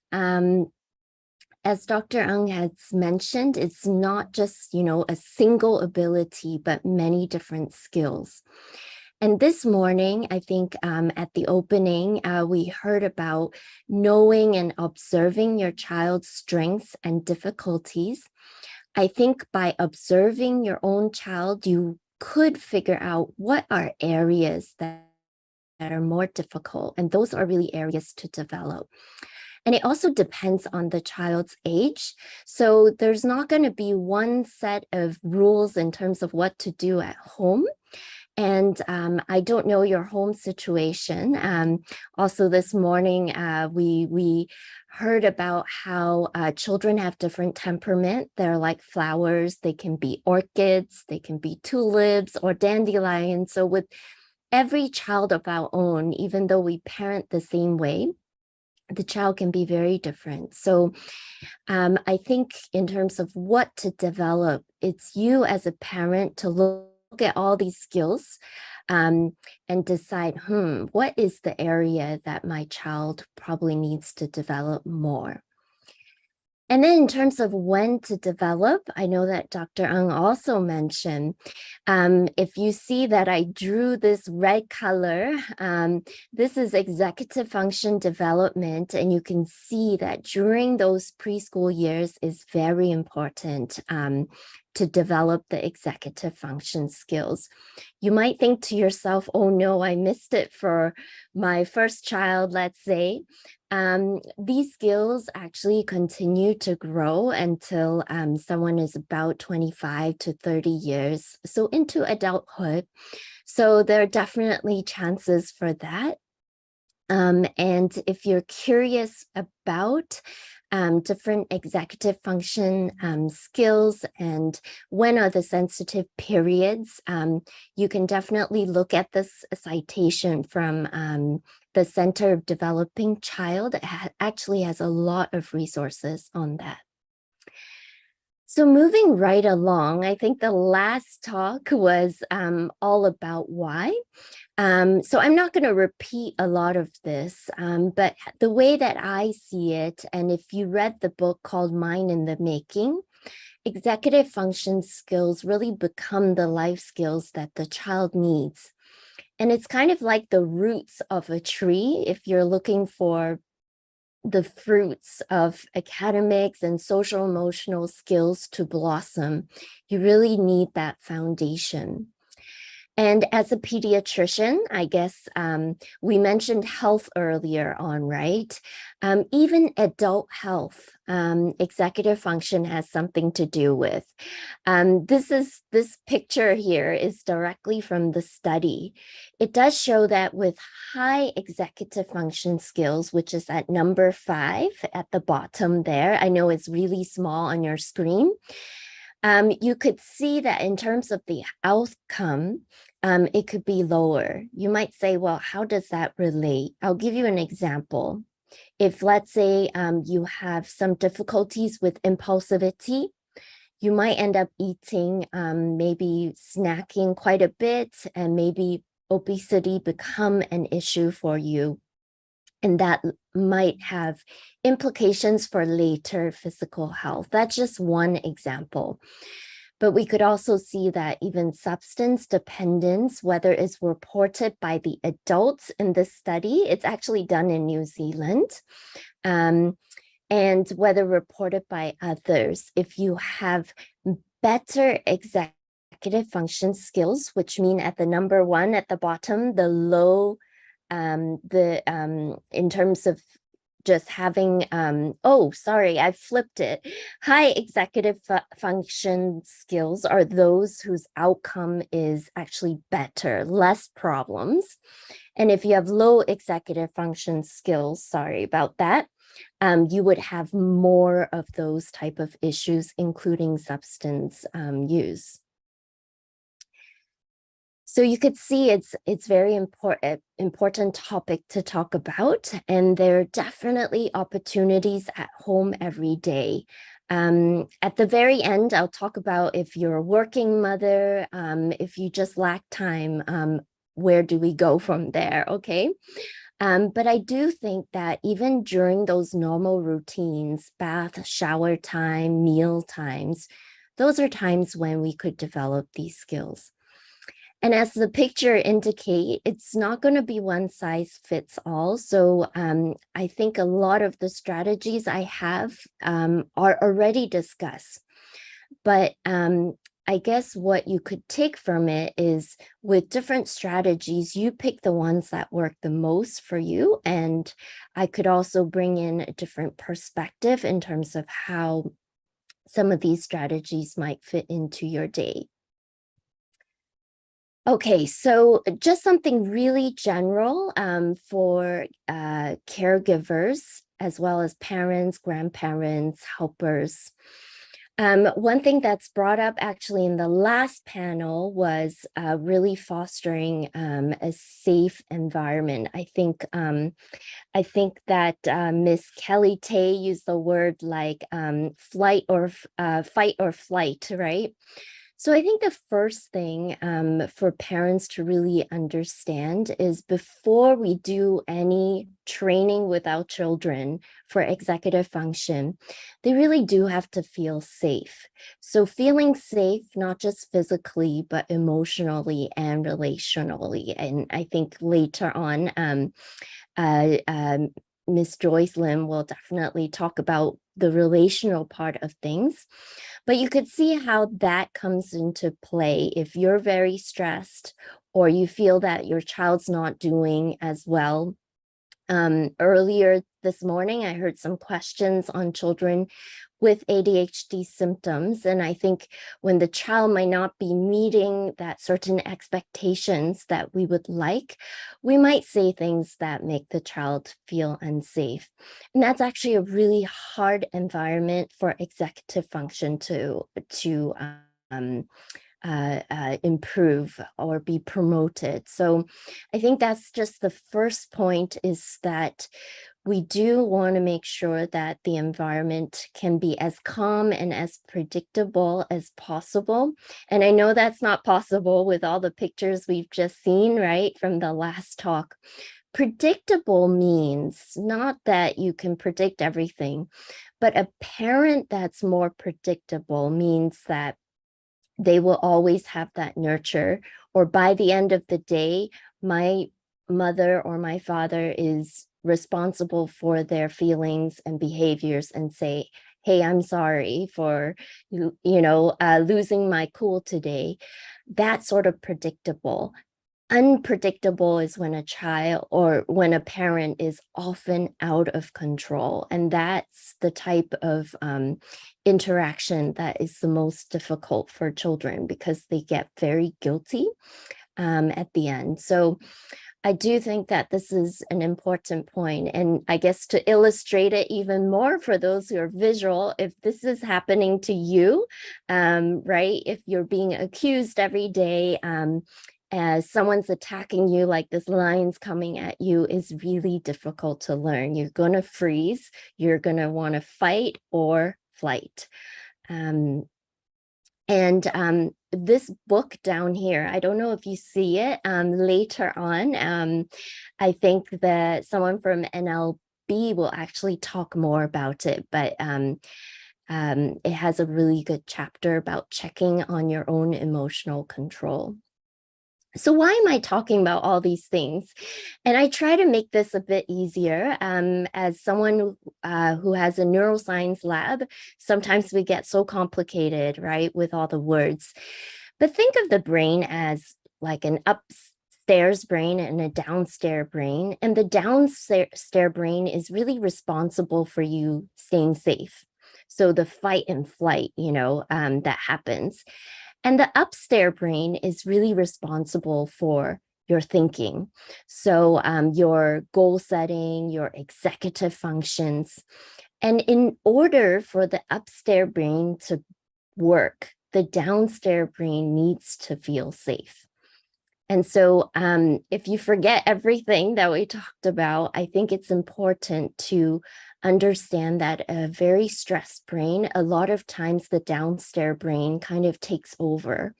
As Dr. Ng has mentioned, it's not just, a single ability, but many different skills. And this morning, I think at the opening, we heard about knowing and observing your child's strengths and difficulties. I think by observing your own child, you could figure out what are areas that are more difficult, and those are really areas to develop. And it also depends on the child's age. So there's not going to be one set of rules in terms of what to do at home. And I don't know your home situation. Also this morning, we heard about how children have different temperament. They're like flowers. They can be orchids, they can be tulips or dandelions. So with every child of our own, even though we parent the same way, the child can be very different. So I think in terms of what to develop, it's you as a parent to look at all these skills and decide, what is the area that my child probably needs to develop more? And then in terms of when to develop, I know that Dr. Ng also mentioned, if you see that I drew this red color, this is executive function development. And you can see that during those preschool years is very important to develop the executive function skills. You might think to yourself, oh no, I missed it for my first child, let's say. These skills actually continue to grow until someone is about 25 to 30 years, so into adulthood. So there are definitely chances for that. And if you're curious about different executive function skills and when are the sensitive periods, you can definitely look at this citation from the Center of Developing Child. It actually has a lot of resources on that. So moving right along, I think the last talk was all about why. So I'm not going to repeat a lot of this, but the way that I see it, and if you read the book called Mind in the Making, executive function skills really become the life skills that the child needs. And it's kind of like the roots of a tree. If you're looking for the fruits of academics and social emotional skills to blossom, you really need that foundation. And as a pediatrician, I guess we mentioned health earlier on, right? Even adult health, executive function has something to do with. This picture here is directly from the study. It does show that with high executive function skills, which is at number 5 at the bottom there, I know it's really small on your screen. You could see that in terms of the outcome, it could be lower. You might say, well, how does that relate? I'll give you an example. If let's say you have some difficulties with impulsivity, you might end up eating, maybe snacking quite a bit, and maybe obesity become an issue for you. And that might have implications for later physical health. That's just one example. But we could also see that even substance dependence, whether it's reported by the adults in this study, it's actually done in New Zealand, and whether reported by others, if you have better executive function skills, which mean at the number 1 at the bottom, the low, in terms of just having, I flipped it. High executive function skills are those whose outcome is actually better, less problems. And if you have low executive function skills, sorry about that, you would have more of those type of issues, including substance use. So you could see it's very important topic to talk about, and there are definitely opportunities at home every day. At the very end, I'll talk about if you're a working mother, if you just lack time, where do we go from there, okay? But I do think that even during those normal routines, bath, shower time, meal times, those are times when we could develop these skills. And as the picture indicate, it's not going to be one size fits all. So I think a lot of the strategies I have are already discussed. But I guess what you could take from it is with different strategies, you pick the ones that work the most for you. And I could also bring in a different perspective in terms of how some of these strategies might fit into your day. Okay, so just something really general for caregivers, as well as parents, grandparents, helpers. One thing that's brought up actually in the last panel was really fostering a safe environment. I think that Miss Kelly Tay used the word like fight or flight, right? So I think the first thing for parents to really understand is before we do any training with our children for executive function, they really do have to feel safe. So feeling safe, not just physically, but emotionally and relationally. And I think later on, Ms. Joyce Lim will definitely talk about the relational part of things. But you could see how that comes into play if you're very stressed or you feel that your child's not doing as well. Earlier this morning, I heard some questions on children with ADHD symptoms. And I think when the child might not be meeting that certain expectations that we would like, we might say things that make the child feel unsafe. And that's actually a really hard environment for executive function to improve or be promoted. So I think that's just the first point, is that we do want to make sure that the environment can be as calm and as predictable as possible. And I know that's not possible with all the pictures we've just seen, right, from the last talk. Predictable means not that you can predict everything, but a parent that's more predictable means that they will always have that nurture, or by the end of the day, my mother or my father is responsible for their feelings and behaviors and say, hey, I'm sorry for losing my cool today. That sort of predictable. Unpredictable is when a child or when a parent is often out of control. And that's the type of interaction that is the most difficult for children, because they get very guilty at the end. So I do think that this is an important point. And I guess to illustrate it even more for those who are visual, if this is happening to you, right, if you're being accused every day, as someone's attacking you, like this lion's coming at you, is really difficult to learn. You're going to freeze. You're going to want to fight or flight. This book down here, I don't know if you see it later on. I think that someone from NLB will actually talk more about it, but it has a really good chapter about checking on your own emotional control. So why am I talking about all these things? And I try to make this a bit easier. As someone who has a neuroscience lab, sometimes we get so complicated, right, with all the words. But think of the brain as like an upstairs brain and a downstairs brain. And the downstairs brain is really responsible for you staying safe. So the fight and flight, that happens. And the upstairs brain is really responsible for your thinking. So your goal setting, your executive functions. And in order for the upstairs brain to work, the downstairs brain needs to feel safe. And so if you forget everything that we talked about, I think it's important to understand that a very stressed brain, a lot of times the downstairs brain kind of takes over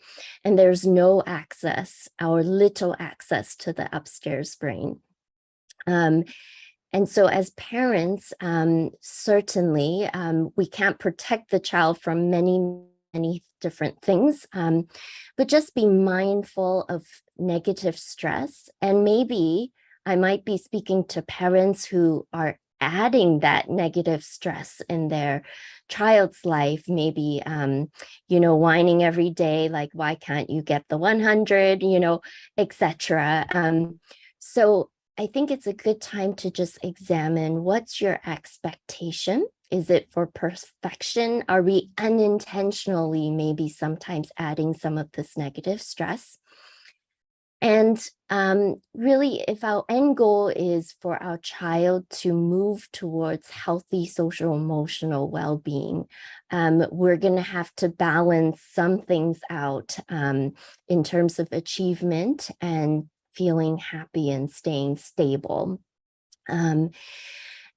and there's no access or little access to the upstairs brain. And so as parents, certainly we can't protect the child from many different things, but just be mindful of negative stress. And maybe I might be speaking to parents who are adding that negative stress in their child's life, maybe, whining every day, like, why can't you get the 100, etc. So I think it's a good time to just examine what's your expectation. Is it for perfection? Are we unintentionally maybe sometimes adding some of this negative stress? And really, if our end goal is for our child to move towards healthy social emotional well-being, we're going to have to balance some things out in terms of achievement and feeling happy and staying stable.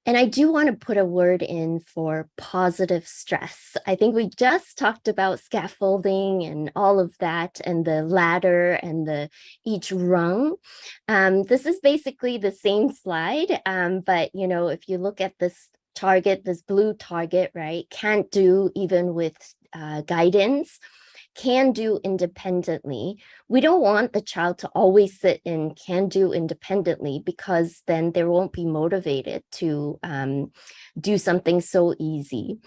And I do want to put a word in for positive stress. I think we just talked about scaffolding and all of that, and the ladder and each rung. This is basically the same slide, but if you look at this target, this blue target, right, can't do even with guidance, can do independently. We don't want the child to always sit in can do independently, because then they won't be motivated to do something so easy.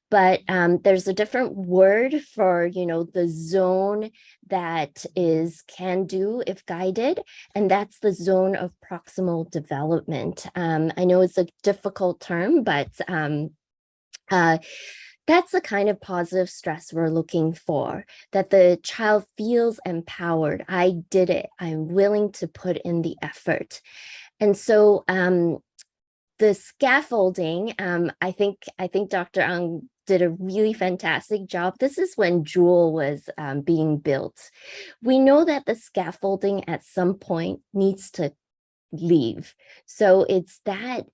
But there's a different word for, the zone that is can do if guided, and that's the zone of proximal development. I know it's a difficult term, but that's the kind of positive stress we're looking for, that the child feels empowered. I did it. I'm willing to put in the effort. And so the scaffolding, I think Dr. Ang did a really fantastic job. This is when Jewel was being built. We know that the scaffolding at some point needs to leave. So it's that,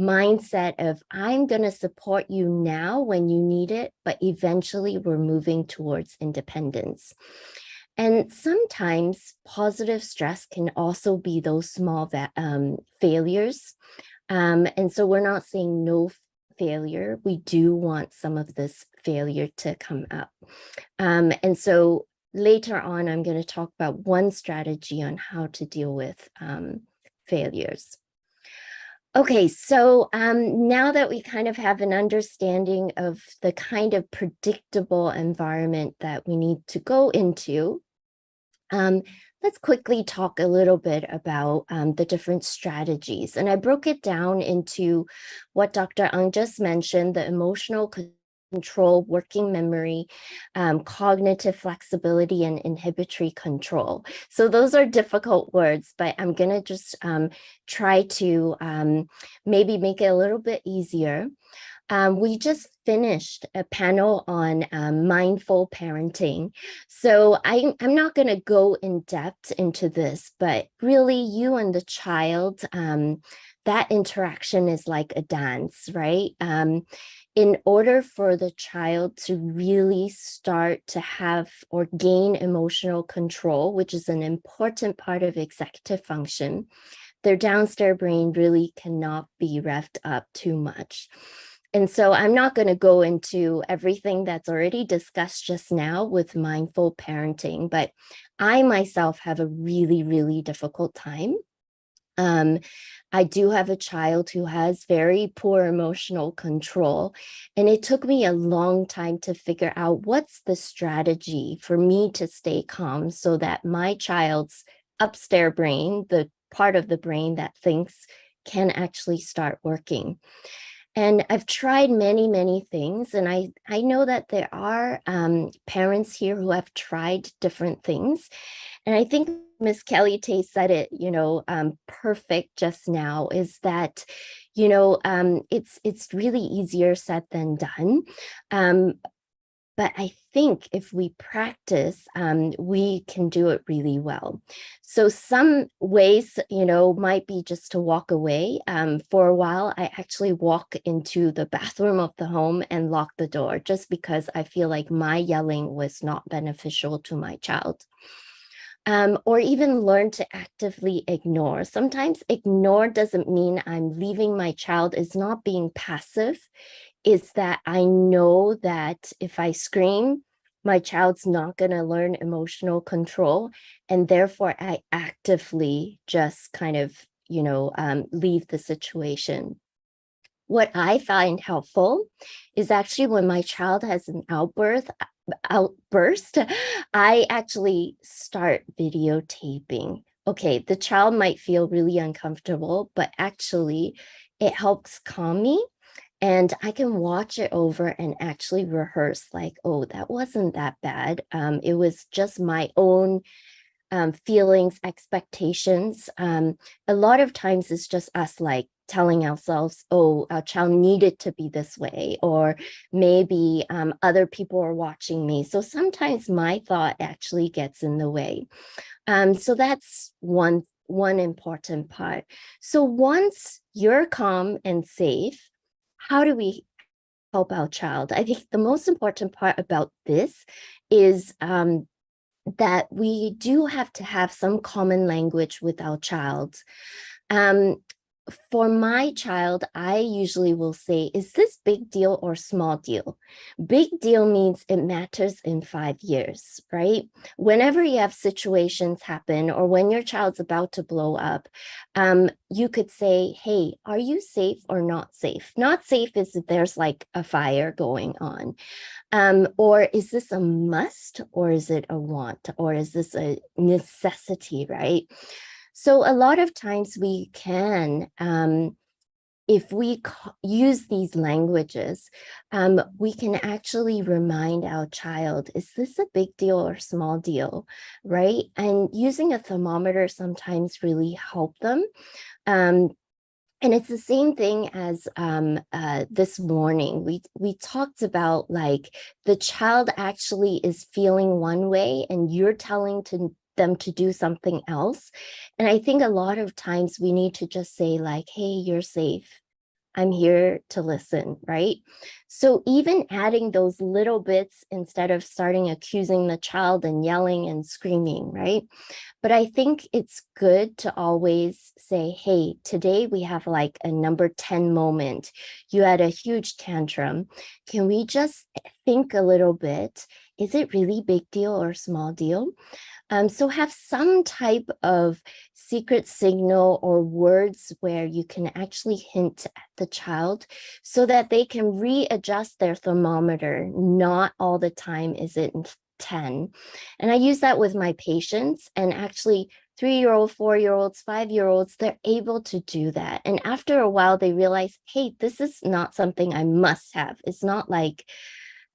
mindset of, I'm going to support you now when you need it, but eventually we're moving towards independence. And sometimes positive stress can also be those small failures. And so we're not saying no failure. We do want some of this failure to come up. And so later on, I'm going to talk about one strategy on how to deal with failures. Okay, so now that we kind of have an understanding of the kind of predictable environment that we need to go into, let's quickly talk a little bit about the different strategies. And I broke it down into what Dr. Ang just mentioned, the emotional control, working memory, cognitive flexibility, and inhibitory control. So those are difficult words, but I'm going to just try to maybe make it a little bit easier. We just finished a panel on mindful parenting. So I'm not going to go in depth into this, but really you and the child, that interaction is like a dance, right? In order for the child to really start to have or gain emotional control, which is an important part of executive function, their downstairs brain really cannot be revved up too much. And so I'm not going to go into everything that's already discussed just now with mindful parenting, but I myself have a really, really difficult time. I do have a child who has very poor emotional control, and it took me a long time to figure out what's the strategy for me to stay calm so that my child's upstairs brain, the part of the brain that thinks, can actually start working. And I've tried many, many things, and I know that there are parents here who have tried different things. And I think Ms. Kelly Tay said it, perfect just now, is that, it's really easier said than done. but I think if we practice, we can do it really well. So some ways, might be just to walk away. For a while, I actually walk into the bathroom of the home and lock the door just because I feel like my yelling was not beneficial to my child. Or even learn to actively ignore. Sometimes ignore doesn't mean I'm leaving my child. It's not being passive. It's that I know that if I scream, my child's not going to learn emotional control. And therefore, I actively just kind of, leave the situation. What I find helpful is actually when my child has an outburst, I actually start videotaping. Okay, the child might feel really uncomfortable, but actually it helps calm me. And I can watch it over and actually rehearse like, oh, that wasn't that bad. It was just my own feelings, expectations. A lot of times it's just us like telling ourselves, oh, our child needed to be this way, or maybe other people are watching me. So sometimes my thought actually gets in the way. So that's one important part. So once you're calm and safe, how do we help our child? I think the most important part about this is that we do have to have some common language with our child. For my child, I usually will say, is this big deal or small deal? Big deal means it matters in 5 years, right? Whenever you have situations happen or when your child's about to blow up, you could say, hey, are you safe or not safe? Not safe is if there's like a fire going on. Or is this a must or is it a want or is this a necessity, right? So a lot of times we can, if we use these languages, we can actually remind our child, is this a big deal or small deal, right? And using a thermometer sometimes really help them. And it's the same thing as this morning. We talked about like the child actually is feeling one way and you're telling them to do something else. And I think a lot of times we need to just say like, hey, you're safe. I'm here to listen, right? So even adding those little bits instead of starting accusing the child and yelling and screaming, right? But I think it's good to always say, hey, today we have like a number 10 moment. You had a huge tantrum. Can we just think a little bit? Is it really big deal or small deal? So have some type of secret signal or words where you can actually hint at the child so that they can readjust their thermometer. Not all the time is it 10. And I use that with my patients, and actually 3-year-old, 4-year-olds, 5-year-olds, they're able to do that. And after a while, they realize, hey, this is not something I must have. It's not like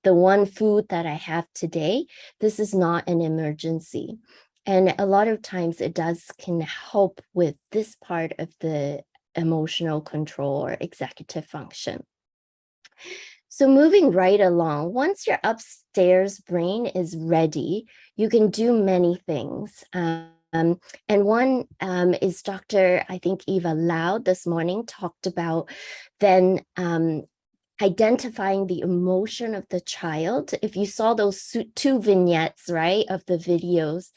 the one food that I have today. This is not an emergency. And a lot of times it can help with this part of the emotional control or executive function. So moving right along, once your upstairs brain is ready, you can do many things. And one is Dr. I think Eva Lau this morning talked about then identifying the emotion of the child. If you saw those 2 vignettes, right, of the videos,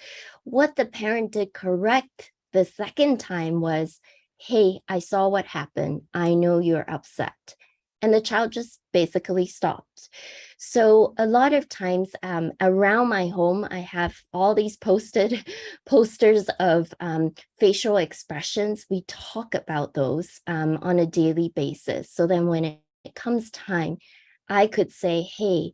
what the parent did correct the second time was, hey, I saw what happened. I know you're upset. And the child just basically stopped. So a lot of times around my home, I have all these posters of facial expressions. We talk about those on a daily basis. So then when it comes time, I could say, hey,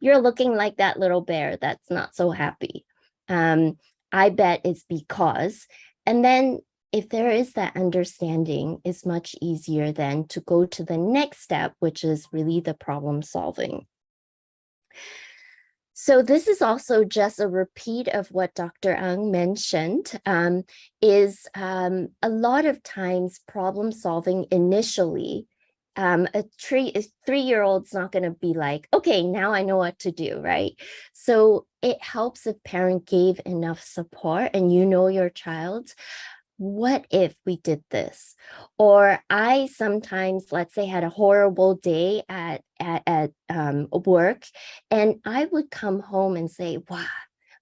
you're looking like that little bear that's not so happy. I bet it's because, and then if there is that understanding, it's much easier then to go to the next step, which is really the problem solving. So this is also just a repeat of what Dr. Ang mentioned, is a lot of times problem solving initially a 3-year-old's not going to be like, okay, now I know what to do, right? So it helps if parent gave enough support and you know your child. What if we did this? Or I sometimes, let's say, had a horrible day at work, and I would come home and say, wow,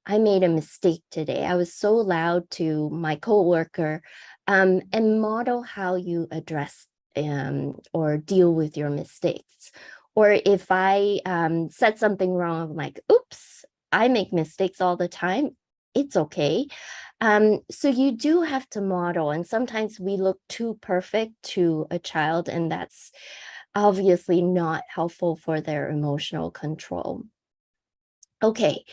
I made a mistake today. I was so loud to my coworker, and model how you address or deal with your mistakes. Or if I said something wrong, I'm like, oops, I make mistakes all the time. It's okay. So you do have to model, and sometimes we look too perfect to a child, and that's obviously not helpful for their emotional control. Okay,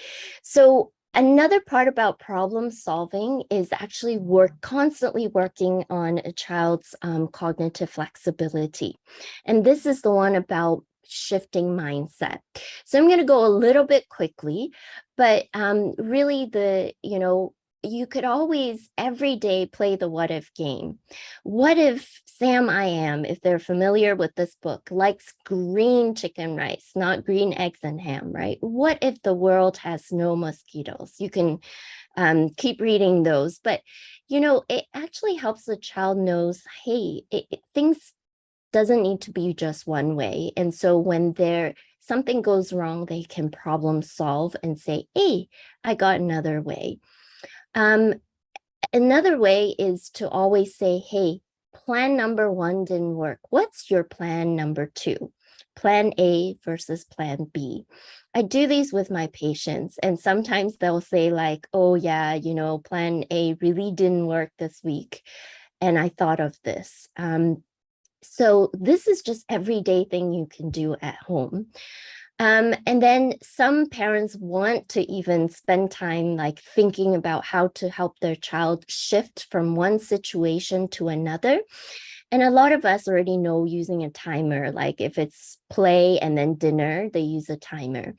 so another part about problem solving is actually constantly working on a child's cognitive flexibility. And this is the one about shifting mindset. So I'm going to go a little bit quickly, but really you could always every day play the what if game. What if Sam I Am, if they're familiar with this book, likes green chicken rice, not green eggs and ham, right? What if the world has no mosquitoes? You can keep reading those, but it actually helps the child knows, hey, things doesn't need to be just one way. And so when something goes wrong, they can problem solve and say, hey, I got another way. Another way is to always say, hey, plan number 1 didn't work. What's your plan number 2? Plan A versus plan B. I do these with my patients, and sometimes they'll say like, oh yeah, plan A really didn't work this week, and I thought of this. So this is just everyday thing you can do at home. And then some parents want to even spend time like thinking about how to help their child shift from one situation to another. And a lot of us already know using a timer, like if it's play and then dinner, they use a timer.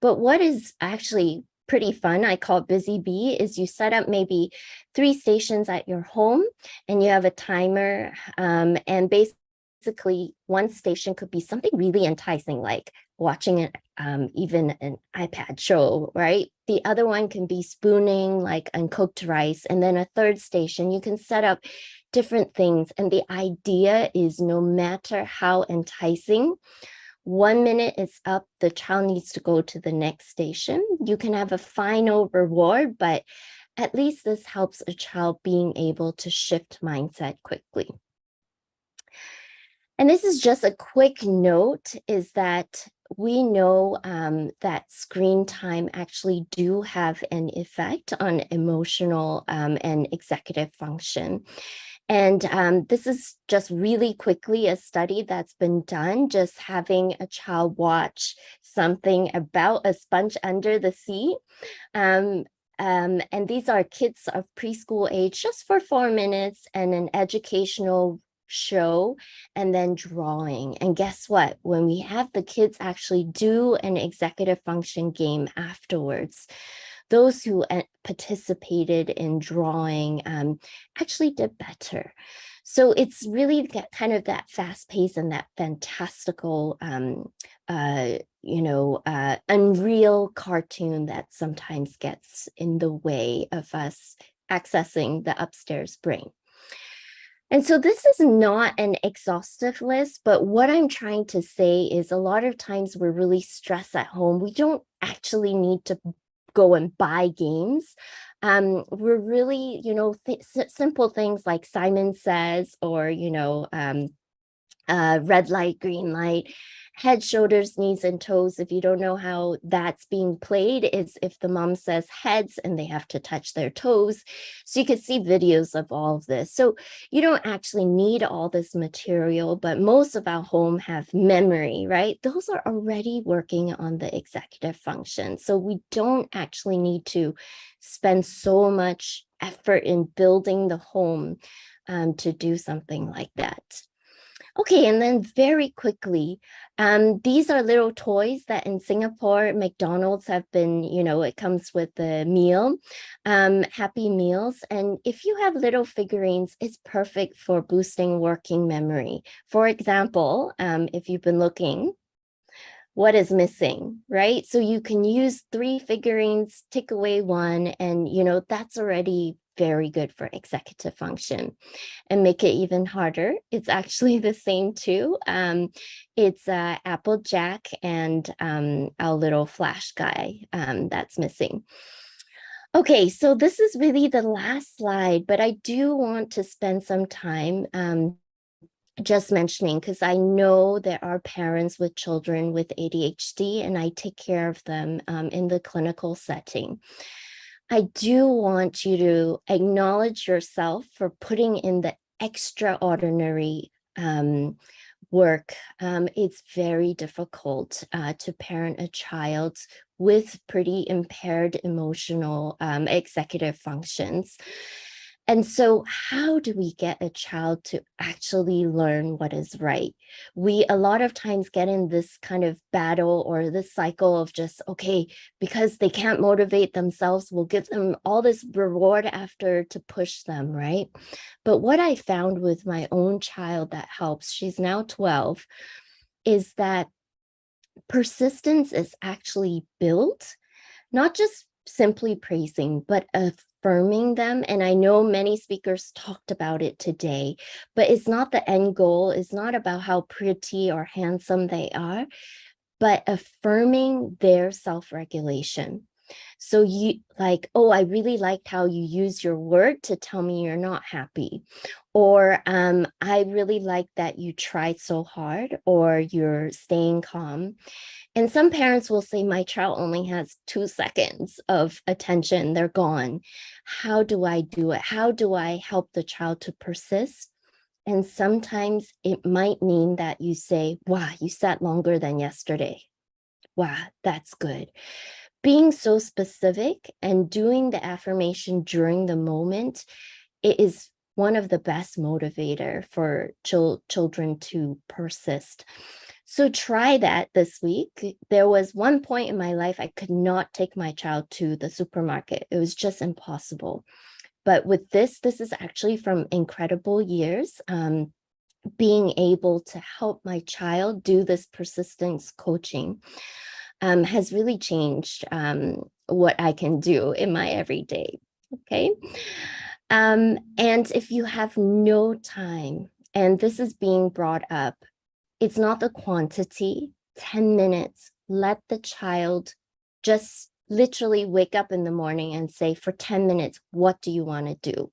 But what is actually pretty fun, I call it Busy Bee, is you set up maybe 3 stations at your home and you have a timer, and basically one station could be something really enticing, like watching even an iPad show, right? The other one can be spooning, like uncooked rice. And then a third station, you can set up different things. And the idea is no matter how enticing, 1 minute is up, the child needs to go to the next station. You can have a final reward, but at least this helps a child being able to shift mindset quickly. And this is just a quick note, is that we know that screen time actually do have an effect on emotional and executive function. And this is just really quickly a study that's been done, just having a child watch something about a sponge under the sea. And these are kids of preschool age, just for 4 minutes, and an educational show, and then drawing. And guess what? When we have the kids actually do an executive function game afterwards, those who participated in drawing actually did better. So it's really kind of that fast pace and that fantastical, unreal cartoon that sometimes gets in the way of us accessing the upstairs brain. And so this is not an exhaustive list, but what I'm trying to say is a lot of times we're really stressed at home. We don't actually need to go and buy games. We're really, simple things like Simon Says, or, red light, green light, head, shoulders, knees, and toes. If you don't know how that's being played, is if the mom says heads and they have to touch their toes. So you could see videos of all of this. So you don't actually need all this material, but most of our home have memory, right? Those are already working on the executive function. So we don't actually need to spend so much effort in building the home to do something like that. Okay, and then very quickly, these are little toys that in Singapore, McDonald's have been, it comes with the meal, Happy Meals. And if you have little figurines, it's perfect for boosting working memory. For example, if you've been looking, what is missing, right? So you can use 3 figurines, take away 1, and that's already very good for executive function. And make it even harder, it's actually the same too. It's Applejack and our little Flash guy that's missing. Okay, so this is really the last slide, but I do want to spend some time just mentioning, because I know there are parents with children with ADHD, and I take care of them in the clinical setting. I do want you to acknowledge yourself for putting in the extraordinary work. It's very difficult to parent a child with pretty impaired emotional executive functions. And so how do we get a child to actually learn what is right? We a lot of times get in this kind of battle or this cycle of just, okay, because they can't motivate themselves, we'll give them all this reward after to push them, right? But what I found with my own child that helps, she's now 12, is that persistence is actually built, not just simply praising, but affirming them. And I know many speakers talked about it today, but it's not the end goal. It's not about how pretty or handsome they are, but affirming their self-regulation. So you like, oh, I really liked how you use your word to tell me you're not happy. Or I really like that you tried so hard, or you're staying calm. And some parents will say, my child only has 2 seconds of attention, they're gone. How do I do it? How do I help the child to persist? And sometimes it might mean that you say, wow, you sat longer than yesterday. Wow, that's good. Being so specific and doing the affirmation during the moment, it is one of the best motivator for children to persist. So try that this week. There was one point in my life I could not take my child to the supermarket. It was just impossible. But with this is actually from incredible years, being able to help my child do this persistence coaching has really changed what I can do in my everyday, okay? And if you have no time, and this is being brought up, it's not the quantity, 10 minutes, let the child just literally wake up in the morning and say, for 10 minutes, what do you want to do?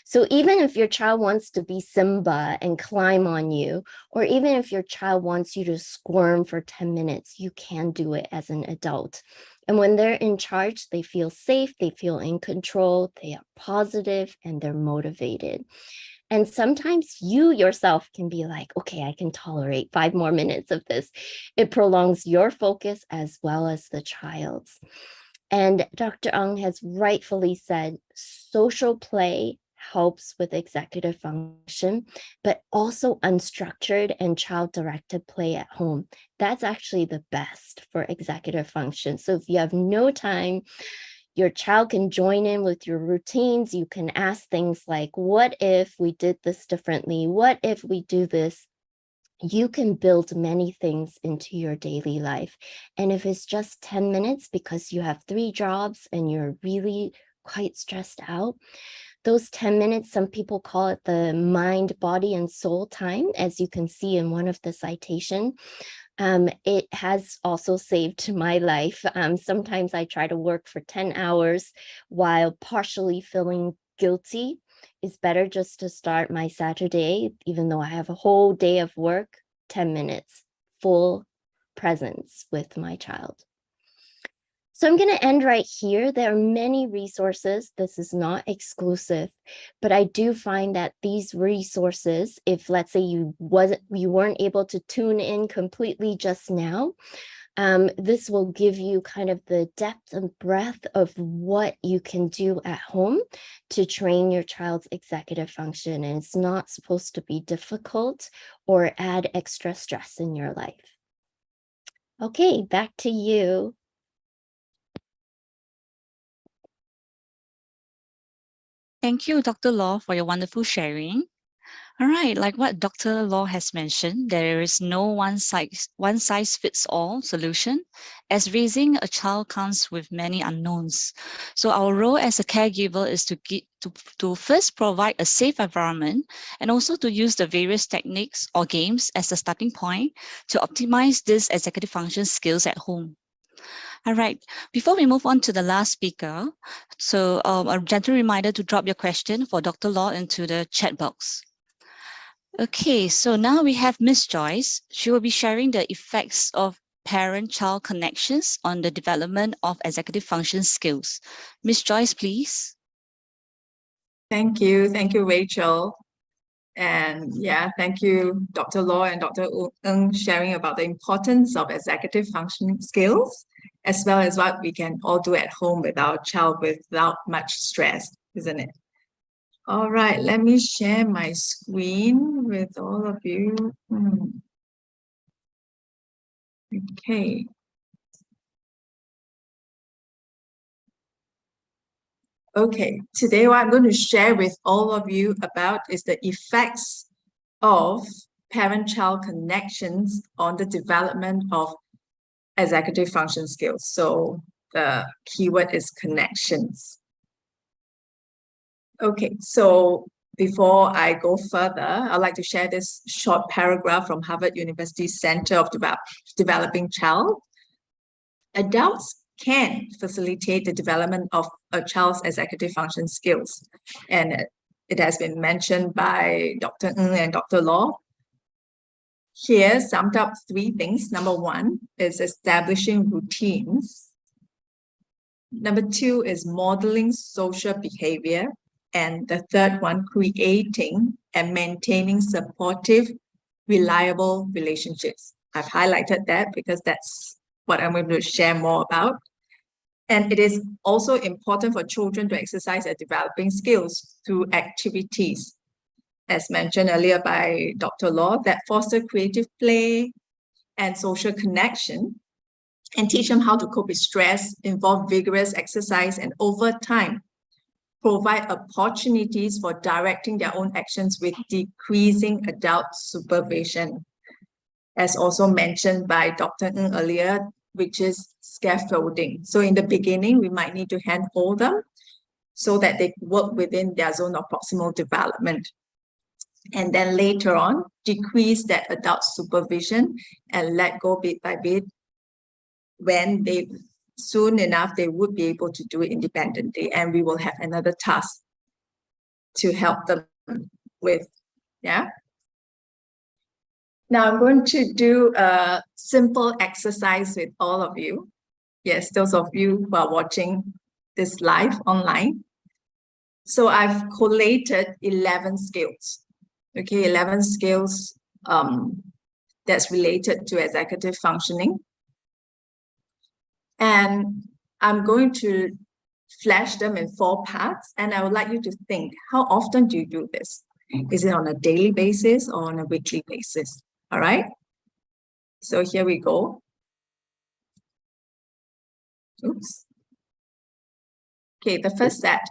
So even if your child wants to be Simba and climb on you, or even if your child wants you to squirm for 10 minutes, you can do it as an adult. And when they're in charge, they feel safe, they feel in control, they are positive, and they're motivated. And sometimes you yourself can be like, okay, I can tolerate 5 more minutes of this. It prolongs your focus as well as the child's. And Dr. Ng has rightfully said, social play helps with executive function, but also unstructured and child-directed play at home. That's actually the best for executive function. So if you have no time, your child can join in with your routines. You can ask things like, what if we did this differently? What if we do this? You can build many things into your daily life. And if it's just 10 minutes because you have 3 jobs and you're really quite stressed out, those 10 minutes, some people call it the mind, body, and soul time, as you can see in one of the citation. It has also saved my life. Sometimes I try to work for 10 hours while partially feeling guilty. It's better just to start my Saturday, even though I have a whole day of work, 10 minutes, full presence with my child. So I'm going to end right here. There are many resources. This is not exclusive, but I do find that these resources, if let's say you weren't able to tune in completely just now, This will give you kind of the depth and breadth of what you can do at home to train your child's executive function. And it's not supposed to be difficult or add extra stress in your life. Okay, back to you. Thank you, Dr. Law, for your wonderful sharing. All right, like what Dr. Law has mentioned, there is no one size fits all solution, as raising a child comes with many unknowns. So our role as a caregiver is to first provide a safe environment, and also to use the various techniques or games as a starting point to optimize these executive function skills at home. All right, before we move on to the last speaker, so a gentle reminder to drop your question for Dr. Law into the chat box. Okay, so now we have Miss Joyce. She will be sharing the effects of parent-child connections on the development of executive function skills. Miss Joyce, please. Thank you, Rachel. And yeah, thank you, Dr. Law and Dr. Ng, sharing about the importance of executive function skills, as well as what we can all do at home with our child without much stress, isn't it? All right, let me share my screen with all of you. Okay. Okay, today what I'm going to share with all of you about is the effects of parent-child connections on the development of executive function skills. So the keyword is connections. Okay, so before I go further, I'd like to share this short paragraph from Harvard University Center of Developing Child. Adults can facilitate the development of a child's executive function skills. And it has been mentioned by Dr. Ng and Dr. Law. Here, summed up 3 things. Number 1 is establishing routines. Number 2 is modeling social behavior. And the third one, creating and maintaining supportive, reliable relationships. I've highlighted that because that's what I'm going to share more about. And it is also important for children to exercise their developing skills through activities, as mentioned earlier by Dr. Law, that foster creative play and social connection, and teach them how to cope with stress, involve vigorous exercise, and over time, provide opportunities for directing their own actions with decreasing adult supervision, as also mentioned by Dr. Ng earlier, which is scaffolding. So in the beginning, we might need to handhold them so that they work within their zone of proximal development. And then later on, decrease that adult supervision and let go bit by bit when they soon enough, they would be able to do it independently, and we will have another task to help them with, yeah? Now I'm going to do a simple exercise with all of you. Yes, those of you who are watching this live online. So I've collated 11 skills, okay, 11 skills that's related to executive functioning. And I'm going to flash them in 4 parts, and I would like you to think, how often do you do this? Is it on a daily basis or on a weekly basis? All right, so here we go. Oops. Okay, the first set,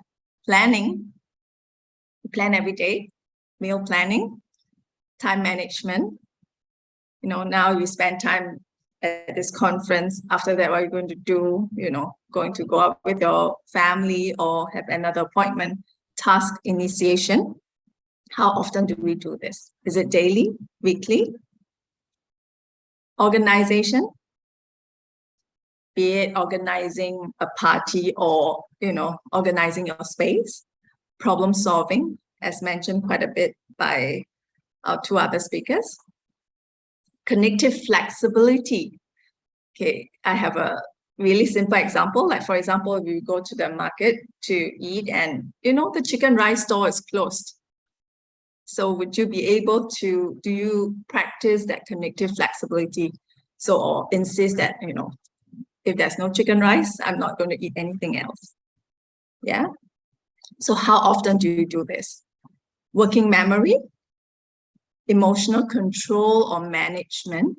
planning. You plan every day, meal planning, time management. You know, now you spend time at this conference. After that, what are you going to do? You know, going to go out with your family or have another appointment. Task initiation. How often do we do this? Is it daily, weekly? Organization. Be it organizing a party or, you know, organizing your space. Problem solving, as mentioned quite a bit by our 2 other speakers. Cognitive flexibility. Okay, I have a really simple example. Like, for example, if you go to the market to eat and, you know, the chicken rice store is closed. So would you be able to, do you practice that cognitive flexibility? So, or insist that, if there's no chicken rice, I'm not going to eat anything else. Yeah. So how often do you do this? Working memory, emotional control or management,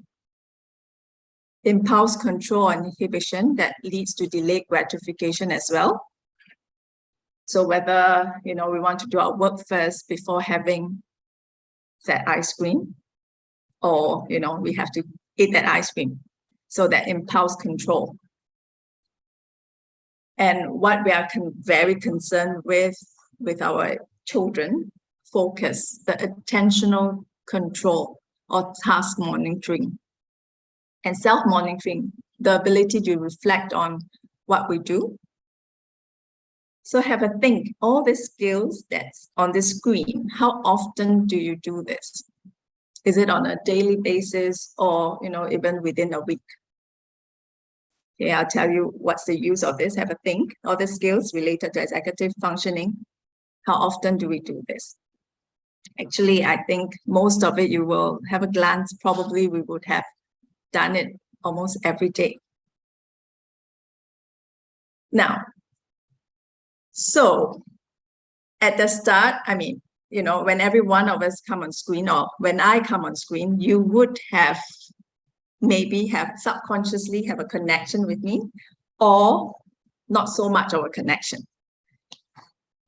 impulse control and inhibition that leads to delayed gratification as well. So whether, we want to do our work first before having that ice cream, or, we have to eat that ice cream. So that impulse control. And what we are very concerned with our children, focus, the attentional control or task monitoring. And self-monitoring, the ability to reflect on what we do. So have a think, all the skills that's on the screen, how often do you do this? Is it on a daily basis or, even within a week? Okay, I'll tell you what's the use of this. Have a think, all the skills related to executive functioning. How often do we do this? Actually, I think most of it you will have a glance, probably we would have done it almost every day. Now, so at the start, when every one of us come on screen, or when I come on screen, you would have maybe subconsciously have a connection with me, or not so much of a connection.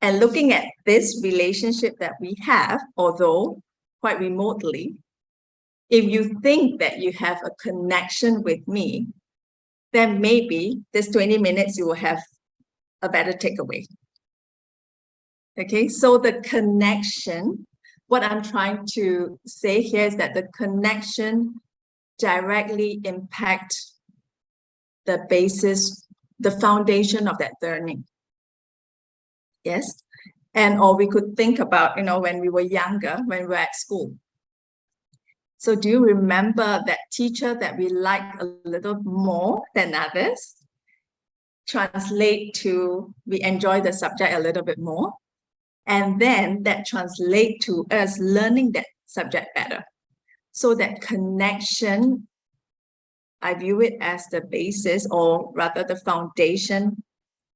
And looking at this relationship that we have, although quite remotely, if you think that you have a connection with me, then maybe this 20 minutes you will have a better takeaway. Okay, so the connection, what I'm trying to say here is that the connection directly impact the basis, the foundation of that learning. Yes, or we could think about, when we were younger, when we were at school. So do you remember that teacher that we liked a little more than others? Translate to, we enjoy the subject a little bit more. And then that translate to us learning that subject better. So that connection, I view it as the basis, or rather the foundation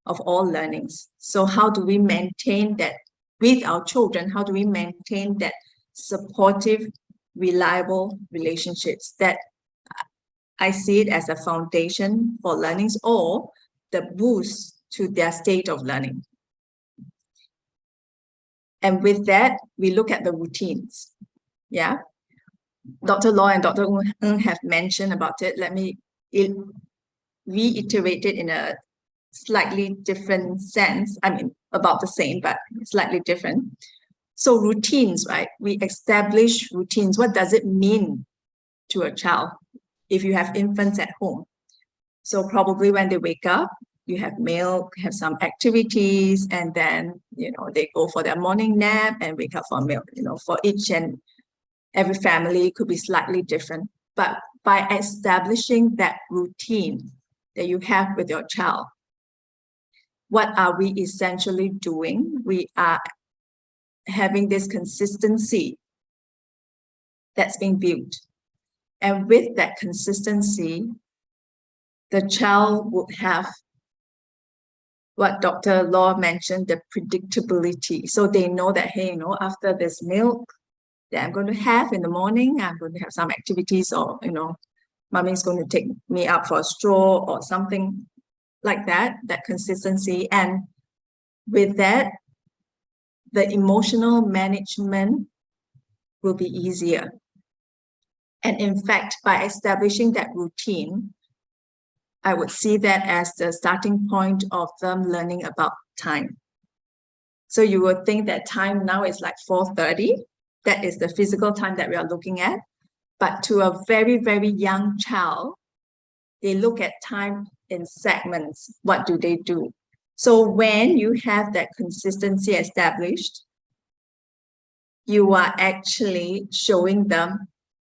of all learnings. So how do we maintain that with our children? How do we maintain that supportive, reliable relationships? That I see it as a foundation for learnings, or the boost to their state of learning. And with that, we look at the routines. Yeah. Dr. Law and Dr. Ng have mentioned about it. Let me reiterate it in a slightly different sense. About the same, but slightly different. So routines, right? We establish routines. What does it mean to a child if you have infants at home? So probably when they wake up, you have milk, have some activities, and then, they go for their morning nap and wake up for milk. For each and every family, it could be slightly different. But by establishing that routine that you have with your child, what are we essentially doing? We are having this consistency that's being built. And with that consistency, the child would have what Dr. Law mentioned, the predictability. So they know that, hey, after this milk that I'm going to have in the morning, I'm going to have some activities, or, mommy's going to take me out for a stroll or something like that, that consistency. And with that, the emotional management will be easier. And in fact, by establishing that routine, I would see that as the starting point of them learning about time. So you would think that time now is like 4:30. That is the physical time that we are looking at. But to a very, very young child, they look at time in segments. What do they do? So when you have that consistency established, you are actually showing them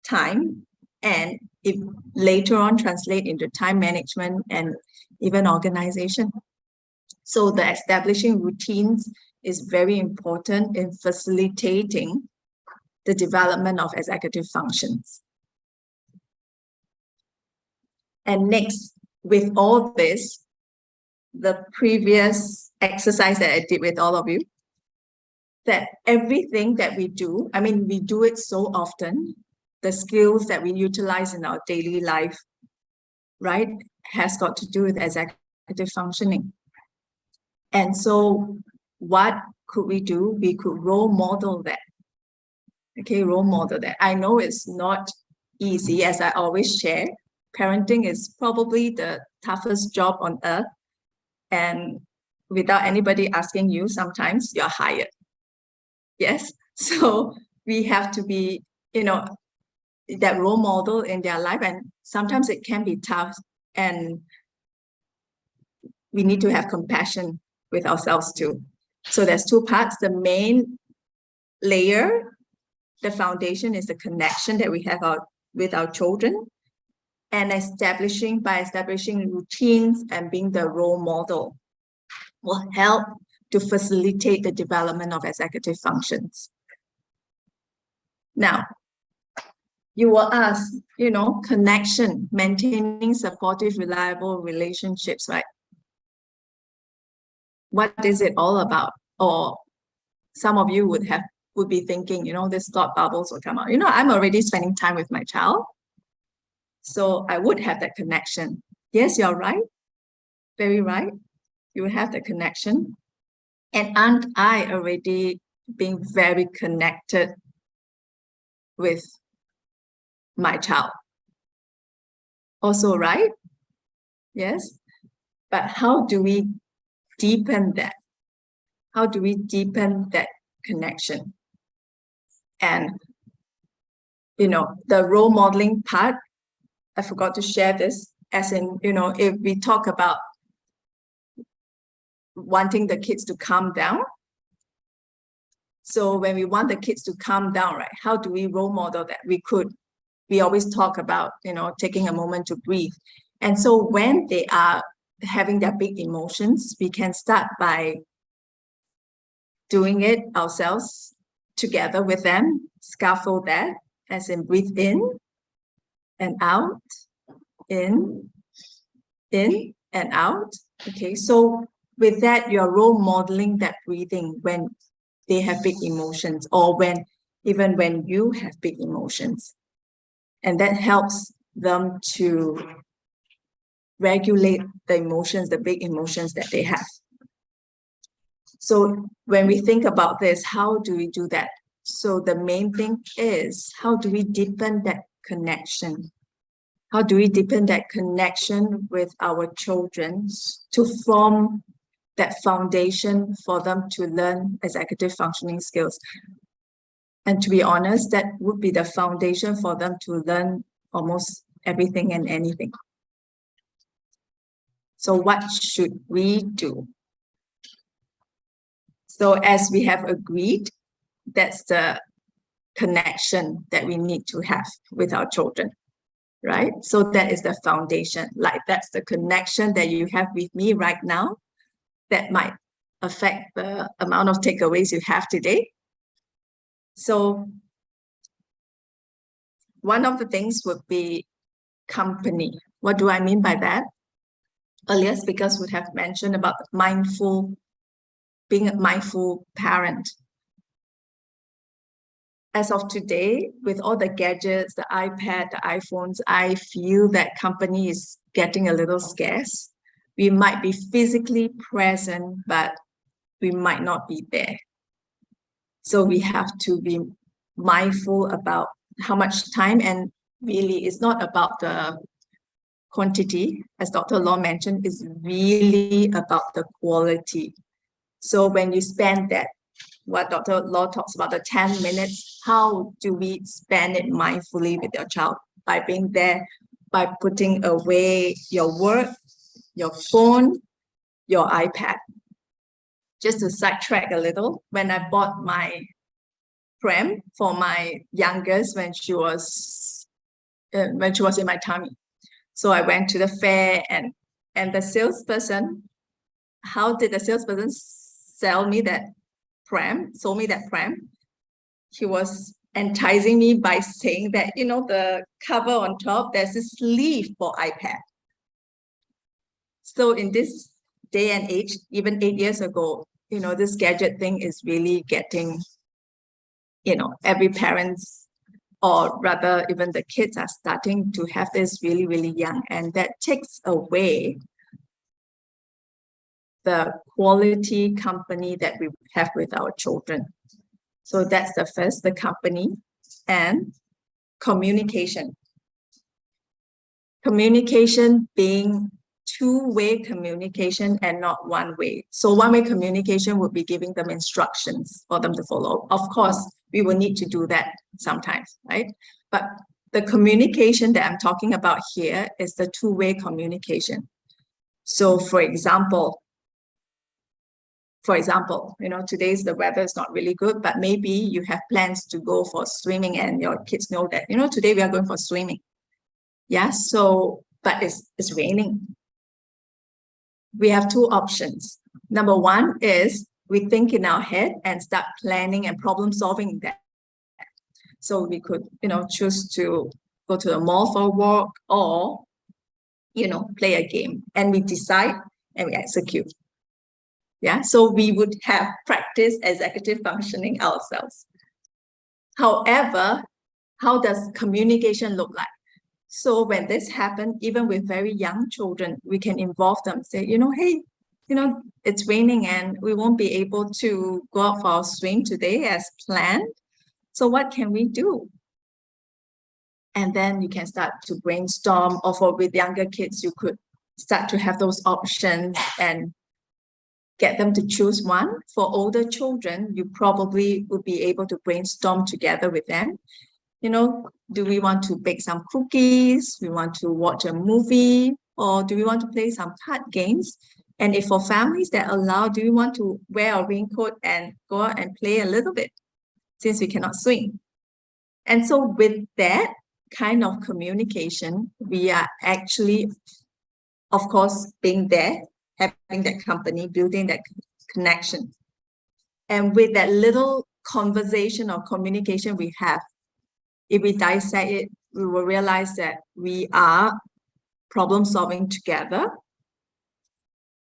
time, and if later on translate into time management and even organization. So the establishing routines is very important in facilitating the development of executive functions. And next, with all this, the previous exercise that I did with all of you, that everything that we do, I mean, we do it so often, the skills that we utilize in our daily life, right, has got to do with executive functioning. And so what could we do? We could role model that. Okay, role model that. I know it's not easy, as I always share. Parenting is probably the toughest job on earth. And without anybody asking you, sometimes you're hired. Yes, so we have to be, you know, that role model in their life, and sometimes it can be tough, and we need to have compassion with ourselves too. So there's two parts. The main layer, the foundation, is the connection that we have with our children, and by establishing routines and being the role model will help to facilitate the development of executive functions. Now, you will ask, you know, connection, maintaining supportive, reliable relationships, right? What is it all about? Or some of you would be thinking, you know, this thought bubbles will come out. You know, I'm already spending time with my child, so I would have that connection. Yes, you're right. Very right. You will have the connection. And aren't I already being very connected with my child? Also, right? Yes. But how do we deepen that? How do we deepen that connection? And, you know, the role modeling part, I forgot to share this, as in, you know, if we talk about wanting the kids to calm down. So when we want the kids to calm down, right, how do we role model that? We always talk about, you know, taking a moment to breathe. And so when they are having their big emotions, we can start by doing it ourselves together with them, scaffold that, as in breathe in and out, in and out. Okay, so with that, you're role modeling that breathing when they have big emotions, or even when you have big emotions. And that helps them to regulate the emotions, the big emotions that they have. So when we think about this, how do we do that? So the main thing is, how do we deepen that connection? How do we deepen that connection with our children to form that foundation for them to learn executive functioning skills? And to be honest, that would be the foundation for them to learn almost everything and anything. So what should we do? So as we have agreed, that's the connection that we need to have with our children, right? So that is the foundation. Like, that's the connection that you have with me right now that might affect the amount of takeaways you have today. So one of the things would be company. What do I mean by that? Earlier speakers would have mentioned about being a mindful parent. As of today, with all the gadgets, the iPad, the iPhones, I feel that company is getting a little scarce. We might be physically present, but we might not be there. So we have to be mindful about how much time, and really it's not about the quantity, as Dr. Law mentioned, it's really about the quality. So when you spend that, what Dr. Law talks about, the 10 minutes, how do we spend it mindfully with your child? By being there, by putting away your work, your phone, your iPad. Just to sidetrack a little, when I bought my pram for my youngest when she was in my tummy, so I went to the fair, and the salesperson, how did the salesperson sold me that pram? He was enticing me by saying that, you know, the cover on top, there's a sleeve for iPad. So in this day and age, even 8 years ago, this gadget thing is really getting, every parent's, or rather even the kids are starting to have this really, really young, and that takes away the quality company that we have with our children. So that's the first, the company, and communication. Communication being two-way communication and not one-way. So one-way communication would be giving them instructions for them to follow. Of course, we will need to do that sometimes, right? But the communication that I'm talking about here is the two-way communication. So for example, today's the weather is not really good, but maybe you have plans to go for swimming and your kids know that, today we are going for swimming. Yeah, so, but it's raining. We have two options. Number one is we think in our head and start planning and problem solving that. So we could, choose to go to the mall for a walk or, play a game, and we decide and we execute. Yeah, so we would have practice executive functioning ourselves. However, how does communication look like? So when this happens, even with very young children, we can involve them, say, hey, it's raining and we won't be able to go out for a swim today as planned. So what can we do? And then you can start to brainstorm, or with younger kids, you could start to have those options and get them to choose one. For older children, you probably would be able to brainstorm together with them. Do we want to bake some cookies? We want to watch a movie? Or do we want to play some card games? And if for families that allow, do we want to wear a raincoat and go out and play a little bit since we cannot swim? And so with that kind of communication, we are actually, of course, being there, having that company, building that connection. And with that little conversation or communication we have, if we dissect it, we will realize that we are problem solving together.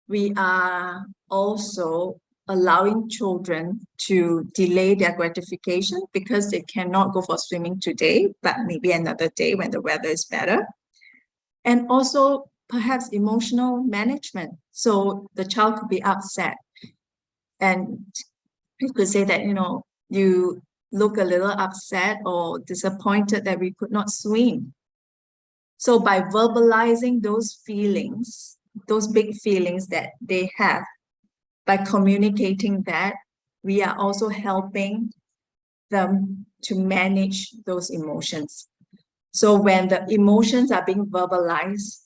We are also allowing children to delay their gratification because they cannot go for swimming today, but maybe another day when the weather is better. And also perhaps emotional management. So the child could be upset. And you could say that, you look a little upset or disappointed that we could not swim. So by verbalizing those feelings, those big feelings that they have, by communicating that, we are also helping them to manage those emotions. So when the emotions are being verbalized,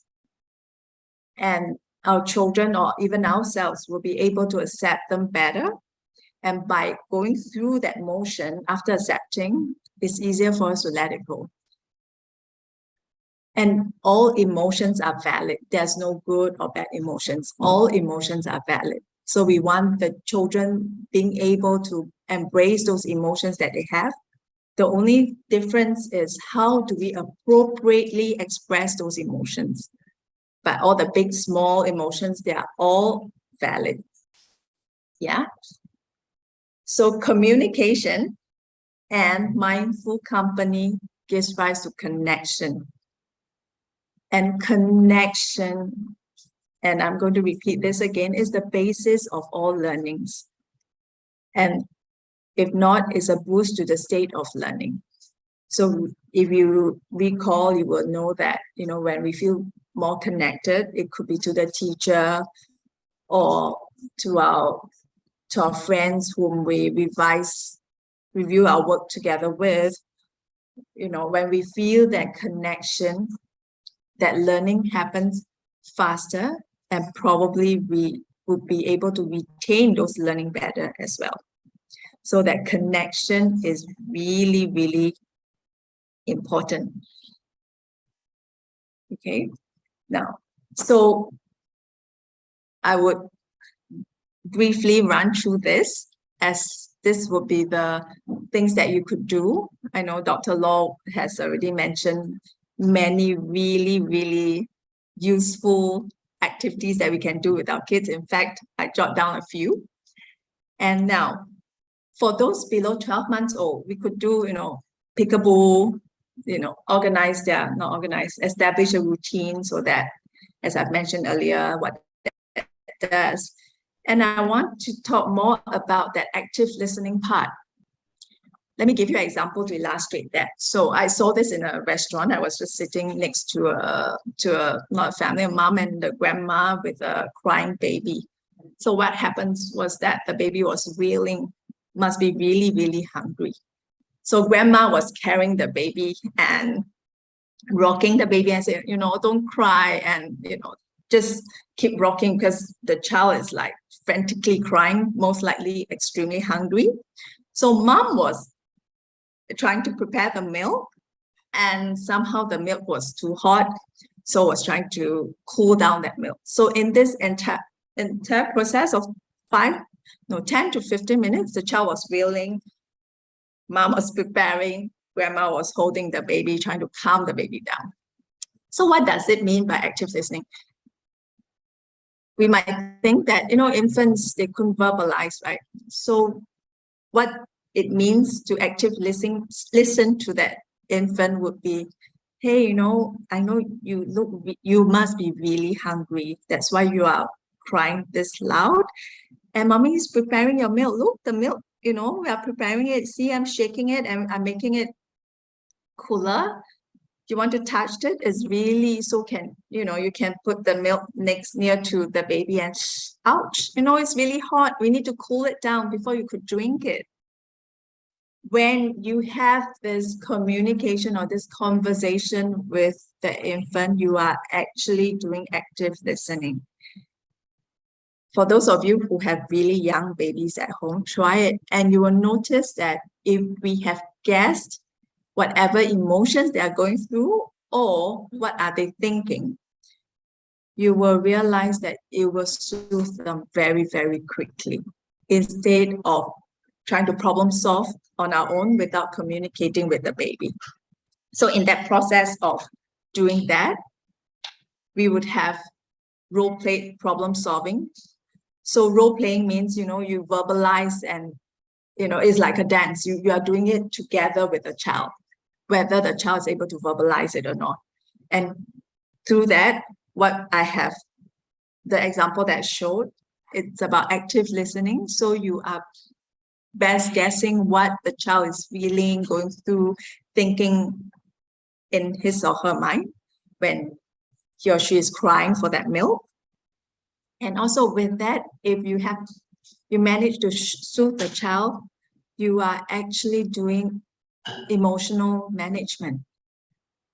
and our children or even ourselves will be able to accept them better. And by going through that motion, after accepting, it's easier for us to let it go. And all emotions are valid. There's no good or bad emotions. All emotions are valid. So we want the children being able to embrace those emotions that they have. The only difference is how do we appropriately express those emotions. But all the big, small emotions, they are all valid. Yeah. So communication and mindful company gives rise to connection. And connection, and I'm going to repeat this again, is the basis of all learnings. And if not, is a boost to the state of learning. So if you recall, you will know that, when we feel more connected, it could be to the teacher or to our friends whom we review our work together with. When we feel that connection, that learning happens faster, and probably we would be able to retain those learning better as well. So that connection is really, really important. Okay, now, so I would briefly run through this, as this would be the things that you could do. I know Dr. Law has already mentioned many really, really useful activities that we can do with our kids. In fact, I jot down a few. And now, for those below 12 months old, we could do, peekaboo, establish a routine so that, as I've mentioned earlier, what that does. And I want to talk more about that active listening part. Let me give you an example to illustrate that. So I saw this in a restaurant. I was just sitting next to not a family, a mom and the grandma with a crying baby. So what happens was that the baby was wailing, must be really, really hungry. So grandma was carrying the baby and rocking the baby and saying, don't cry, and, just keep rocking because the child is like frantically crying, most likely extremely hungry. So mom was trying to prepare the milk, and somehow the milk was too hot, so was trying to cool down that milk. So in this entire process of 10 to 15 minutes, the child was wailing, mom was preparing, grandma was holding the baby, trying to calm the baby down. So what does it mean by active listening? We might think that, infants, they couldn't verbalize, right? So what it means to active listen to that infant would be, hey, I know you must be really hungry. That's why you are crying this loud. And mommy is preparing your milk. Look, the milk, we are preparing it. See, I'm shaking it and I'm making it cooler. You want to touch it? It's really, so you can put the milk near to the baby and ouch, it's really hot. We need to cool it down before you could drink it. When you have this communication or this conversation with the infant, you are actually doing active listening. For those of you who have really young babies at home, try it, and you will notice that if we have guessed whatever emotions they are going through or what are they thinking, you will realize that it will soothe them very, very quickly, instead of trying to problem solve on our own without communicating with the baby. So in that process of doing that, we would have role-play problem solving. So role-playing means, you verbalize, and, it's like a dance. You are doing it together with the child, whether the child is able to verbalize it or not. And through that, what I have, the example that I showed, it's about active listening. So you are best guessing what the child is feeling, going through, thinking in his or her mind when he or she is crying for that milk. And also with that, if you manage to soothe the child, you are actually doing emotional management.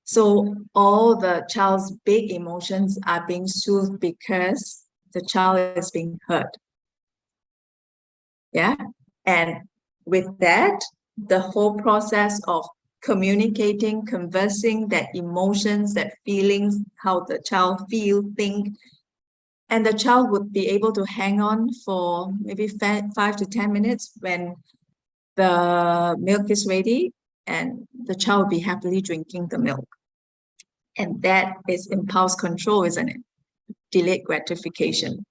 So all the child's big emotions are being soothed because the child is being heard. Yeah. And with that, the whole process of communicating, conversing, that emotions, that feelings, how the child feel, think, and the child would be able to hang on for maybe 5 to 10 minutes when the milk is ready, and the child will be happily drinking the milk. And that is impulse control, isn't it? Delayed gratification.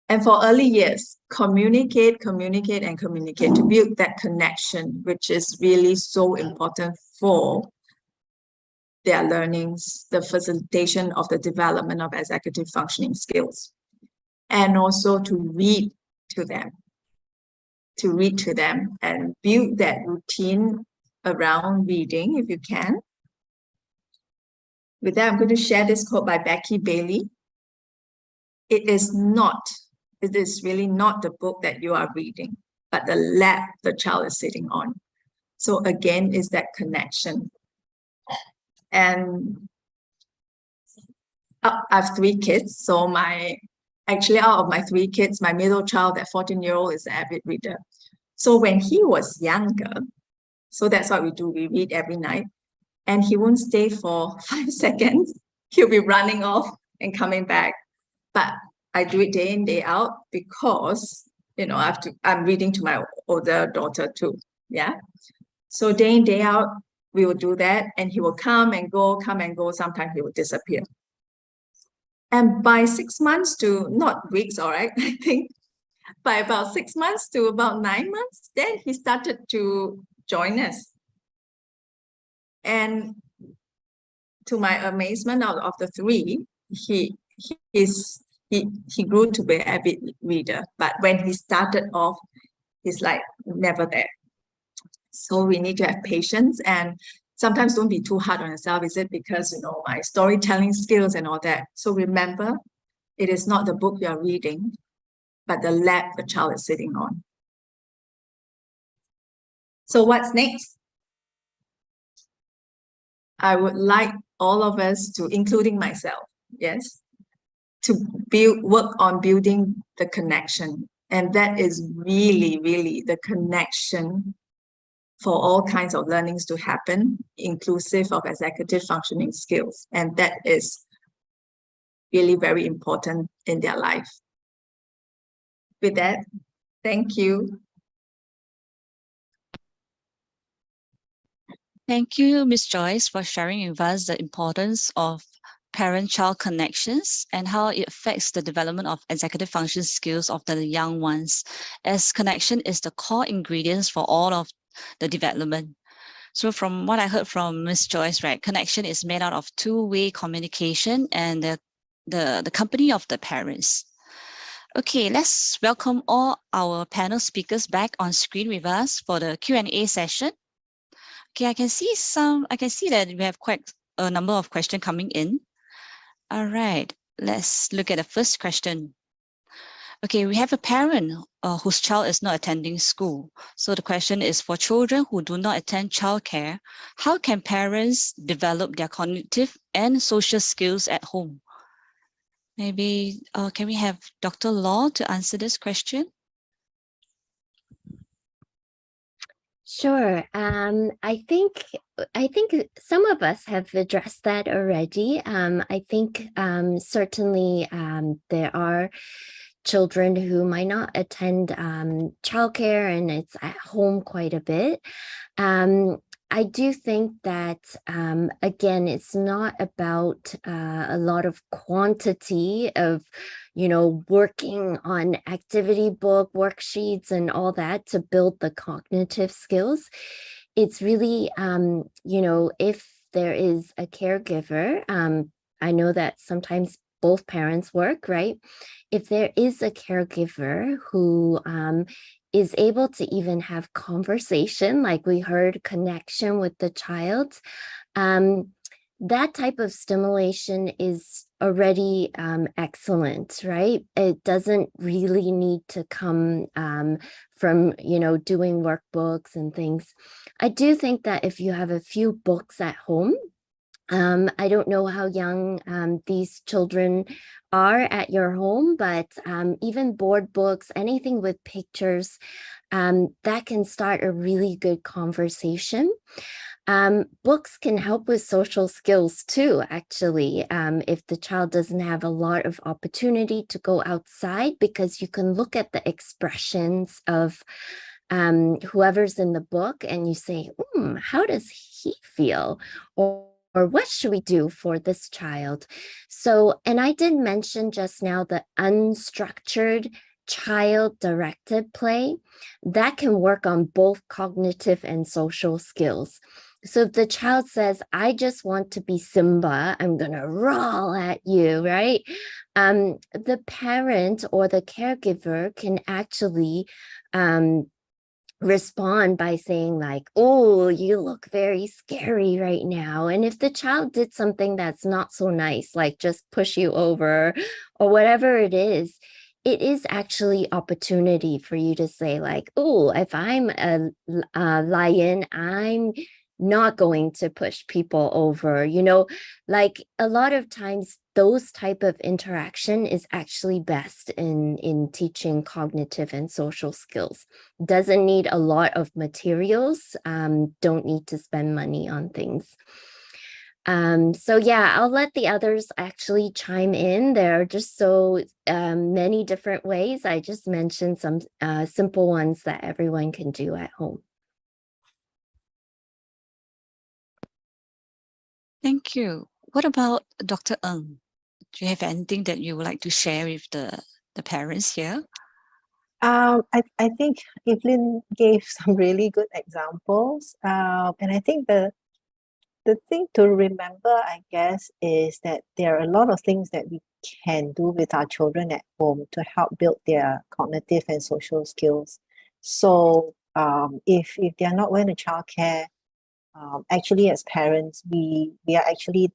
And for early years, communicate, and communicate to build that connection, which is really so important for their learnings, the facilitation of the development of executive functioning skills, and also to read to them, and build that routine around reading if you can. With that, I'm going to share this quote by Becky Bailey. It is really not the book that you are reading, but the lap the child is sitting on. So again, is that connection. And I have 3 kids. So actually out of my 3 kids, my middle child, that 14-year-old, is an avid reader. So when he was younger, so that's what we do, we read every night, and he won't stay for 5 seconds. He'll be running off and coming back. But I do it day in, day out because, I'm reading to my older daughter too. Yeah. So day in, day out, we will do that, and he will come and go. Sometimes he will disappear. And by 6 months to, not weeks, all right, I think by about 6 months to about 9 months, then he started to join us. And to my amazement, out of the three, he grew to be an avid reader. But when he started off, he's like never there. So we need to have patience, and sometimes don't be too hard on yourself. Is it because, you know, my storytelling skills and all that? So remember, it is not the book you're reading, but the lap the child is sitting on. So what's next? I would like all of us to, including myself, yes, to work on building the connection. And that is really, really the connection for all kinds of learnings to happen, inclusive of executive functioning skills. And that is really very important in their life. With that, thank you. Thank you, Ms. Joyce, for sharing with us the importance of parent-child connections and how it affects the development of executive function skills of the young ones, as connection is the core ingredients for all of the development. So from what I heard from Ms. Joyce, right, connection is made out of two-way communication and the company of the parents. Okay, let's welcome all our panel speakers back on screen with us for the Q&A session. Okay, I can see that we have quite a number of questions coming in. All right, let's look at the first question. Okay, we have a parent whose child is not attending school. So the question is, for children who do not attend childcare, how can parents develop their cognitive and social skills at home? Maybe can we have Dr. Law to answer this question? Sure. I think some of us have addressed that already. I think certainly there are children who might not attend childcare, and it's at home quite a bit. I do think that, again, it's not about a lot of quantity of, you know, working on activity book, worksheets, and all that to build the cognitive skills. It's really, you know, if there is a caregiver, I know that sometimes both parents work, right? If there is a caregiver who is able to even have conversation, like we heard, connection with the child, that type of stimulation is already excellent, right? It doesn't really need to come from, you know, doing workbooks and things. I do think that if you have a few books at home, I don't know how young these children are at your home, but even board books, anything with pictures, that can start a really good conversation. Books can help with social skills too, actually, if the child doesn't have a lot of opportunity to go outside, because you can look at the expressions of whoever's in the book and you say, how does he feel? Or what should we do for this child? So, and I did mention just now the unstructured child-directed play that can work on both cognitive and social skills. So if the child says, I just want to be Simba, I'm gonna roll at you, right? The parent or the caregiver can actually respond by saying like, oh, you look very scary right now. And if the child did something that's not so nice, like just push you over or whatever it is actually opportunity for you to say like, oh, if I'm a lion, I'm not going to push people over, you know, like a lot of times those type of interaction is actually best in teaching cognitive and social skills. Doesn't need a lot of materials, don't need to spend money on things. So yeah, I'll let the others actually chime in. There are just so many different ways. I just mentioned some simple ones that everyone can do at home. Thank you. What about Dr. Ng? Do you have anything that you would like to share with the parents here? I think Evelyn gave some really good examples. And I think the thing to remember, I guess, is that there are a lot of things that we can do with our children at home to help build their cognitive and social skills. So if they are not going to childcare, actually as parents, we are actually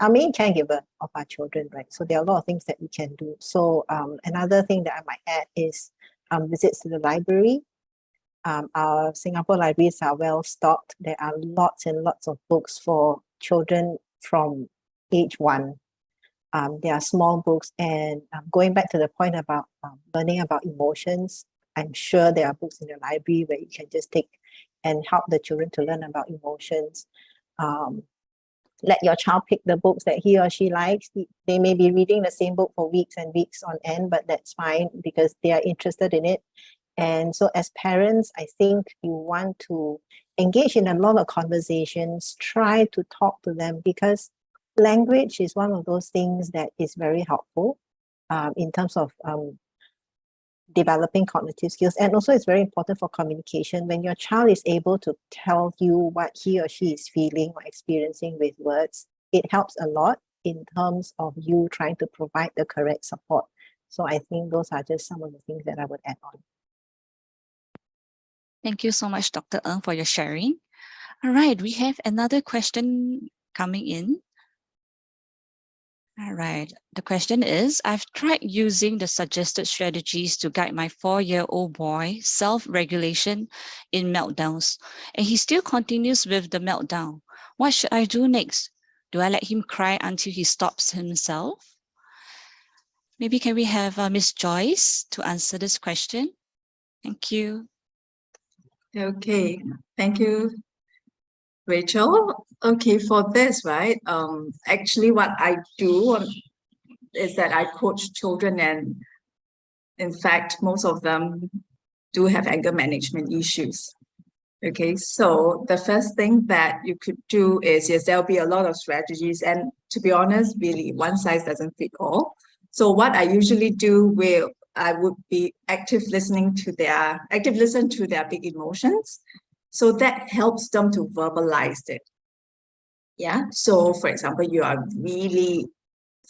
our main caregiver of our children, right? So there are a lot of things that we can do. So another thing that I might add is visits to the library. Our Singapore libraries are well stocked. There are lots and lots of books for children from age 1. There are small books, and going back to the point about learning about emotions, I'm sure there are books in the library where you can just take and help the children to learn about emotions. Let your child pick the books that he or she likes. They may be reading the same book for weeks and weeks on end, but that's fine because they are interested in it. And so as parents, I think you want to engage in a lot of conversations, try to talk to them, because language is one of those things that is very helpful in terms of developing cognitive skills. And also it's very important for communication. When your child is able to tell you what he or she is feeling or experiencing with words, it helps a lot in terms of you trying to provide the correct support. So I think those are just some of the things that I would add on. Thank you so much, Dr. Ng, for your sharing. All right, we have another question coming in. All right, the question is, I've tried using the suggested strategies to guide my 4-year-old boy self-regulation in meltdowns, and he still continues with the meltdown. What should I do next? Do I let him cry until he stops himself? Maybe can we have Miss Joyce to answer this question? Thank you. Okay, thank you, Rachel. Okay, for this, right, actually what I do is that I coach children, and in fact, most of them do have anger management issues. Okay, so the first thing that you could do is, yes, there'll be a lot of strategies, and to be honest, really, one size doesn't fit all. So what I usually do I would be active listen to their big emotions. So that helps them to verbalize it. Yeah. So for example, you are really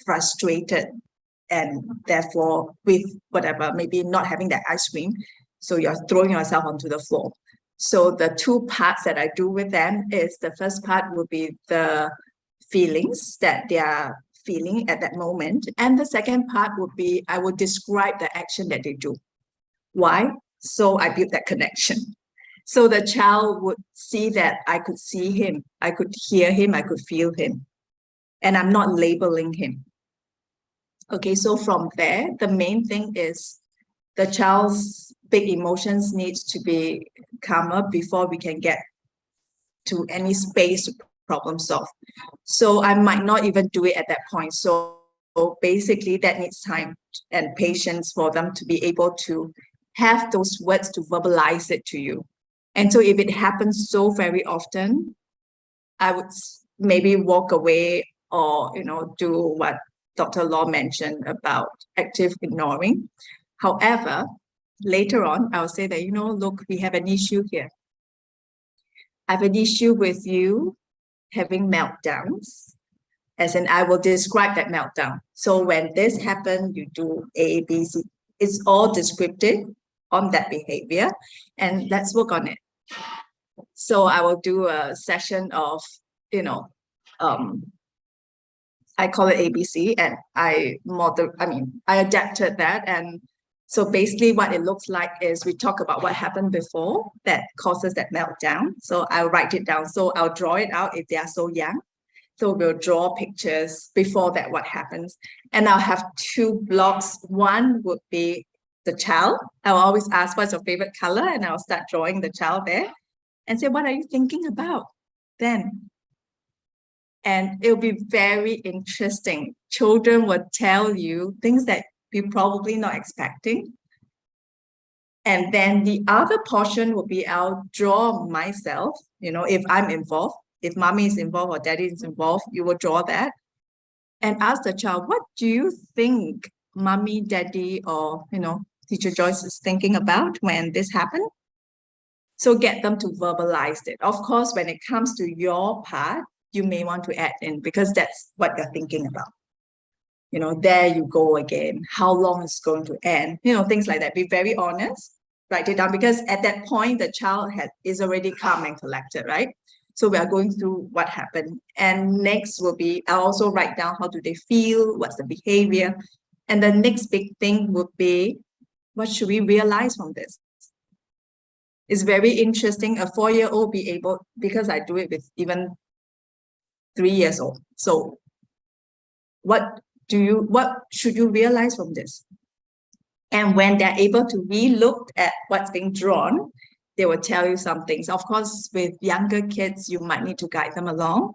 frustrated and therefore with whatever, maybe not having that ice cream. So you're throwing yourself onto the floor. So the two parts that I do with them is, the first part will be the feelings that they are feeling at that moment. And the second part would be, I would describe the action that they do. Why? So I build that connection. So the child would see that I could see him, I could hear him, I could feel him, and I'm not labeling him. Okay, so from there, the main thing is the child's big emotions needs to be calmer before we can get to any space to problem solve. So I might not even do it at that point. So basically that needs time and patience for them to be able to have those words to verbalize it to you. And so if it happens so very often, I would maybe walk away or, do what Dr. Law mentioned about active ignoring. However, later on, I'll say that, look, we have an issue here. I have an issue with you having meltdowns, as in I will describe that meltdown. So when this happened, you do A, B, C. It's all descriptive on that behavior, and let's work on it. So I will do a session of, I call it ABC, and I adapted that. And so basically what it looks like is we talk about what happened before that causes that meltdown. So I'll write it down. So I'll draw it out if they are so young. So we'll draw pictures before that, what happens. And I'll have 2 blocks. One would be the child. I'll always ask, what's your favorite color? And I'll start drawing the child there and say, what are you thinking about then? And it'll be very interesting. Children will tell you things that you're probably not expecting. And then the other portion will be, I'll draw myself, if I'm involved. If mommy is involved or daddy is involved, you will draw that. and ask the child, what do you think mommy, daddy, or, Teacher Joyce is thinking about when this happened? So get them to verbalize it. Of course, when it comes to your part, you may want to add in because that's what you're thinking about. There you go again. How long is going to end? Things like that. Be very honest. Write it down because at that point, the child is already calm and collected, right? So we are going through what happened. And next will be, I'll also write down how do they feel, what's the behavior. And the next big thing would be, what should we realize from this? It's very interesting. A 4-year-old be able, because I do it with even 3 years old. So what should you realize from this? And when they're able to re-look at what's being drawn, they will tell you some things. Of course, with younger kids, you might need to guide them along.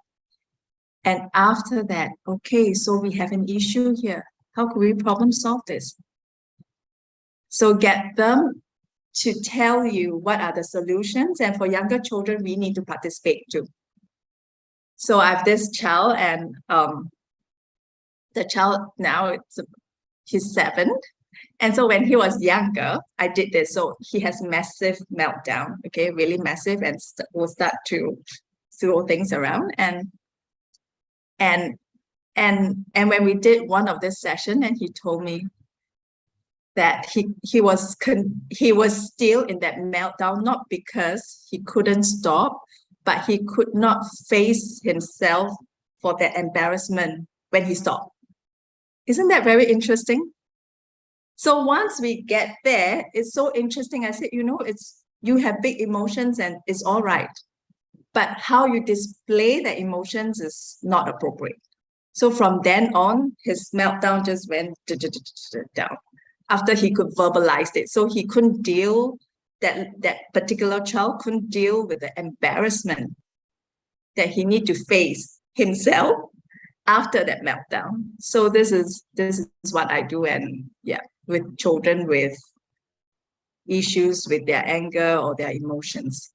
And after that, okay, so we have an issue here. How can we problem solve this? So get them to tell you what are the solutions. And for younger children, we need to participate too. So I have this child, and the child now, he's 7. And so when he was younger, I did this. So he has massive meltdown, okay, really massive, and will start to throw things around. And when we did one of this session, and he told me that he was still in that meltdown, not because he couldn't stop, but he could not face himself for that embarrassment when he stopped. Isn't that very interesting? So once we get there, it's so interesting. I said, you have big emotions and it's all right. But how you display the emotions is not appropriate. So from then on, his meltdown just went down after he could verbalize it. So he couldn't deal, that particular child couldn't deal with the embarrassment that he need to face himself after that meltdown. So this is what I do, and with children with issues with their anger or their emotions.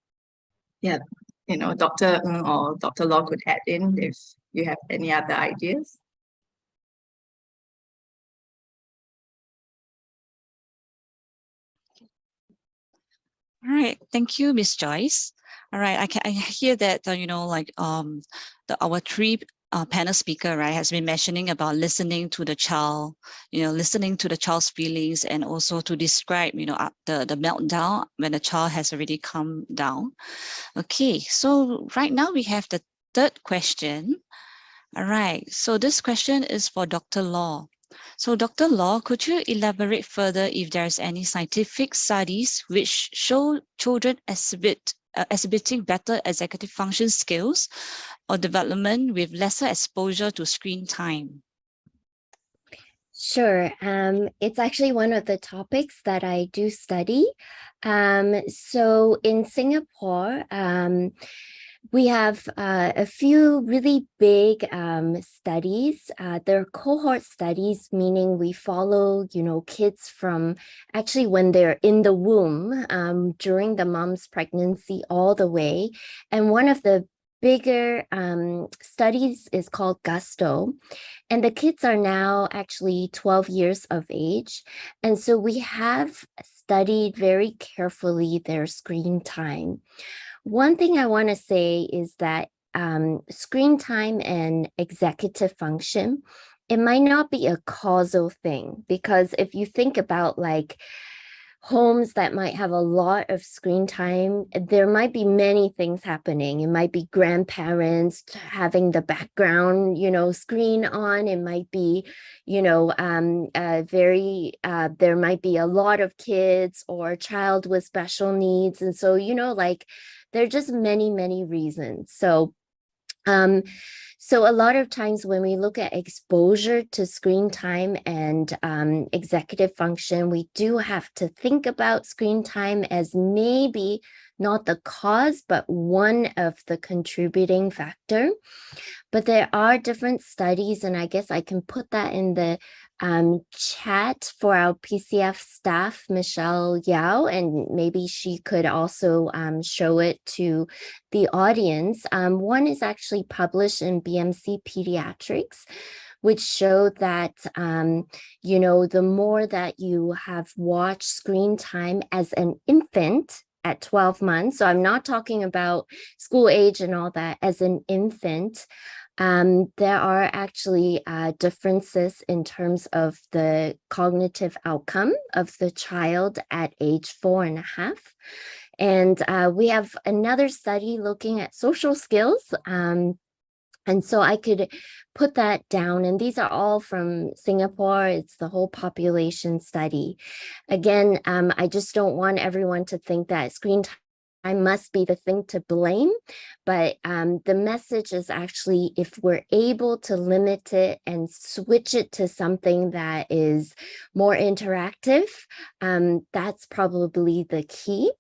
Dr. Ng or Dr. Law could add in if you have any other ideas. All right, thank you, Miss Joyce. All right, I hear that our 3 panel speaker, right, has been mentioning about listening to the child, listening to the child's feelings, and also to describe, the meltdown when the child has already calmed down. Okay, so right now we have the 3rd question. All right, so this question is for Dr. Law. So Dr. Law, could you elaborate further if there's any scientific studies which show children exhibiting better executive function skills or development with lesser exposure to screen time? Sure. It's actually one of the topics that I do study. So in Singapore, we have a few really big studies. They're cohort studies, meaning we follow, kids from actually when they're in the womb during the mom's pregnancy all the way. And one of the bigger studies is called Gusto, and the kids are now actually 12 years of age. And so we have studied very carefully their screen time. One thing I want to say is that screen time and executive function, it might not be a causal thing, because if you think about homes that might have a lot of screen time, there might be many things happening. It might be grandparents having the background, screen on. It might be, there might be a lot of kids or a child with special needs. And so, there are just many, many reasons. So a lot of times when we look at exposure to screen time and executive function, we do have to think about screen time as maybe not the cause, but one of the contributing factor. But there are different studies, and I guess I can put that in the chat for our PCF staff, Michelle Yao, and maybe she could also show it to the audience. One is actually published in BMC Pediatrics, which show that, you know, the more that you have watched screen time as an infant at 12 months, so I'm not talking about school age and all that, as an infant, there are actually differences in terms of the cognitive outcome of the child at age 4.5. And we have another study looking at social skills. And so I could put that down, and these are all from Singapore. It's the whole population study. Again, I just don't want everyone to think that screen time must be the thing to blame, but the message is actually, if we're able to limit it and switch it to something that is more interactive, that's probably the key.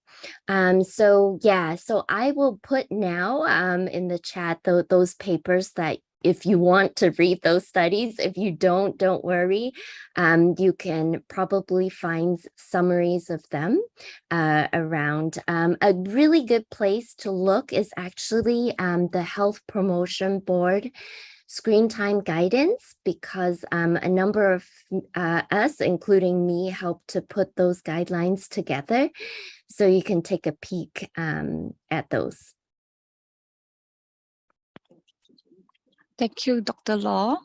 So yeah, so I will put now in the chat those papers that if you want to read those studies. If you don't worry. You can probably find summaries of them around. A really good place to look is actually the Health Promotion Board screen time guidance, because a number of us, including me, helped to put those guidelines together. So you can take a peek at those. Thank you, Dr. Law.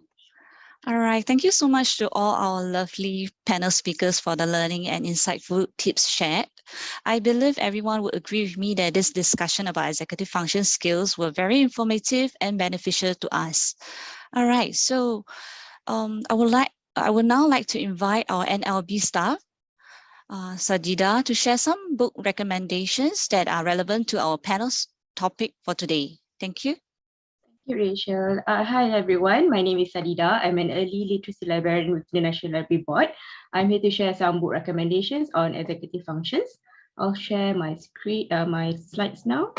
All right, thank you so much to all our lovely panel speakers for the learning and insightful tips shared. I believe everyone would agree with me that this discussion about executive function skills were very informative and beneficial to us. All right, so I would now like to invite our NLB staff, Sadida, to share some book recommendations that are relevant to our panel's topic for today. Thank you. Thank you, Rachel. Hi, everyone. My name is Sadida. I'm an early literacy librarian with the National Library Board. I'm here to share some book recommendations on executive functions. I'll share my screen, my slides now.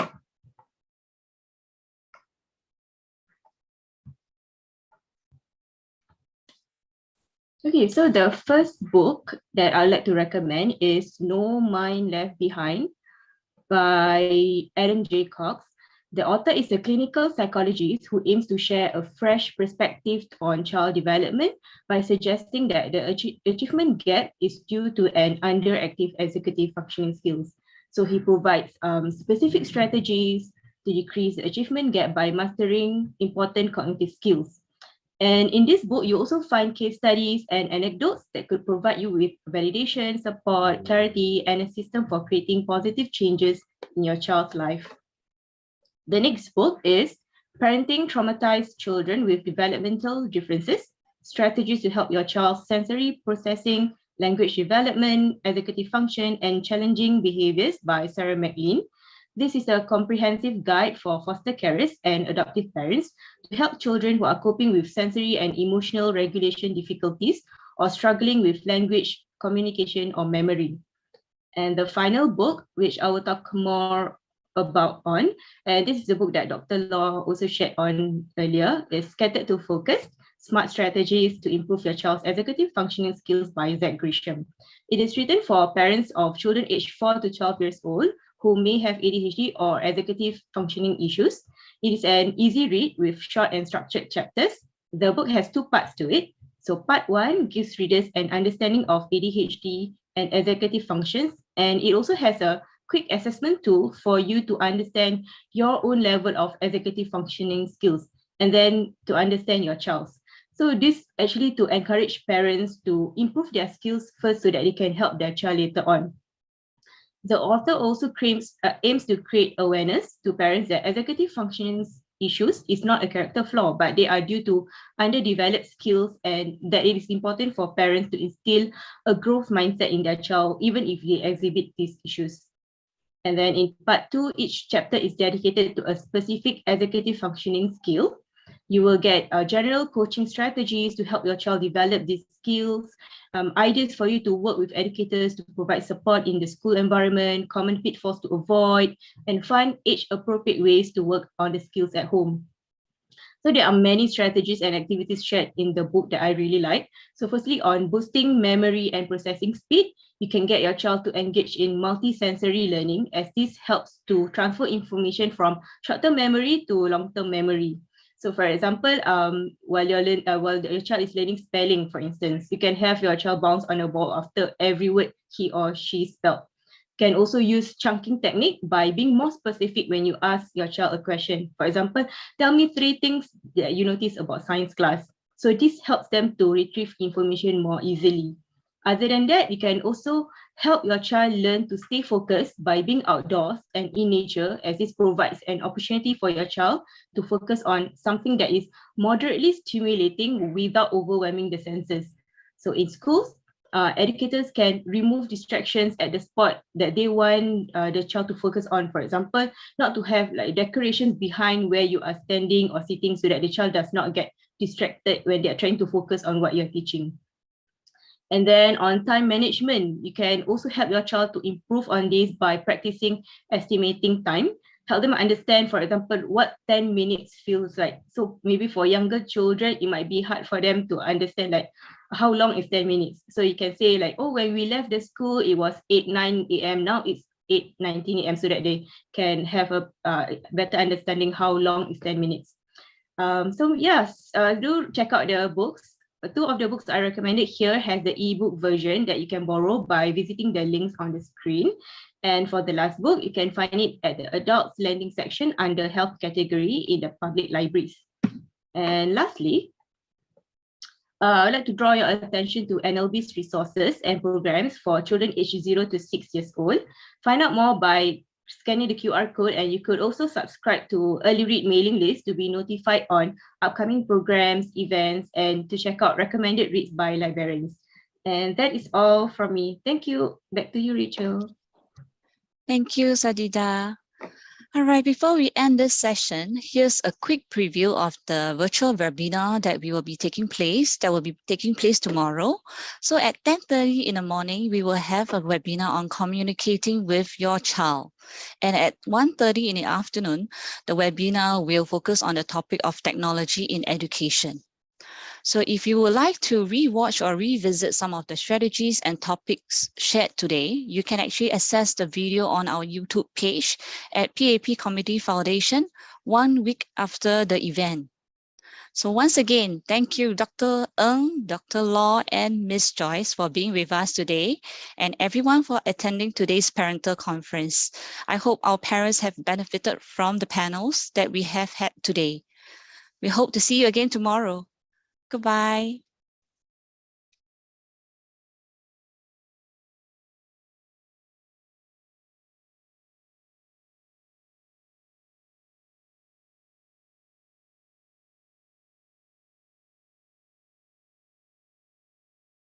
Okay, so the first book that I'd like to recommend is No Mind Left Behind by Adam J. Cox. The author is a clinical psychologist who aims to share a fresh perspective on child development by suggesting that the achievement gap is due to an underactive executive functioning skills. So he provides specific strategies to decrease the achievement gap by mastering important cognitive skills. And in this book, you also find case studies and anecdotes that could provide you with validation, support, clarity, and a system for creating positive changes in your child's life. The next book is Parenting Traumatized Children with Developmental Differences, Strategies to Help Your Child's Sensory Processing, Language Development, Executive Function, and Challenging Behaviors by Sarah McLean. This is a comprehensive guide for foster carers and adoptive parents to help children who are coping with sensory and emotional regulation difficulties or struggling with language, communication, or memory. And the final book, which I will talk more about this is a book that Dr. Law also shared on earlier, is Scattered to Focus, Smart Strategies to Improve Your Child's Executive Functioning Skills by Zach Grisham. It is written for parents of children aged 4 to 12 years old who may have ADHD or executive functioning issues. It is an easy read with short and structured chapters. The book has 2 parts to it. So part 1 gives readers an understanding of ADHD and executive functions, and it also has a quick assessment tool for you to understand your own level of executive functioning skills and then to understand your child's. So this actually to encourage parents to improve their skills first so that they can help their child later on. The author also aims to create awareness to parents that executive functioning issues is not a character flaw, but they are due to underdeveloped skills, and that it is important for parents to instill a growth mindset in their child even if they exhibit these issues. And then in part 2, each chapter is dedicated to a specific executive functioning skill. You will get general coaching strategies to help your child develop these skills, ideas for you to work with educators to provide support in the school environment, common pitfalls to avoid, and find age-appropriate ways to work on the skills at home. So there are many strategies and activities shared in the book that I really like. So firstly, on boosting memory and processing speed, you can get your child to engage in multisensory learning, as this helps to transfer information from short-term memory to long-term memory. So for example, while your child is learning spelling, for instance, you can have your child bounce on a ball after every word he or she spelled. Can also use chunking technique by being more specific when you ask your child a question. For example, tell me 3 things that you notice about science class. So this helps them to retrieve information more easily. Other than that, you can also help your child learn to stay focused by being outdoors and in nature, as this provides an opportunity for your child to focus on something that is moderately stimulating without overwhelming the senses. So in schools, educators can remove distractions at the spot that they want the child to focus on. For example, not to have like decorations behind where you are standing or sitting, so that the child does not get distracted when they are trying to focus on what you're teaching. And then on time management, you can also help your child to improve on this by practicing estimating time. Help them understand, for example, what 10 minutes feels like. So maybe for younger children, it might be hard for them to understand like how long is 10 minutes. So you can say like, oh, when we left the school, it was 8:09 a.m. Now it's 8:19 a.m. so that they can have a better understanding how long is 10 minutes. So yes, do check out the books. 2 of the books I recommended here has the ebook version that you can borrow by visiting the links on the screen. And for the last book, you can find it at the adults lending section under health category in the public libraries. And lastly, I'd like to draw your attention to NLB's resources and programs for children aged 0 to 6 years old. Find out more by scanning the QR code, and you could also subscribe to early read mailing list to be notified on upcoming programs, events, and to check out recommended reads by librarians. And that is all from me. Thank you. Back to you, Rachel. Thank you, Sadida. All right, before we end this session, here's a quick preview of the virtual webinar that will be taking place tomorrow. So at 10:30 in the morning, we will have a webinar on communicating with your child. And at 1:30 in the afternoon, the webinar will focus on the topic of technology in education. So if you would like to rewatch or revisit some of the strategies and topics shared today, you can actually access the video on our YouTube page at PAP Committee Foundation 1 week after the event. So once again, thank you, Dr. Ng, Dr. Law, and Ms. Joyce for being with us today, and everyone for attending today's parental conference. I hope our parents have benefited from the panels that we have had today. We hope to see you again tomorrow. Goodbye.